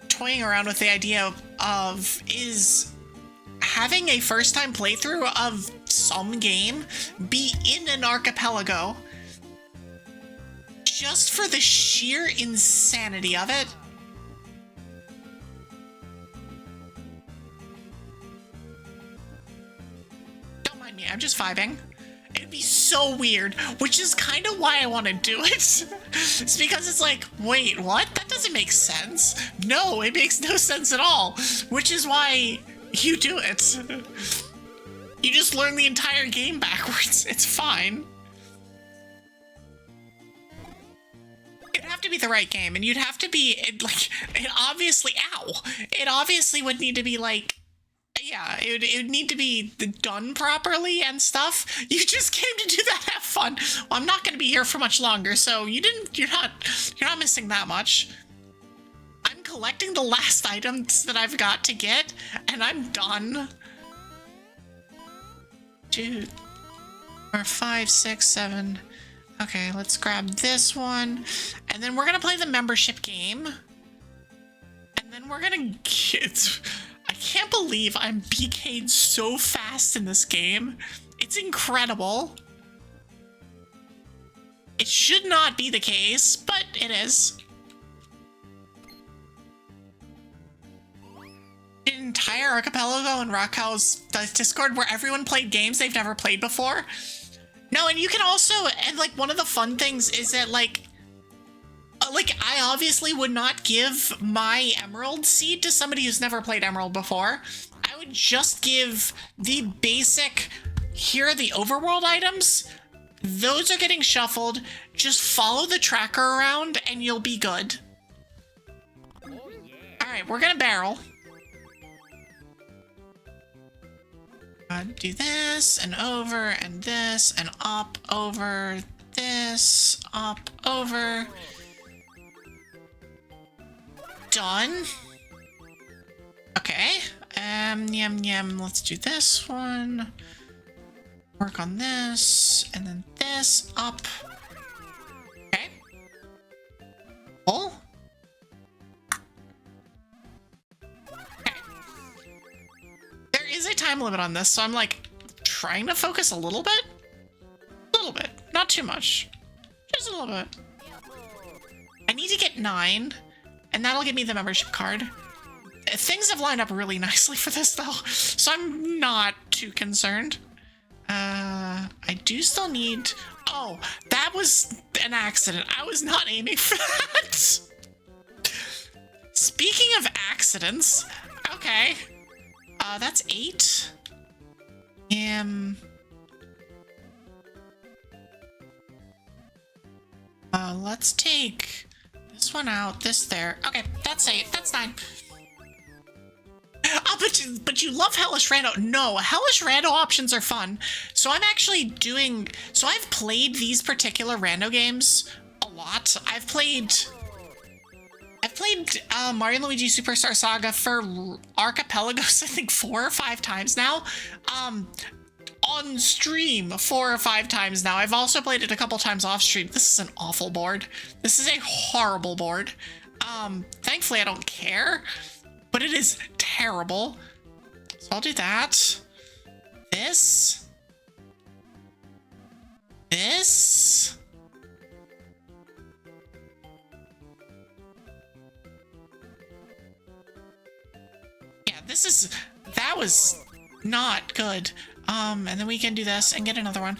toying around with the idea of, is having a first-time playthrough of some game be in an archipelago, just for the sheer insanity of it. Don't mind me, I'm just vibing. It'd be so weird, which is kind of why I want to do it. It's because it's like, wait, what? That doesn't make sense. No, it makes no sense at all, which is why you do it. You just learn the entire game backwards. It's fine. It'd have to be the right game, and you'd have to be, it obviously, ow! It obviously would need to be like, yeah, Yeah, it would need to be done properly and stuff. You just came to do that, have fun. Well, I'm not going to be here for much longer, so you're not missing that much. I'm collecting the last items that I've got to get, and I'm done. 2, 4, 5, 6, 7. Okay, let's grab this one, and then we're gonna play the membership game, and then we're gonna get. I can't believe I'm BK'd so fast in this game. It's incredible. It should not be the case, but it is. The entire Archipelago and Raquel's Discord where everyone played games they've never played before. No, and you can also, and like one of the fun things is that like I obviously would not give my Emerald seed to somebody who's never played Emerald before. I would just give the basic, here are the overworld items. Those are getting shuffled. Just follow the tracker around and you'll be good. All right, we're gonna barrel. Do this and over and this and up over this, up over. Done. Okay. Yum. Let's do this one. Work on this and then this up. Okay. Pull. Is a time limit on this, so I'm like trying to focus a little bit, not too much, just a little bit. I need to get 9 and that'll give me the membership card. Things have lined up really nicely for this though, so I'm not too concerned. I do still need, oh, that was an accident. I was not aiming for that. Speaking of accidents, okay. That's 8. Let's take this one out, this there. Okay, that's 8. That's 9. Oh, but you love Hellish Rando. No, Hellish Rando options are fun. So I'm actually doing, so I've played these particular Rando games a lot. I've played Mario and Luigi Superstar Saga for Archipelagos, I think 4 or 5 times now. On stream 4 or 5 times now. I've also played it a couple times off stream. This is an awful board. This is a horrible board. Thankfully I don't care, but it is terrible. So I'll do that. This. That was not good. And then we can do this and get another one.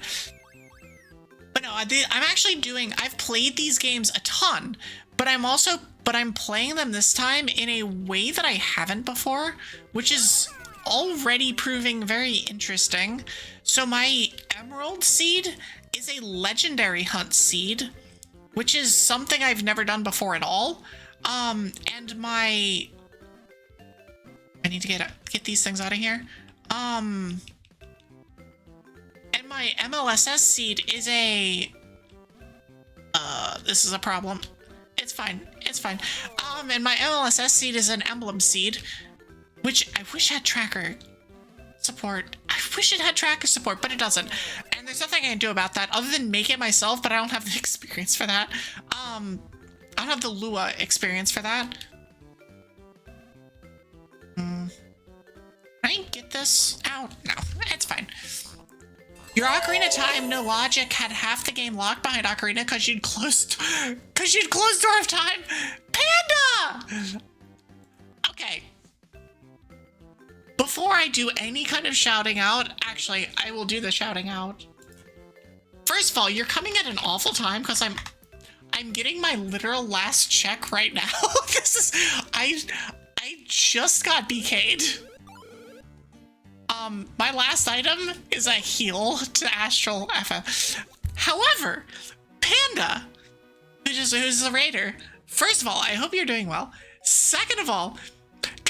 But no, I'm actually doing, I've played these games a ton, but I'm playing them this time in a way that I haven't before, which is already proving very interesting. So my Emerald seed is a legendary hunt seed, which is something I've never done before at all. And I need to get these things out of here. And my MLSS seed is a... this is a problem. It's fine. And my MLSS seed is an emblem seed, which I wish had tracker support. I wish it had tracker support, but it doesn't. And there's nothing I can do about that other than make it myself, but I don't have the experience for that. I don't have the Lua experience for that. Can I get this out? No, it's fine. Your Ocarina Time, no logic, had half the game locked behind Ocarina because you'd closed Door of Time. Panda! Okay. Before I do any kind of shouting out, actually, I will do the shouting out. First of all, you're coming at an awful time because I'm getting my literal last check right now. I just got BK'd. My last item is a heal to Astral FF. However, Panda, who's the raider, first of all, I hope you're doing well. Second of all,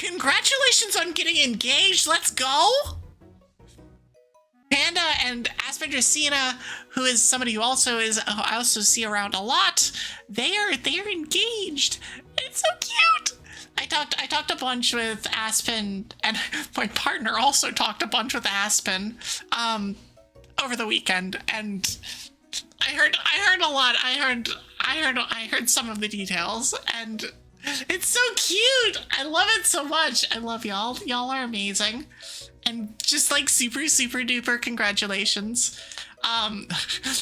Congratulations on getting engaged. Let's go. Panda and Aspen Dracena, who is somebody who I also see around a lot, they're engaged. It's so cute. I talked a bunch with Aspen, and my partner also talked a bunch with Aspen over the weekend, and I heard a lot. I heard some of the details, and it's so cute. I love it so much. I love y'all. Y'all are amazing. And just like super, super duper congratulations.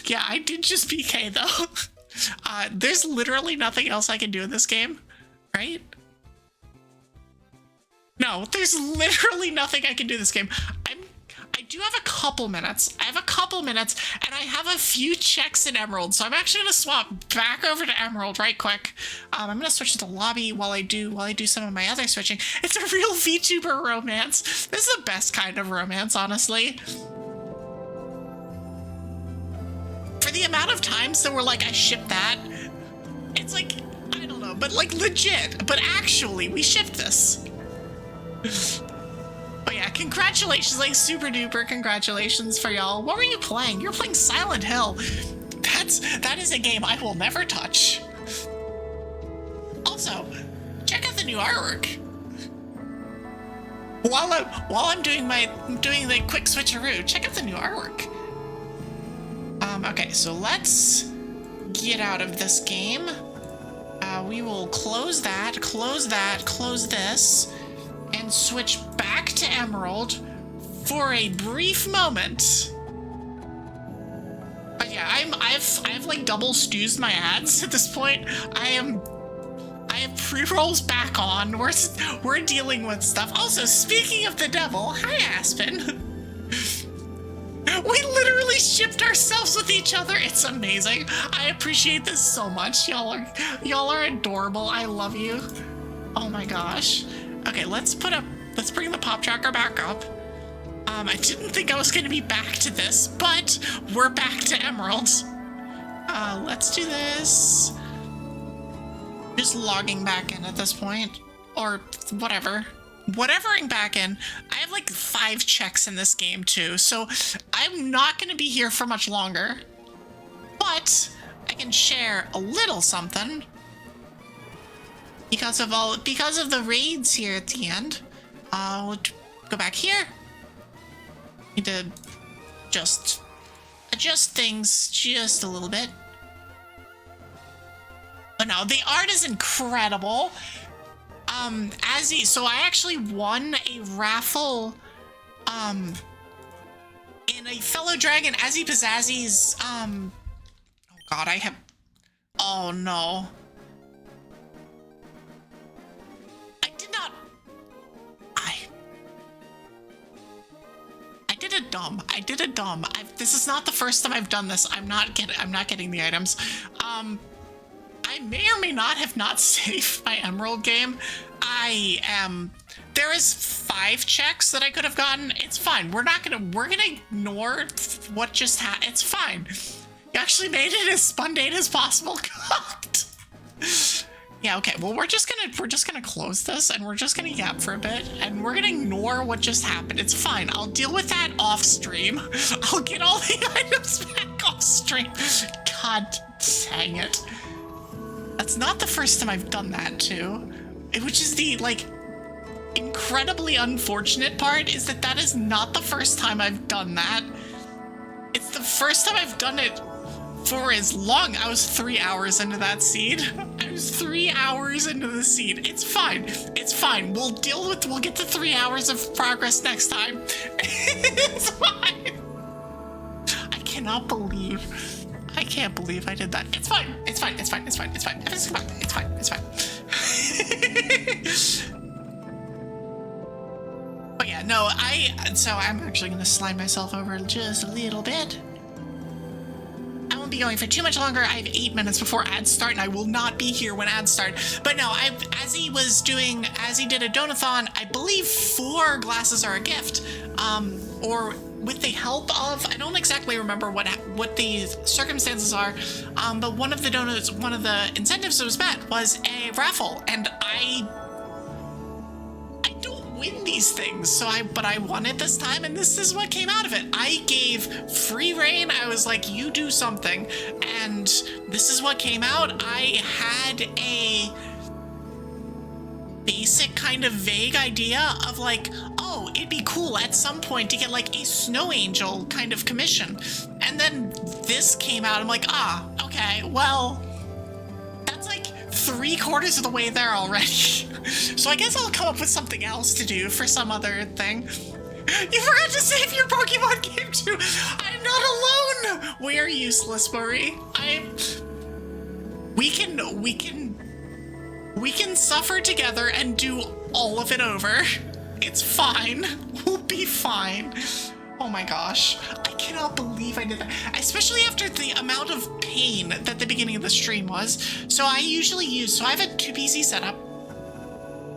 Yeah, I did just PK though. There's literally nothing else I can do in this game, right? No, there's literally nothing I can do in this game. I do have a couple minutes. I have a couple minutes, and I have a few checks in Emerald, so I'm actually gonna swap back over to Emerald right quick. I'm gonna switch to the lobby while I do some of my other switching. It's a real VTuber romance. This is the best kind of romance, honestly. For the amount of times that we're like, I shipped that, it's like, I don't know, but like legit, but actually, we shipped this. But yeah, congratulations, like super duper congratulations for y'all. What were you playing? You're playing Silent Hill. That is a game I will never touch. Also, check out the new artwork. While I'm doing the quick switcheroo, check out the new artwork. Okay, so let's get out of this game. We will close that, close this, and switch back to Emerald for a brief moment. But yeah, I've like double stoozed my ads at this point. I have pre-rolls back on. We're dealing with stuff. Also, speaking of the devil, hi Aspen. We literally shipped ourselves with each other. It's amazing. I appreciate this so much. Y'all are adorable. I love you. Oh my gosh. Okay, let's bring the pop tracker back up. I didn't think I was gonna be back to this, but we're back to Emeralds. Let's do this. Just logging back in at this point, or whatever. Whatevering back in. I have like 5 checks in this game too, so I'm not gonna be here for much longer. But I can share a little something. Because of the raids here at the end. We'll go back here. Need to just adjust things just a little bit. But no, the art is incredible. So I actually won a raffle, in a fellow dragon, Azzy Pizzazzy's, oh god, oh no. I did a dumb. This is not the first time I've done this. I'm not getting the items. I may or may not have not saved my Emerald game. There is 5 checks that I could have gotten. It's fine. We're gonna ignore what just happened. It's fine. You actually made it as mundane as possible. God. Yeah, okay, well, we're just gonna close this, and we're just gonna yap for a bit, and we're gonna ignore what just happened. It's fine. I'll deal with that off stream. I'll get all the items back off stream. God dang it. That's not the first time I've done that, too. Which is the, like, incredibly unfortunate part, is that is not the first time I've done that. It's the first time I've done it for as long. I was 3 hours into that seed. I was 3 hours into the seed. It's fine. It's fine. We'll get to 3 hours of progress next time. It's fine. I can't believe I did that. It's fine. It's fine. It's fine. It's fine. It's fine. It's fine. It's fine. It's fine. But yeah, no, so I'm actually gonna slide myself over just a little bit. I won't be going for too much longer. I have 8 minutes before ads start, and I will not be here when ads start. But no, as he did a donathon, I believe 4 glasses are a gift, or with the help of, I don't exactly remember what the circumstances are, but one of the incentives that was met was a raffle, and I win these things. But I won it this time, and this is what came out of it. I gave free reign. I was like, you do something. And this is what came out. I had a basic kind of vague idea of like, oh, it'd be cool at some point to get like a snow angel kind of commission. And then this came out. I'm like, okay, well, that's like 3/4 of the way there already. So I guess I'll come up with something else to do for some other thing. You forgot to save your Pokemon game too. I'm not alone. We are useless, Marie. We can suffer together and do all of it over. It's fine. We'll be fine. Oh my gosh. I cannot believe I did that. Especially after the amount of pain that the beginning of the stream was. So I have a 2PC setup.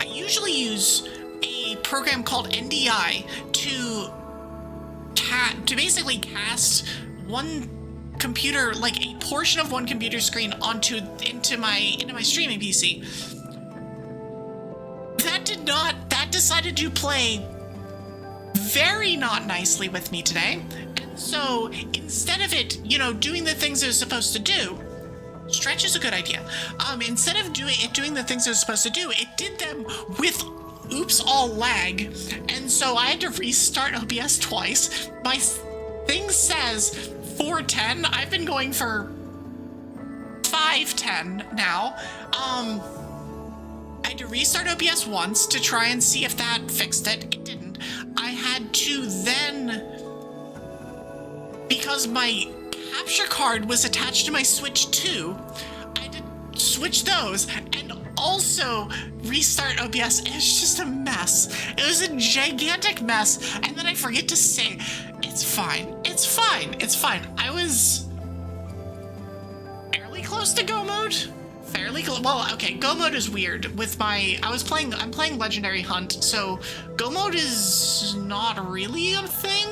I usually use a program called NDI to basically cast one computer, like a portion of one computer screen into my streaming PC. That decided to play very not nicely with me today. And so instead of it, doing the things it was supposed to do, stretch is a good idea. Instead of doing the things it was supposed to do, it did them with oops all lag. And so I had to restart OBS twice. My thing says 410. I've been going for 510 now. I had to restart OBS once to try and see if that fixed it. It didn't. I had to then, because my capture card was attached to my Switch 2, I had to switch those and also restart OBS. It was just a mess. It was a gigantic mess. And then I forget to say, it's fine. It's fine. It's fine. I was fairly close to go mode. Well, okay, go mode is weird. I'm playing Legendary Hunt, so go mode is not really a thing.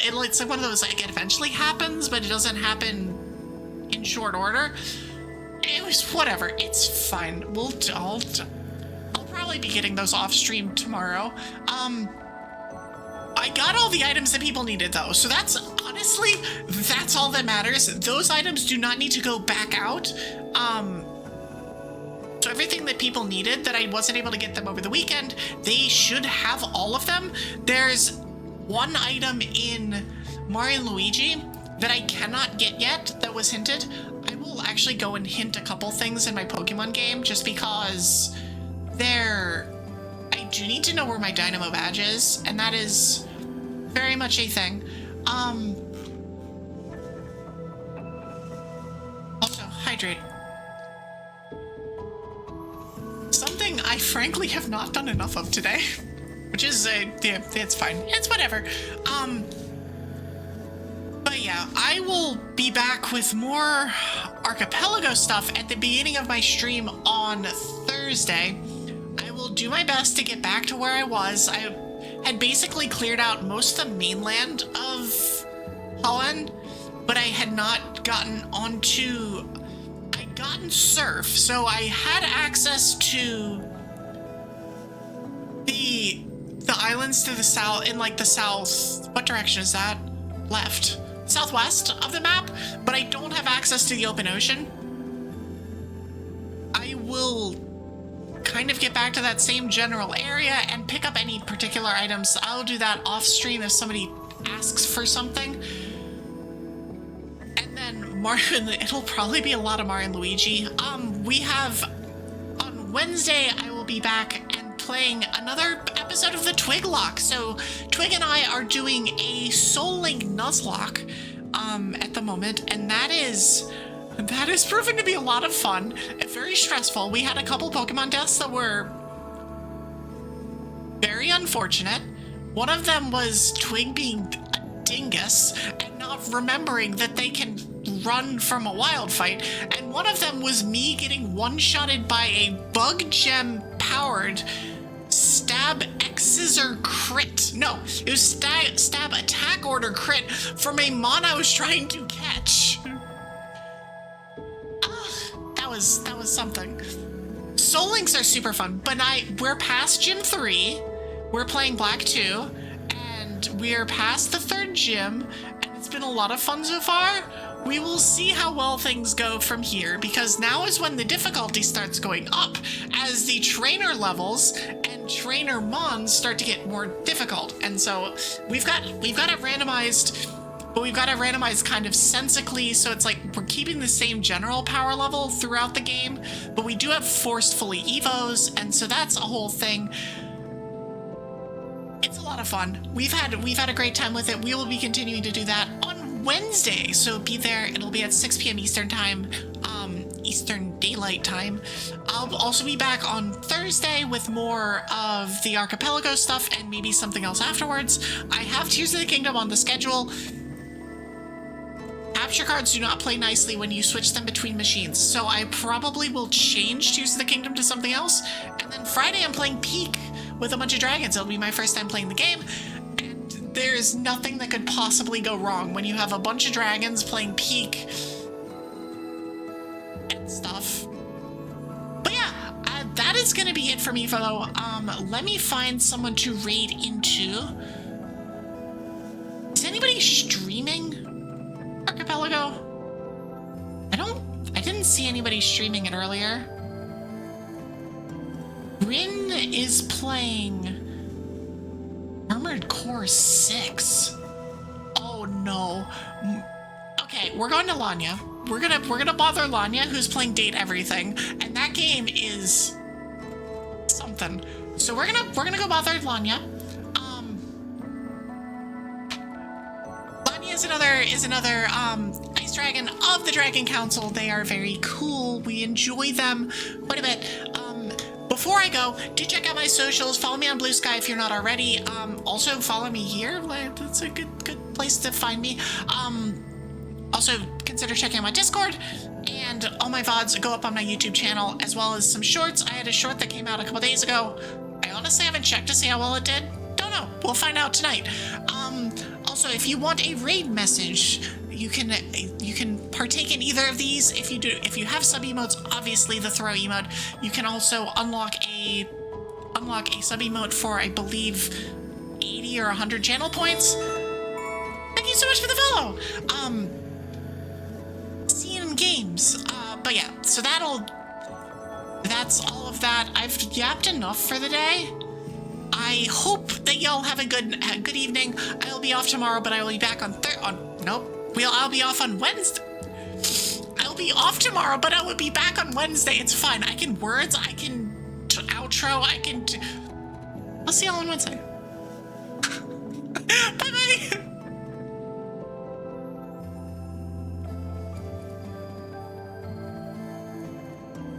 It's like one of those, like, it eventually happens, but it doesn't happen in short order. It was whatever. It's fine. I'll probably be getting those off stream tomorrow. I got all the items that people needed though, so that's all that matters. Those items do not need to go back out. So everything that people needed that I wasn't able to get them over the weekend, they should have all of them. There's one item in Mario and Luigi that I cannot get yet that was hinted. I will actually go and hint a couple things in my Pokemon game just because I do need to know where my Dynamo badge is, and that is very much a thing. Also, hydrate. Something I frankly have not done enough of today, which is, yeah, it's fine. It's whatever. But yeah, I will be back with more Archipelago stuff at the beginning of my stream on Thursday. I will do my best to get back to where I was. I had basically cleared out most of the mainland of Holland, but I had not gotten onto... I'd gotten Surf, so I had access to the islands to the south, in like the south... What direction is that? Left. Southwest of the map, but I don't have access to the open ocean. I will kind of get back to that same general area and pick up any particular items. I'll do that off stream if somebody asks for something. And then Mario, it'll probably be a lot of Mario and Luigi. We have on Wednesday, I will be back and playing another episode of the Twig Lock. So Twig and I are doing a Soul Link Nuzlocke at the moment, and that has proven to be a lot of fun and very stressful. We had a couple Pokemon deaths that were very unfortunate. One of them was Twig being a dingus and not remembering that they can run from a wild fight, and one of them was me getting one-shotted by a bug gem powered stab X-Scissor crit. No, it was stab attack order crit from a mon I was trying to catch. That was something. Soul Links are super fun, but we're past Gym 3, we're playing Black 2, and we're past the 3rd gym, and it's been a lot of fun so far. We will see how well things go from here, because now is when the difficulty starts going up, as the trainer levels and trainer mons start to get more difficult. And so we've got it randomized, but we've got it randomized kind of sensically, so it's like we're keeping the same general power level throughout the game, but we do have forced fully evos, and so that's a whole thing. It's a lot of fun. We've had a great time with it. We will be continuing to do that on Wednesday, so be there. It'll be at 6 p.m. Eastern time, Eastern Daylight Time. I'll also be back on Thursday with more of the Archipelago stuff and maybe something else afterwards. I have Tears of the Kingdom on the schedule. Capture cards do not play nicely when you switch them between machines, so I probably will change Tears of the Kingdom to something else. And then Friday I'm playing Peak with a bunch of dragons. It'll be my first time playing the game. There's nothing that could possibly go wrong when you have a bunch of dragons playing Peak and stuff. But yeah, that is gonna be it for me, though. Let me find someone to raid into. Is anybody streaming Archipelago? I didn't see anybody streaming it earlier. Rin is playing Armored Core 6. Oh no. Okay, we're going to Lanya. We're gonna bother Lanya, who's playing Date Everything, and that game is something. So we're gonna go bother Lanya. Lanya is another ice dragon of the Dragon Council. They are very cool. We enjoy them quite a bit. Before I go, do check out my socials. Follow me on Blue Sky if you're not already. Also follow me here. That's a good place to find me. Also consider checking out my Discord, and all my VODs go up on my YouTube channel, as well as some shorts. I had a short that came out a couple days ago. I honestly haven't checked to see how well it did. Don't know. We'll find out tonight. Also, if you want a raid message, you can partake in either of these. If you have sub emotes, obviously the throw emote. You can also unlock a sub emote for, I believe, 80 or 100 channel points. Thank you so much for the follow. See you in games. But yeah, so that's all of that. I've yapped enough for the day. I hope that y'all have a good evening. I'll be off tomorrow, but I will be back on I'll be off on Wednesday. I'll be off tomorrow, but I will be back on Wednesday. It's fine. I can words, I can outro, I'll see y'all on Wednesday. Bye-bye.